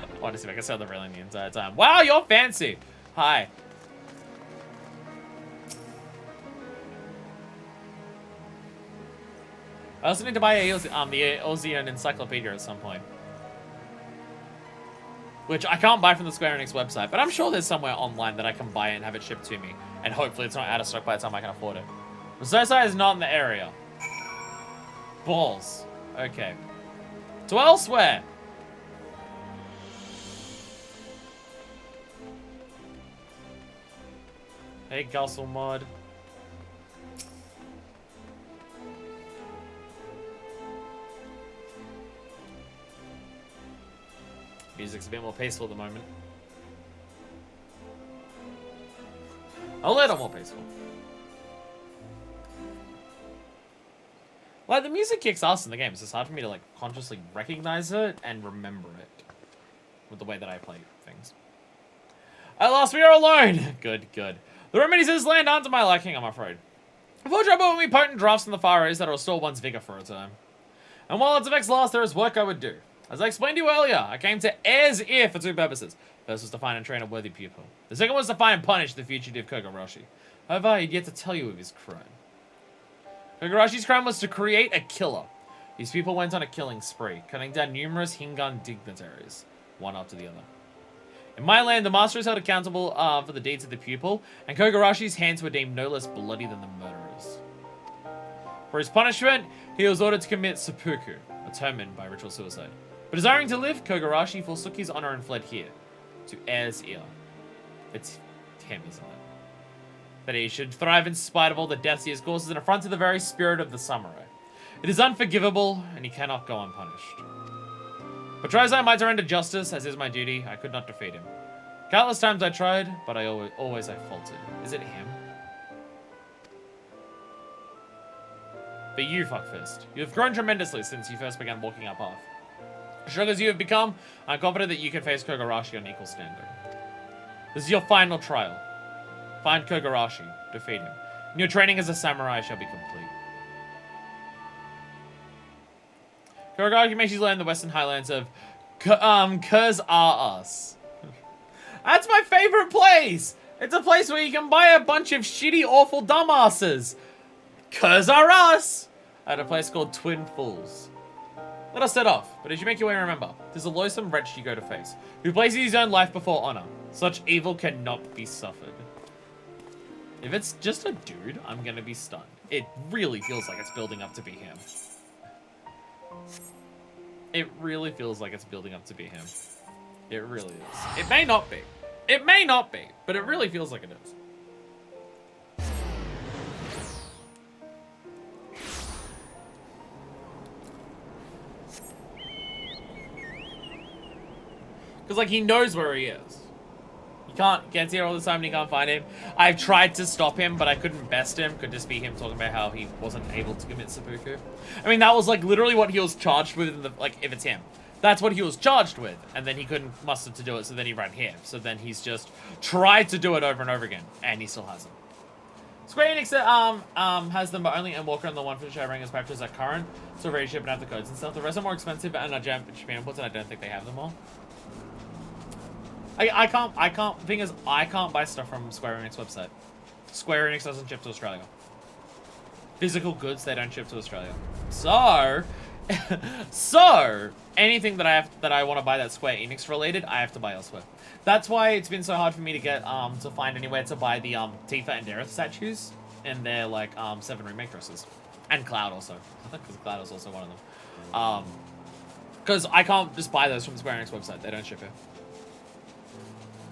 I want to see if I can stay on the railing the entire time. Wow, you're fancy. Hi. I also need to buy the Ozian Encyclopedia at some point. Which I can't buy from the Square Enix website, but I'm sure there's somewhere online that I can buy it and have it shipped to me. And hopefully it's not out of stock by the time I can afford it. Masosai is not in the area. Balls. Okay. To elsewhere. Hey, Gustle Mod. Music's a bit more peaceful at the moment. A little more peaceful. Like, the music kicks ass in the game. It's just hard for me to, like, consciously recognize it and remember it with the way that I play things. At last, we are alone! Good, good. The remedies of this land aren't to my liking, I'm afraid. Before trouble will be potent drafts from the far east that'll restore one's vigor for a time. And while its effects last, there is work I would do. As I explained to you earlier, I came to Air's Ear for two purposes. First was to find and train a worthy pupil. The second was to find and punish the fugitive Kogarashi. However, I had yet to tell you of his crime. Kogarashi's crime was to create a killer. His people went on a killing spree, cutting down numerous Hingan dignitaries, one after the other. In my land, the master is held accountable for the deeds of the pupil, and Kogarashi's hands were deemed no less bloody than the murderers. For his punishment, he was ordered to commit seppuku, atonement by ritual suicide. But desiring to live, Kogarashi forsook his honor and fled here, to Air's Ear. It's him, isn't it? That he should thrive in spite of all the deaths he has caused is an affront to the very spirit of the samurai. It is unforgivable, and he cannot go unpunished. But try as I might to render justice, as is my duty, I could not defeat him. Countless times I tried, but I always faltered. Is it him? But you, Fuckfist, you have grown tremendously since you first began walking our path. Strong as you have become, I'm confident that you can face Kogarashi on equal standing. This is your final trial. Find Kogarashi, defeat him, and your training as a samurai shall be complete. Kuragaki makes you land in the Western Highlands of Kurs are us. That's my favorite place! It's a place where you can buy a bunch of shitty, awful dumbasses. Kurs are us! At a place called Twin Falls. Let us set off, but as you make your way, remember, there's a loathsome wretch you go to face, who places his own life before honor. Such evil cannot be suffered. If it's just a dude, I'm gonna be stunned. It really feels like it's building up to be him. It really feels like it's building up to be him. It really is. It may not be. It may not be, but it really feels like it is. Because, like, he knows where he is. You can't see her all the time and you can't find him. I've tried to stop him, but I couldn't best him. Could just be him talking about how he wasn't able to commit seppuku. I mean, that was, like, literally what he was charged with in the, like, if it's him. That's what he was charged with, and then he couldn't muster to do it, so then he ran here. So then he's just tried to do it over and over again, and he still hasn't. Square Enix has them, but only Endwalker and the one for the Shadowbringers patches are current, so ready to ship and have the codes and stuff. The rest are more expensive and are Japan imports, and I don't think they have them all. I can't, thing is, I can't buy stuff from Square Enix website. Square Enix doesn't ship to Australia. Physical goods, they don't ship to Australia. So, anything that I want to buy that's Square Enix related, I have to buy elsewhere. That's why it's been so hard for me to get, to find anywhere to buy the, Tifa and Dareth statues and their, like, 7 remake dresses. And Cloud also. Because Cloud is also one of them. Because I can't just buy those from the Square Enix website. They don't ship it.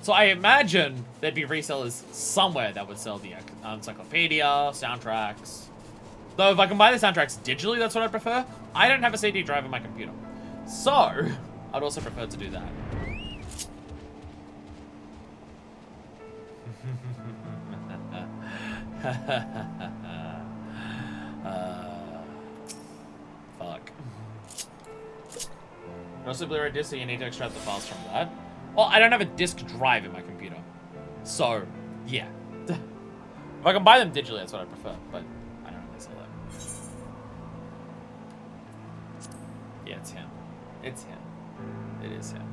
So I imagine there'd be resellers somewhere that would sell the encyclopedia, soundtracks. Though if I can buy the soundtracks digitally, that's what I prefer. I don't have a CD drive in my computer. So, I'd also prefer to do that. Fuck. Mostly Blu-ray disc, so you need to extract the files from that. Well, I don't have a disc drive in my computer. So, yeah. If I can buy them digitally, that's what I prefer, but I don't know if they sell that. Yeah, it's him. It's him. It is him.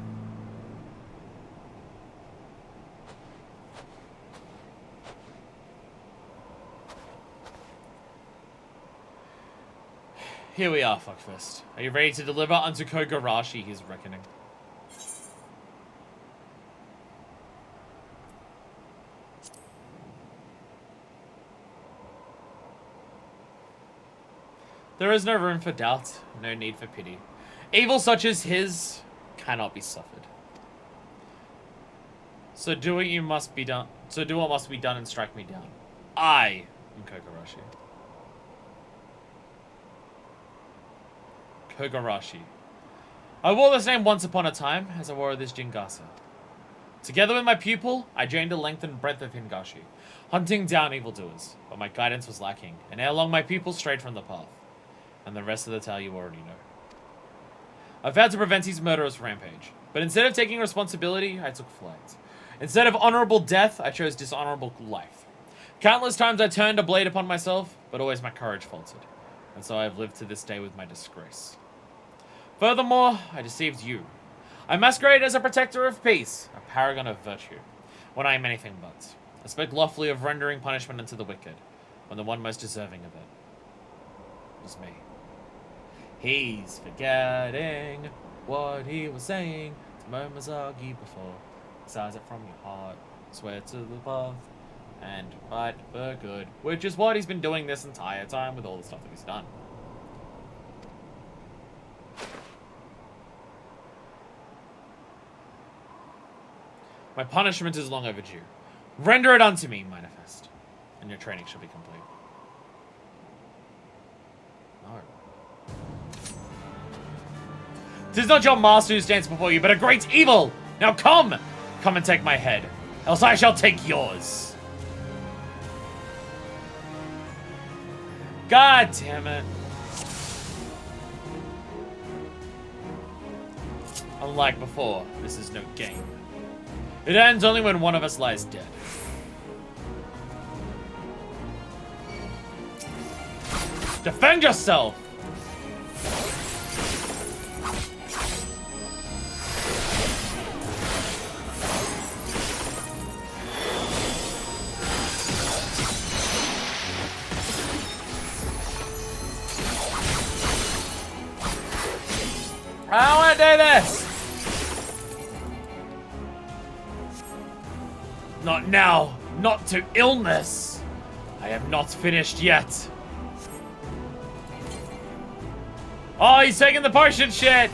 Here we are, Fuckfist. Are you ready to deliver unto Kogarashi his reckoning? There is no room for doubt, no need for pity. Evil such as his cannot be suffered. So do what must be done and strike me down. I am Kogarashi. Kogarashi. I wore this name once upon a time, as I wore this Jingasa. Together with my pupil, I drained the length and breadth of Hingashi, hunting down evildoers, but my guidance was lacking, and ere long my pupil strayed from the path. And the rest of the tale you already know. I vowed to prevent his murderous rampage, but instead of taking responsibility, I took flight. Instead of honorable death, I chose dishonorable life. Countless times I turned a blade upon myself, but always my courage faltered, and so I have lived to this day with my disgrace. Furthermore, I deceived you. I masqueraded as a protector of peace, a paragon of virtue, when I am anything but. I spoke lawfully of rendering punishment unto the wicked, when the one most deserving of it was me. He's forgetting what he was saying to Momozagi before. Exercise it from your heart, swear to the path, and fight for good. Which is what he's been doing this entire time with all the stuff that he's done. My punishment is long overdue. Render it unto me, manifest, and your training shall be complete. No. 'Tis not your master who stands before you, but a great evil! Now come! Come and take my head, else I shall take yours. God damn it. Unlike before, this is no game. It ends only when one of us lies dead. Defend yourself! I don't want to do this! Not now! Not to illness! I am not finished yet. Oh, he's taking the potion shit!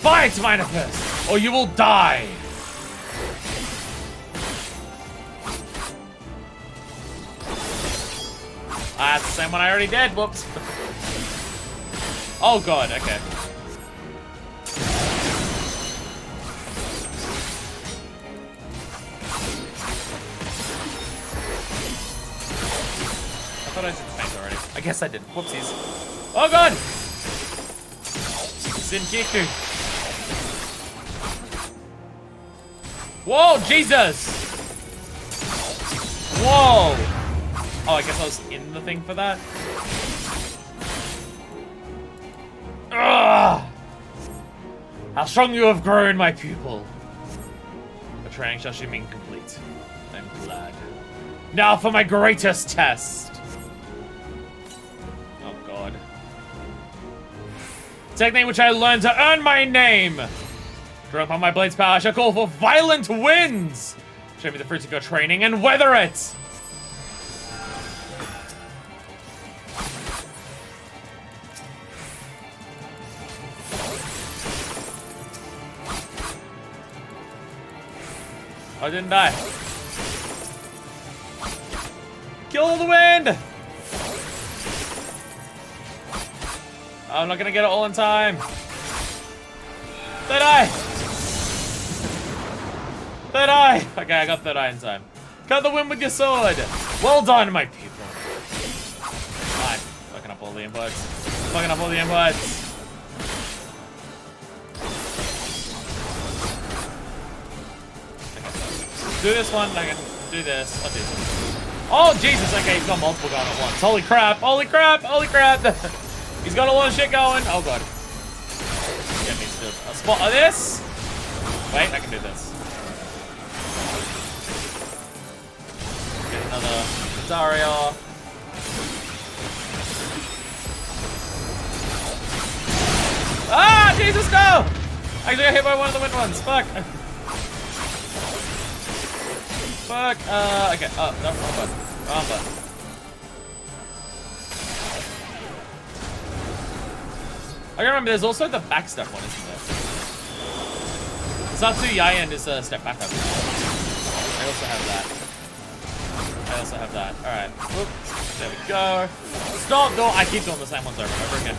Fight, Minifest, or you will die! Ah, it's the same one I already did. Whoops. Oh god, okay. I thought I did the things already. I guess I did. Whoopsies. Oh god! Sinjiku. Whoa, Jesus! Whoa! Oh, I guess I was in the thing for that. Ugh! How strong you have grown, my pupil. The training session being complete. I'm glad. Now for my greatest test. Oh god. Technique which I learned to earn my name. Draw upon my blade's power, I shall call for violent winds. Show me the fruits of your training and weather it. I didn't die. Kill the wind! I'm not gonna get it all in time. Third eye! Third eye! Okay, I got third eye in time. Cut the wind with your sword! Well done, my people. Fine. Fucking up all the inputs. Fucking up all the inputs. Do this one, I can do this. I'll do this. Oh, Jesus, okay, he's got multiple going at once. Holy crap, holy crap, holy crap. He's got a lot of shit going. Oh, God. Get me to a spot of this. Wait, I can do this. Get another Dario. Ah, Jesus, no! Actually, I hit by one of the wind ones. Fuck. Fuck, okay, oh, no, wrong button. Wrong button. I remember there's also the backstep one, isn't there? Satsu Yayan is a step back up. I also have that. I also have that. Alright. Whoop. There we go. Stop! No, I keep doing the same ones over and over again.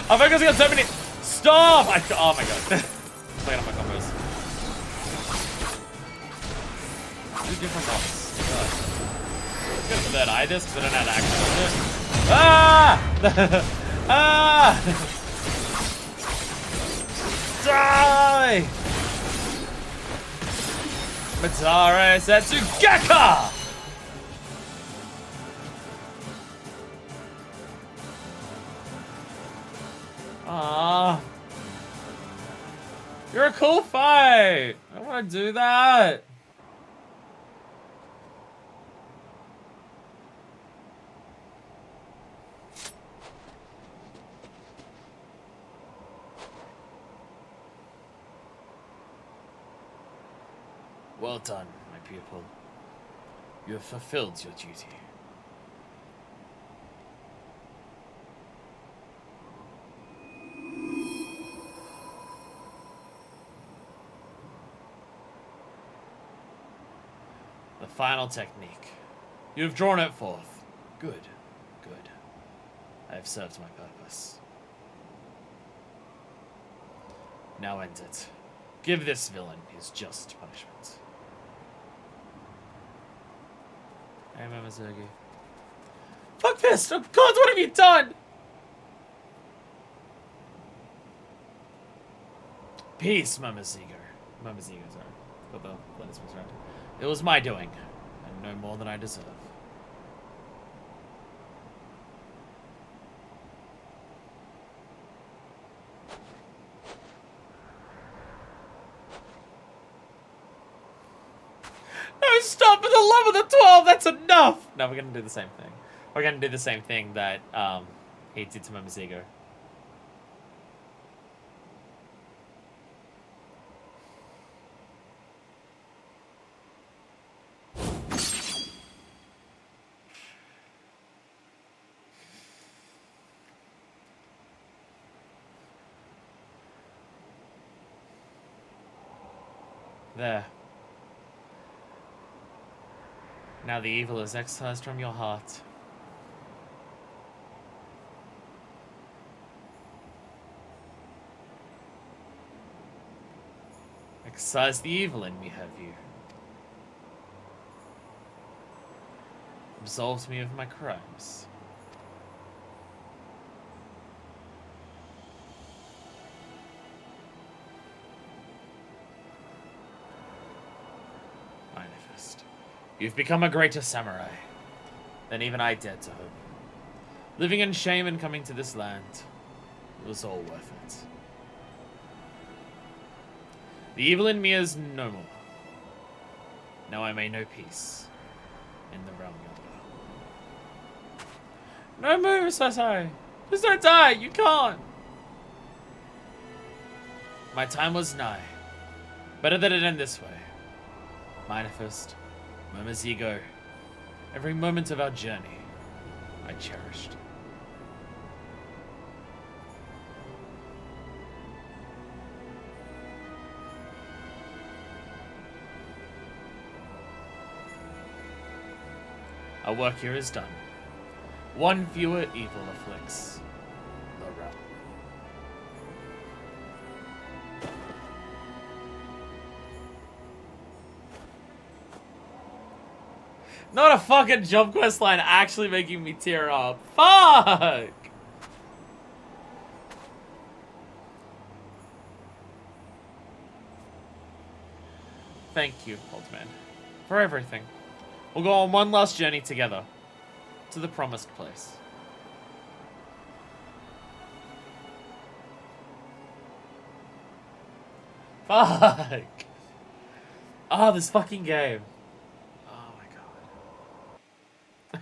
I'm focusing on so many. Stop! Oh my god. Playing on my combos. Two different ones. I'm gonna third eye this because I don't know how to actually do it. Ah! Ah! Die! Matare Setsugeka! Ah! You're a cool fight! I don't want to do that! Well done, my pupil. You have fulfilled your duty. The final technique. You have drawn it forth. Good, good. I have served my purpose. Now end it. Give this villain his just punishment. Hey, Mamazuki. Fuck this! Oh, God, what have you done? Peace, Mamaziger. Mamaziger, sorry. Got the letters right. It was my doing, and no more than I deserve. No, stop! For the love of the 12, that's enough! No, we're gonna do the same thing. We're gonna do the same thing that he did to Mamazigo. There. Now the evil is excised from your heart. Excise the evil in me, have you? Absolves me of my crimes. Manifest. You've become a greater samurai than even I dared to hope. Living in shame and coming to this land, it was all worth it. The evil in me is no more. Now I may know peace in the realm yonder. No move, Sasai! Please don't die! You can't! My time was nigh. Better that it end this way. Manifest, moments ego, every moment of our journey, I cherished. Our work here is done. One fewer evil afflicts the realm. Not a fucking jump quest line actually making me tear up. Fuck! Thank you, old man, for everything. We'll go on one last journey together to the promised place. Fuck! Oh, this fucking game. Oh my god.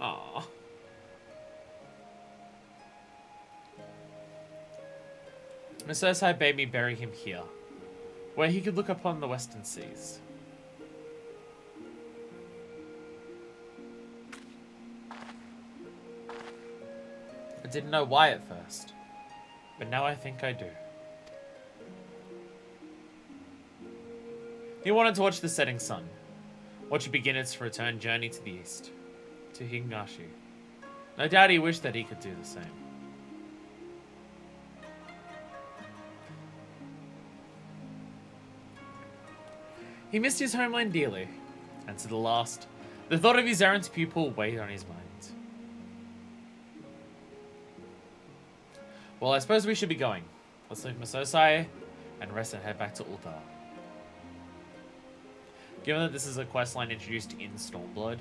Aww. Miss Ursai bade me bury him here, where he could look upon the western seas. I didn't know why at first, but now I think I do. He wanted to watch the setting sun, watch it begin its return journey to the east, to Higashi. No doubt he wished that he could do the same. He missed his homeland dearly, and to the last, the thought of his errant pupil weighed on his mind. Well, I suppose we should be going. Let's leave Masosai and rest and head back to Ulthar. Given that this is a questline introduced in Stormblood,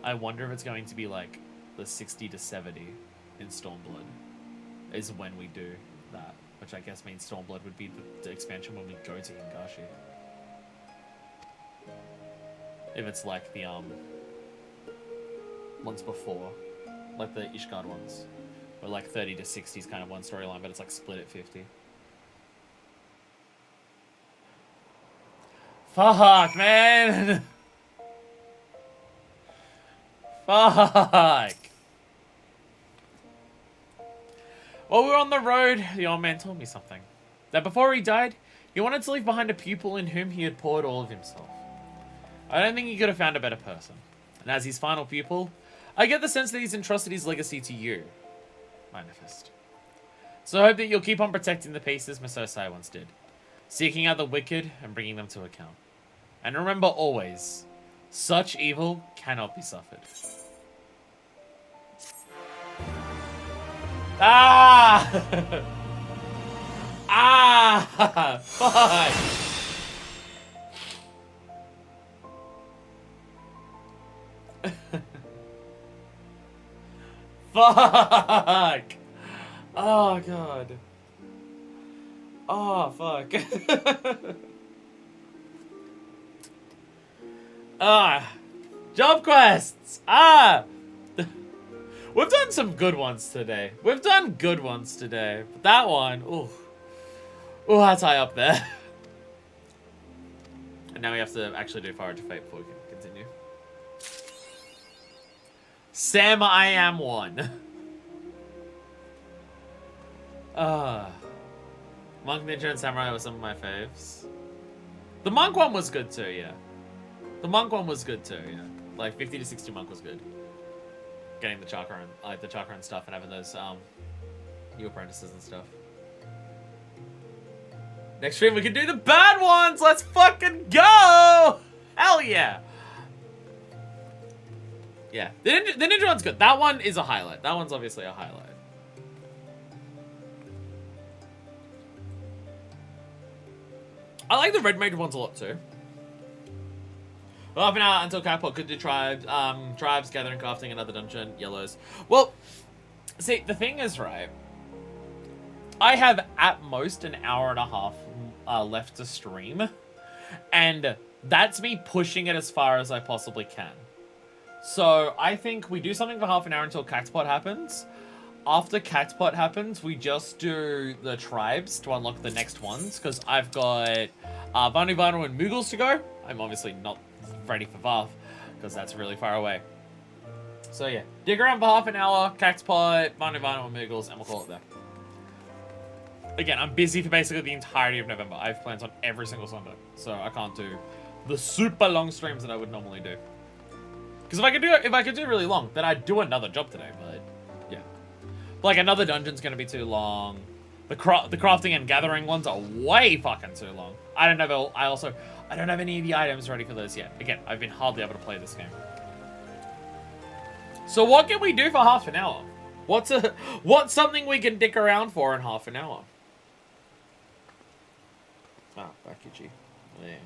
I wonder if it's going to be like the 60 to 70 in Stormblood is when we do that, which I guess means Stormblood would be the expansion when we go to Higashi. If it's like the ones before, like the Ishgard ones, or like 30 to 60 is kind of one storyline, but it's like split at 50. Fuck, man! Fuck! While we were on the road, the old man told me something. That before he died, he wanted to leave behind a pupil in whom he had poured all of himself. I don't think he could have found a better person. And as his final pupil, I get the sense that he's entrusted his legacy to you, Manifest. So I hope that you'll keep on protecting the peace as Masosai once did, seeking out the wicked and bringing them to account. And remember always, such evil cannot be suffered. Ah! Ah! Fuck! Fuck! Oh, God. Oh, fuck. Ah! Job quests! Ah! We've done some good ones today. We've done good ones today. But that one, ooh. Ooh, that's high up there. And now we have to actually do Forage of Fate before we can Sam, I am one. Monk, Ninja, and Samurai were some of my faves. The Monk one was good too, yeah. The Monk one was good too, yeah. Like 50 to 60 Monk was good. Getting the chakra and like the chakra and stuff, and having those new apprentices and stuff. Next stream we can do the bad ones. Let's fucking go! Hell yeah! Yeah, the ninja one's good. That one is a highlight. That one's obviously a highlight. I like the red mage ones a lot too. Half an hour until Catpot could do tribes, gathering, crafting, another dungeon, yellows. Well, see, the thing is, right, I have at most an hour and a half left to stream, and that's me pushing it as far as I possibly can. So I think we do something for half an hour until Catpot happens. After Catpot happens, we just do the tribes to unlock the next ones, because I've got Vanu and Moogles to go. I'm obviously not ready for Vav, because that's really far away. So yeah, dig around for half an hour, Catpot, Vanu and Moogles, and we'll call it there. Again, I'm busy for basically the entirety of November. I have plans on every single Sunday, so I can't do the super long streams that I would normally do. Because if I could do really long, then I'd do another job today, but yeah. Like, another dungeon's gonna be too long. The crafting and gathering ones are way fucking too long. I don't have any of the items ready for those yet. Again, I've been hardly able to play this game. So what can we do for half an hour? What's something we can dick around for in half an hour? Ah, Bakuchi. Yeah.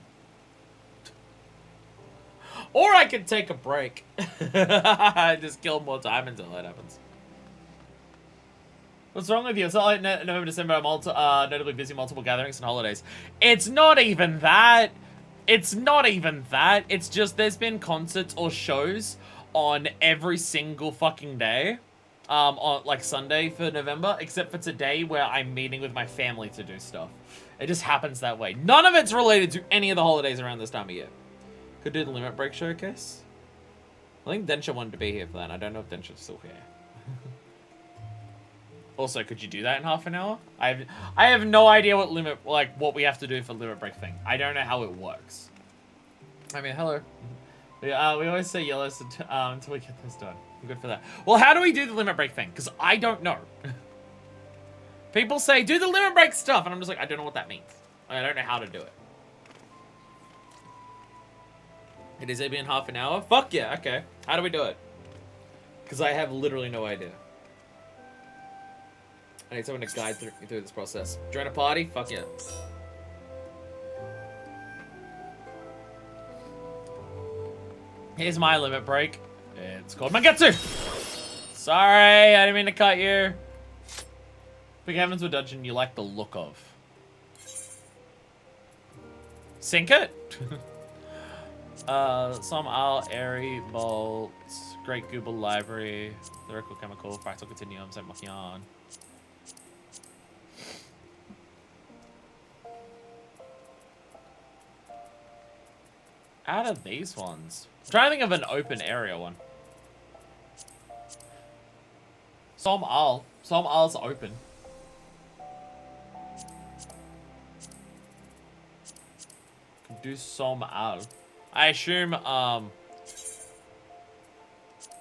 Or I could take a break. Just kill more time until that happens. What's wrong with you? It's not like November, December, I'm notably busy, multiple gatherings and holidays. It's not even that. It's not even that. It's just there's been concerts or shows on every single fucking day. On like Sunday for November, except for today where I'm meeting with my family to do stuff. It just happens that way. None of it's related to any of the holidays around this time of year. Could do the Limit Break showcase. I think Densha wanted to be here for that. I don't know if Densha's still here. Also, could you do that in half an hour? I have no idea what we have to do for Limit Break thing. I don't know how it works. I mean, hello. We always say yellows until we get this done. I'm good for that. Well, how do we do the Limit Break thing? Because I don't know. People say, do the Limit Break stuff. And I'm just like, I don't know what that means. I don't know how to do it. It is maybe in half an hour? Fuck yeah, okay. How do we do it? Because I have literally no idea. I need someone to guide through this process. Join a party? Fuck yeah. Here's my Limit Break. It's called Mangetsu! Sorry, I didn't mean to cut you. Big Heavensward dungeon you like the look of. Sink it? Some Al, Airy, Bolt, Great Google Library, Lyrical Chemical, Fractal Continuum, Saint Machian. Out of these ones. I'm trying to think of an open area one. Som Al. Som Al's open. Could do Som Al. I assume,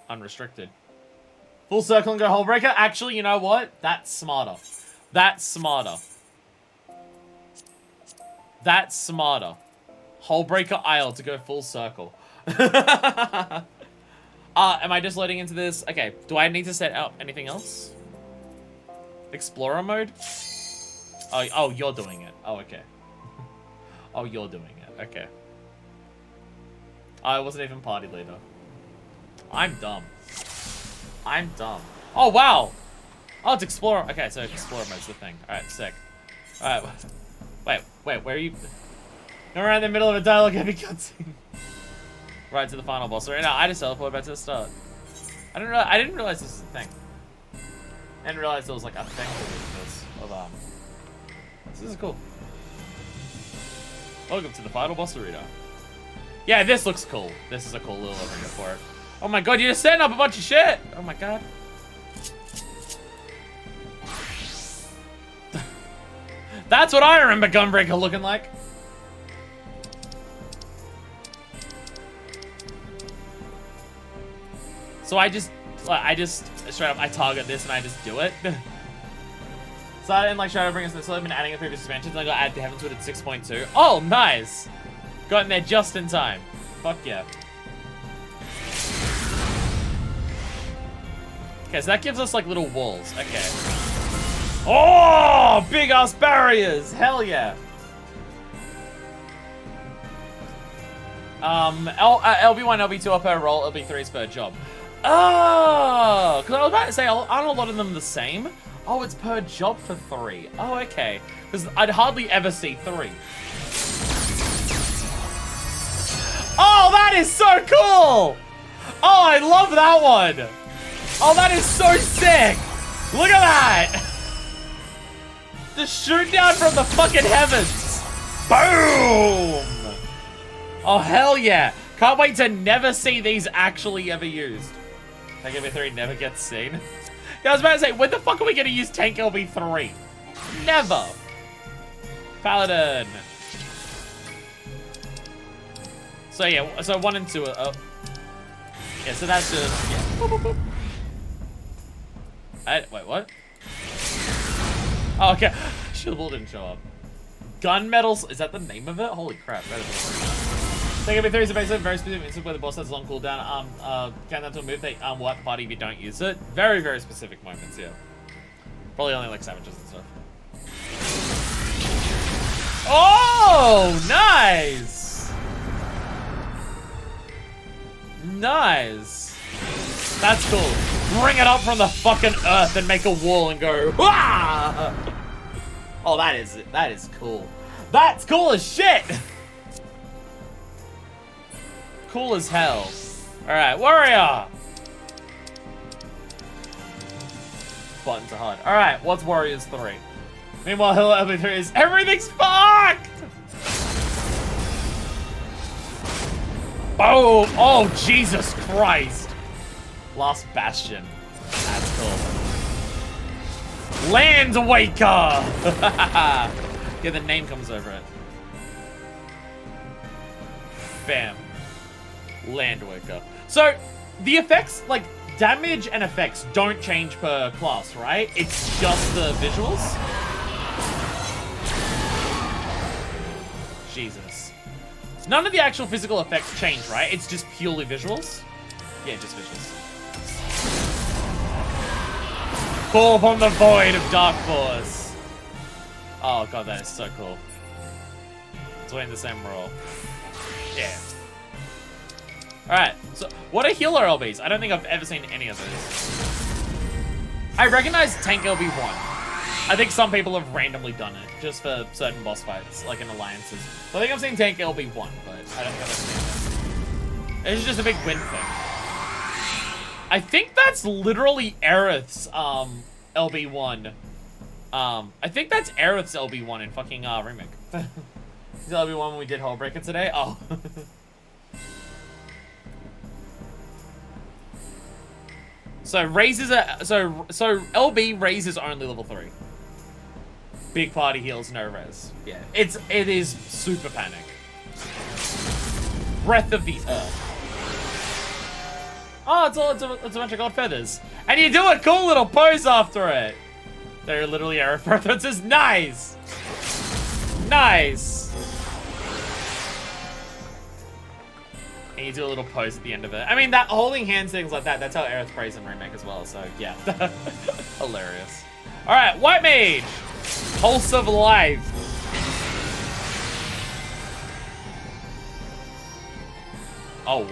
unrestricted. Full circle and go Hullbreaker? Actually, you know what? That's smarter. That's smarter. That's smarter. Hullbreaker Isle to go full circle. Am I just loading into this? Okay, do I need to set up anything else? Explorer mode? Oh, you're doing it. Oh, okay. Oh, you're doing it. Okay. I wasn't even party leader. I'm dumb. I'm dumb. Oh, wow. Oh, it's Explorer. Okay, so Explorer mode's the thing. Alright, sick. Alright. Wait, where are you? I'm around the middle of a dialogue heavy cutscene. Right to the final boss. Right now, I just teleported back to the start. I didn't realize this was a thing. I didn't realize there was like a thing to this. This is cool. Welcome to the final boss arena. Yeah, this looks cool. This is a cool little arena for it. Oh my god, you're just setting up a bunch of shit! Oh my god. That's what I remember Gunbreaker looking like. So I just straight up, I target this and I just do it. So I didn't like try to bring us this. So I've been adding the previous expansions and I got add to Heavensward at 6.2. Oh, nice! Got in there just in time. Fuck yeah. Okay, so that gives us like little walls. Okay. Oh, big ass barriers! Hell yeah! LB1, LB2 per roll, LB3 is per job. Oh, because I was about to say, aren't a lot of them the same? Oh, it's per job for 3. Oh, okay. Because I'd hardly ever see 3. Oh, that is so cool! Oh, I love that one! Oh, that is so sick! Look at that! The shoot down from the fucking heavens! Boom! Oh, hell yeah! Can't wait to never see these actually ever used. Tank LB3 never gets seen. Yeah, I was about to say, when the fuck are we gonna use Tank LB3? Never! Paladin. So yeah, so 1 and 2 are up. Yeah, so that's just, yeah. Boop, boop, boop. Wait, what? Oh, okay. Shield didn't show up. Gunmetals, is that the name of it? Holy crap, that is Tank LB3 is a basic, very specific instance where the boss has a long cooldown. Countdown to a move that will wipe the party if you don't use it. Very, very specific moments, yeah. Probably only like savages and stuff. Oh, nice! Nice. That's cool. Bring it up from the fucking earth and make a wall and go, Wah! Oh, that is cool. That's cool as shit! Cool as hell. Alright, warrior! Buttons are hard. Alright, what's Warriors 3? Meanwhile, Hill LB3 is everything's fucked! Boom! Oh, Jesus Christ! Last Bastion. That's cool. Landwaker! Yeah, the name comes over it. Bam. Landwaker. So, the effects, like, damage and effects don't change per class, right? It's just the visuals? Jesus. None of the actual physical effects change, right? It's just purely visuals? Yeah, just visuals. Call upon the void of Dark Force. Oh god, that is so cool. It's playing the same role. Yeah. Alright, so what are healer LBs? I don't think I've ever seen any of those. I recognize Tank LB1. I think some people have randomly done it, just for certain boss fights, like in alliances. So I think I've seen Tank LB1, but I don't think I've seen it. It's just a big win thing. I think that's literally Aerith's LB1. I think that's Aerith's LB1 in fucking remake. Is LB1 when we did Hullbreaker today? Oh. So raises so LB raises only level 3. Big party heals, no res. Yeah, it is super panic. Breath of the Earth. Oh, it's a bunch of gold feathers, and you do a cool little pose after it. They're literally arrow references. Nice, nice. And you do a little pose at the end of it. I mean, that holding hands things like that, that's how Aerith prays in Remake as well, so yeah. Hilarious. Alright, White Mage! Pulse of Life. Oh.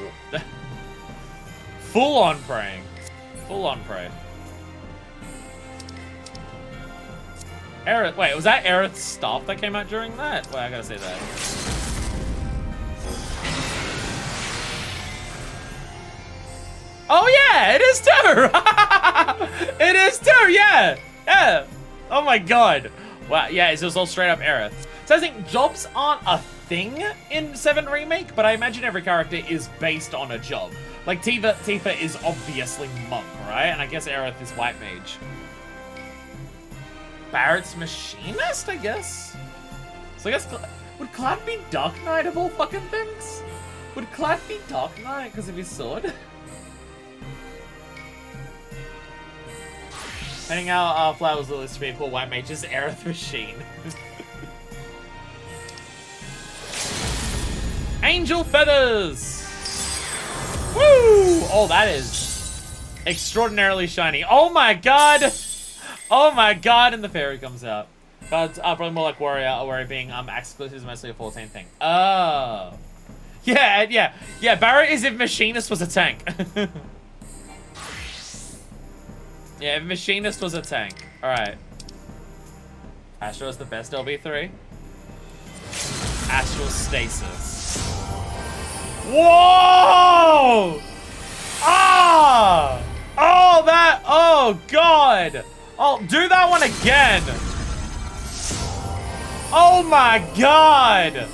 Full on praying. Full on pray. Aerith, wait, was that Aerith's staff that came out during that? Wait, I gotta say that. Oh yeah, it is too! It is too, yeah! Yeah! Oh my god. Wow, yeah, it's just all straight up Aerith. So I think jobs aren't a thing in 7 Remake, but I imagine every character is based on a job. Like, Tifa is obviously Monk, right? And I guess Aerith is White Mage. Barrett's Machinist, I guess? So I guess, would Cloud be Dark Knight of all fucking things? Would Cloud be Dark Knight because of his sword? Handing out flowers lilies to people, White Mage is Aerith Machine. Angel Feathers! Woo! Oh, that is extraordinarily shiny. Oh my god! Oh my god, and the fairy comes out. God's probably more like Warrior, Warrior being exclusive is mostly a 14 thing. Oh. Yeah, Barret is if Machinist was a tank. Yeah, if Machinist was a tank. Alright. Astro is the best LB3. Astral Stasis. Whoa! Ah! Oh, that. Oh, God. Oh, do that one again. Oh, my God.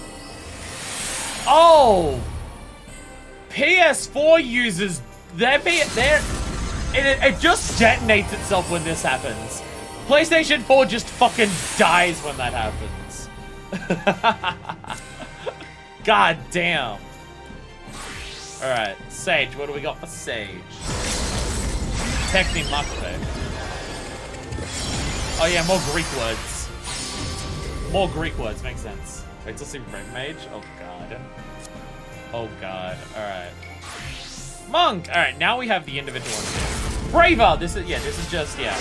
Oh. PS4 users, it just detonates itself when this happens. PlayStation 4 just fucking dies when that happens. God damn. Alright, Sage, what do we got for Sage? Techni Makpe. Oh yeah, more Greek words. More Greek words, makes sense. Wait till see Red Mage? Oh god. Oh god, alright. Monk! Alright, now we have the individual ones here. Braver! This is just, yeah.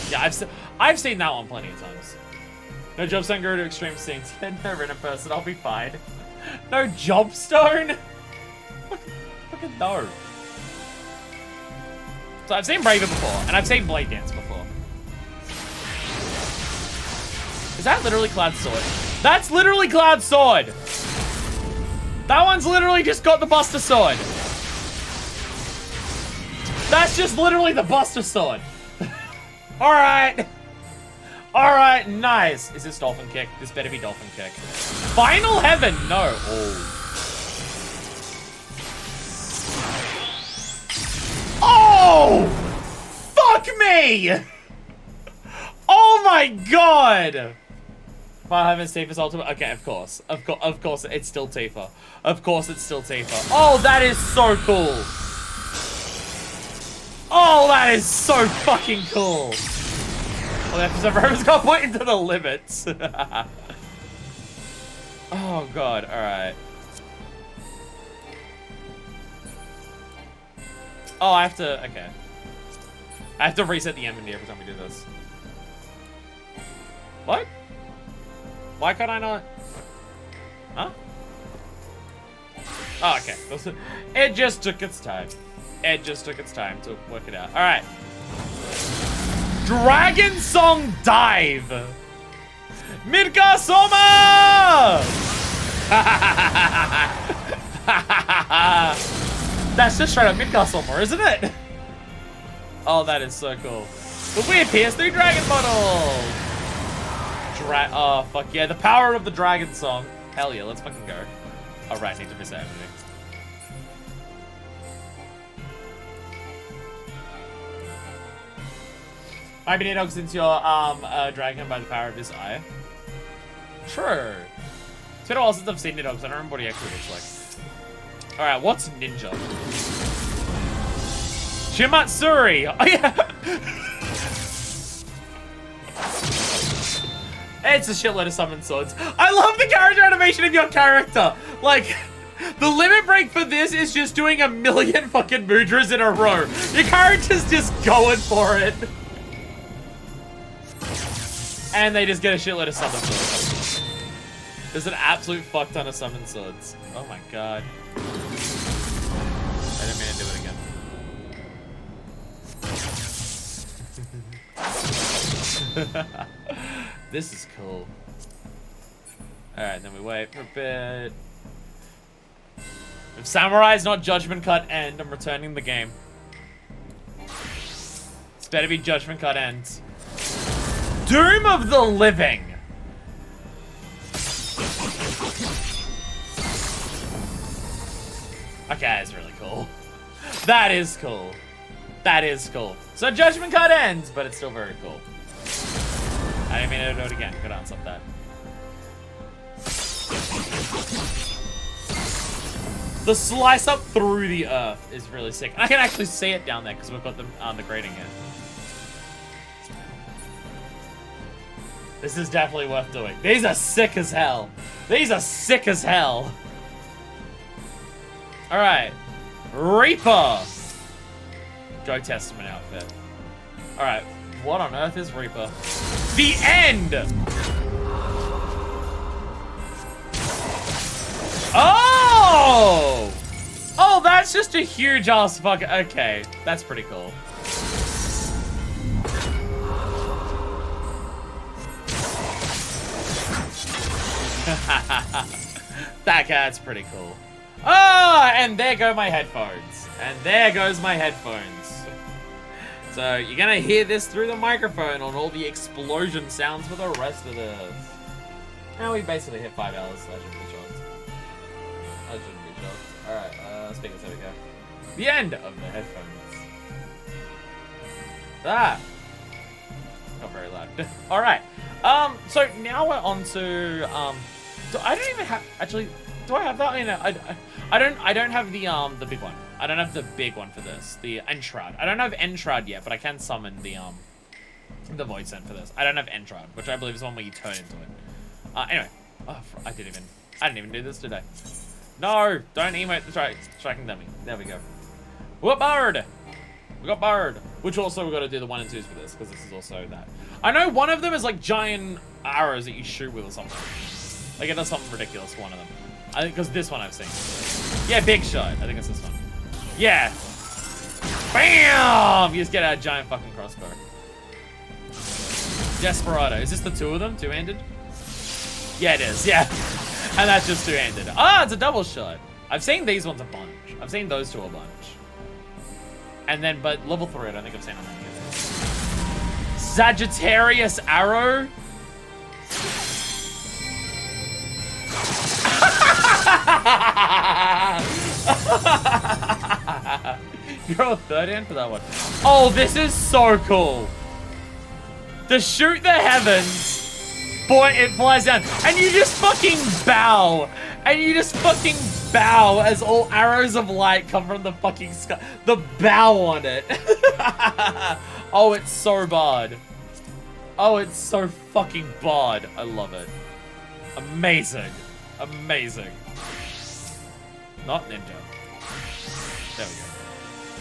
Yeah, I've seen that one plenty of times. No Jobstone, go to extreme scenes. Never in a person, I'll be fine. No Jobstone? Fucking no. So I've seen Braver before, and I've seen Blade Dance before. Is that literally Cloud's sword? That's literally Cloud's sword! That one's literally just got the Buster Sword. That's just literally the Buster Sword. Alright. Alright, nice. Is this Dolphin Kick? This better be Dolphin Kick. Final Heaven! No. Oh! Fuck me! Oh my god! Final Heaven's Tifa's ultimate. Okay, of course. Of course, it's still Tifa. Of course, it's still Tifa. Oh, that is so cool. Oh, that is so fucking cool. Well, the episode Roman's got put into the limits. Oh, God. All right. Oh, I have to... Okay. I have to reset the MD every time we do this. What? Why can't I not? Huh? Oh, okay. It just took its time. It just took its time to work it out. All right. Dragon Song Dive. Midgar Soma! That's just straight up Midgar Soma, isn't it? Oh, that is so cool. The weird PS3 Dragon model. Oh, fuck yeah. The power of the Dragon Song. Hell yeah, let's fucking go. Alright, need to reset everything. Might be Nidog since you're dragon by the power of his eye. True. It's been a while since I've seen Nidog, so I don't remember what he actually looks like. Alright, what's Ninja? Shimatsuri! Oh yeah! It's a shitload of summon swords. I love the character animation of your character! Like, the limit break for this is just doing a million fucking mudras in a row. Your character's just going for it. And they just get a shitload of summon swords. There's an absolute fuck ton of summon swords. Oh my god. I didn't mean to do it again. This is cool. Alright, then we wait for a bit. If Samurai's not Judgment Cut End, I'm returning the game. It's better be Judgment Cut End. Doom of the Living! Okay, that's really cool. That is cool. That is cool. So Judgment card ends, but it's still very cool. I didn't mean to do it again. Gotta unstop that. The slice up through the earth is really sick. And I can actually see it down there because we've got the grating in. This is definitely worth doing. These are sick as hell. These are sick as hell. Alright. Reaper. Joe Testament outfit. Alright. What on earth is Reaper? The end! Oh! Oh, that's just a huge ass fuck. Okay. That's pretty cool. That's pretty cool. Ah, and there go my headphones. And there goes my headphones. So you're gonna hear this through the microphone on all the explosion sounds for the rest of this. Now we basically hit 5 hours. I shouldn't be shocked. I shouldn't be shocked. Alright, speakers, there we go. The end of the headphones. Ah! Not very loud. Alright. So now we're on to, I don't even have, actually, do I have that? I don't have the big one. I don't have the big one for this, the Entrad. I don't have Entrad yet, but I can summon the Void Scent for this. I don't have Entrad, which I believe is one where you turn into it. Anyway, oh, I didn't even do this today. No, don't emote the striking dummy. There we go. We got Bird. We got Bird, which also we got to do the 1 and 2s for this because this is also that. I know one of them is like giant arrows that you shoot with or something. Like it does something ridiculous. One of them. I think because this one I've seen. Yeah, big shot. I think it's this one. Yeah. Bam! You just get a giant fucking crossbow. Desperado. Is this the 2 of them? 2-handed? Yeah, it is. Yeah. And that's just 2-handed. Ah, it's a double shot. I've seen these ones a bunch. I've seen those 2 a bunch. And then, but level 3, I don't think I've seen on any of these. Sagittarius arrow. You're a 3rd-hand for that one. Oh, this is so cool. To shoot the heavens, boy, it flies down, and you just fucking bow, and you just fucking bow as all arrows of light come from the fucking sky. The bow on it. Oh, it's so bad. Oh, it's so fucking bad. I love it. Amazing. Amazing. Not ninja. There we go.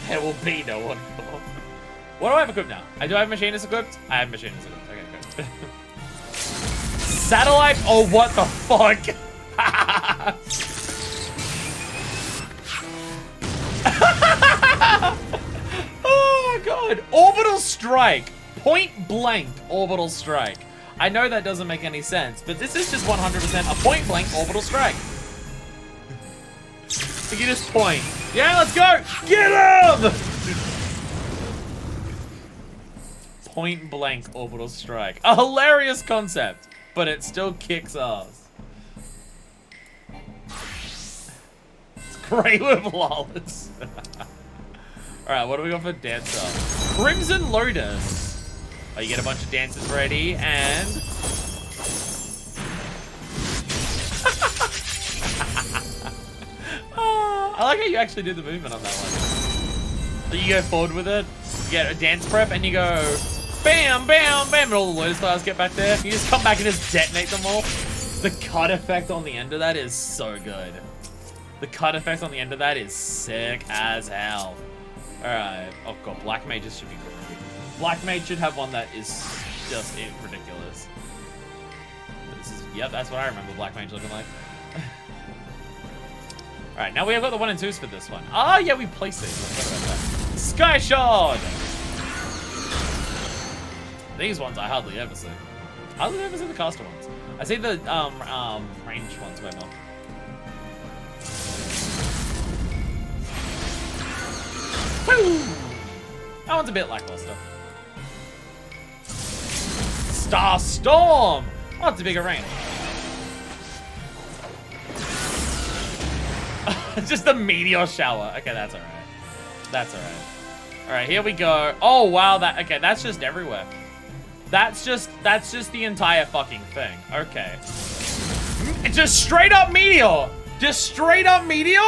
There will be no one. What do I have equipped now? I do have machinist equipped? I have machinist equipped. Okay, good. Satellite? Oh, what the fuck? Oh my god. Orbital strike. Point blank orbital strike. I know that doesn't make any sense, but this is just 100% a point blank orbital strike. You can just point. Yeah, let's go! Get him! Point blank orbital strike. A hilarious concept, but it still kicks ass. It's great with Lawless. Alright, what do we got for Dancer? Crimson Lotus. Oh, you get a bunch of dancers ready, and... Oh, I like how you actually do the movement on that one. So you go forward with it, you get a dance prep, and you go... Bam, bam, bam, and all the Lotus Stars get back there. You just come back and just detonate them all. The cut effect on the end of that is so good. The cut effect on the end of that is sick as hell. Alright. Oh god, Black Mages should be great. Black Mage should have one that is just ridiculous. This is, yep, that's what I remember Black Mage looking like. Alright, now we have got the 1 and 2s for this one. Oh yeah, we placed these. What about that? Sky Shard! These ones I hardly ever see. I hardly ever see the caster ones. I see the range ones way more. Woo! That one's a bit lackluster. Star Storm! Oh, it's a bigger range. Just the meteor shower. Okay, that's alright. That's alright. Alright, here we go. Oh, wow, okay, that's just everywhere. That's just the entire fucking thing. Okay. It's just straight up meteor. Just straight up meteor.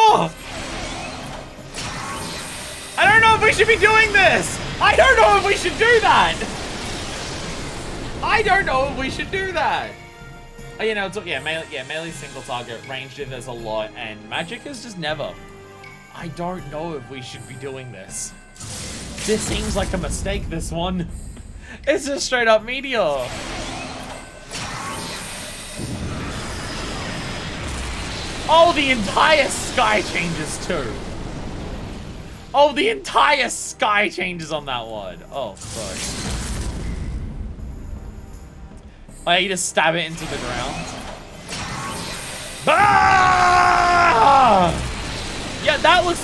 I don't know if we should be doing this. I don't know if we should do that. I don't know if we should do that. Oh, you know, melee single target, ranged if there's a lot, and magic is just never. I don't know if we should be doing this. This seems like a mistake, this one. It's just straight up meteor. Oh, the entire sky changes too. Oh, the entire sky changes on that one. Oh, fuck. Oh, yeah, you just stab it into the ground. Ah! Yeah, that looks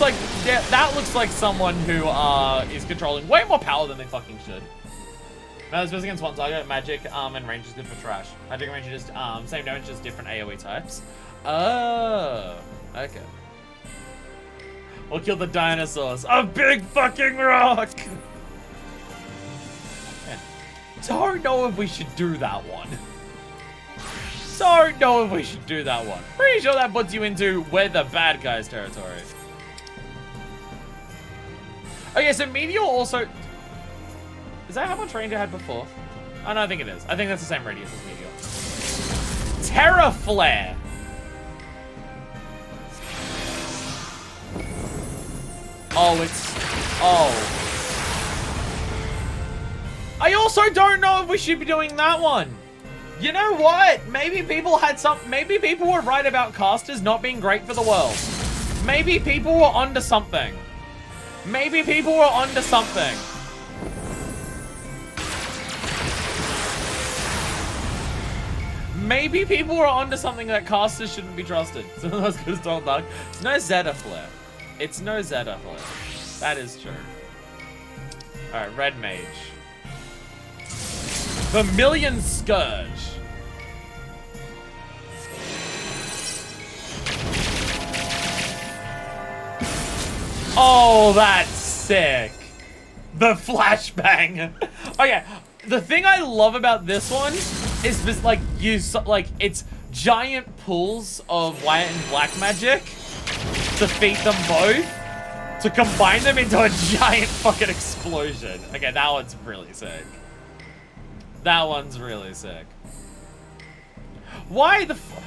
like someone who is controlling way more power than they fucking should. Now, this against one target, magic, and range is good for trash. Magic and range are just same damage, just different AoE types. Oh, okay. We'll kill the dinosaurs. A big fucking rock! Man, don't know if we should do that one. Don't know if we should do that one. Pretty sure that puts you into we're the bad guys territory. Okay, so Meteor also... Is that how much range I had before? Oh, no, I think it is. I think that's the same radius as Meteor. Terra Flare! Oh, it's... Oh. I also don't know if we should be doing that one. You know what? Maybe people were right about casters not being great for the world. Maybe people were onto something. Maybe people were onto something. Maybe people were onto something that casters shouldn't be trusted. So that's good as Donald Duck. It's no Zeta Flare. It's no Zeta Flare. That is true. Alright, Red Mage. Vermilion Scourge. Oh, that's sick. The flashbang. Okay, the thing I love about this one is just like it's giant pools of white and black magic to defeat them both, to combine them into a giant fucking explosion. Okay, that one's really sick. That one's really sick. Why the fuck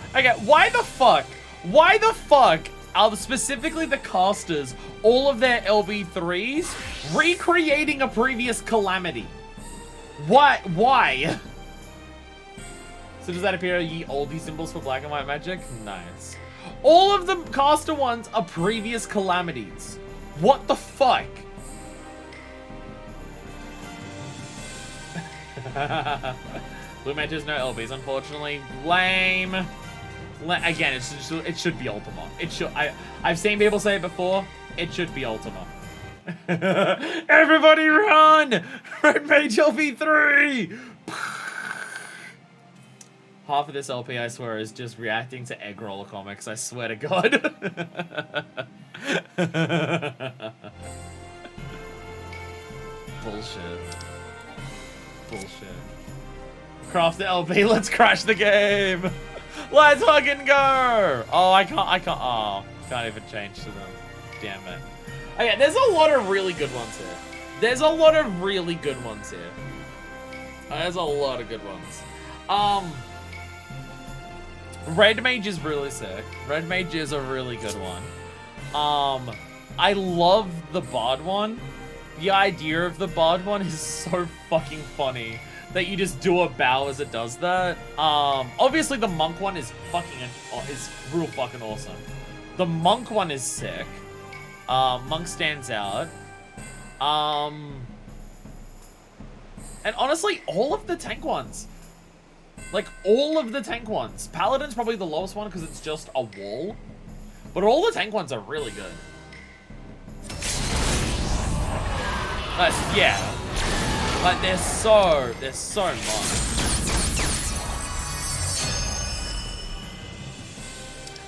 are specifically the casters, all of their LB3s, recreating a previous calamity? Why? So does that appear ye oldie symbols for black and white magic? Nice. All of the caster ones are previous calamities. What the fuck? Blue Mantis, no LBs, unfortunately. Lame. Again, it should be Ultima. It should. I've seen people say it before. It should be Ultima. Everybody run! Red Mage LP3! Half of this LP, I swear, is just reacting to Egg Roller comics. I swear to God. Bullshit. Bullshit. Craft the LP, let's crash the game! Let's fucking go! Oh, I can't, oh, can't even change to them. Damn it. Okay, there's a lot of really good ones here. There's a lot of really good ones here. There's a lot of good ones. Red Mage is really sick. Red Mage is a really good one. I love the Bard one. The idea of the Bard one is so fucking funny that you just do a bow as it does that. Obviously the Monk one is real fucking awesome. The Monk one is sick. Monk stands out. And honestly, all of the tank ones. Like, all of the tank ones. Paladin's probably the lowest one because it's just a wall. But all the tank ones are really good. Yeah. Like, there's so much.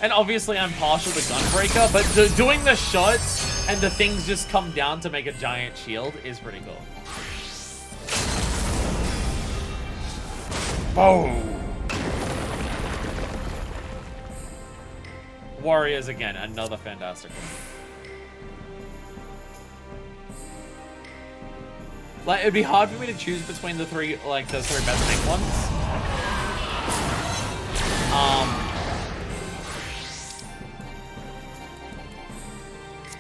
And obviously I'm partial to Gunbreaker, but doing the shots and the things just come down to make a giant shield is pretty cool. Boom! Warriors again, another fantastic one. Like, it'd be hard for me to choose between the three, like, the three best named ones.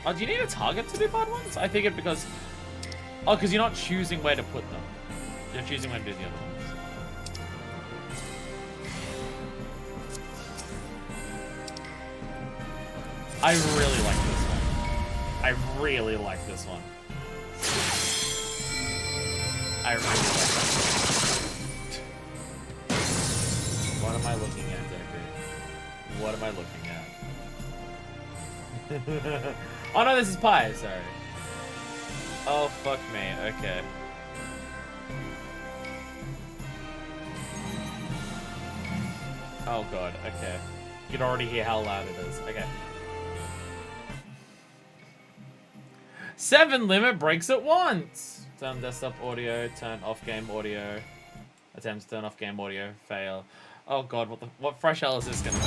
Oh, do you need a target to do bad ones? I figured because... Oh, because you're not choosing where to put them. You're choosing where to do the other ones. I really like this one. I really like this one. I really like that. What am I looking at, Deku? What am I looking at? Oh no, this is pie, sorry. Oh, fuck me, okay. Oh god, okay. You can already hear how loud it is, okay. 7 limit breaks at once! Turn desktop audio, turn off game audio. Attempts to turn off game audio, fail. Oh god, what fresh hell is this gonna be?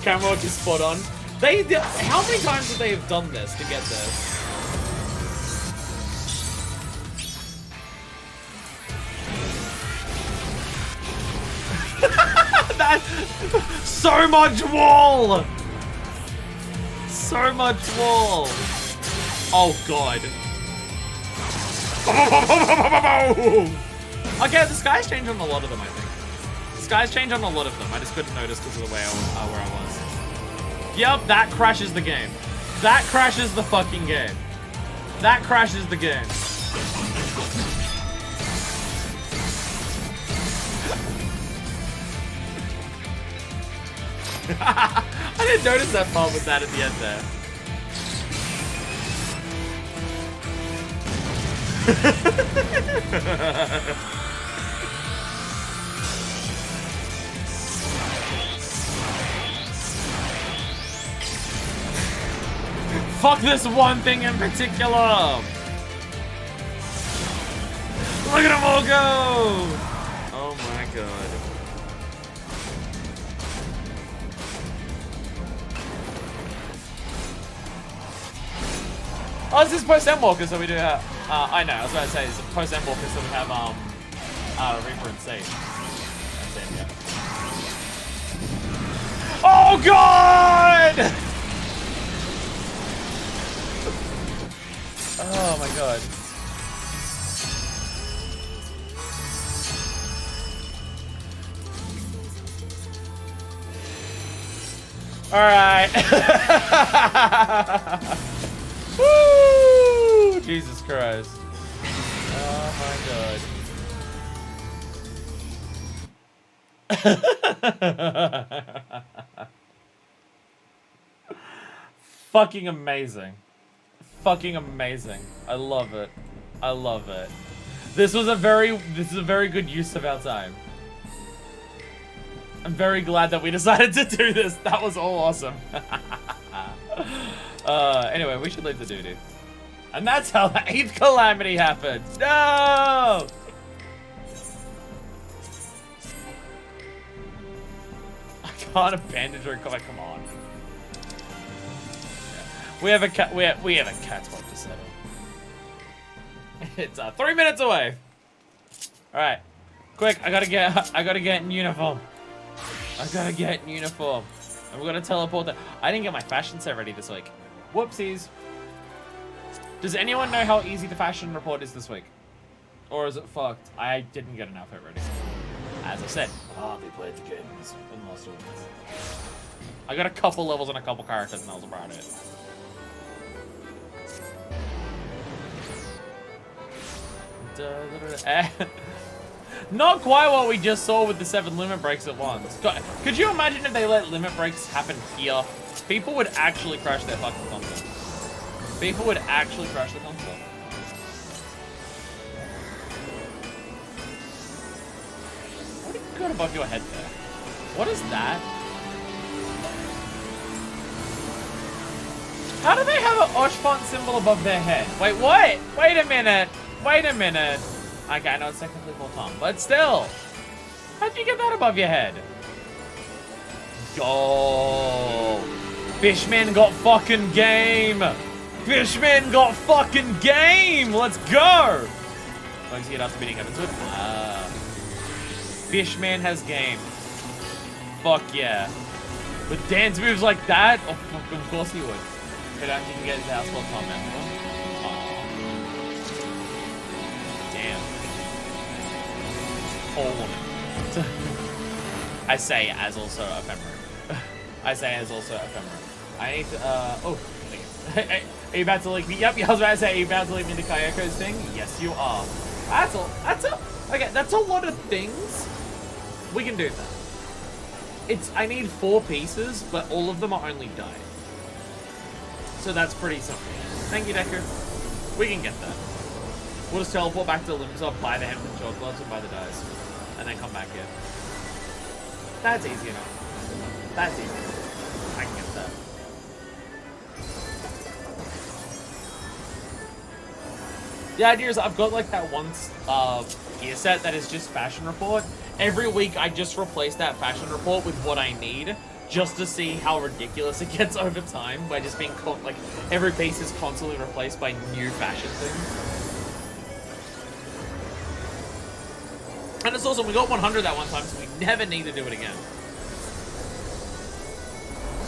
Camera work is spot on. How many times have they have done this to get this? That's so much wall! So much wall! Oh god. Okay, the skies changed on a lot of them, I think. The skies changed on a lot of them. I just couldn't notice because of the way where I was. Yep, that crashes the game. That crashes the fucking game. That crashes the game. I didn't notice that part with that at the end there. Fuck this one thing in particular! Look at them all go! Oh my god. Oh, this is post-Endwalker, so we do have... I know, I was about to say, it's post-Endwalker, so we have, Reaper and Seed. That's it, yeah. Oh, God! Oh, my God. Alright. Woo! Jesus Christ. Oh my god. Fucking amazing. Fucking amazing. I love it. I love it. This is a very good use of our time. I'm very glad that we decided to do this. That was all awesome. Anyway, we should leave the doo-doo. And that's how the 8th calamity happened. No! I can't abandon her. Come on. Yeah. We have a cat. We have a cat spot to settle. It's 3 minutes away. All right, quick! I gotta get in uniform. I gotta get in uniform. And we're gonna teleport there. I didn't get my fashion set ready this week. Whoopsies. Does anyone know how easy the fashion report is this week? Or is it fucked? I didn't get an outfit ready. As I said, they played the games and lost all this. I got a couple levels and a couple characters and that was about it. Not quite what we just saw with the 7 limit breaks at once. Could you imagine if they let limit breaks happen here? People would actually crash their fucking console. People would actually crash the console. What do you got above your head there? What is that? How do they have an Oshpont symbol above their head? Wait, what? Wait a minute. Wait a minute. Okay, I know it's technically full time, but still. How'd you get that above your head? Yo. Fishman got fucking game. Fishman got fucking game. Let's go. Going to see it after beating Heavensward. Fishman has game. Fuck yeah. With dance moves like that? Oh, fuck, of course he would. But I think you can get his house called Tom Member. Damn. Poor woman. I say as also ephemera. I say as also ephemera. I need to, oh. Are you about to link me? Yep, I was about to say, are you about to link me to Kayako's thing? Yes, you are. Okay, that's a lot of things. We can do that. I need 4 pieces, but all of them are only die. So that's pretty simple. Thank you, Deku. We can get that. We'll just teleport back to Limsa, buy the Hemp and Chocolates, and buy the dice. And then come back here. That's easy enough. That's easy enough. I can get that. The idea is I've got like that one gear set that is just Fashion Report. Every week I just replace that Fashion Report with what I need, just to see how ridiculous it gets over time by just being like every piece is constantly replaced by new fashion things. And it's awesome, we got 100 that one time, so we never need to do it again.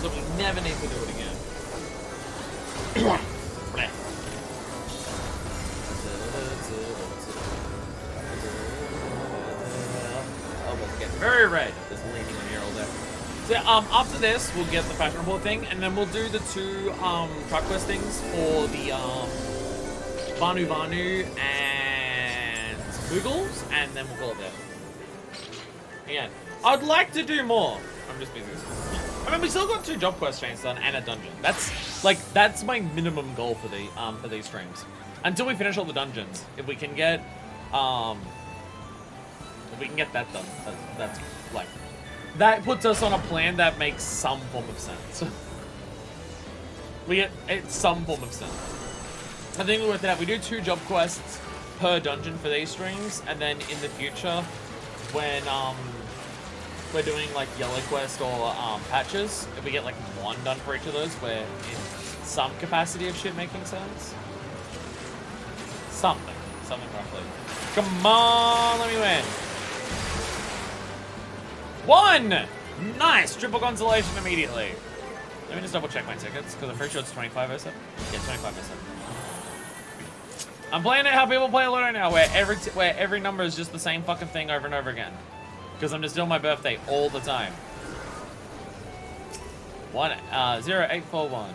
So we never need to do it again. Oh, it's getting very red. Just leaning on here all day. So after this, we'll get the Fashion Report thing, and then we'll do the 2 truck quest things for the Vanu Vanu and Moogles, and then we'll call it there. Again, I'd like to do more. I'm just busy. I mean, we still got 2 job quest chains done and a dungeon. That's my minimum goal for the for these streams. Until we finish all the dungeons, if we can get that done, that's like. That puts us on a plan that makes some form of sense. It's some form of sense. I think we worked it out. We do 2 job quests per dungeon for these streams, and then in the future, when we're doing like yellow quest or patches, if we get like 1 done for each of those, we're in some capacity of shit making sense. Something roughly. Come on, let me win. 1! Nice! Triple consolation immediately. Let me just double check my tickets, because I'm pretty sure it's 25 I said. Yeah, 25 I said. I'm playing it how people play Lotto now, where every number is just the same fucking thing over and over again. Because I'm just doing my birthday all the time. 0841.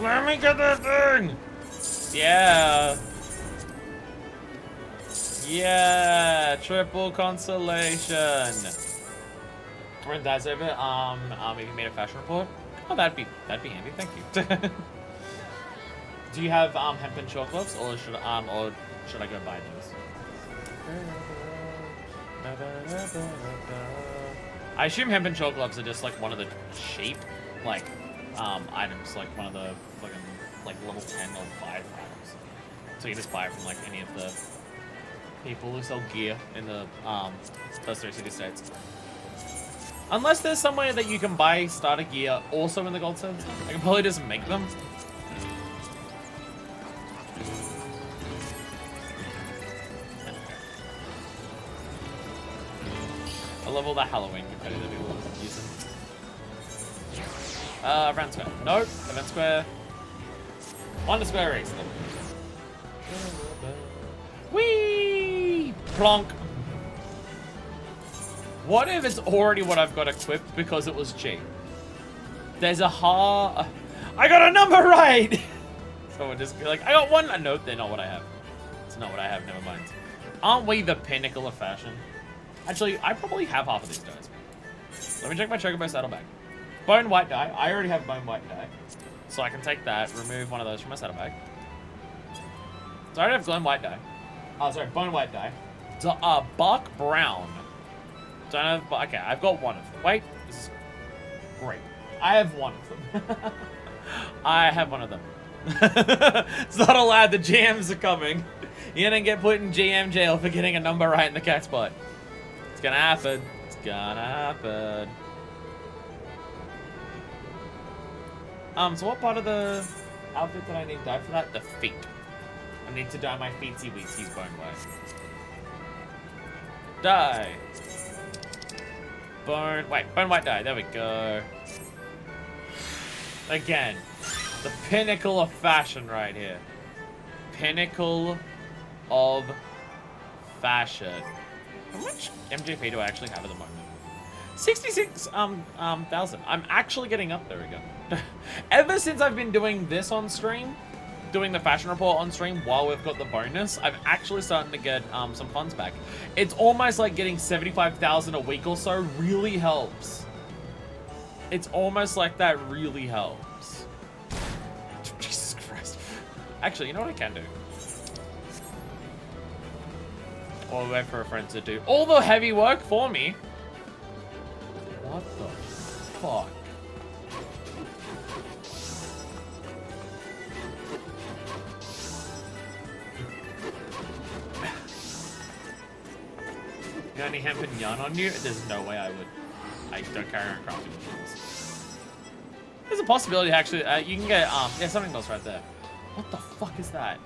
Let me get that thing! Yeah. Yeah, triple consolation. When that's over, if you made a Fashion Report, oh, that'd be handy. Thank you. Do you have hemp and chocolates, or should I go buy those? I assume hemp and chocolates are just like one of the cheap items, like one of the fucking like level 10 or 5 items. So you just buy it from like any of the people who sell gear in the first 3 city-states. Unless there's somewhere that you can buy starter gear also in the gold center. I can probably just make them. I love all that Halloween confetti that people are using. Event Square. Nope. Event Square. Wonder Square race them. Whee! Plonk. What if it's already what I've got equipped because it was cheap? There's a I got a number right! So we're just like, I got one. Nope, they're not what I have. It's not what I have. Never mind. Aren't we the pinnacle of fashion? Actually, I probably have half of these dies. Let me check my Chocobo saddlebag. Bone white die. I already have bone white die. So I can take that, remove one of those from my saddlebag. So I already have glen white die. Oh, sorry, bone white die. Bark brown. Don't have, okay, I've got one of them. Wait, this is great. I have one of them. I have one of them. It's not allowed, the GMs are coming. You're gonna get put in GM jail for getting a number right in the cat spot. It's gonna happen. It's gonna happen. So what part of the outfit did I need to dye for that? The feet. I need to dye my feetsy weetsies bone white. Dye. Bone white dye. There we go. Again, the pinnacle of fashion right here. Pinnacle of fashion. How much MJP do I actually have at the moment? 66,000. I'm actually getting up there again. Ever since I've been doing this on stream, doing the fashion report on stream while we've got the bonus, I'm actually starting to get some funds back. It's almost like getting 75,000 a week or so really helps. It's almost like that really helps. Jesus Christ. Actually, you know what I can do? Or wait for a friend to do all the heavy work for me. What the fuck? You got any hemp and yarn on you? There's no way I would. I don't carry around crafting machines. There's a possibility actually. You can get yeah, something else right there. What the fuck is that?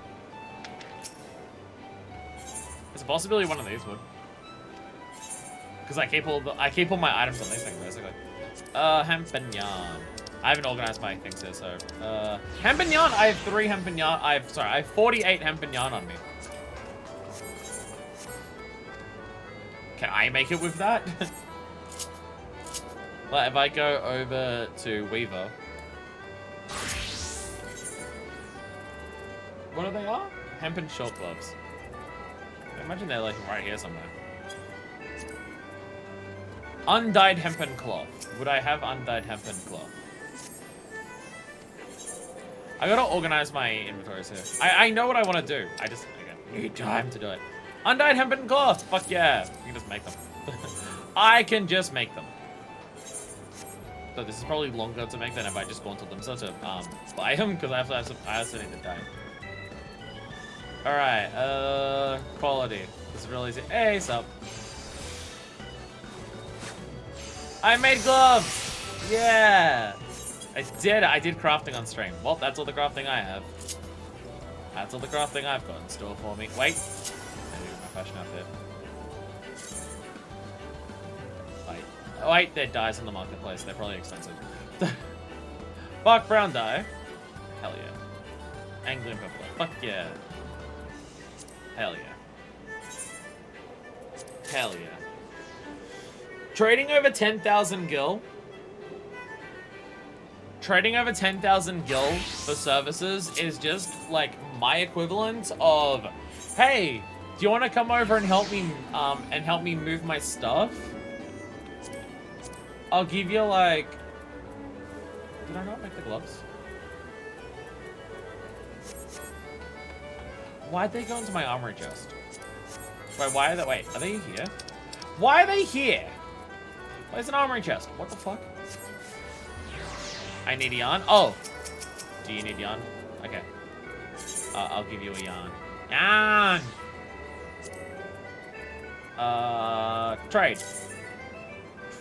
There's a possibility one of these would. Because I keep all my items on these things basically. Hemp and yarn. I haven't organized my things here, so hemp and yarn. I have 3 hemp and yarn. I have 48 hemp and yarn on me. Can I make it with that? Well, if I go over to Weaver. What are they are? Hemp and short gloves. I imagine they're like right here somewhere. Undyed hempen cloth. Would I have undyed hempen cloth? I gotta organize my inventories here. I know what I want to do. I just need time to do it. Undyed hempen cloth. Fuck yeah. You can just make them. I can just make them. So this is probably longer to make than if I just go into them so to buy them because I also need to dye. Alright, quality. This is really easy. Hey, sup? I made gloves! Yeah! I did crafting on stream. Well, that's all the crafting I have. That's all the crafting I've got in store for me. Wait. Maybe my fashion outfit. Wait. Oh, wait, there are dyes in the marketplace. They're probably expensive. Bark brown dye. Hell yeah. Angling purple. Fuck yeah. Hell yeah. Hell yeah. Trading over 10,000 gil. Trading over 10,000 gil for services is just like my equivalent of, hey, do you want to come over and help me move my stuff? I'll give you like, did I not make the gloves? Why'd they go into my armory chest? Wait, why are they? Wait, are they here? Why are they here? Where's an armory chest? What the fuck? I need yarn. Oh, do you need yarn? Okay. I'll give you a yarn. Yarn. Trade.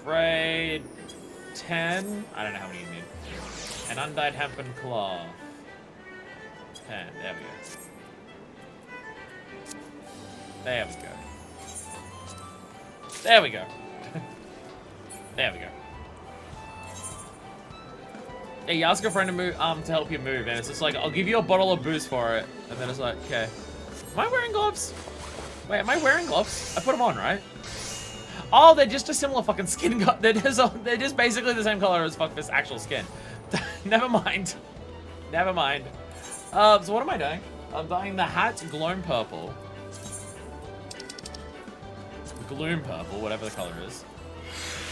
Trade 10. I don't know how many you need. An undyed hempen cloth. 10. There we go. There we go. There we go. There we go. Yeah, you ask a friend to move, to help you move, and it's just like, I'll give you a bottle of booze for it, and then it's like, okay. Am I wearing gloves? Wait, am I wearing gloves? I put them on, right? Oh, they're just a similar fucking skin. They're just basically the same color as fuck this actual skin. Never mind. Never mind. So what am I doing? I'm dyeing the hat gloom purple. Gloom purple, whatever the color is.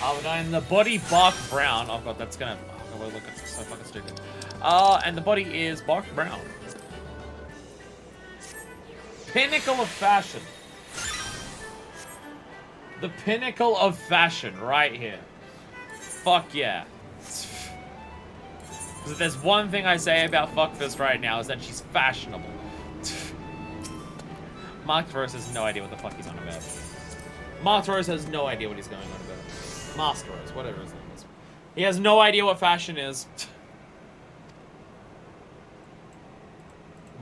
We're dyeing the body bark brown. Oh god, that's gonna... Oh, look, it's so fucking stupid. And the body is bark brown. Pinnacle of fashion. The pinnacle of fashion right here. Fuck yeah. If there's one thing I say about Fuckfist right now is that she's fashionable. Mark Rose has no idea what the fuck he's on about. Mark Rose has no idea what he's going on about. Master Rose, whatever his name is. He has no idea what fashion is.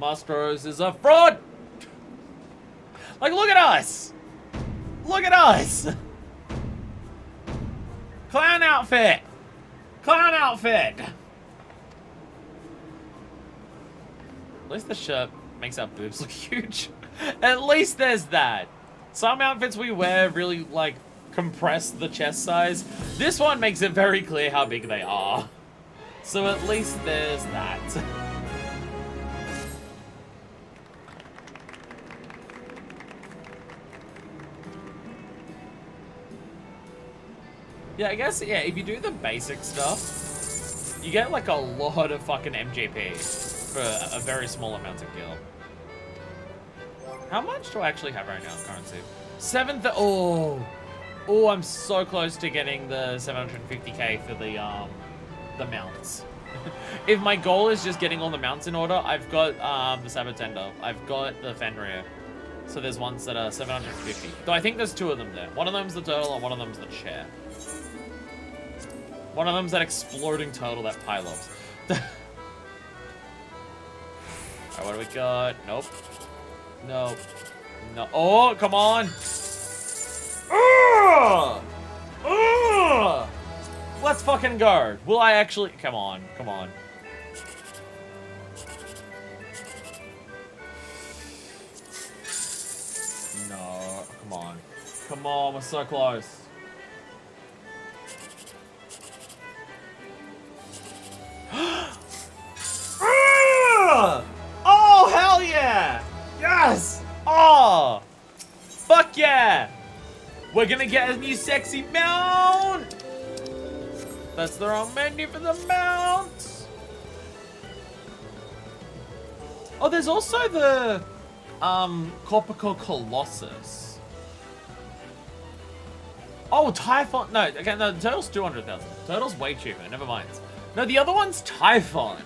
Master Rose is a fraud! Like, look at us! Look at us! Clown outfit! Clown outfit! At least the shirt makes our boobs look huge. At least there's that. Some outfits we wear really, like, compress the chest size. This one makes it very clear how big they are. So at least there's that. Yeah, I guess, yeah, if you do the basic stuff, you get, like, a lot of fucking MGP for a very small amount of gil. How much do I actually have right now in currency? Oh, I'm so close to getting the 750k for the mounts. If my goal is just getting all the mounts in order, I've got the Sabatender, I've got the Fenrir. So there's ones that are 750. Though I think there's two of them there. One of them's the turtle and one of them's the chair. One of them's that exploding turtle that Pi loves. Alright, what do we got? Nope. Nope. No. Oh, come on! Let's fucking go. Will I actually... Come on. Come on. No. Come on. Come on. We're so close. Oh, hell yeah! Yes! Oh! Fuck yeah! We're gonna get a new sexy mount! That's the wrong menu for the mount! Oh, there's also the, Corpical Colossus. Oh, Typhon. No, okay, no, the Turtle's 200,000. Turtle's way cheaper, never mind. No, the other one's Typhon.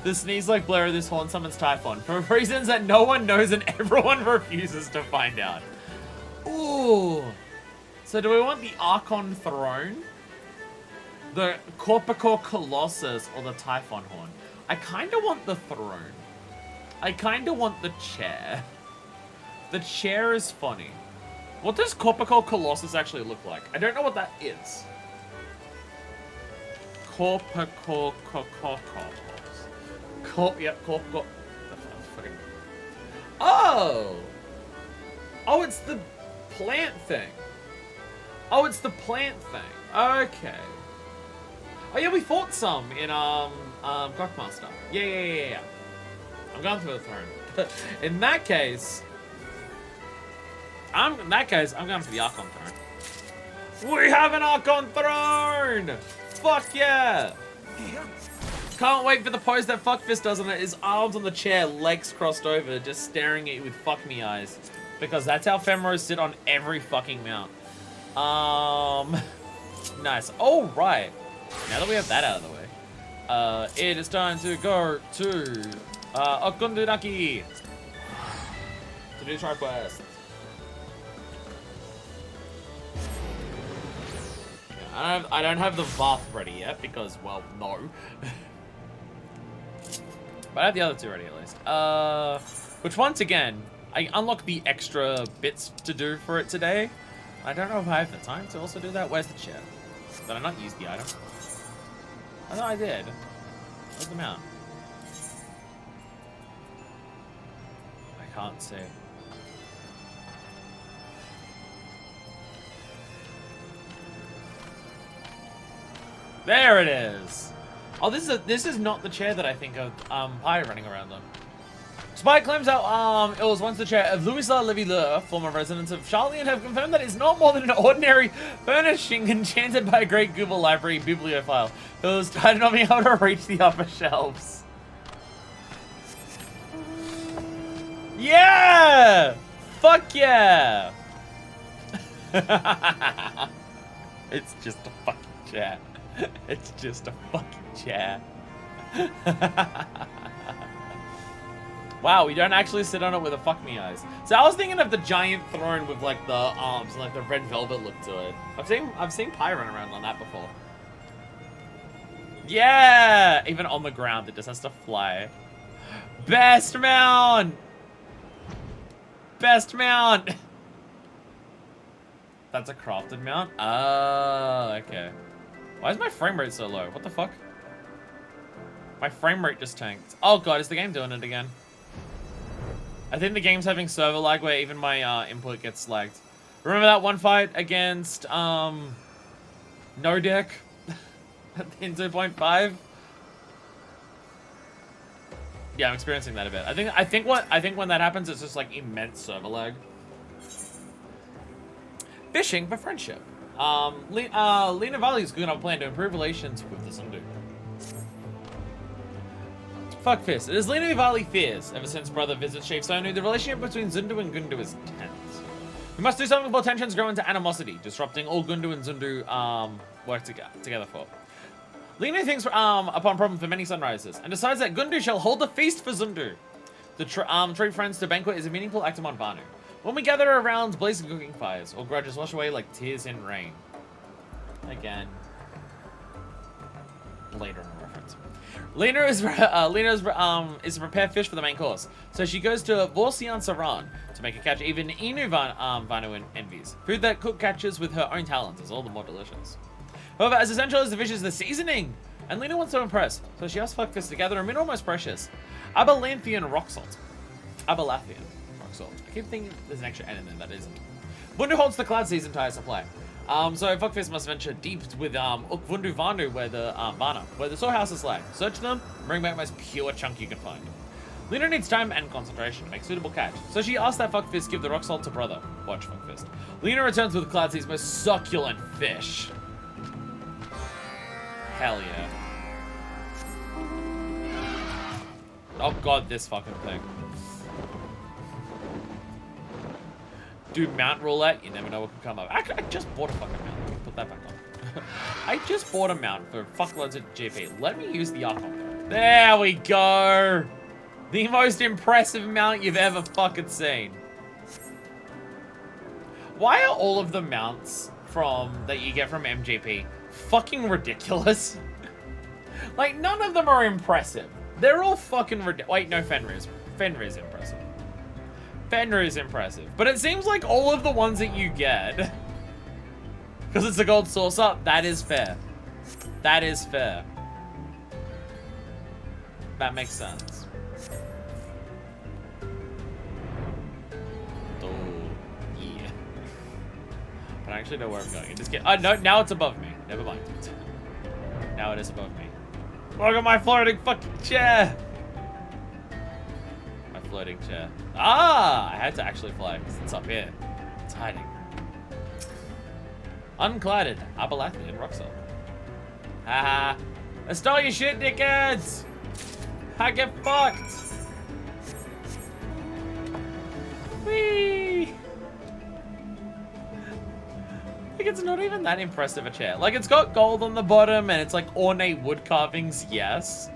The sneeze like blare of this horn summons Typhon for reasons that no one knows and everyone refuses to find out. Ooh. So do we want the Archon Throne, the Corpical Colossus, or the Typhon Horn? I kind of want the throne. I kind of want the chair. The chair is funny. What does Corpical Colossus actually look like? I don't know what that is. Corpical Corpical. Oh! Oh, it's the plant thing. Oh, it's the plant thing. Okay. Oh yeah, we fought some in Clockmaster. Yeah. I'm going for the throne. In that case, I'm going for the Archon Throne. We have an Archon Throne! Fuck yeah! Can't wait for the pose that Fuckfist does on it. His arms on the chair, legs crossed over, just staring at you with fuck me eyes. Because that's how Femros sit on every fucking mount. Nice. Oh, right. Now that we have that out of the way, it is time to go to Okundunaki to do Tri Quest. Yeah, I don't have the Vath ready yet because, well, no. But I have the other two ready at least. Which once again, I unlocked the extra bits to do for it today. I don't know if I have the time to also do that. Where's the chair? Did I not use the item? I thought I did. Where's the mount? I can't see. There it is! Oh, this is not the chair that I think of Pi running around on. Spike claims out it was once the chair of Louisa Levy-Lure, former resident of Charlie, and have confirmed that it's not more than an ordinary furnishing enchanted by a great Google library bibliophile who was tired of not being able to reach the upper shelves. Yeah! Fuck yeah! It's just a fucking chair. It's just a fucking chair. Wow, we don't actually sit on it with a fuck me eyes. So I was thinking of the giant throne with like the arms and like the red velvet look to it. I've seen Pi run around on that before. Yeah! Even on the ground, it just has to fly. Best mount! Best mount! That's a crafted mount? Oh, okay. Why is my frame rate so low? What the fuck? My frame rate just tanked. Oh god, is the game doing it again? I think the game's having server lag where even my input gets lagged. Remember that one fight against No Deck in 2.5? Yeah, I'm experiencing that a bit. I think when that happens, it's just like immense server lag. Fishing for friendship. Lena Valley's going to plan to improve relations with the Zundu. Fuck Fist. It is Lena Valley fears. Ever since brother visits Chief Sonu, the relationship between Zundu and Gundu is tense. We must do something before tensions grow into animosity, disrupting all Gundu and Zundu work together for. Lena thinks upon problem for many sunrises, and decides that Gundu shall hold a feast for Zundu. The treat friends to banquet is a meaningful act among Vanu. When we gather around blazing cooking fires, all grudges wash away like tears in rain. Again. Blade Runner reference. Lena is to prepare fish for the main course, so she goes to Vorsian Saran to make a catch even Inu Vanu envies. Food that cook catches with her own talents is all the more delicious. However, as essential as the fish is the seasoning, and Lena wants to impress, so she asks Fuckfist to gather a mineral most precious, Abalanthian rock salt. Abalathian rock salt. I keep thinking there's an extra N in there that isn't. Bundu holds the Cloud Sea's entire supply. So Fuckfist must venture deep with Ukvundu Vanu where the storehouses lie. Search them, bring back the most pure chunk you can find. Lena needs time and concentration to make suitable catch, so she asks that Fuckfist give the rock salt to brother. Watch Fuckfist. Lena returns with Cloud Sea's most succulent fish. Hell yeah. Oh god, this fucking thing. Dude, mount roulette, you never know what can come up. Actually, I just bought a fucking mount. Put that back on. I just bought a mount for fuckloads of GP. Let me use the Archon. There we go. The most impressive mount you've ever fucking seen. Why are all of the mounts that you get from MGP fucking ridiculous? Like, none of them are impressive. They're all fucking ridiculous. Wait, no, Fenrir is impressive. Fenrir is impressive. But it seems like all of the ones that you get, because it's a gold saucer, that is fair. That is fair. That makes sense. Oh, yeah. But I actually know where I'm going. Just get. Oh, no, now it's above me. Never mind. Now it is above me. Look at my floating fucking chair. My floating chair. Ah, I had to actually fly because it's up here. It's hiding. Unclouded Abalathian rock salt. Haha. I stole your shit, dickheads. I get fucked. Whee. Like, it's not even that impressive a chair. Like, it's got gold on the bottom and it's like ornate wood carvings, yes.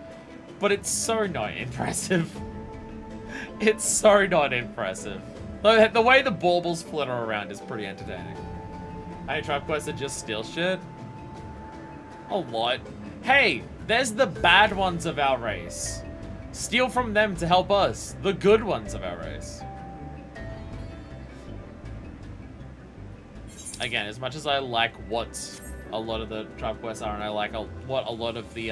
But it's so not impressive. It's so not impressive. The way the baubles flutter around is pretty entertaining. Any trap quests that just steal shit? A lot. Hey, there's the bad ones of our race. Steal from them to help us, the good ones of our race. Again, as much as I like what a lot of the tribe quests are, and I like what a lot of the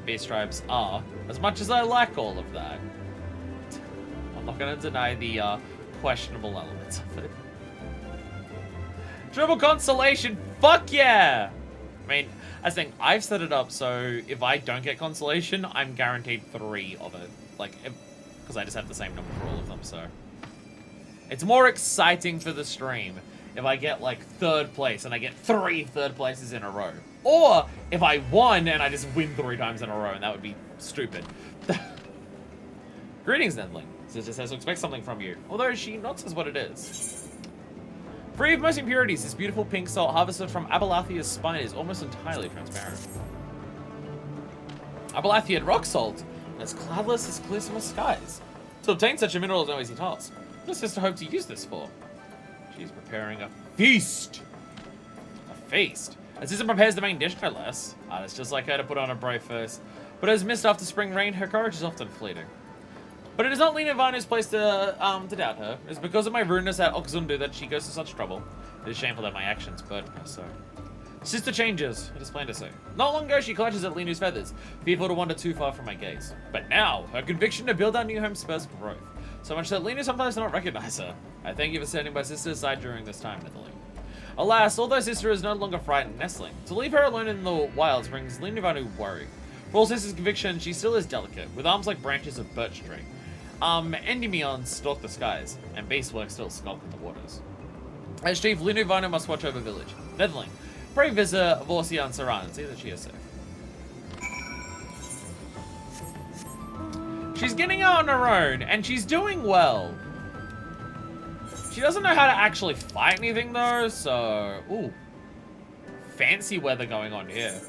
beast tribes are, as much as I like all of that, I'm not gonna deny the questionable elements of it. Triple constellation, fuck yeah! I mean, I think I've set it up so if I don't get consolation, I'm guaranteed 3 of it. Like, because I just have the same number for all of them, so. It's more exciting for the stream if I get, like, 3rd place and I get 3 3rd places in a row. Or if I won and I just win 3 times in a row, and that would be stupid. Greetings, Nedling. Sister says to expect something from you, although she not says what it is. Free of most impurities, this beautiful pink salt harvested from Abalathia's spine is almost entirely transparent. Abalathian rock salt, and as cloudless as clear summer skies. To obtain such a mineral is no easy task. What does sister hope to use this for? She's preparing a feast. A feast? As sister prepares the main dish, no less. It's just like her to put on a brave face. But as mist after spring rain, her courage is often fleeting. But it is not Lena Varner's place to doubt her. It's because of my rudeness at Oxundu that she goes to such trouble. It is shameful that my actions burden her so. Sister changes, it is plain to see. Not long ago, she clutches at Lenu's feathers, fearful to wander too far from my gaze. But now, her conviction to build our new home spurs growth. So much that Lenu sometimes does not recognize her. I thank you for standing by sister's side during this time, Netherling. Alas, although sister is no longer frightened nestling, to leave her alone in the wilds brings Lenu Vanu worry. For all sister's conviction, she still is delicate, with arms like branches of birch tree. Endymions stalk the skies, and beastwork still skulk in the waters. As chief, Lenu Vanu must watch over village. Netherling, pray visit Vorsian Saran and see that she is safe. She's getting out on her own, and she's doing well. She doesn't know how to actually fight anything, though, so... Ooh. Fancy weather going on here.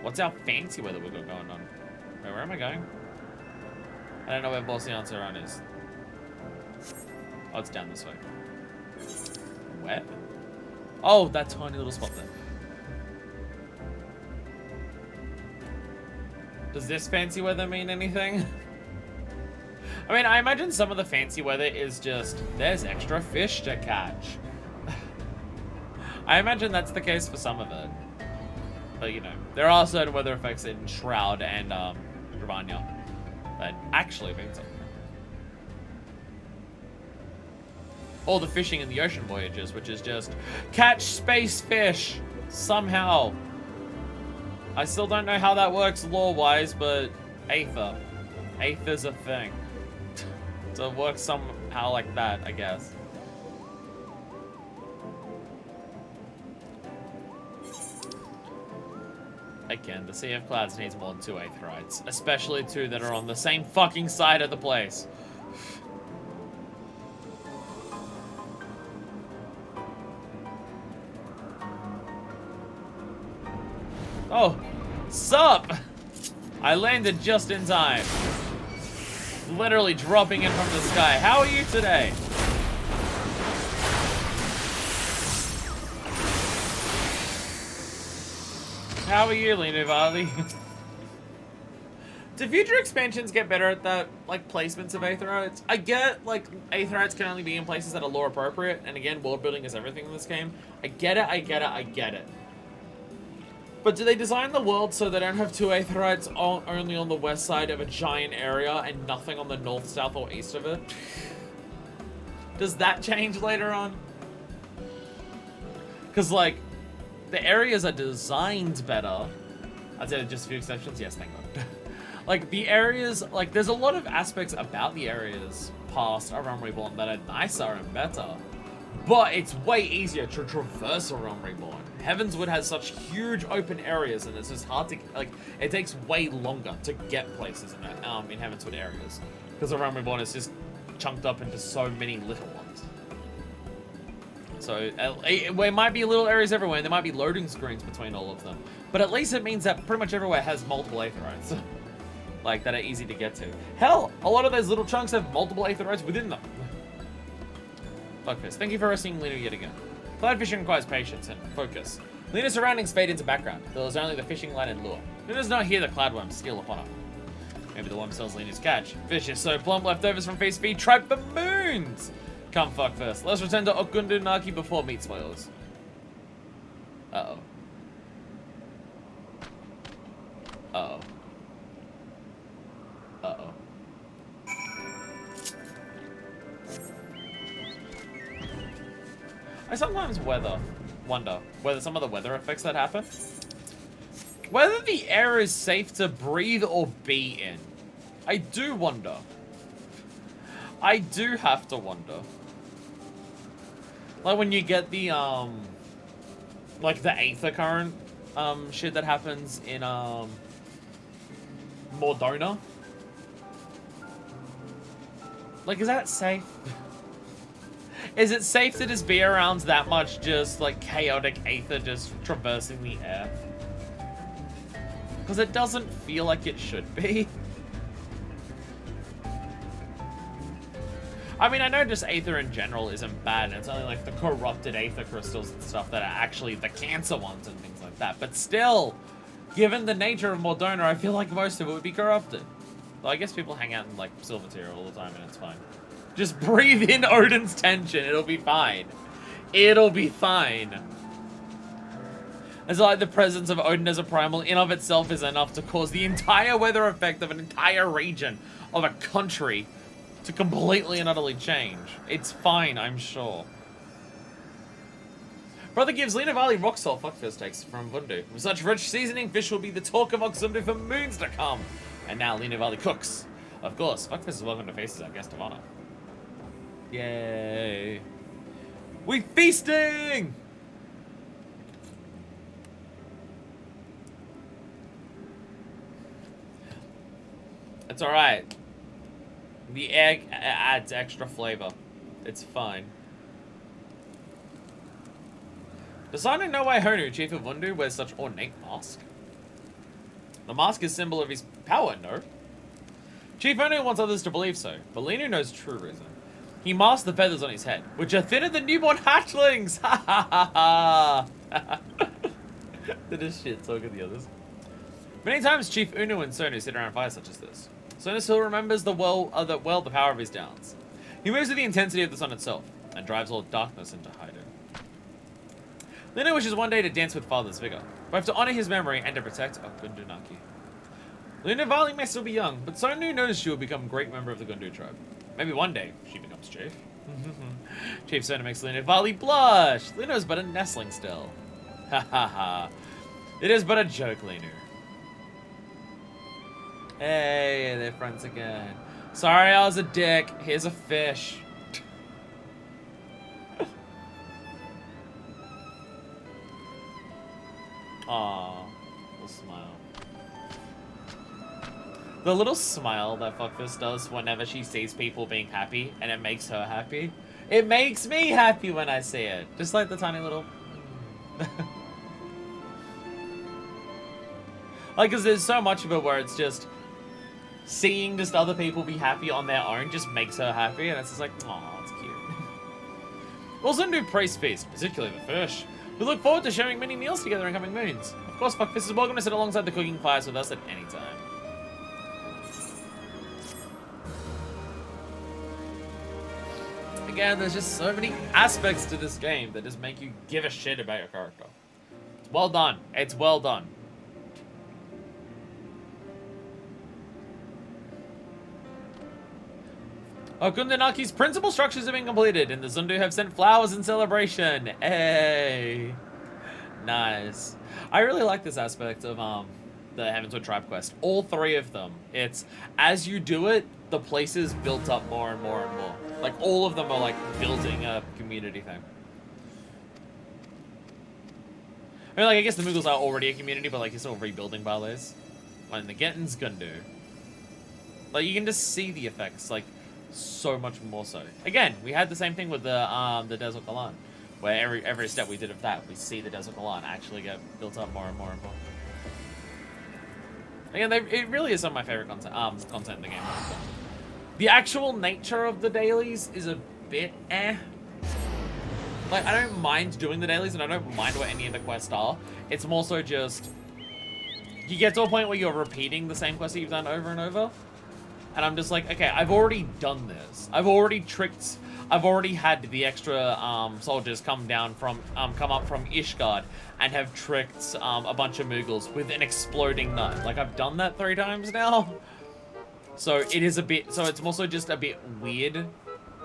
What's our fancy weather we got going on? Wait, where am I going? I don't know where Vorsian Saran is. Oh, it's down this way. Where? Oh, that tiny little spot there. Does this fancy weather mean anything? I mean, I imagine some of the fancy weather is just, there's extra fish to catch. I imagine that's the case for some of it. But, you know, there are certain weather effects in Shroud and Gravania that actually mean something. Or the fishing in the ocean voyages, which is just catch space fish somehow. I still don't know how that works lore-wise, but Aether. Aether's a thing. So it works somehow like that, I guess. Again, the Sea of Clouds needs more than 2 Aetherites. Especially 2 that are on the same fucking side of the place. Oh, sup? I landed just in time. Literally dropping in from the sky. How are you today? How are you, Lena Varley? Do future expansions get better at that, like, placements of Aetherites? I get, like, Aetherites can only be in places that are lore appropriate, and again, world building is everything in this game. I get it, I get it, I get it. But do they design the world so they don't have 2 Aetherites only on the west side of a giant area and nothing on the north, south, or east of it? Does that change later on? Because, like, the areas are designed better. I'd say just a few exceptions. Yes, thank God. Like, the areas, like, there's a lot of aspects about the areas past A Realm Reborn that are nicer and better. But it's way easier to traverse A Realm Reborn. Heavensward has such huge open areas, and it's just hard to, like, it takes way longer to get places in Heavensward areas. Because A Realm Reborn is just chunked up into so many little ones. So, there might be little areas everywhere, and there might be loading screens between all of them. But at least it means that pretty much everywhere has multiple Aetherites. Like, that are easy to get to. Hell, a lot of those little chunks have multiple Aetherites within them. Fuckfist, thank you for rescuing Lena yet again. Cloud fishing requires patience and focus. Lena's surroundings fade into background. There is only the fishing line and lure. Lena does not hear the cloudworm steal upon her. Maybe the worm steals Lena's catch. Fish is so plump, leftovers from feast feed tripe for moons! Come fuck first. Let's return to Okundu Naki before meat spoilers. Uh-oh. Uh-oh. Uh-oh. I sometimes wonder whether some of the weather effects that happen Whether the air is safe to breathe or be in. I do wonder. I do have to wonder. Like when you get the, like the aether current, shit that happens in, Mordona. Like, is that safe? Is it safe to just be around that much just, like, chaotic aether just traversing the air? Because it doesn't feel like it should be. I mean, I know just aether in general isn't bad, and it's only, like, the corrupted aether crystals and stuff that are actually the cancer ones and things like that. But still, given the nature of Mordona, I feel like most of it would be corrupted. Well, I guess people hang out in, like, silver tier all the time, and it's fine. Just breathe in Odin's tension. It'll be fine. It'll be fine. It's like the presence of Odin as a primal in of itself is enough to cause the entire weather effect of an entire region of a country to completely and utterly change. It's fine, I'm sure. Brother gives Lena Valley rock salt fuckfist takes from Vundu. With such rich seasoning, fish will be the talk of Oxundu for moons to come. And now Lena Valley cooks. Of course, fuckfist is welcome to Faces, our guest of honor. Yay. We feasting! It's alright. The egg adds extra flavor. It's fine. Does Simon know why Honu, Chief of Vundu, wears such ornate mask? The mask is symbol of his power, no? Chief Honu wants others to believe so, but Linu knows true reason. He masks the feathers on his head, which are thinner than newborn hatchlings! Ha ha ha ha! That is shit, so good the others. Many times Chief Unu and Sonu sit around fires such as this. Sonu still remembers the power of his downs. He moves with the intensity of the sun itself, and drives all darkness into hiding. Lina wishes one day to dance with Father's vigor, both to honor his memory and to protect Gundunaki. Luna Vali may still be young, but Sonu knows she will become a great member of the Gundu tribe. Maybe one day she becomes chief. Chief Sonu makes Luna Vali blush. Luna is but a nestling still. Ha ha ha. It is but a joke, Linu. Hey, they're friends again. Sorry, I was a dick. Here's a fish. Aww, little smile. The little smile that Fuckfist does whenever she sees people being happy, and it makes her happy. It makes me happy when I see it. Just like the tiny little... like, because there's so much of it where it's just... seeing just other people be happy on their own just makes her happy, and it's just like, aw, it's cute. We'll soon do praise feast, particularly the fish. We look forward to sharing many meals together in coming moons. Of course, Fuckfist is welcome to sit alongside the cooking fires with us at any time. Again, there's just so many aspects to this game that just make you give a shit about your character. It's well done. It's well done. Okundenaki's principal structures have been completed, and the Zundu have sent flowers in celebration. Hey, nice. I really like this aspect of the Heavensward tribe quest. All three of them. It's as you do it, the places built up more and more and more. Like all of them are like building a community thing. I mean, like I guess the Mughals are already a community, but like you're still rebuilding Bales. And the Gettin's Gundu. Like you can just see the effects. Like. So much more so. Again, we had the same thing with the Desert Galan, where every step we did of that, we see the Desert Galan actually get built up more and more and more. Again, it really is some of my favorite content in the game. The actual nature of the dailies is a bit eh. Like, I don't mind doing the dailies, and I don't mind what any of the quests are. It's more so just... you get to a point where you're repeating the same quest that you've done over and over. And I'm just like, okay, I've already done this. I've already had the extra soldiers come up from Ishgard and have tricked a bunch of Mughals with an exploding nut. Like, I've done that 3 times now. So it is a bit, so it's also just a bit weird,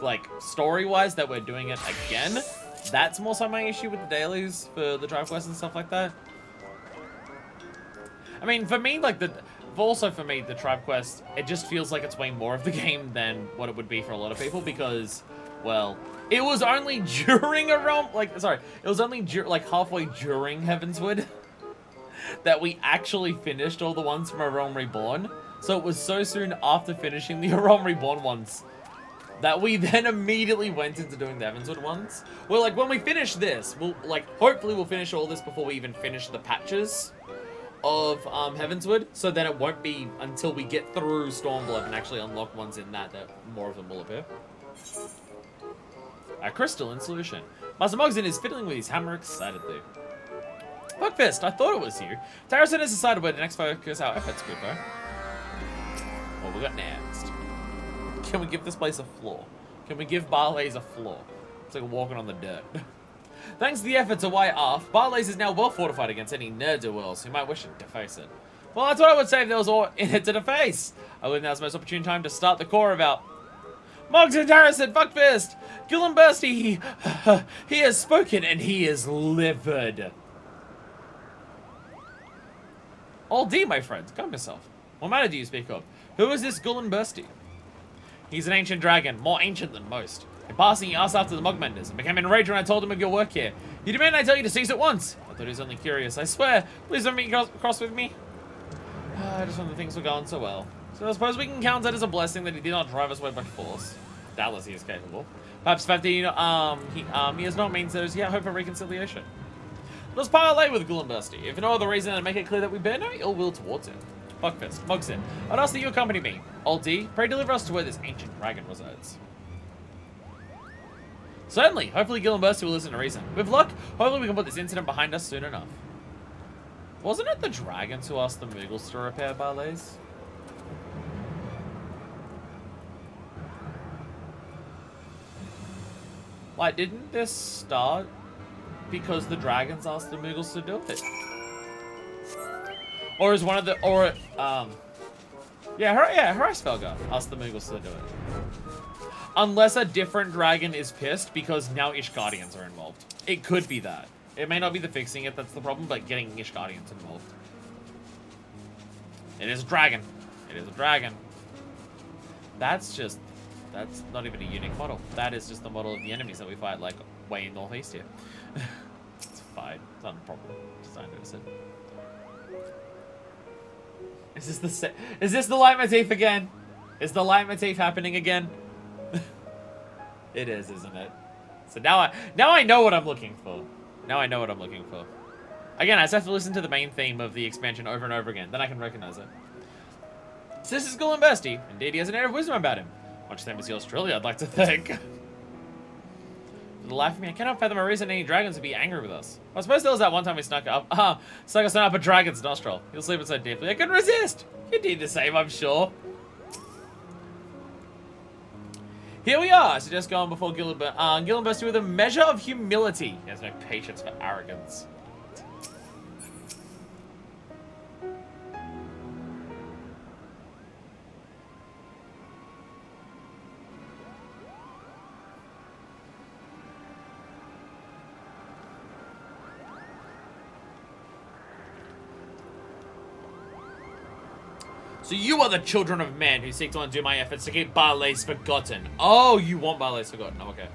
like, story-wise that we're doing it again. That's more so my issue with the dailies for the tribe quests and stuff like that. I mean, for me, like, also for me, the tribe quest, it just feels like it's way more of the game than what it would be for a lot of people because, well, it was only during a realm, like, sorry, it was only like halfway during Heavensward that we actually finished all the ones from A Realm Reborn. So it was so soon after finishing the A Realm Reborn ones that we then immediately went into doing the Heavensward ones. Well, like, when we finish this, we'll, like, hopefully we'll finish all this before we even finish the patches of Heavensward, so then it won't be until we get through Stormblood and actually unlock ones in that more of them will appear. A crystal in solution. Master Mogson is fiddling with his hammer excitedly. Bugfist, I thought it was you. Tarrison has decided where to next focus our efforts, Cooper. What we got next? Can we give this place a floor? Can we give Barley's a floor? It's like walking on the dirt. Thanks to the efforts of White Arf, Barley's is now well fortified against any ne'er-do-wells who might wish to deface it. Well, that's what I would say if there was all in it to deface. I believe now's the most opportune time to start the core of our... Mogson Tarrison, Fuckfist! Gillen Bursty, he has spoken and he is livid. All D, my friends, calm yourself. What matter do you speak of? Who is this Gullen Bursty? He's an ancient dragon, more ancient than most. In passing, he asked after the Mogmenders and became enraged when I told him of your work here. He demanded I tell you to cease at once. I thought he was only curious. I swear, please don't be cross with me. Just when the things were going so well. So I suppose we can count that as a blessing that he did not drive us away by force. Doubtless he is capable. Perhaps the fact that he has not means there is yet hope for reconciliation. Let's parley with Gullenbursty, if for no other reason than make it clear that we bear no ill will towards him. Buckfist, Mogson, I'd ask that you accompany me. Old D, pray deliver us to where this ancient dragon resides. Certainly, hopefully Gillenbursty will listen to reason. With luck, hopefully we can put this incident behind us soon enough. Wasn't it the dragons who asked the Moogles to repair Barley's? Like, didn't this start because the dragons asked the Moogles to do it? Or is one of the, Hraesvelgr asked the Moogles to do it. Unless a different dragon is pissed because now Ishgardians are involved. It could be that. It may not be the fixing it that's the problem, but getting Ishgardians involved. It is a dragon. It is a dragon. That's not even a unique model. That is just the model of the enemies that we fight, like, way in northeast here. It's fine. It's not a problem. Just I notice it. Is this the leitmotif again? Is the leitmotif happening again? It is, isn't it? So now I know what I'm looking for. Now I know what I'm looking for. Again, I just have to listen to the main theme of the expansion over and over again. Then I can recognize it. So this is Gullenbursty. Indeed, he has an air of wisdom about him. Much the same as yours truly, I'd like to think. For the life of me, I cannot fathom a reason any dragons would be angry with us. I suppose there was that one time we snuck us up a dragon's nostril. He'll sleep it so deeply, I couldn't resist. You'd need the same, I'm sure. Here we are. I suggest going before Gillenbursty with a measure of humility. He has no patience for arrogance. So you are the children of men who seek to undo my efforts to keep Barley's forgotten. Oh, you want Barley's forgotten. Oh, okay.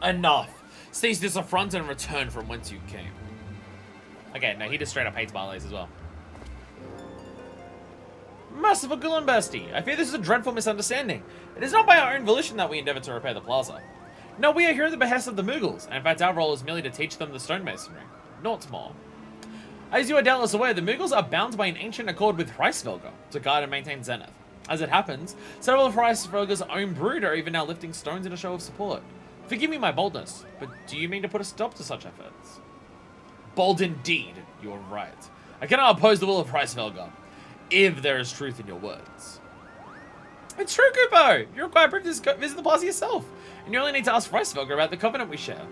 Enough. Cease this affront and return from whence you came. Okay, no, he just straight up hates Barley's as well. Merciful Gullenbursty, I fear this is a dreadful misunderstanding. It is not by our own volition that we endeavor to repair the plaza. No, we are here at the behest of the Moogles, and in fact our role is merely to teach them the stonemasonry. Not more. As you are doubtless aware, the Moogles are bound by an ancient accord with Hraesvelgr to guard and maintain Zenith. As it happens, several of Hraesvelgr's own brood are even now lifting stones in a show of support. Forgive me my boldness, but do you mean to put a stop to such efforts? Bold indeed, you are right. I cannot oppose the will of Hraesvelgr, if there is truth in your words. It's true, Kupo! You're quite privileged to visit the plaza yourself, and you only need to ask Hraesvelgr about the covenant we share.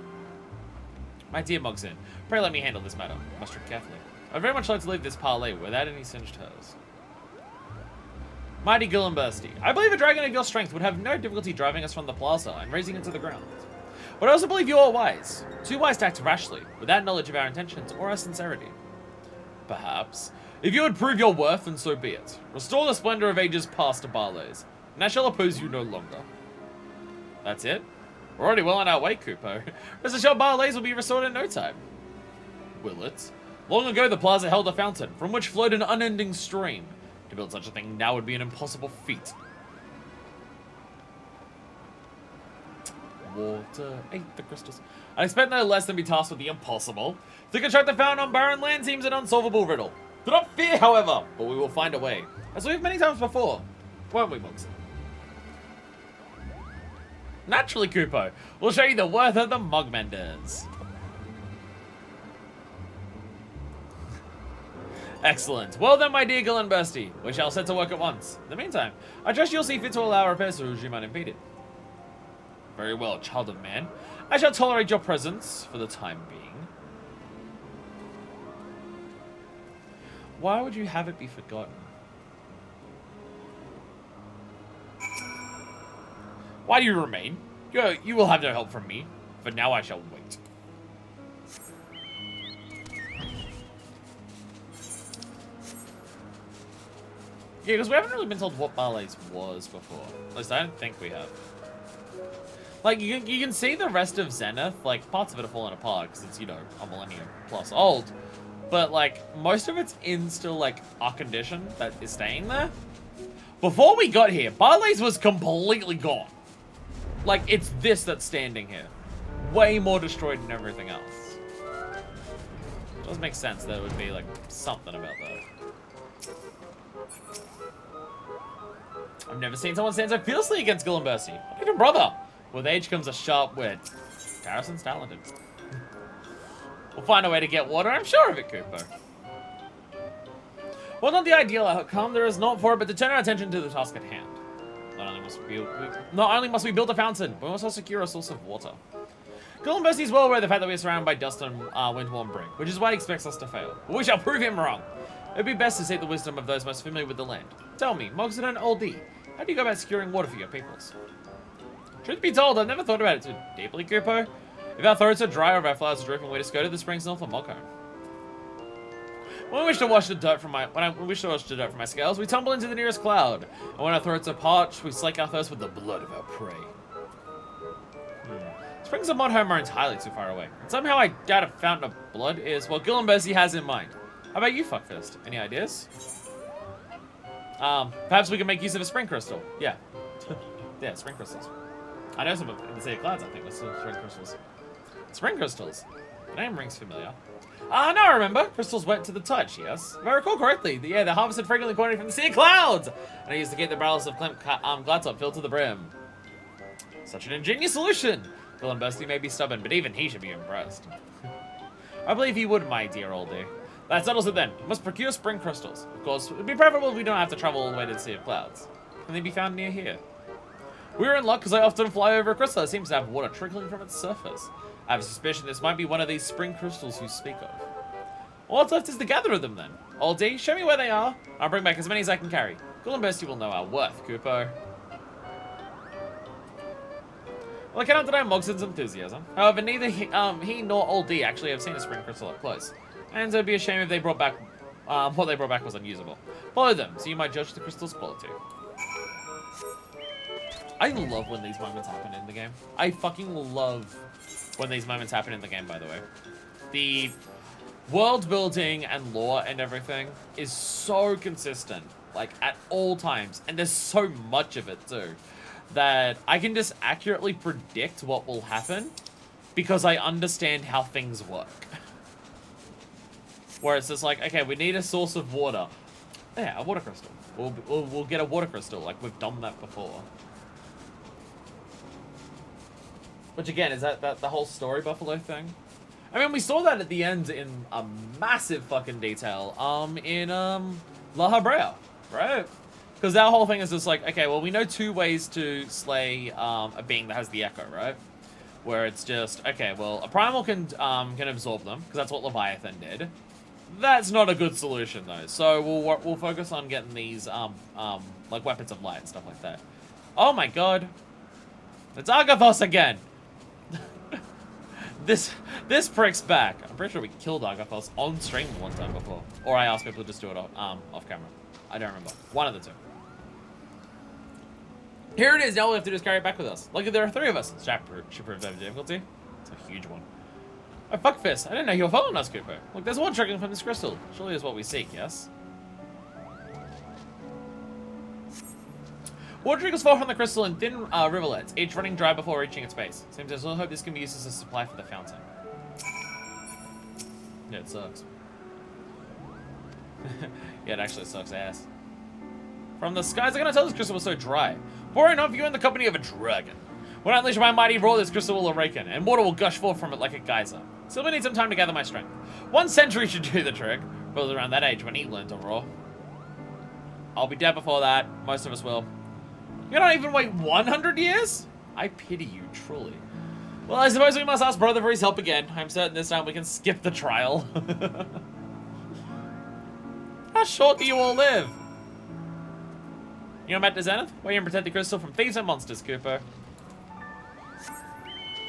My dear Mogson, pray let me handle this matter. I must tread carefully. I'd very much like to leave this parley without any singed hairs. Mighty Gillenbursty, I believe a dragon of your strength would have no difficulty driving us from the plaza and raising it to the ground. But I also believe you are wise. Too wise to act rashly, without knowledge of our intentions or our sincerity. Perhaps. If you would prove your worth, then so be it. Restore the splendor of ages past to Barlays, and I shall oppose you no longer. That's it? We're already well on our way, Kupo. Rest assured Barlays will be restored in no time. Will it? Long ago, the plaza held a fountain, from which flowed an unending stream. To build such a thing now would be an impossible feat. Water ate the crystals. I expect no less than be tasked with the impossible. To construct a fountain on barren land seems an unsolvable riddle. Do not fear, however, but we will find a way. As we've many times before. Won't we, Mugs? Naturally, Kupo. We'll show you the worth of the Mugmenders. Excellent. Well then, my dear Gillenbursty, we shall set to work at once. In the meantime, I trust you'll see fit to allow repairs to resume unimpeded. Very well, child of man. I shall tolerate your presence for the time being. Why would you have it be forgotten? Why do you remain? You will have no help from me. For now I shall wait. Yeah, because we haven't really been told what Barlays was before. At least I don't think we have. Like, you can see the rest of Zenith, like, parts of it are falling apart because it's, you know, a millennium plus old. But, like, most of it's in still, like, our condition that is staying there. Before we got here, Barlays was completely gone. Like, it's this that's standing here. Way more destroyed than everything else. It does make sense that it would be, like, something about that. I've never seen someone stand so fiercely against Gillenbursty. Not even brother. With age comes a sharp wit. Harrison's talented. We'll find a way to get water, I'm sure of it, Cooper. Well, not the ideal outcome there is not for it, but to turn our attention to the task at hand. Not only must we build a fountain, but we must also secure a source of water. Gillenbursty is well aware of the fact that we are surrounded by dust and windworn brick, which is why he expects us to fail. But we shall prove him wrong. It would be best to seek the wisdom of those most familiar with the land. Tell me, Mogson and Old D, how do you go about securing water for your peoples? Truth be told, I've never thought about it too deeply, Kupo. If our throats are dry or if our flowers are drooping, we just go to the springs north of Mogco. When I wish to wash the dirt from my scales, we tumble into the nearest cloud. And when our throats are parched, we slake our thirst with the blood of our prey. Springs of Modhome are entirely too far away. And somehow I doubt a fountain of blood is what Gillenbursty has in mind. How about you, Fuckfist? Any ideas? Perhaps we can make use of a spring crystal. Yeah. Yeah, spring crystals. I know some of in the Sea of Clouds, I think, with spring crystals. Spring crystals. The name rings familiar. No, I remember. Crystals wet to the touch, yes. If I recall correctly, they're harvested frequently quantity from the Sea of Clouds! And I used to get the barrels of Gladtop filled to the brim. Such an ingenious solution! Gillenbursty may be stubborn, but even he should be impressed. I believe he would, my dear oldie. That settles it then. We must procure spring crystals. Of course, it would be preferable if we don't have to travel all the way to the Sea of Clouds. Can they be found near here? We're in luck because I often fly over a crystal that seems to have water trickling from its surface. I have a suspicion this might be one of these spring crystals you speak of. All that's left is to gather them then. Old D, show me where they are. I'll bring back as many as I can carry. Gillenbursty will know our worth, Kupo. Well, I cannot deny Mogson's enthusiasm. However, neither he nor Old D actually have seen a spring crystal up close. And it would be a shame if they brought back, what they brought back was unusable. Follow them, so you might judge the crystal's quality. I love when these moments happen in the game. I fucking love when these moments happen in the game, by the way. The world building and lore and everything is so consistent, like, at all times. And there's so much of it, too, that I can just accurately predict what will happen because I understand how things work. Where it's just like, okay, we need a source of water. Yeah, a water crystal. We'll get a water crystal, like we've done that before. Which again, is that the whole story buffalo thing? I mean, we saw that at the end in a massive fucking detail, in, La Habrea, right? Because that whole thing is just like, okay, well, we know 2 ways to slay, a being that has the echo, right? Where it's just, okay, well, a primal can absorb them, because that's what Leviathan did. That's not a good solution, though, so we'll focus on getting these, like, weapons of light and stuff like that. Oh my god. It's Agathos again! This prick's back. I'm pretty sure we killed Argophos on stream one time before. Or I asked people to just do it off camera. I don't remember. One of the two. Here it is. Now all we have to do is carry it back with us. Look, there are 3 of us. Should prove that difficulty. It's a huge one. Oh, fuckfist. I didn't know you were following us, Cooper. Look, there's one trickling from this crystal. Surely is what we seek, yes? Water trickles fall from the crystal in thin rivulets, each running dry before reaching its base. Seems as well hope this can be used as a supply for the fountain. Yeah, it sucks. Yeah, it actually sucks ass. From the skies, I cannot tell this crystal was so dry. Pouring off you in the company of a dragon. When I unleash my mighty roar, this crystal will awaken, and water will gush forth from it like a geyser. Still, we need some time to gather my strength. 1 century should do the trick. Probably around that age when he learned to roar. I'll be dead before that. Most of us will. You don't even wait 100 years? I pity you, truly. Well, I suppose we must ask brother for his help again. I'm certain this time we can skip the trial. How short do you all live? You know Matt Zenith? Where you can protect the crystal from thieves and monsters, Cooper.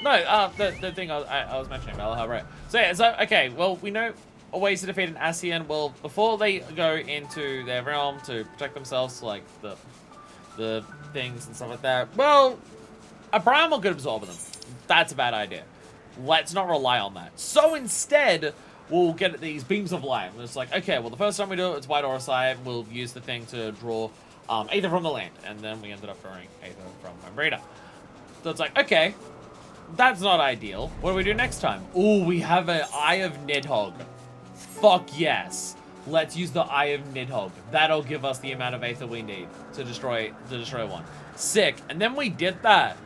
No, the thing I was mentioning, Malaha, right. So yeah, so, okay, well, we know ways to defeat an Ascian. Well, before they go into their realm to protect themselves, like the things and stuff like that, well, a primal could absorb them. That's a bad idea. Let's not rely on that. So instead, we'll get these beams of light. And it's like, okay, well, the first time we do it, it's White Aura Sight. We'll use the thing to draw Aether from the land. And then we ended up drawing Aether from Umbrita. So it's like, okay, that's not ideal. What do we do next time? Ooh, we have an Eye of Nidhogg. Fuck yes. Let's use the Eye of Nidhogg. That'll give us the amount of Aether we need to destroy one. Sick. And then we did that.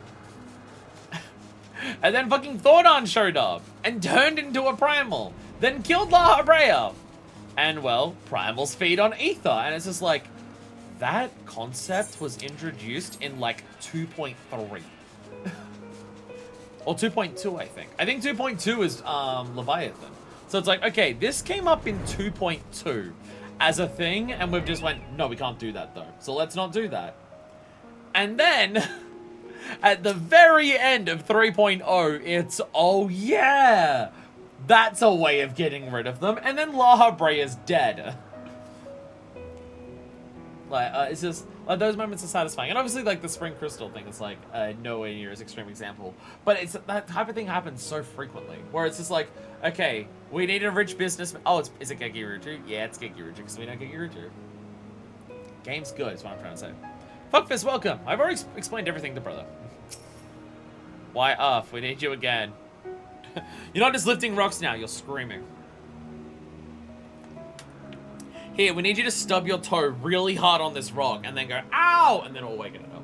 And then fucking Thordon showed up and turned into a primal. Then killed La Habrea. And well, primals feed on ether. And it's just like, that concept was introduced in like 2.3. Or 2.2, I think. I think 2.2 is Leviathan. So it's like, okay, this came up in 2.2 as a thing, and we've just went, no, we can't do that though. So let's not do that. And then, at the very end of 3.0, it's, oh yeah, that's a way of getting rid of them. And then La Habrea is dead. Like, it's just, like, those moments are satisfying. And obviously, like, the Spring Crystal thing is, like, nowhere near as extreme example. But it's, that type of thing happens so frequently. Where it's just like, okay, we need a rich businessman. Oh, is it Gekiruju? Yeah, it's Gekiruju, because we know Gekiruju. Game's good, is what I'm trying to say. Fuckfist, welcome. I've already explained everything to brother. Why off? We need you again. You're not just lifting rocks now, you're screaming. Here, we need you to stub your toe really hard on this rock and then go, ow! And then we'll waken it up.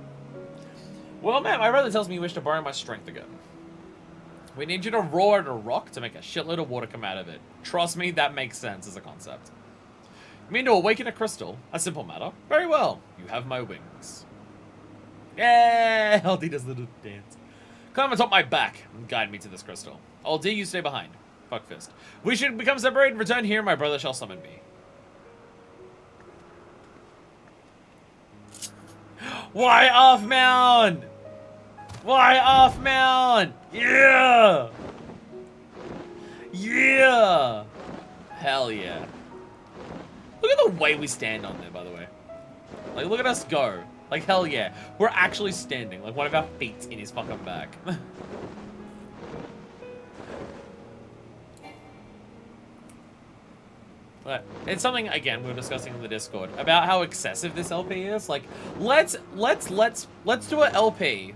Well, man, my brother tells me you wish to borrow my strength again. We need you to roar at a rock to make a shitload of water come out of it. Trust me, that makes sense as a concept. You mean to awaken a crystal? A simple matter. Very well. You have my wings. Yeah, Healthy does the little dance. Climb atop my back and guide me to this crystal. I'll do you stay behind. Fuckfist. We should become separated. Return here, my brother shall summon me. Why off mount? Why off mount? Yeah! Yeah! Hell yeah. Look at the way we stand on there, by the way. Like, look at us go. Like, hell yeah. We're actually standing. Like, one of our feet's in his fucking back. But it's something, again, we were discussing in the Discord about how excessive this LP is. Like, let's do an LP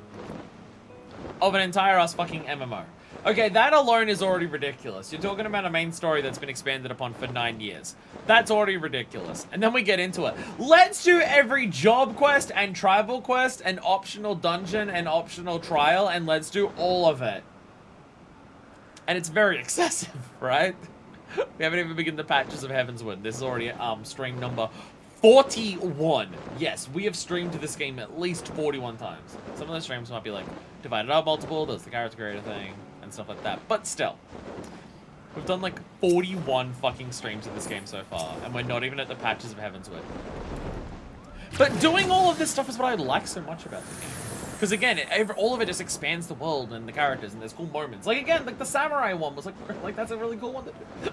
of an entire ass fucking MMO. Okay, that alone is already ridiculous. You're talking about a main story that's been expanded upon for 9 years. That's already ridiculous. And then we get into it. Let's do every job quest and tribal quest and optional dungeon and optional trial, and let's do all of it. And it's very excessive, right? We haven't even begun the patches of Heavensward. This is already stream number 41. Yes, we have streamed this game at least 41 times. Some of those streams might be like divided up multiple, there's the character creator thing, and stuff like that. But still, we've done like 41 fucking streams of this game so far, and we're not even at the patches of Heavensward. But doing all of this stuff is what I like so much about the game. Because again, all of it just expands the world and the characters, and there's cool moments. Like again, like the samurai one was like that's a really cool one to do.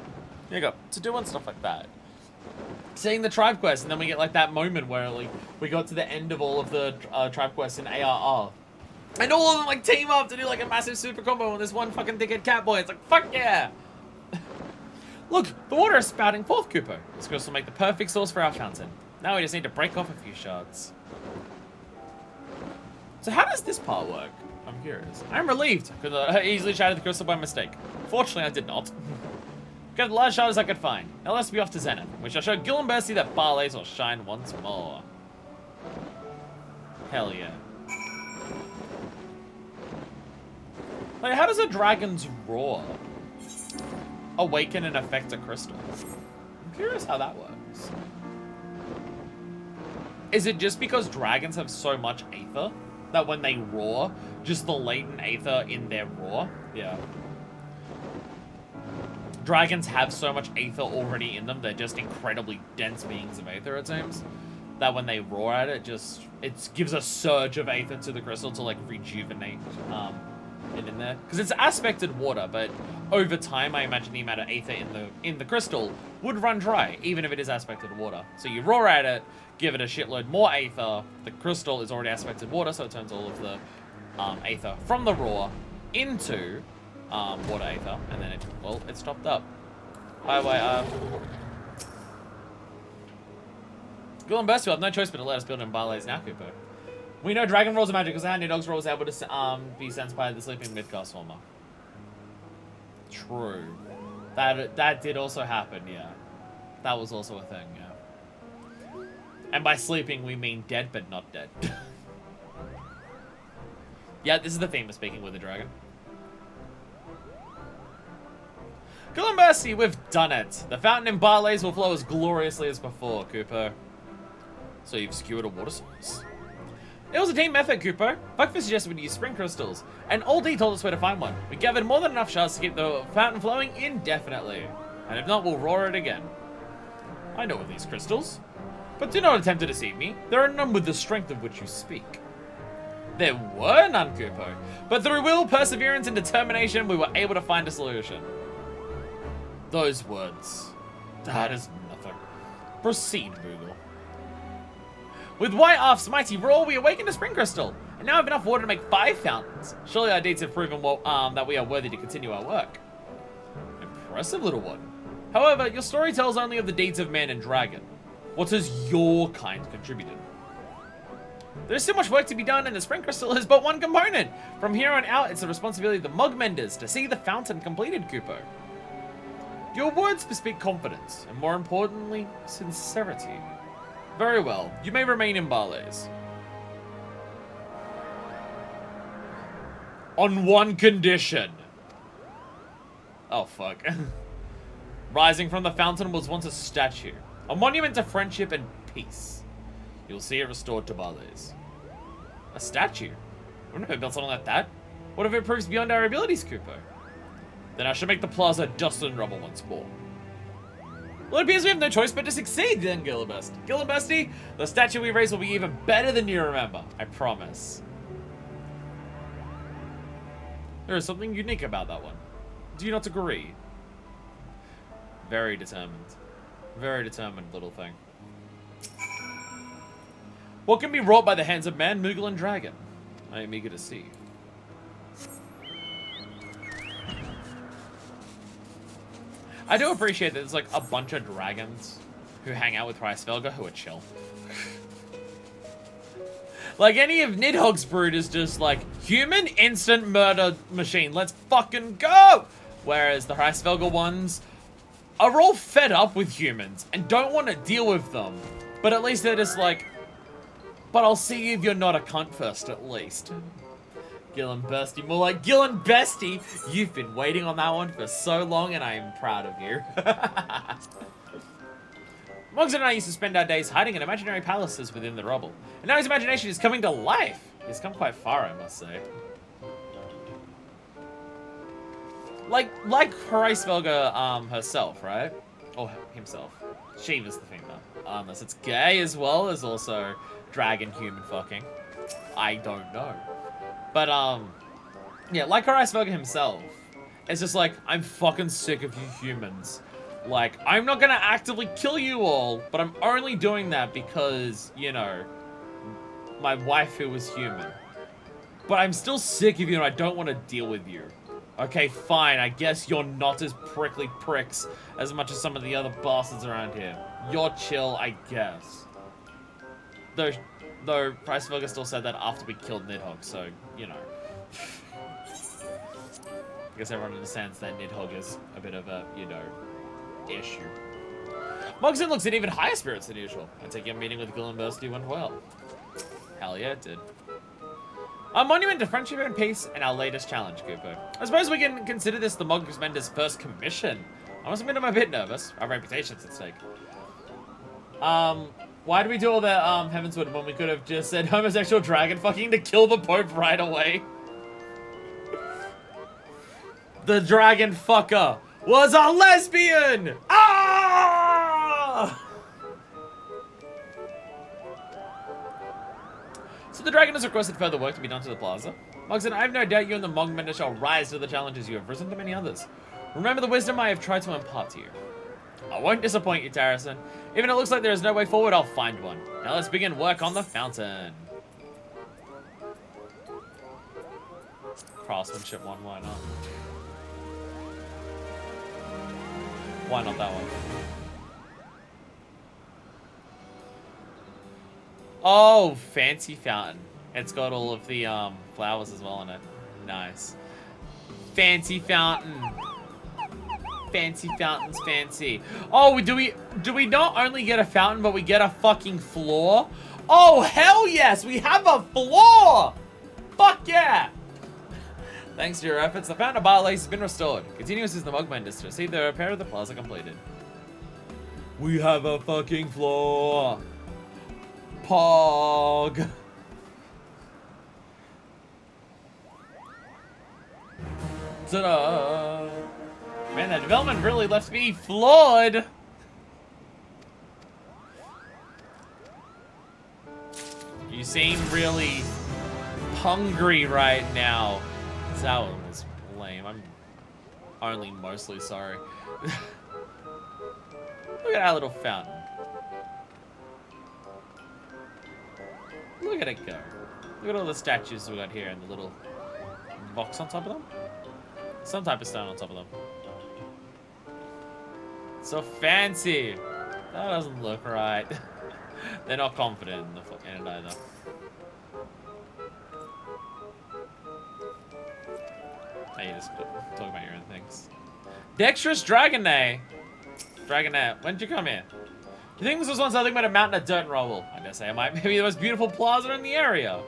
There you go. To doing stuff like that. Seeing the tribe quest, and then we get like that moment where like we got to the end of all of the tribe quests in ARR. And all of them like team up to do like a massive super combo on this one fucking dickhead catboy. It's like, fuck yeah! Look, the water is spouting forth, Kupo. This crystal will make the perfect source for our fountain. Now we just need to break off a few shards. So how does this part work? I'm curious. I'm relieved, because I easily shattered the crystal by mistake. Fortunately, I did not. Got the large shards I could find. Now let's be off to Zenith. We shall show Gil and Bercy that Barlays will shine once more. Hell yeah. Like, how does a dragon's roar awaken and affect a crystal? I'm curious how that works. Is it just because dragons have so much aether that when they roar, just the latent aether in their roar? Yeah. Dragons have so much aether already in them, they're just incredibly dense beings of aether, it seems. That when they roar at it, it gives a surge of aether to the crystal to like rejuvenate it in there. Because it's aspected water, but over time I imagine the amount of aether in the crystal would run dry, even if it is aspected water. So you roar at it, give it a shitload more aether, the crystal is already aspected water, so it turns all of the aether from the roar into water aether, and then it's topped up. Gil and Burst will have no choice but to let us build in Barlays now, Kupo. We know dragon rolls are magic because our new dog's roll was able to be sensed by the sleeping midcast former. True. That did also happen, yeah. That was also a thing, yeah. And by sleeping we mean dead but not dead. Yeah, this is the theme of speaking with a dragon. Gil and Mercy, we've done it. The fountain in Barlays will flow as gloriously as before, Kupo. So you've secured a water source. It was a team effort, Kupo. Buckfist suggested we use spring crystals, and Old D told us where to find one. We gathered more than enough shards to keep the fountain flowing indefinitely. And if not, we'll roar it again. I know of these crystals, but do not attempt to deceive me. There are none with the strength of which you speak. There were none, Kupo, but through will, perseverance, and determination, we were able to find a solution. Those words. That is nothing. Proceed, Boogle. With White Arf's mighty roar, we awakened a spring crystal, and now have enough water to make 5 fountains. Surely our deeds have proven that we are worthy to continue our work. Impressive, little one. However, your story tells only of the deeds of man and dragon. What has your kind contributed? There's so much work to be done, and the spring crystal is but one component. From here on out, it's the responsibility of the Mug Menders to see the fountain completed, Kupo. Your words bespeak confidence, and more importantly, sincerity. Very well, you may remain in Barlays. On one condition. Oh, fuck. Rising from the fountain was once a statue, a monument to friendship and peace. You'll see it restored to Barlays. A statue? We've never built something like that. What if it proves beyond our abilities, Kupo? Then I should make the plaza dust and rubble once more. Well, it appears we have no choice but to succeed then, Gil and Bursty, the statue we raise will be even better than you remember. I promise. There is something unique about that one. Do you not agree? Very determined. Very determined little thing. What can be wrought by the hands of man, Moogle, and dragon? I am eager to see. I do appreciate that there's like a bunch of dragons who hang out with Hreisvelga who are chill. Like any of Nidhogg's brood is just like, human instant murder machine, let's fucking go! Whereas the Hreisvelga ones are all fed up with humans and don't want to deal with them. But at least they're just like, but I'll see if you're not a cunt first at least. Gil and Bursty, more like Gil and Bestie. You've been waiting on that one for so long, and I am proud of you. Mugs and I used to spend our days hiding in imaginary palaces within the rubble, and now his imagination is coming to life. He's come quite far, I must say. Like Hreisvelga herself, right? Or himself. She was the thing though. Unless it's gay as well as also dragon human fucking. I don't know. But, yeah, like our Iceberg himself, it's just like, I'm fucking sick of you humans. Like, I'm not gonna actively kill you all, but I'm only doing that because, you know, my wife who was human. But I'm still sick of you and I don't want to deal with you. Okay, fine, I guess you're not as prickly pricks as much as some of the other bastards around here. You're chill, I guess. Though Priceburger still said that after we killed Nidhogg, so, you know. I guess everyone understands that Nidhogg is a bit of a, you know, issue. Mogson looks in even higher spirits than usual. I take your meeting with Gillenbursty went well. Hell yeah, it did. A monument to friendship and peace, and our latest challenge, Cooper. I suppose we can consider this the Mogmender's first commission. I must admit I'm a bit nervous. Our reputation's at stake. Why do we do all the Heavensward when we could have just said homosexual dragon fucking to kill the Pope right away? The dragon fucker was a lesbian! Ah! So the dragon has requested further work to be done to the plaza. Mogson, I have no doubt you and the Mogmender shall rise to the challenges you have risen to many others. Remember the wisdom I have tried to impart to you. I won't disappoint you, Tarrison. Even if it looks like there is no way forward, I'll find one. Now let's begin work on the fountain. Craftsmanship one, why not? Why not that one? Oh, fancy fountain. It's got all of the flowers as well in it. Nice. Fancy fountain. Fancy fountains, fancy. Oh, do we not only get a fountain, but we get a fucking floor? Oh, hell yes, we have a floor! Fuck yeah! Thanks to your efforts, the fountain of Barlace has been restored. Continuous is the Mogmenders to see the repair of the plaza completed. We have a fucking floor. Pog. Ta-da! Man, that development really left me floored. You seem really hungry right now. That one was lame. I'm only mostly sorry. Look at our little fountain. Look at it go. Look at all the statues we got here and the little box on top of them. Some type of stone on top of them. So fancy. That doesn't look right. They're not confident in it either. Hey, you just talk about your own things. Dexterous Dragonet. Dragonet, when did you come here? You think this was once nothing but a mountain of dirt and rubble? I dare say it might be the most beautiful plaza in the area.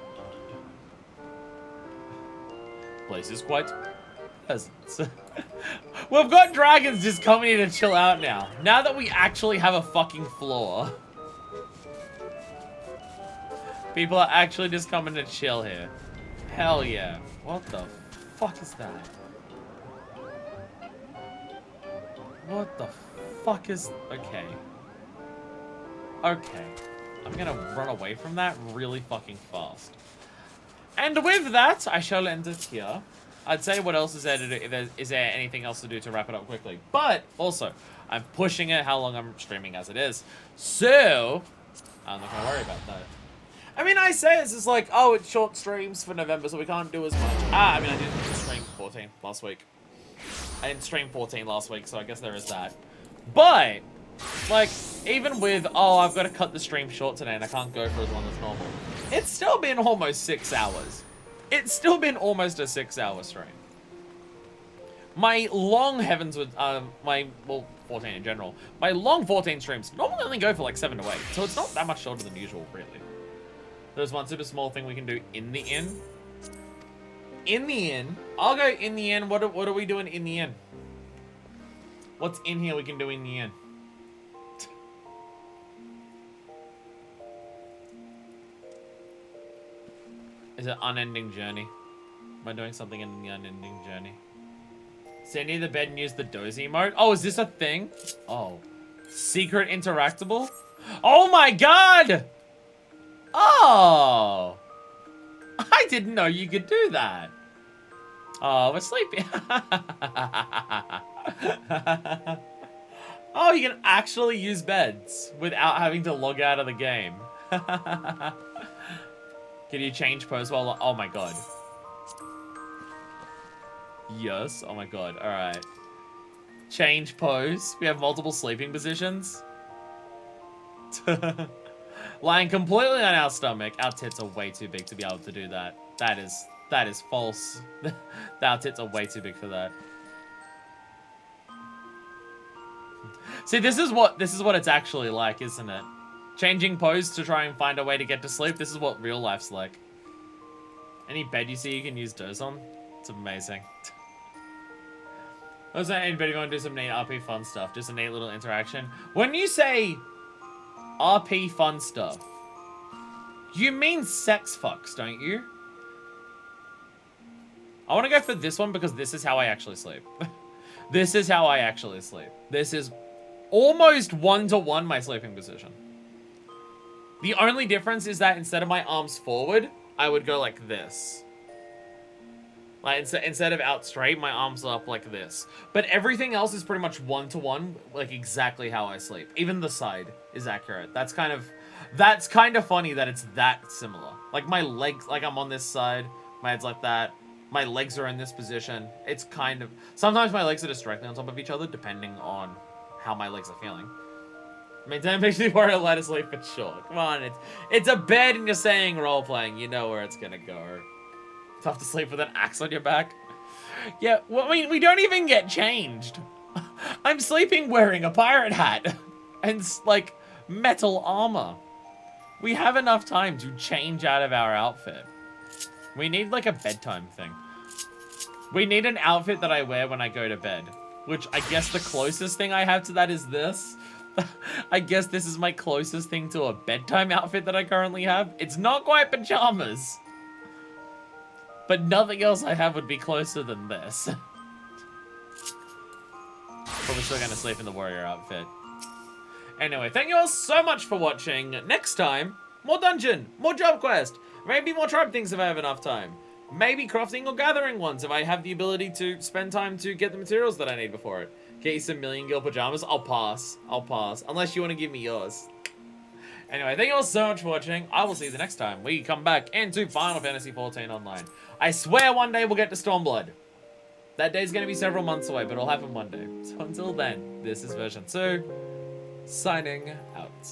Place is quite pleasant. We've got dragons just coming in to chill out now. Now that we actually have a fucking floor. People are actually just coming to chill here. Hell yeah. What the fuck is that? What the fuck is... Okay. Okay. I'm gonna run away from that really fucking fast. And with that, I shall end it here. I'd say what else is there to do? Is there anything else to do to wrap it up quickly? But also, I'm pushing it how long I'm streaming as it is. So, I'm not gonna worry about that. I mean, I say it's just like, oh, it's short streams for November, so we can't do as much. I mean, I didn't stream 14 last week. I didn't stream 14 last week, so I guess there is that. But, like, even with, oh, I've got to cut the stream short today and I can't go for as long as normal. It's still been almost 6 hours. It's still been almost a 6-hour stream. My long Heavensward, well, 14 in general, my long 14 streams normally only go for like 7 to 8, so it's not that much shorter than usual, really. There's one super small thing we can do in the inn. In the inn? I'll go in the inn. What are we doing in the inn? What's in here we can do in the inn? Is it unending journey? Am I doing something in the unending journey? Stay near the bed and use the dozy mode. Oh, is this a thing? Oh. Secret interactable? Oh my god! Oh! I didn't know you could do that. Oh, we're sleeping. Oh, you can actually use beds without having to log out of the game. Can you change pose while... Oh my god. Yes. Oh my god. Alright. Change pose. We have multiple sleeping positions. Lying completely on our stomach. Our tits are way too big to be able to do that. That is false. Our tits are way too big for that. See, this is what it's actually like, isn't it? Changing pose to try and find a way to get to sleep. This is what real life's like. Any bed you see you can use doze on. It's amazing. Also, anybody going to do some neat RP fun stuff? Just a neat little interaction. When you say RP fun stuff, you mean sex fucks, don't you? I want to go for this one because this is how I actually sleep. This is how I actually sleep. This is almost one-to-one my sleeping position. The only difference is that instead of my arms forward, I would go like this. Like, instead of out straight, my arms are up like this. But everything else is pretty much one-to-one, like exactly how I sleep. Even the side is accurate. That's kind of funny that it's that similar. Like my legs, like I'm on this side, my head's like that. My legs are in this position. It's kind of... Sometimes my legs are just directly on top of each other, depending on how my legs are feeling. I mean, don't make me worry a lot of sleep, but sure. Come on, it's a bed and you're saying role-playing. You know where it's gonna go. Tough to sleep with an axe on your back. Yeah, well, I mean, we don't even get changed. I'm sleeping wearing a pirate hat. And, like, metal armor. We have enough time to change out of our outfit. We need, like, a bedtime thing. We need an outfit that I wear when I go to bed. Which, I guess the closest thing I have to that is this. I guess this is my closest thing to a bedtime outfit that I currently have. It's not quite pajamas. But nothing else I have would be closer than this. Probably still gonna sleep in the warrior outfit. Anyway, thank you all so much for watching. Next time, more dungeon, more job quest. Maybe more tribe things if I have enough time. Maybe crafting or gathering ones if I have the ability to spend time to get the materials that I need before it. Get you some Million Girl pajamas. I'll pass. I'll pass. Unless you want to give me yours. Anyway, thank you all so much for watching. I will see you the next time we come back into Final Fantasy XIV Online. I swear one day we'll get to Stormblood. That day's going to be several months away, but it'll happen one day. So until then, this is version 2, signing out.